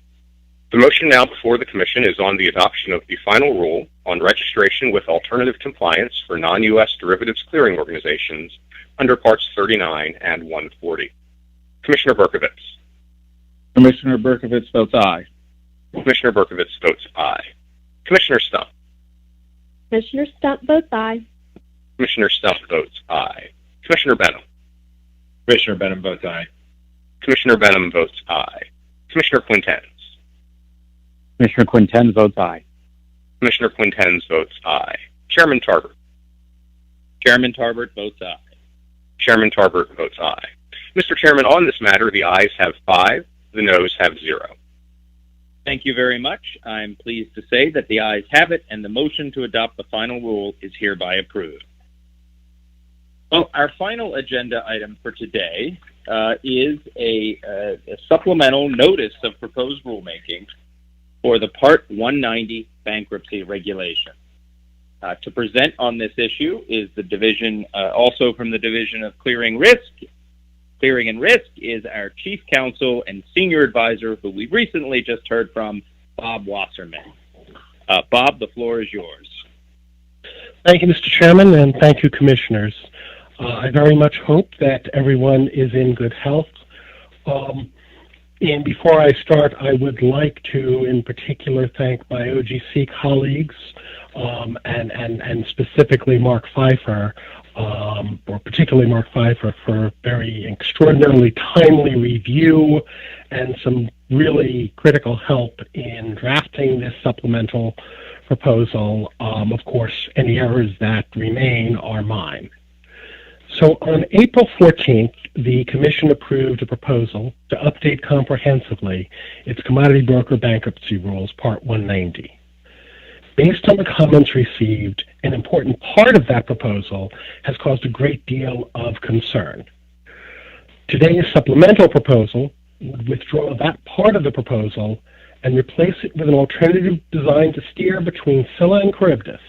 The motion now before the Commission is on the adoption of the final rule on registration with alternative compliance for non-U.S. derivatives clearing organizations under Parts 39 and 140. Commissioner Berkovitz. Commissioner Berkovitz votes aye. Commissioner Berkovitz votes aye. Commissioner Stump. Commissioner Stump votes aye. Commissioner Stump votes aye. Commissioner Benham. Commissioner Benham votes aye. Commissioner Benham votes aye. Commissioner Quintens. Commissioner Quintens votes aye. Commissioner Quintens votes aye. Chairman Tarbert. Chairman Tarbert votes aye. Chairman Tarbert votes aye. Mr. Chairman, on this matter, the ayes have 5, the noes have 0. Thank you very much. I'm pleased to say that the ayes have it, and the motion to adopt the final rule is hereby approved. Well, our final agenda item for today is a supplemental notice of proposed rulemaking for the Part 190 bankruptcy regulation. To present on this issue is the division, also from the Division of Clearing and Risk is our Chief Counsel and Senior Advisor, who we recently just heard from, Bob Wasserman. Bob, the floor is yours. Thank you, Mr. Chairman, and thank you, Commissioners. I very much hope that everyone is in good health. And before I start, I would like to, in particular, thank my OGC colleagues, and specifically Mark Pfeiffer, or particularly Mark Pfeiffer, for very extraordinarily timely review and some really critical help in drafting this supplemental proposal. Of course, any errors that remain are mine. So on April 14th, the Commission approved a proposal to update comprehensively its Commodity Broker Bankruptcy Rules, Part 190. Based on the comments received, an important part of that proposal has caused a great deal of concern. Today's supplemental proposal would withdraw that part of the proposal and replace it with an alternative designed to steer between Scylla and Charybdis,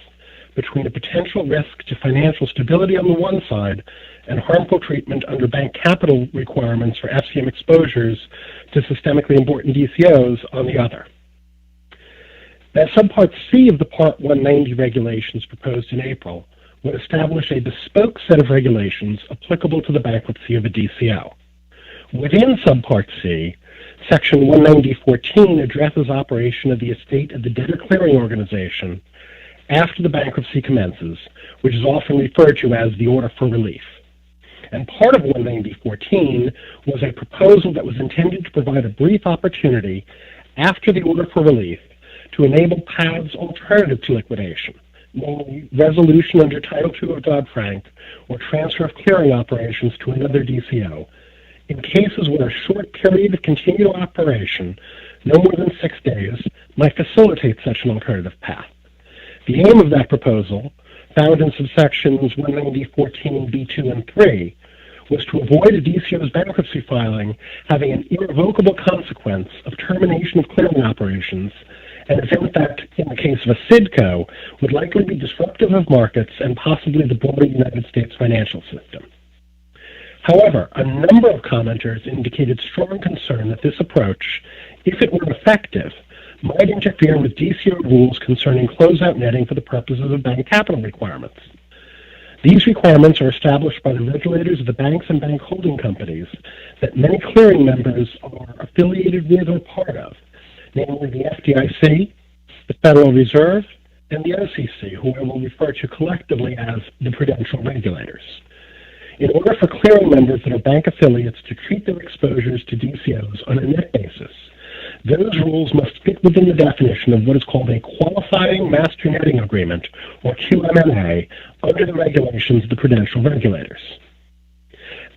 between a potential risk to financial stability on the one side and harmful treatment under bank capital requirements for FCM exposures to systemically important DCOs on the other. That Subpart C of the Part 190 regulations proposed in April would establish a bespoke set of regulations applicable to the bankruptcy of a DCO. Within Subpart C, Section 190.14 addresses operation of the estate of the debtor clearing organization after the bankruptcy commences, which is often referred to as the order for relief. And part of 190.14 was a proposal that was intended to provide a brief opportunity after the order for relief to enable paths alternative to liquidation, namely resolution under Title II of Dodd-Frank or transfer of clearing operations to another DCO, in cases where a short period of continued operation, no more than 6 days, might facilitate such an alternative path. The aim of that proposal, found in subsections 190.14 B2 and 3, was to avoid a DCO's bankruptcy filing having an irrevocable consequence of termination of clearing operations, an event that, in the case of a SIDCO, would likely be disruptive of markets and possibly the broader United States financial system. However, a number of commenters indicated strong concern that this approach, if it were effective, might interfere with DCO rules concerning closeout netting for the purposes of bank capital requirements. These requirements are established by the regulators of the banks and bank holding companies that many clearing members are affiliated with or part of, namely the FDIC, the Federal Reserve, and the OCC, who I will refer to collectively as the prudential regulators. in order for clearing members that are bank affiliates to treat their exposures to DCOs on a net basis, those rules must fit within the definition of what is called a qualifying master netting agreement, or QMNA, under the regulations of the prudential regulators.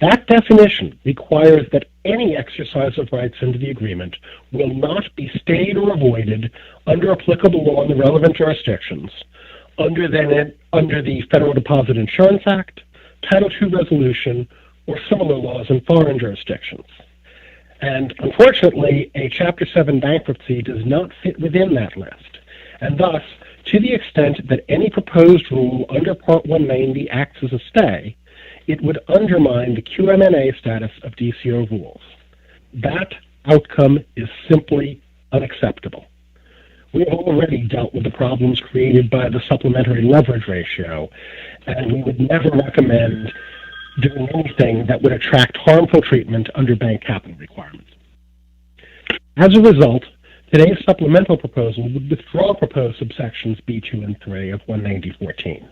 That definition requires that any exercise of rights under the agreement will not be stayed or avoided under applicable law in the relevant jurisdictions, under the Federal Deposit Insurance Act, Title II resolution, or similar laws in foreign jurisdictions. And unfortunately, a Chapter 7 bankruptcy does not fit within that list. And thus, to the extent that any proposed rule under Part 190 acts as a stay, it would undermine the QMNA status of DCO rules. That outcome is simply unacceptable. We have already dealt with the problems created by the supplementary leverage ratio, and we would never recommend doing anything that would attract harmful treatment under bank capital requirements. As a result, today's supplemental proposal would withdraw proposed subsections B2 and 3 of 190.14.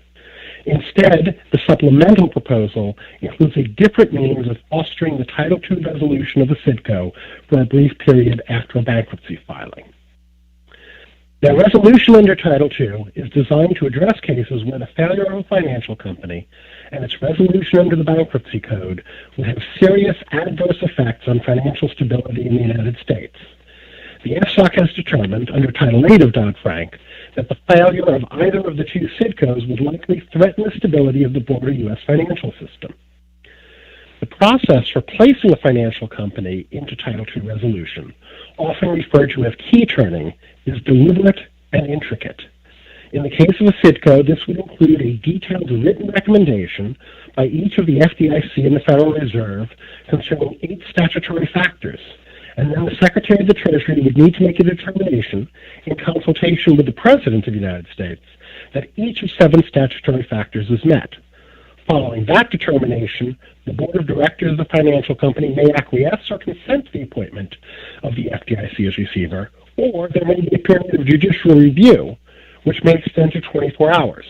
Instead, the supplemental proposal includes a different means of fostering the Title II resolution of a CIDCO for a brief period after a bankruptcy filing. Now, resolution under Title II is designed to address cases where the failure of a financial company and its resolution under the Bankruptcy Code would have serious adverse effects on financial stability in the United States. The FSOC has determined, under Title VIII of Dodd-Frank, that the failure of either of the two CIDCOs would likely threaten the stability of the broader U.S. financial system. The process for placing a financial company into Title II resolution, often referred to as key turning, is deliberate and intricate. In the case of a CIDCO, this would include a detailed written recommendation by each of the FDIC and the Federal Reserve concerning 8 statutory factors, and then the Secretary of the Treasury would need to make a determination in consultation with the President of the United States that each of 7 statutory factors is met. Following that determination, the Board of Directors of the financial company may acquiesce or consent to the appointment of the FDIC as receiver, or there may be a period of judicial review, which may extend to 24 hours.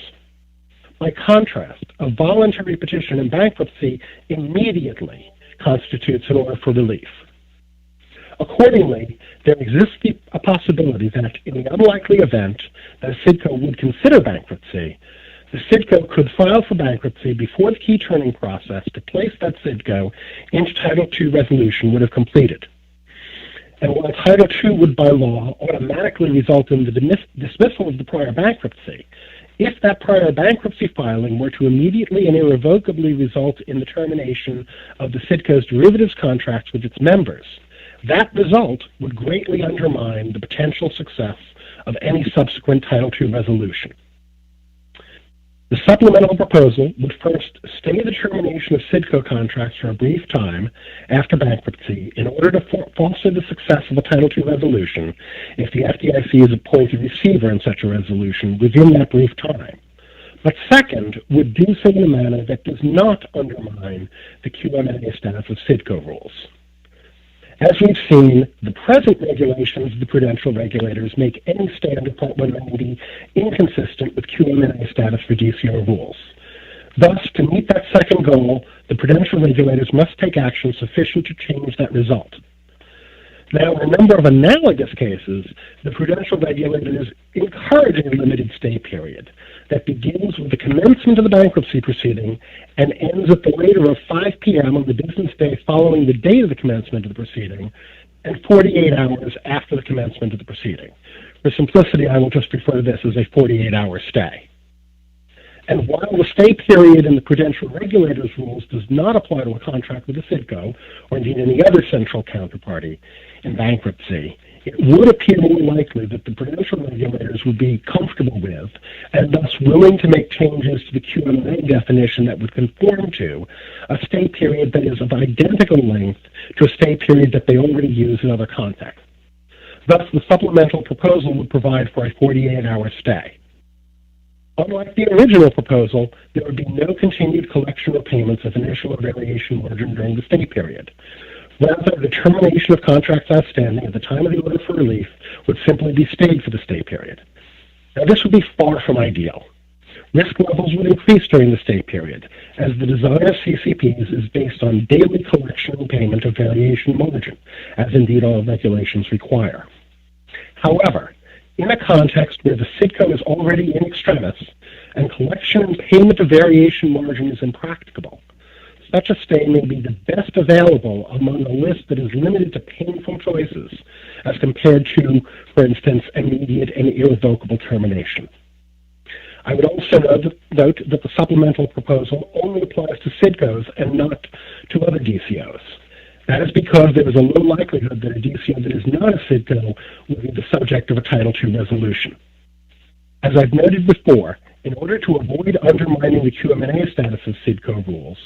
By contrast, a voluntary petition in bankruptcy immediately constitutes an order for relief. Accordingly, there exists a possibility that in the unlikely event that a CIDCO would consider bankruptcy, the CIDCO could file for bankruptcy before the key turning process to place that CIDCO into Title II resolution would have completed. And while Title II would by law automatically result in the dismissal of the prior bankruptcy, if that prior bankruptcy filing were to immediately and irrevocably result in the termination of the CIDCO's derivatives contracts with its members, that result would greatly undermine the potential success of any subsequent Title II resolution. The supplemental proposal would first stay the termination of CIDCO contracts for a brief time after bankruptcy in order to foster the success of a Title II resolution if the FDIC is appointed receiver in such a resolution within that brief time. But second, would do so in a manner that does not undermine the QMNA status of CIDCO rules. As we've seen, the present regulations of the prudential regulators make any stay under Part 190 inconsistent with QMNA status for DCO rules. Thus, to meet that second goal, the prudential regulators must take action sufficient to change that result. Now, in a number of analogous cases, the prudential regulators encourage a limited stay period that begins with the commencement of the bankruptcy proceeding and ends at the later of 5 p.m. on the business day following the date of the commencement of the proceeding and 48 hours after the commencement of the proceeding. For simplicity, I will just refer to this as a 48-hour stay. And while the stay period in the prudential regulators' rules does not apply to a contract with a CIDCO or indeed any other central counterparty in bankruptcy, it would appear more likely that the prudential regulators would be comfortable with and thus willing to make changes to the QMNA definition that would conform to a stay period that is of identical length to a stay period that they already use in other contexts. Thus, the supplemental proposal would provide for a 48-hour stay. Unlike the original proposal, there would be no continued collection of payments of initial or variation margin during the stay period. Rather, the termination of contracts outstanding at the time of the order for relief would simply be stayed for the stay period. Now, this would be far from ideal. Risk levels would increase during the stay period, as the design of CCPs is based on daily collection and payment of variation margin, as indeed all regulations require. However, in a context where the CIDCO is already in extremis and collection and payment of variation margin is impracticable, such a stay may be the best available among a list that is limited to painful choices as compared to, for instance, immediate and irrevocable termination. I would also note that the supplemental proposal only applies to CIDCOs and not to other DCOs. That is because there is a low likelihood that a DCO that is not a CIDCO will be the subject of a Title II resolution. As I've noted before, in order to avoid undermining the QM&A status of CIDCO rules,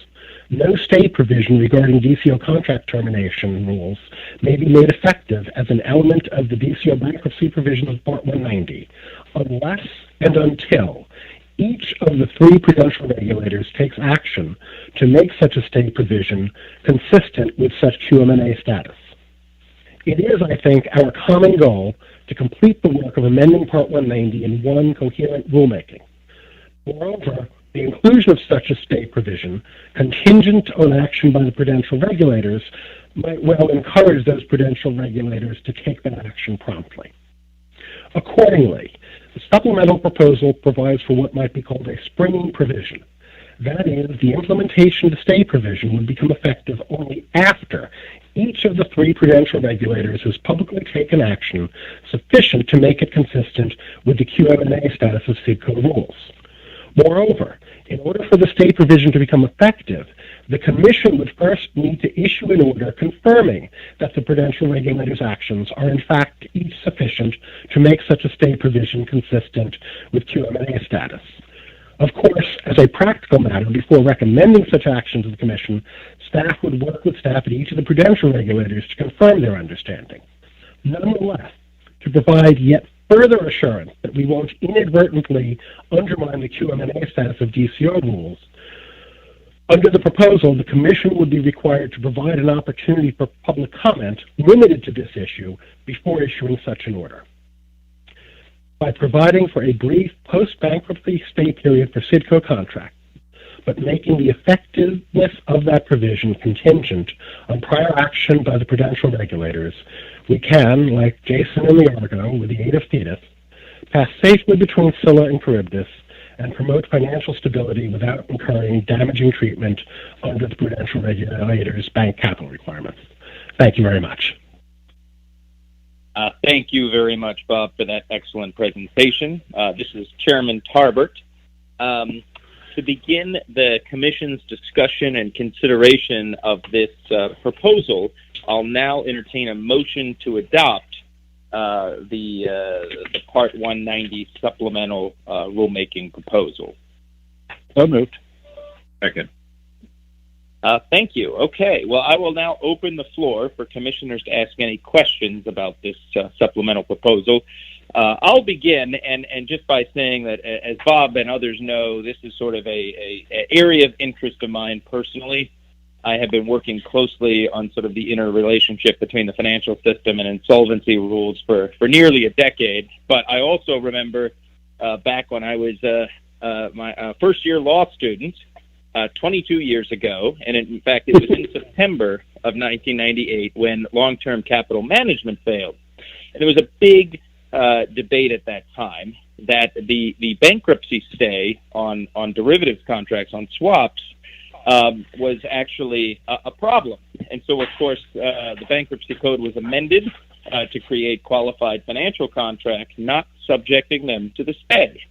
no stay provision regarding DCO contract termination rules may be made effective as an element of the DCO bankruptcy provision of Part 190, unless and until each of the three prudential regulators takes action to make such a stay provision consistent with such QM&A status. It is, I think, our common goal to complete the work of amending Part 190 in one coherent rulemaking. Moreover, the inclusion of such a stay provision, contingent on action by the prudential regulators, might well encourage those prudential regulators to take that action promptly. Accordingly, the supplemental proposal provides for what might be called a springing provision. That is, the implementation of the stay provision would become effective only after each of the three prudential regulators has publicly taken action sufficient to make it consistent with the QM&A status of CIDCO rules. Moreover, in order for the stay provision to become effective, the Commission would first need to issue an order confirming that the prudential regulators' actions are in fact each sufficient to make such a stay provision consistent with QM&A status. Of course, as a practical matter, before recommending such action to the Commission, staff would work with staff at each of the prudential regulators to confirm their understanding. Nonetheless, to provide yet further assurance that we won't inadvertently undermine the QM&A status of DCO rules, under the proposal, the Commission would be required to provide an opportunity for public comment limited to this issue before issuing such an order. By providing for a brief post-bankruptcy stay period for CIDCO contracts, but making the effectiveness of that provision contingent on prior action by the prudential regulators, we can, like Jason and the Argo, with the aid of Thetis, pass safely between Scylla and Charybdis and promote financial stability without incurring damaging treatment under the prudential regulators' bank capital requirements. Thank you very much. Thank you very much, Bob, for that excellent presentation. This is Chairman Tarbert. To begin the Commission's discussion and consideration of this proposal, I'll now entertain a motion to adopt the Part 190 supplemental rulemaking proposal. So moved. Second. Thank you. Okay, well, I will now open the floor for commissioners to ask any questions about this supplemental proposal. I'll begin, and just by saying that, as Bob and others know, this is sort of a area of interest of mine personally. I have been working closely on sort of the interrelationship between the financial system and insolvency rules for nearly a decade. But I also remember back when I was my first-year law student 22 years ago, and in fact it was in September of 1998 when long-term capital management failed. And there was a big debate at that time that the bankruptcy stay on derivatives contracts, on swaps, was actually a problem. And so, of course, the bankruptcy code was amended to create qualified financial contracts, not subjecting them to the stay,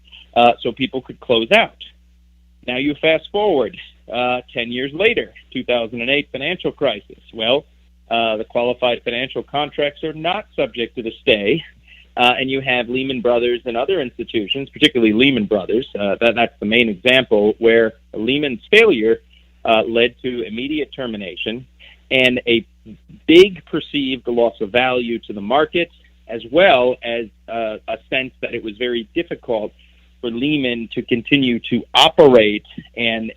so people could close out. Now you fast forward 10 years later, 2008 financial crisis. Well, the qualified financial contracts are not subject to the stay, and you have Lehman Brothers and other institutions, particularly Lehman Brothers. That's the main example where Lehman's failure led to immediate termination and a big perceived loss of value to the market, as well as a sense that it was very difficult for Lehman to continue to operate and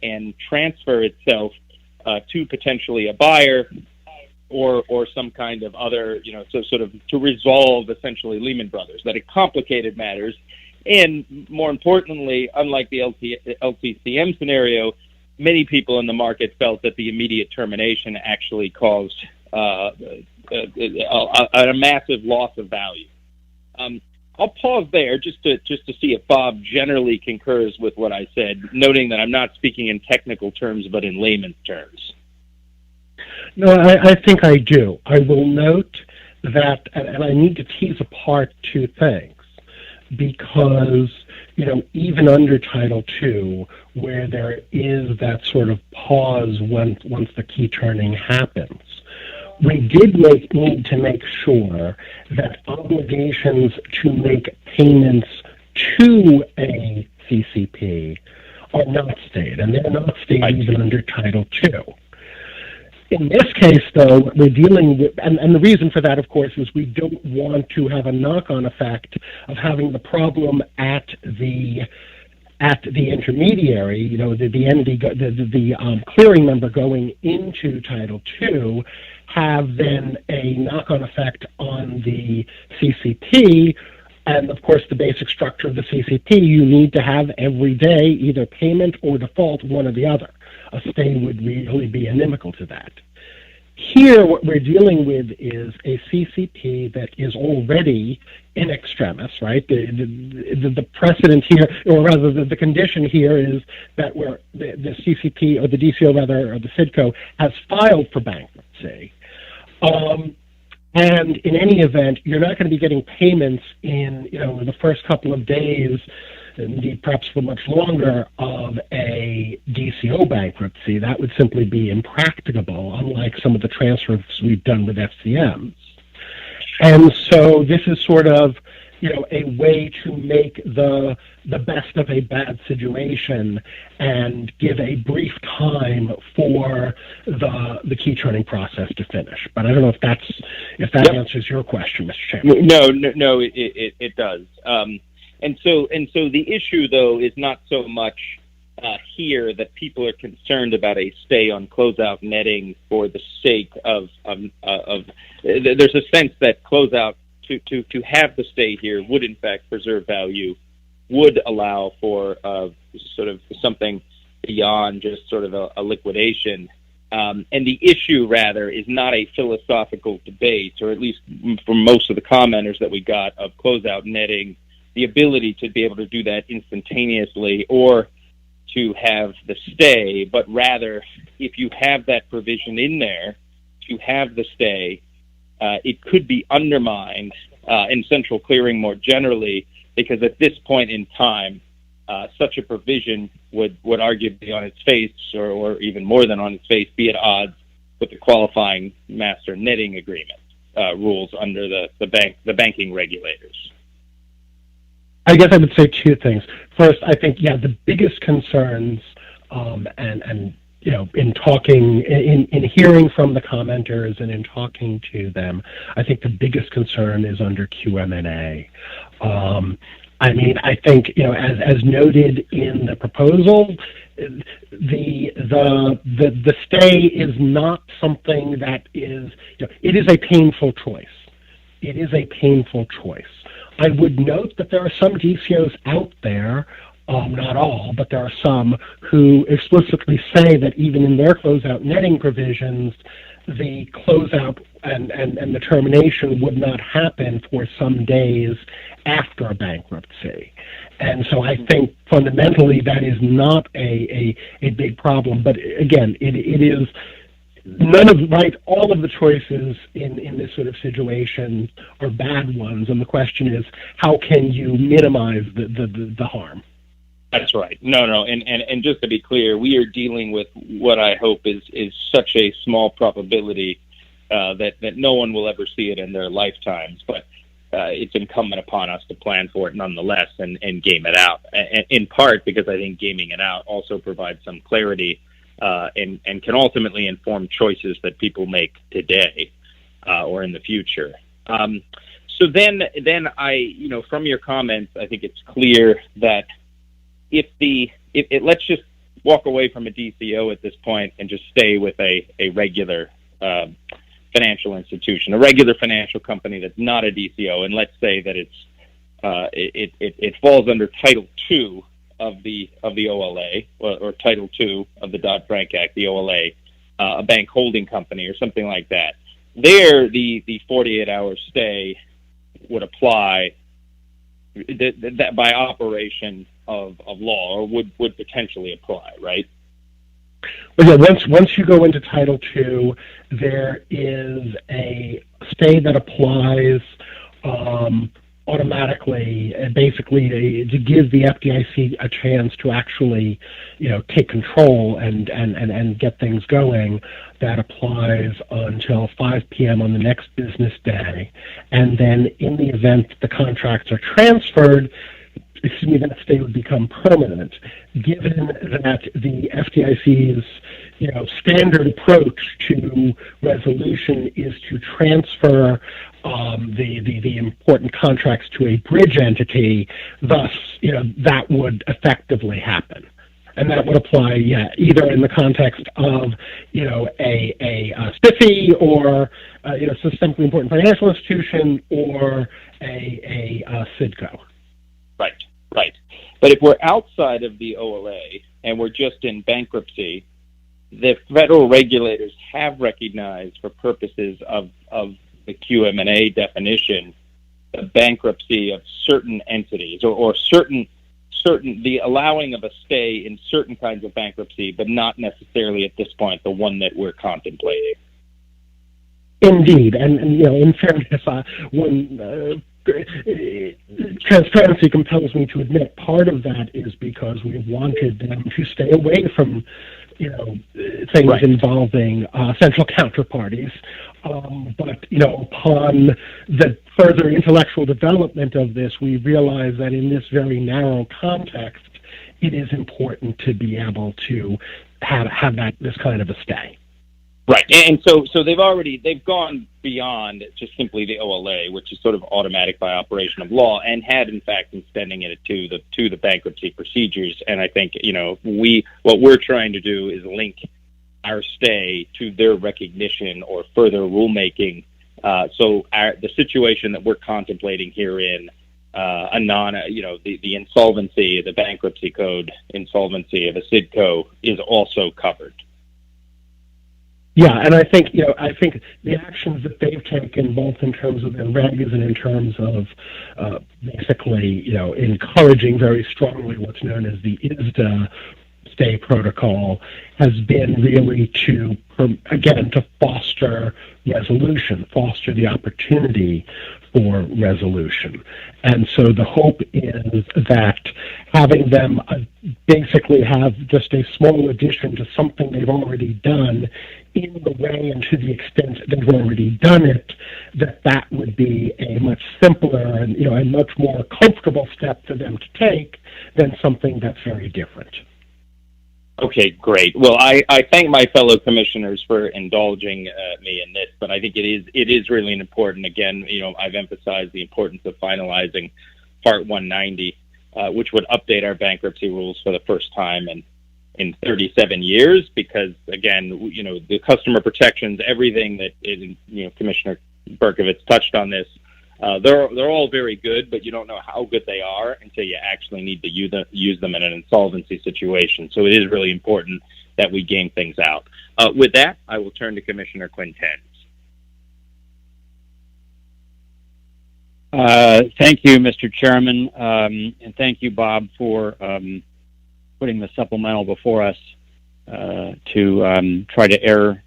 transfer itself to potentially a buyer or some kind of other, so sort of to resolve essentially Lehman Brothers. That it complicated matters And more importantly, unlike the LTCM scenario, many people in the market felt that the immediate termination actually caused a massive loss of value. I'll pause there just to see if Bob generally concurs with what I said, noting that I'm not speaking in technical terms but in layman's terms. No, I think I do. I will note that, and I need to tease apart two things, because, even under Title II, where there is that sort of pause once the key turning happens, we did need to make sure that obligations to make payments to a CCP are not stayed, and they're not stayed even under Title II. In this case, though, we're dealing with, and the reason for that, of course, is we don't want to have a knock-on effect of having the problem at the intermediary, the entity, the clearing member going into Title II, have then a knock-on effect on the CCP. And of course, the basic structure of the CCP, you need to have every day either payment or default, one or the other. A stay would really be inimical to that. Here, what we're dealing with is a CCP that is already in extremis, right? The precedent here, or rather the condition here, is that the CCP, or the DCO rather, or the CIDCO, has filed for bankruptcy. And in any event, you're not going to be getting payments in the first couple of days, indeed perhaps for much longer, of a DCO bankruptcy. That would simply be impracticable, unlike some of the transfers we've done with FCMs. And so this is sort of a way to make the best of a bad situation and give a brief time for the key turning process to finish. But I don't know if that answers your question, Mr. Chairman. No, it does. And so the issue, though, is not so much here that people are concerned about a stay on closeout netting for the sake of there's a sense that closeout to have the stay here would in fact preserve value, would allow for sort of something beyond just sort of a liquidation. And the issue, rather, is not a philosophical debate, or at least from most of the commenters that we got, of closeout netting, the ability to be able to do that instantaneously or to have the stay, but rather, if you have that provision in there to have the stay, it could be undermined in central clearing more generally, because at this point in time, such a provision would arguably on its face, or even more than on its face, be at odds with the qualifying master netting agreement rules under the banking regulators. I guess I would say two things. First, I think, the biggest concerns, in talking, in hearing from the commenters and in talking to them, I think the biggest concern is under QM&A. I think, as noted in the proposal, the stay is not something that is, it is a painful choice. It is a painful choice. I would note that there are some DCOs out there, not all, but there are some who explicitly say that even in their closeout netting provisions, the closeout and the termination would not happen for some days after a bankruptcy. And so I think fundamentally that is not a big problem. But again, it is all of the choices in this sort of situation are bad ones, and the question is, how can you minimize the harm? That's right. No, and just to be clear, we are dealing with what I hope is such a small probability that no one will ever see it in their lifetimes, but it's incumbent upon us to plan for it nonetheless and game it out, in part because I think gaming it out also provides some clarity and can ultimately inform choices that people make today or in the future. So then I, from your comments, I think it's clear that if let's just walk away from a DCO at this point and just stay with a regular financial institution, a regular financial company that's not a DCO, and let's say that it's it falls under Title II of the OLA, or Title II of the Dodd-Frank Act, the OLA, a bank holding company or something like that. There, the 48-hour stay would apply that by operation of law, or would potentially apply, right? Well, yeah, once you go into Title II, there is a stay that applies automatically, basically to give the FDIC a chance to actually, take control and get things going. That applies until 5 p.m. on the next business day. And then in the event the contracts are transferred, that stay would become permanent. Given that the FDIC's standard approach to resolution is to transfer the important contracts to a bridge entity, thus that would effectively happen. And that would apply, either in the context of, a SPIFFy or, systemically important financial institution, or a CIDCO. Right. But if we're outside of the OLA and we're just in bankruptcy, the federal regulators have recognized, for purposes of the QM&A definition, the bankruptcy of certain entities, or certain the allowing of a stay in certain kinds of bankruptcy, but not necessarily at this point the one that we're contemplating. Indeed, and in fairness, when transparency compels me to admit part of that is because we wanted them to stay away from things involving central counterparties. But upon the further intellectual development of this, we realized that in this very narrow context, it is important to be able to have this kind of a stay. Right, and so they've gone beyond just simply the OLA, which is sort of automatic by operation of law, and had in fact extending it to the bankruptcy procedures. And I think what we're trying to do is link our stay to their recognition or further rulemaking. So the situation that we're contemplating herein, the insolvency, the bankruptcy code insolvency of a CIDCO, is also covered. Yeah, and I think the actions that they've taken, both in terms of their regs and in terms of basically encouraging very strongly what's known as the ISDA stay protocol, has been really to foster resolution, foster the opportunity for resolution. And so the hope is that having them basically have just a small addition to something they've already done, in the way and to the extent they've already done it, that would be a much simpler and a much more comfortable step for them to take than something that's very different. Okay, great. Well, I thank my fellow commissioners for indulging me in this, but I think it is really important. Again, I've emphasized the importance of finalizing Part 190, which would update our bankruptcy rules for the first time in 37 years, because again, the customer protections, everything that Commissioner Berkovitz touched on this. They're all very good, but you don't know how good they are until you actually need to use them in an insolvency situation. So it is really important that we game things out. With that, I will turn to Commissioner Quintens. Thank you, Mr. Chairman, and thank you, Bob, for putting the supplemental before us to try to air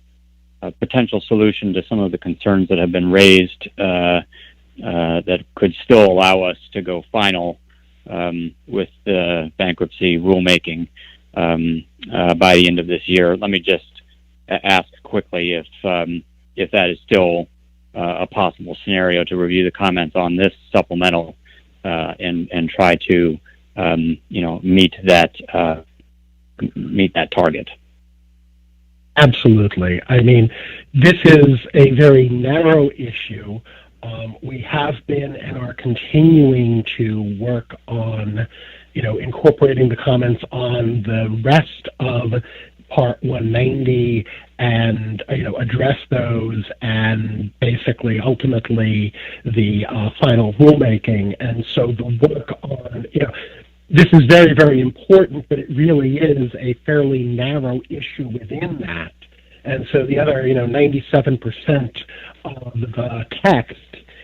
a potential solution to some of the concerns that have been raised that could still allow us to go final with the bankruptcy rulemaking by the end of this year. Let me just ask quickly if that is still a possible scenario to review the comments on this supplemental and try to meet that target. Absolutely. I mean, this is a very narrow issue. We have been and are continuing to work on, incorporating the comments on the rest of Part 190 and address those, and basically ultimately the final rulemaking. And so the work on this is very, very important, but it really is a fairly narrow issue within that. And so the other 97% of the text,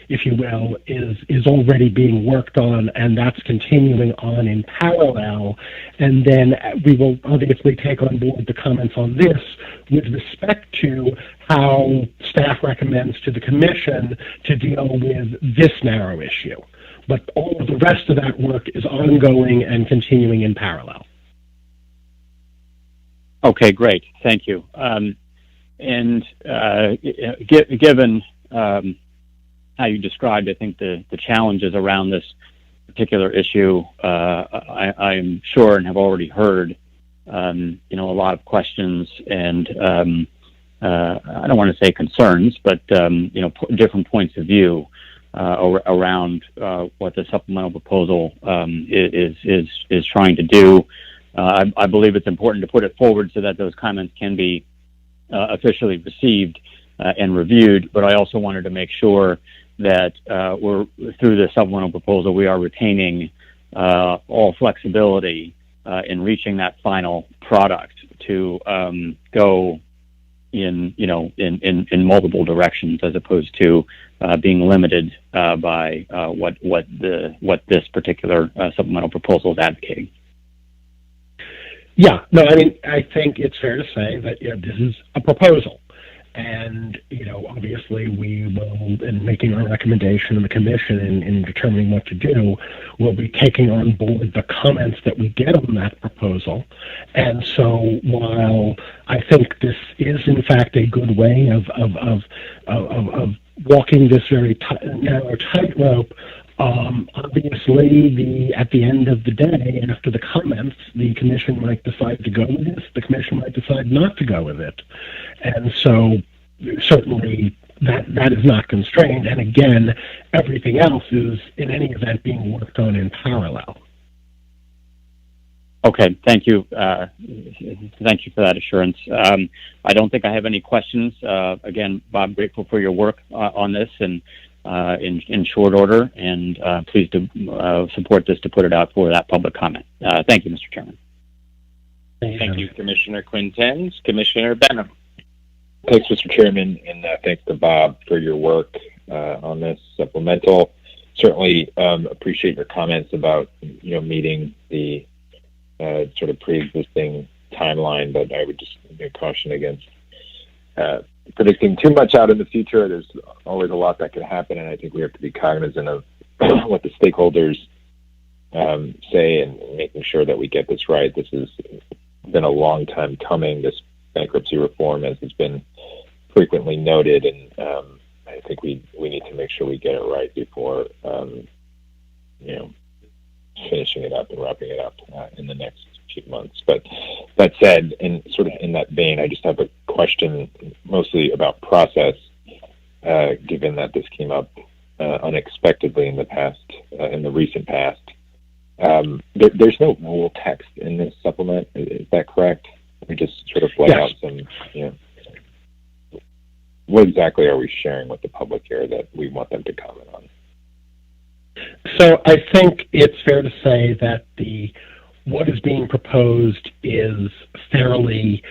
if you will, is already being worked on, and that's continuing on in parallel. And then we will obviously take on board the comments on this with respect to how staff recommends to the Commission to deal with this narrow issue. But all of the rest of that work is ongoing and continuing in parallel. Okay, great. Thank you. Given how you described, I think the challenges around this particular issue, I'm sure and have already heard, a lot of questions and I don't want to say concerns, but different points of view around what the supplemental proposal is trying to do. I believe it's important to put it forward so that those comments can be officially received and reviewed, but I also wanted to make sure that we're through the supplemental proposal, we are retaining all flexibility in reaching that final product to go in multiple directions, as opposed to being limited by what this particular supplemental proposal is advocating. Yeah, no, I mean, I think it's fair to say that this is a proposal. And, obviously we will, in making our recommendation in the Commission in determining what to do, we'll be taking on board the comments that we get on that proposal. And so while I think this is, in fact, a good way of walking this very narrow tightrope, obviously, at the end of the day, after the comments, the Commission might decide to go with this, the Commission might decide not to go with it. And so certainly that is not constrained. And again, everything else is, in any event, being worked on in parallel. Okay, thank you. Thank you for that assurance. I don't think I have any questions. Again, Bob, grateful for your work on this and in short order, and pleased to support this to put it out for that public comment. Thank you, Mr. Chairman. Thank you, Commissioner Quintens. Commissioner Benham. Thanks, Mr. Chairman, and thanks to Bob for your work on this supplemental. Certainly appreciate your comments about meeting the sort of pre-existing timeline, but I would just caution against predicting too much out in the future. There's always a lot that could happen, and I think we have to be cognizant of what the stakeholders say and making sure that we get this right. This has been a long time coming, this bankruptcy reform, as has been frequently noted, and I think we need to make sure we get it right before finishing it up and wrapping it up in the next few months. But that said, and sort of in that vein, I just have a question mostly about process, given that this came up unexpectedly in the recent past. There's no rule text in this supplement, is that correct? We just sort of lay out some, what exactly are we sharing with the public here that we want them to comment on? So I think it's fair to say that what is being proposed is fairly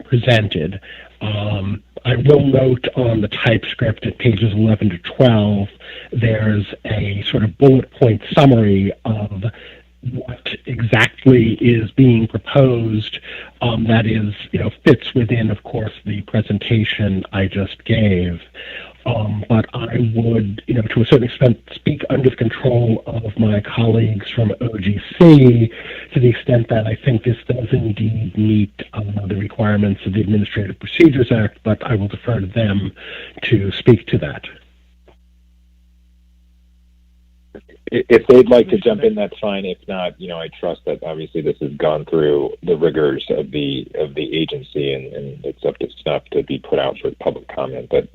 presented. I will note on the typescript at pages 11 to 12, there's a sort of bullet point summary of what exactly is being proposed that is, fits within, of course, the presentation I just gave. But I would, to a certain extent, speak under the control of my colleagues from OGC to the extent that I think this does indeed meet the requirements of the Administrative Procedures Act, but I will defer to them to speak to that. If they'd like to jump in, that's fine. If not, I trust that obviously this has gone through the rigors of the agency and it's up to snuff to be put out for public comment. But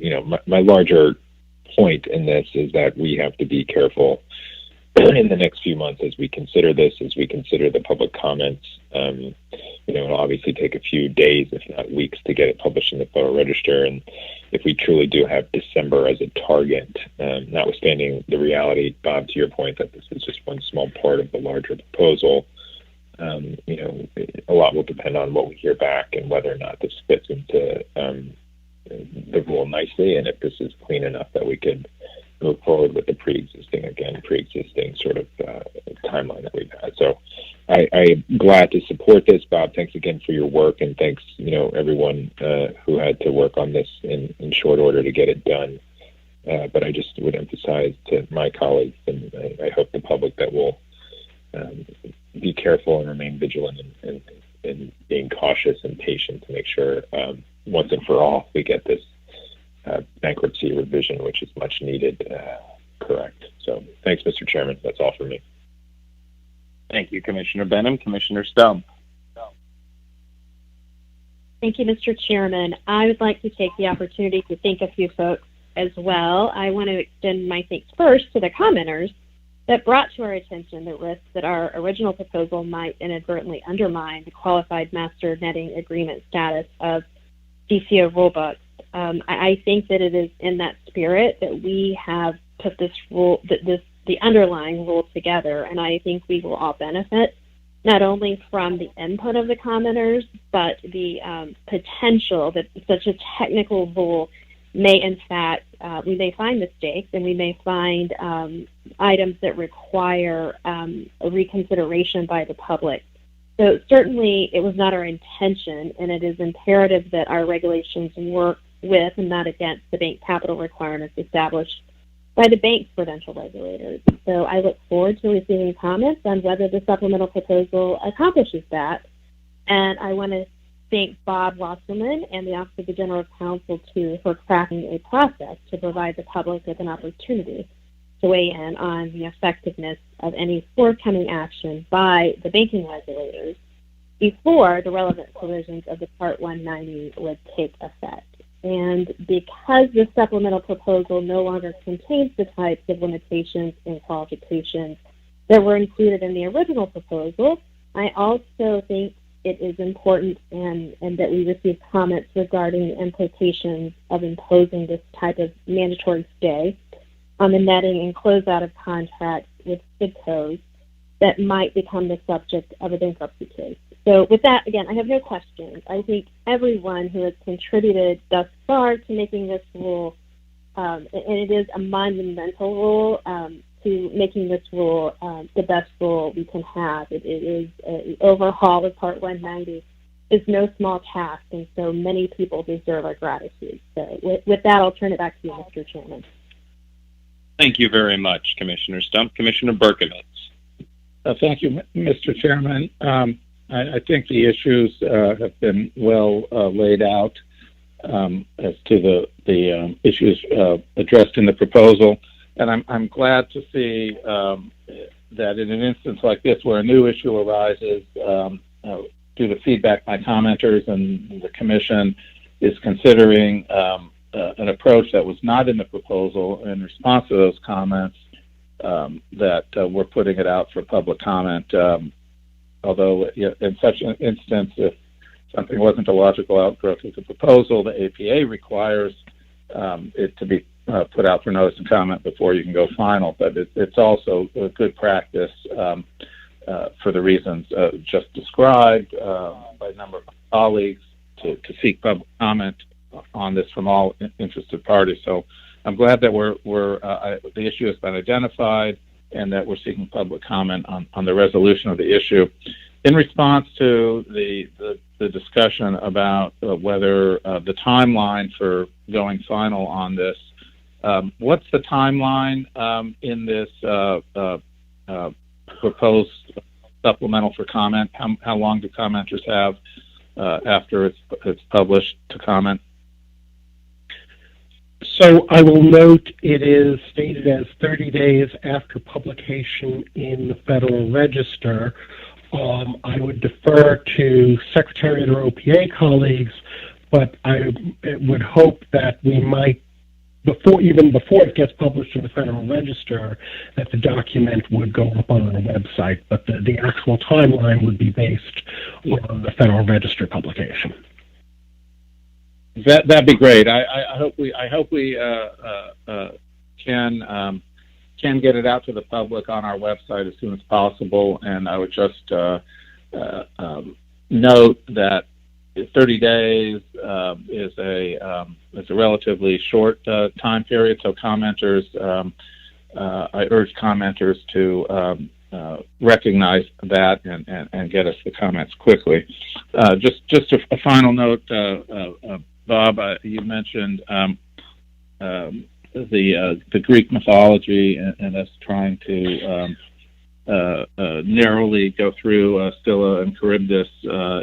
my larger point in this is that we have to be careful in the next few months as we consider this, as we consider the public comments, it'll obviously take a few days, if not weeks, to get it published in the Federal Register. And if we truly do have December as a target, notwithstanding the reality, Bob, to your point, that this is just one small part of the larger proposal, a lot will depend on what we hear back and whether or not this fits into the rule nicely, and if this is clean enough that we could move forward with the pre-existing sort of timeline that we've had. So I'm glad to support this. Bob, thanks again for your work, and thanks, everyone who had to work on this in short order to get it done. But I just would emphasize to my colleagues, and I hope the public, that we'll be careful and remain vigilant and being cautious and patient to make sure once and for all we get this bankruptcy revision, which is much needed, correct. So thanks, Mr. Chairman. That's all for me. Thank you, Commissioner Benham. Commissioner Stump. Thank you, Mr. Chairman. I would like to take the opportunity to thank a few folks as well. I want to extend my thanks first to the commenters that brought to our attention the risk that our original proposal might inadvertently undermine the qualified master netting agreement status of DCO rulebooks. I think that it is in that spirit that we have put this rule, the underlying rule together, and I think we will all benefit not only from the input of the commenters, but the potential that such a technical rule may, in fact, we may find mistakes, and we may find items that require a reconsideration by the public. So certainly it was not our intention, and it is imperative that our regulations work with and not against the bank capital requirements established by the bank's prudential regulators. So I look forward to receiving comments on whether the supplemental proposal accomplishes that. And I want to thank Bob Wasserman and the Office of the General Counsel, too, for crafting a process to provide the public with an opportunity to weigh in on the effectiveness of any forthcoming action by the banking regulators before the relevant provisions of the Part 190 would take effect. And because the supplemental proposal no longer contains the types of limitations and qualifications that were included in the original proposal, I also think it is important and that we receive comments regarding the implications of imposing this type of mandatory stay on the netting and closeout of contracts with SIDCOs that might become the subject of a bankruptcy case. So with that, again, I have no questions. I think everyone who has contributed thus far to making this rule, and it is a monumental rule, to making this rule the best rule we can have. It is an overhaul of Part 190 is no small task, and so many people deserve our gratitude. So with that, I'll turn it back to you, Mr. Chairman. Thank you very much, Commissioner Stump. Commissioner Berkowitz. Thank you, Mr. Chairman. I think the issues have been well laid out as to the issues addressed in the proposal, and I'm glad to see that in an instance like this, where a new issue arises, due to feedback by commenters, and the Commission is considering an approach that was not in the proposal in response to those comments, that we're putting it out for public comment. Although in such an instance, if something wasn't a logical outgrowth of the proposal, the APA requires it to be put out for notice and comment before you can go final. But it's also a good practice for the reasons just described by a number of colleagues to seek public comment on this from all interested parties. So I'm glad that the issue has been identified and that we're seeking public comment on the resolution of the issue. In response to the discussion about whether the timeline for going final on this, what's the timeline in this proposed supplemental for comment? How long do commenters have after it's published to comment? So I will note it is stated as 30 days after publication in the Federal Register. I would defer to Secretariat or OPA colleagues, but I would hope that we might before it gets published in the Federal Register, that the document would go up on our website, but the actual timeline would be based on the Federal Register publication. That'd be great. I hope we can get it out to the public on our website as soon as possible. And I would just note that 30 days is a relatively short time period. So commenters, I urge commenters to recognize that and get us the comments quickly. Just a final note, Bob, you mentioned the Greek mythology and us trying to narrowly go through Scylla and Charybdis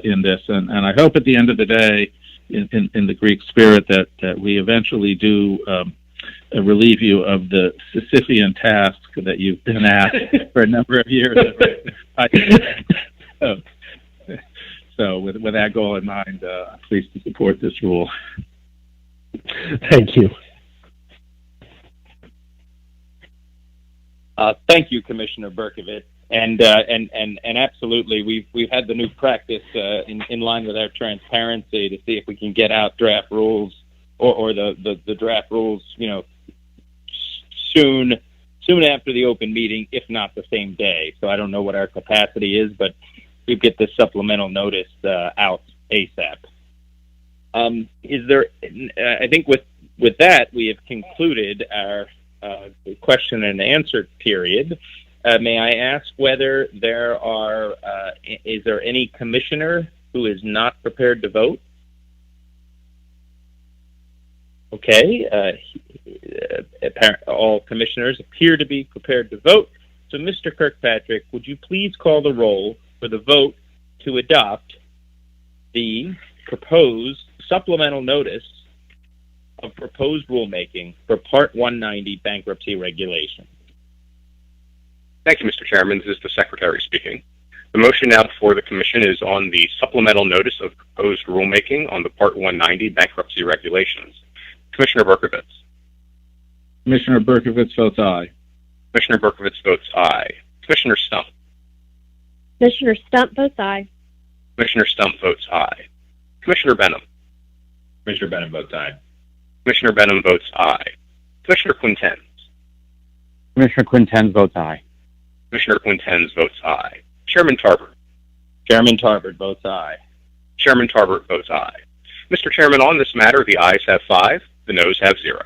in this, and I hope at the end of the day, in the Greek spirit, that we eventually do relieve you of the Sisyphean task that you've been at for a number of years. So with that goal in mind, I'm pleased to support this rule. Thank you. Thank you, Commissioner Berkovitz, and absolutely, we've had the new practice in line with our transparency to see if we can get out draft rules or the draft rules, soon after the open meeting, if not the same day. So I don't know what our capacity is, but we get this supplemental notice out ASAP. Is there? I think with that we have concluded our question and answer period. May I ask whether there are, is there any commissioner who is not prepared to vote? Okay, all commissioners appear to be prepared to vote. So Mr. Kirkpatrick, would you please call the roll for the vote to adopt the proposed supplemental notice of proposed rulemaking for Part 190 bankruptcy regulation? Thank you, Mr. Chairman. This is the Secretary speaking. The motion now before the Commission is on the supplemental notice of proposed rulemaking on the Part 190 bankruptcy regulations. Commissioner Berkovitz. Commissioner Berkovitz votes aye. Commissioner Berkovitz votes aye. Commissioner Stump. Commissioner Stump votes aye. Commissioner Stump votes aye. Commissioner Benham. Commissioner Benham votes aye. Commissioner Benham votes aye. Commissioner Quintens. Commissioner Quintens votes aye. Commissioner Quintens votes aye. Chairman Tarbert. Chairman Tarbert votes aye. Chairman Tarbert votes aye. Mr. Chairman, on this matter, the ayes have 5, the noes have 0.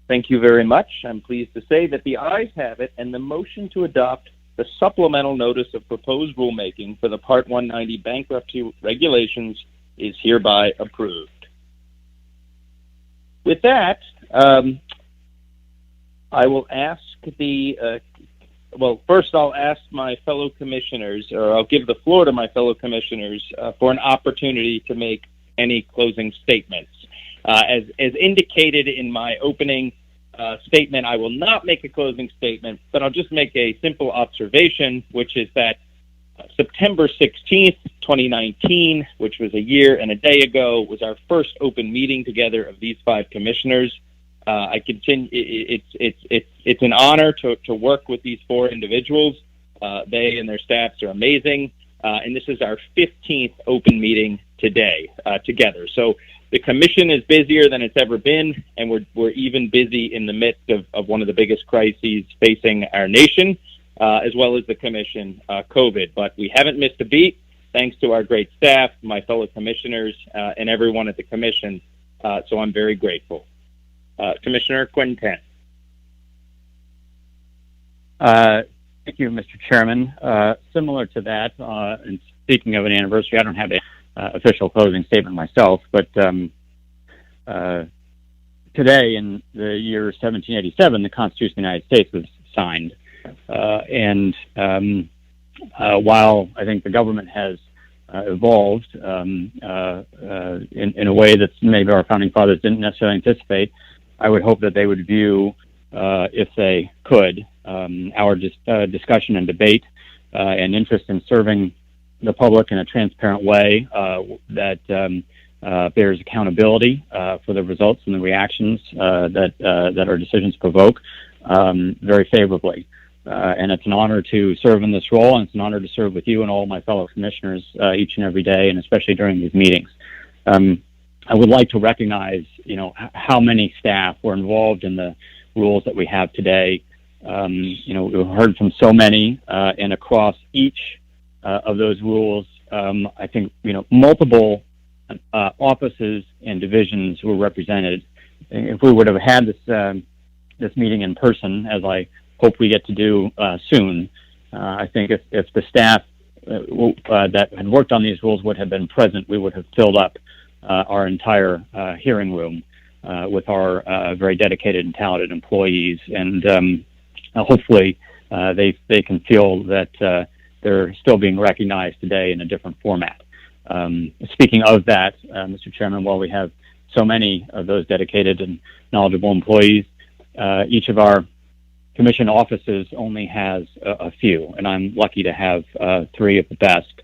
Thank you very much. I'm pleased to say that the ayes have it, and the motion to adopt the supplemental notice of proposed rulemaking for the Part 190 bankruptcy regulations is hereby approved. With that, I will ask first I'll ask my fellow commissioners, or I'll give the floor to my fellow commissioners for an opportunity to make any closing statements. As indicated in my opening statement, I will not make a closing statement, but I'll just make a simple observation, which is that September 16th, 2019, which was a year and a day ago, was our first open meeting together of these 5 commissioners. I continue. It's an honor to work with these 4 individuals. They and their staffs are amazing, and this is our 15th open meeting today together. So the commission is busier than it's ever been, and we're even busy in the midst of one of the biggest crises facing our nation, as well as the commission, COVID. But we haven't missed a beat, thanks to our great staff, my fellow commissioners, and everyone at the commission. So I'm very grateful. Commissioner Quinten. Thank you, Mr. Chairman. Similar to that, and speaking of an anniversary, I don't have an official closing statement myself, but today in the year 1787, the Constitution of the United States was signed. And while I think the government has evolved in a way that maybe our founding fathers didn't necessarily anticipate, I would hope that they would view, if they could, our discussion and debate and interest in serving the public in a transparent way that bears accountability for the results and the reactions that our decisions provoke very favorably. And it's an honor to serve in this role, and it's an honor to serve with you and all my fellow commissioners each and every day, and especially during these meetings. I would like to recognize, how many staff were involved in the rules that we have today. We've heard from so many, and across each of those rules, I think, multiple offices and divisions were represented. If we would have had this meeting in person, as I hope we get to do soon, I think if the staff that had worked on these rules would have been present, we would have filled up our entire hearing room with our very dedicated and talented employees, and hopefully they can feel that they're still being recognized today in a different format. Speaking of that, Mr. Chairman, while we have so many of those dedicated and knowledgeable employees, each of our commission offices only has a few, and I'm lucky to have three of the best,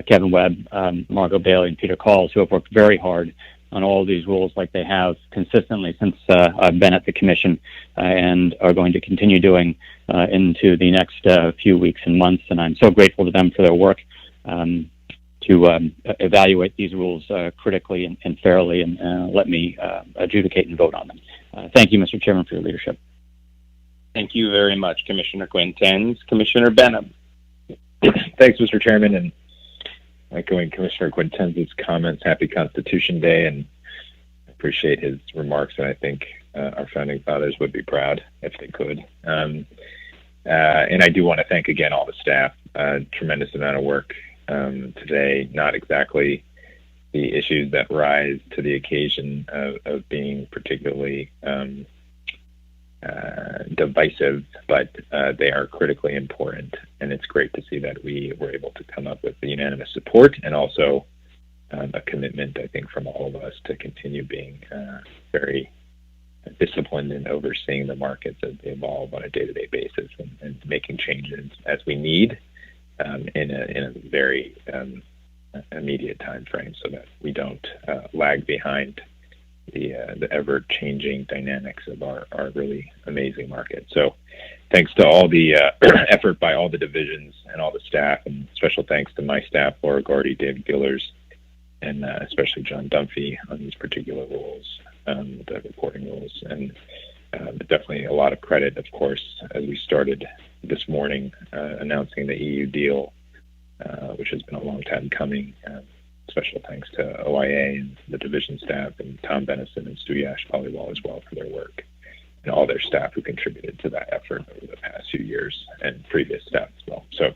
Kevin Webb, Margot Bailey, and Peter Calls, who have worked very hard on all of these rules like they have consistently since I've been at the commission, and are going to continue doing into the next few weeks and months. And I'm so grateful to them for their work to evaluate these rules critically and fairly, and let me adjudicate and vote on them. Thank you, Mr. Chairman, for your leadership. Thank you very much, Commissioner Quintens. Commissioner Benham. Thanks, Mr. Chairman, and echoing Commissioner Quintens' comments, happy Constitution Day, and I appreciate his remarks, and I think our founding fathers would be proud if they could. And I do want to thank again all the staff. Tremendous amount of work today, not exactly the issues that rise to the occasion of being particularly divisive, but they are critically important, and it's great to see that we were able to come up with the unanimous support and also a commitment, I think, from all of us to continue being very disciplined in overseeing the markets as they evolve on a day-to-day basis, and making changes as we need in a very immediate time frame, so that we don't lag behind the ever-changing dynamics of our really amazing market. So thanks to all the effort by all the divisions and all the staff, and special thanks to my staff, Laura Gordy, David Gillers, and especially John Dunphy on these particular rules, the reporting rules. And definitely a lot of credit, of course, as we started this morning announcing the EU deal, which has been a long time coming. Special thanks to OIA and the division staff, and Tom Benison and Stu Yash Polywall as well for their work, and all their staff who contributed to that effort over the past few years, and previous staff as well. So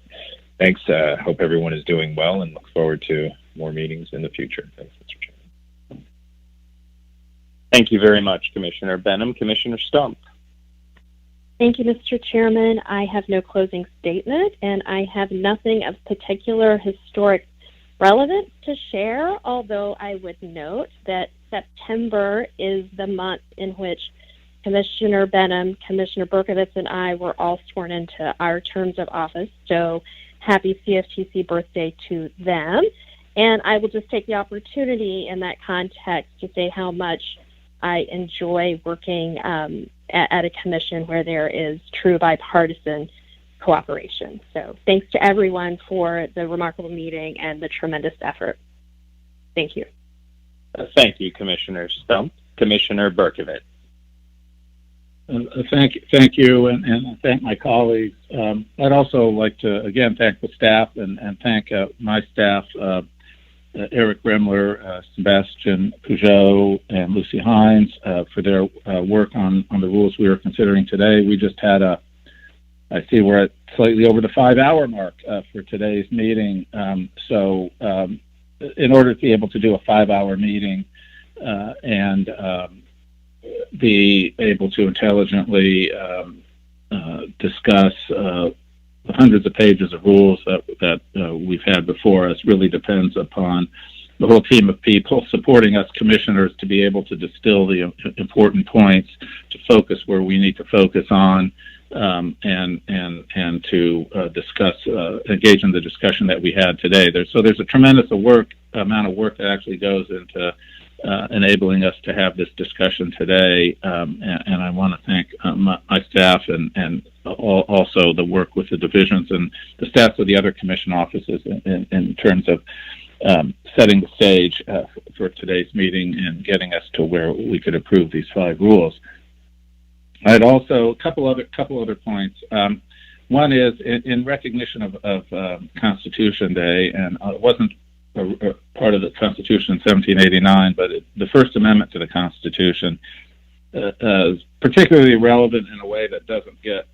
thanks. Hope everyone is doing well, and look forward to more meetings in the future. Thanks, Mr. Chairman. Thank you very much, Commissioner Benham. Commissioner Stump. Thank you, Mr. Chairman. I have no closing statement, and I have nothing of particular historic relevance to share, although I would note that September is the month in which Commissioner Benham, Commissioner Berkovitz, and I were all sworn into our terms of office. So happy CFTC birthday to them. And I will just take the opportunity in that context to say how much I enjoy working at a commission where there is true bipartisan cooperation. So thanks to everyone for the remarkable meeting and the tremendous effort. Thank you. Thank you, Commissioner Stump. Commissioner Berkovitz. Thank you, and thank my colleagues. I'd also like to, again, thank the staff and thank my staff, Eric Rimler, Sebastian Peugeot, and Lucy Hines for their work on the rules we are considering today. We just had I see we're at slightly over the 5-hour mark for today's meeting. So in order to be able to do a 5-hour meeting and be able to intelligently discuss the hundreds of pages of rules that we've had before us really depends upon the whole team of people supporting us commissioners to be able to distill the important points, to focus where we need to focus on, and to discuss, engage in the discussion that we had today. There's a tremendous amount of work that actually goes into enabling us to have this discussion today. And I want to thank my staff and also the work with the divisions and the staffs of the other commission offices in terms of setting the stage for today's meeting and getting us to where we could approve these 5 rules. I'd also a couple other points. One is in recognition of Constitution Day, and it wasn't a part of the Constitution in 1789, but the First Amendment to the Constitution is particularly relevant in a way that doesn't get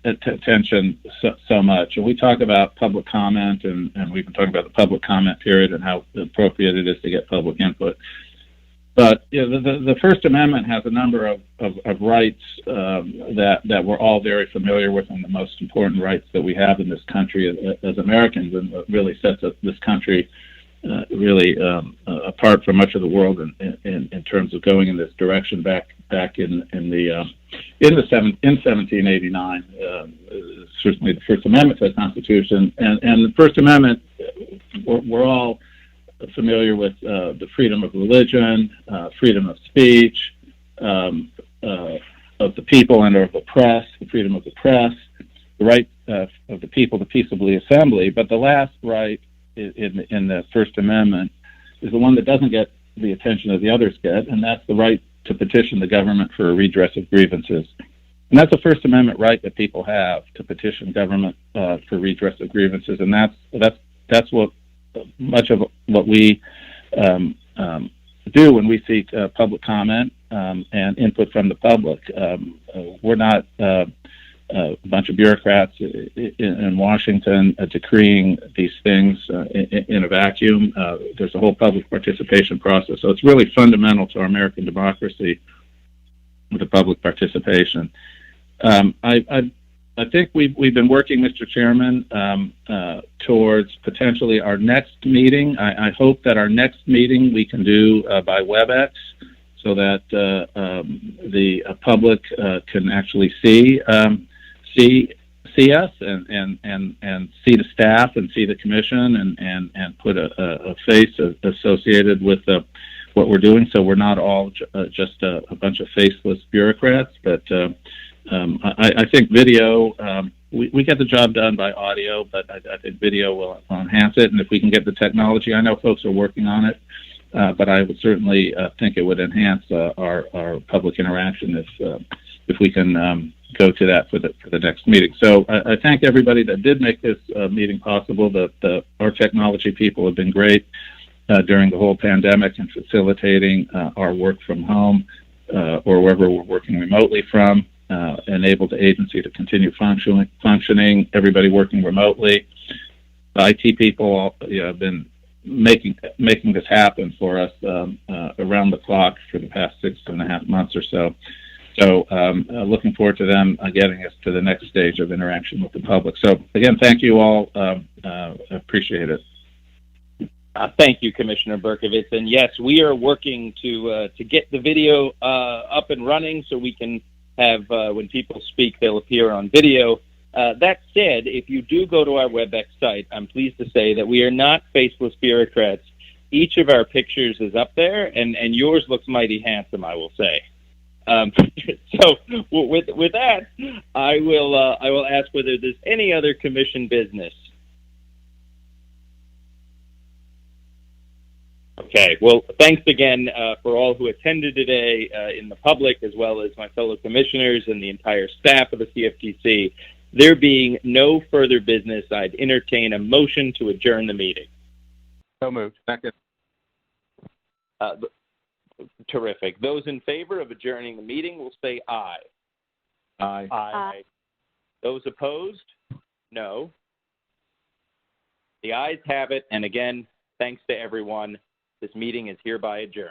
attention so much. And we talk about public comment, and we've been talking about the public comment period and how appropriate it is to get public input. But the First Amendment has a number of rights that we're all very familiar with, and the most important rights that we have in this country as Americans, and what really sets this country really apart from much of the world in terms of going in this direction back in 1789. Certainly the First Amendment to the Constitution, and the First Amendment, we're all familiar with the freedom of religion, freedom of speech, of the people and of the press, the freedom of the press, the right of the people to peaceably assembly. But the last right in the First Amendment is the one that doesn't get the attention that the others get, and that's the right to petition the government for a redress of grievances. And that's a First Amendment right that people have, to petition government for redress of grievances, and that's what much of what we do when we seek public comment and input from the public. We're not a bunch of bureaucrats in Washington decreeing these things in a vacuum. There's a whole public participation process. So it's really fundamental to our American democracy with the public participation. I think we've been working, Mr. Chairman, towards potentially our next meeting. I hope that our next meeting we can do by WebEx, so that the public can actually see us and see the staff and see the commission and put a face associated with what we're doing, so we're not all just a bunch of faceless bureaucrats. But I think video, we get the job done by audio, but I think video will enhance it. And if we can get the technology, I know folks are working on it, but I would certainly think it would enhance our public interaction if we can go to that for the next meeting. So I thank everybody that did make this meeting possible. Our technology people have been great during the whole pandemic in facilitating our work from home or wherever we're working remotely from. Enable the agency to continue functioning, everybody working remotely. The IT people have been making this happen for us around the clock for the past 6.5 months or so. So looking forward to them getting us to the next stage of interaction with the public. So again, thank you all. Appreciate it. Thank you, Commissioner Berkovitz. And yes, we are working to get the video up and running so we can have, when people speak, they'll appear on video. That said, if you do go to our WebEx site, I'm pleased to say that we are not faceless bureaucrats. Each of our pictures is up there, and yours looks mighty handsome, I will say. So with that, I will ask whether there's any other commission business. Okay, well, thanks again for all who attended today in the public, as well as my fellow commissioners and the entire staff of the CFTC. There being no further business, I'd entertain a motion to adjourn the meeting. So moved. Second. Terrific. Those in favor of adjourning the meeting will say aye. Aye. Aye. Those opposed? No. The ayes have it, and again, thanks to everyone. This meeting is hereby adjourned.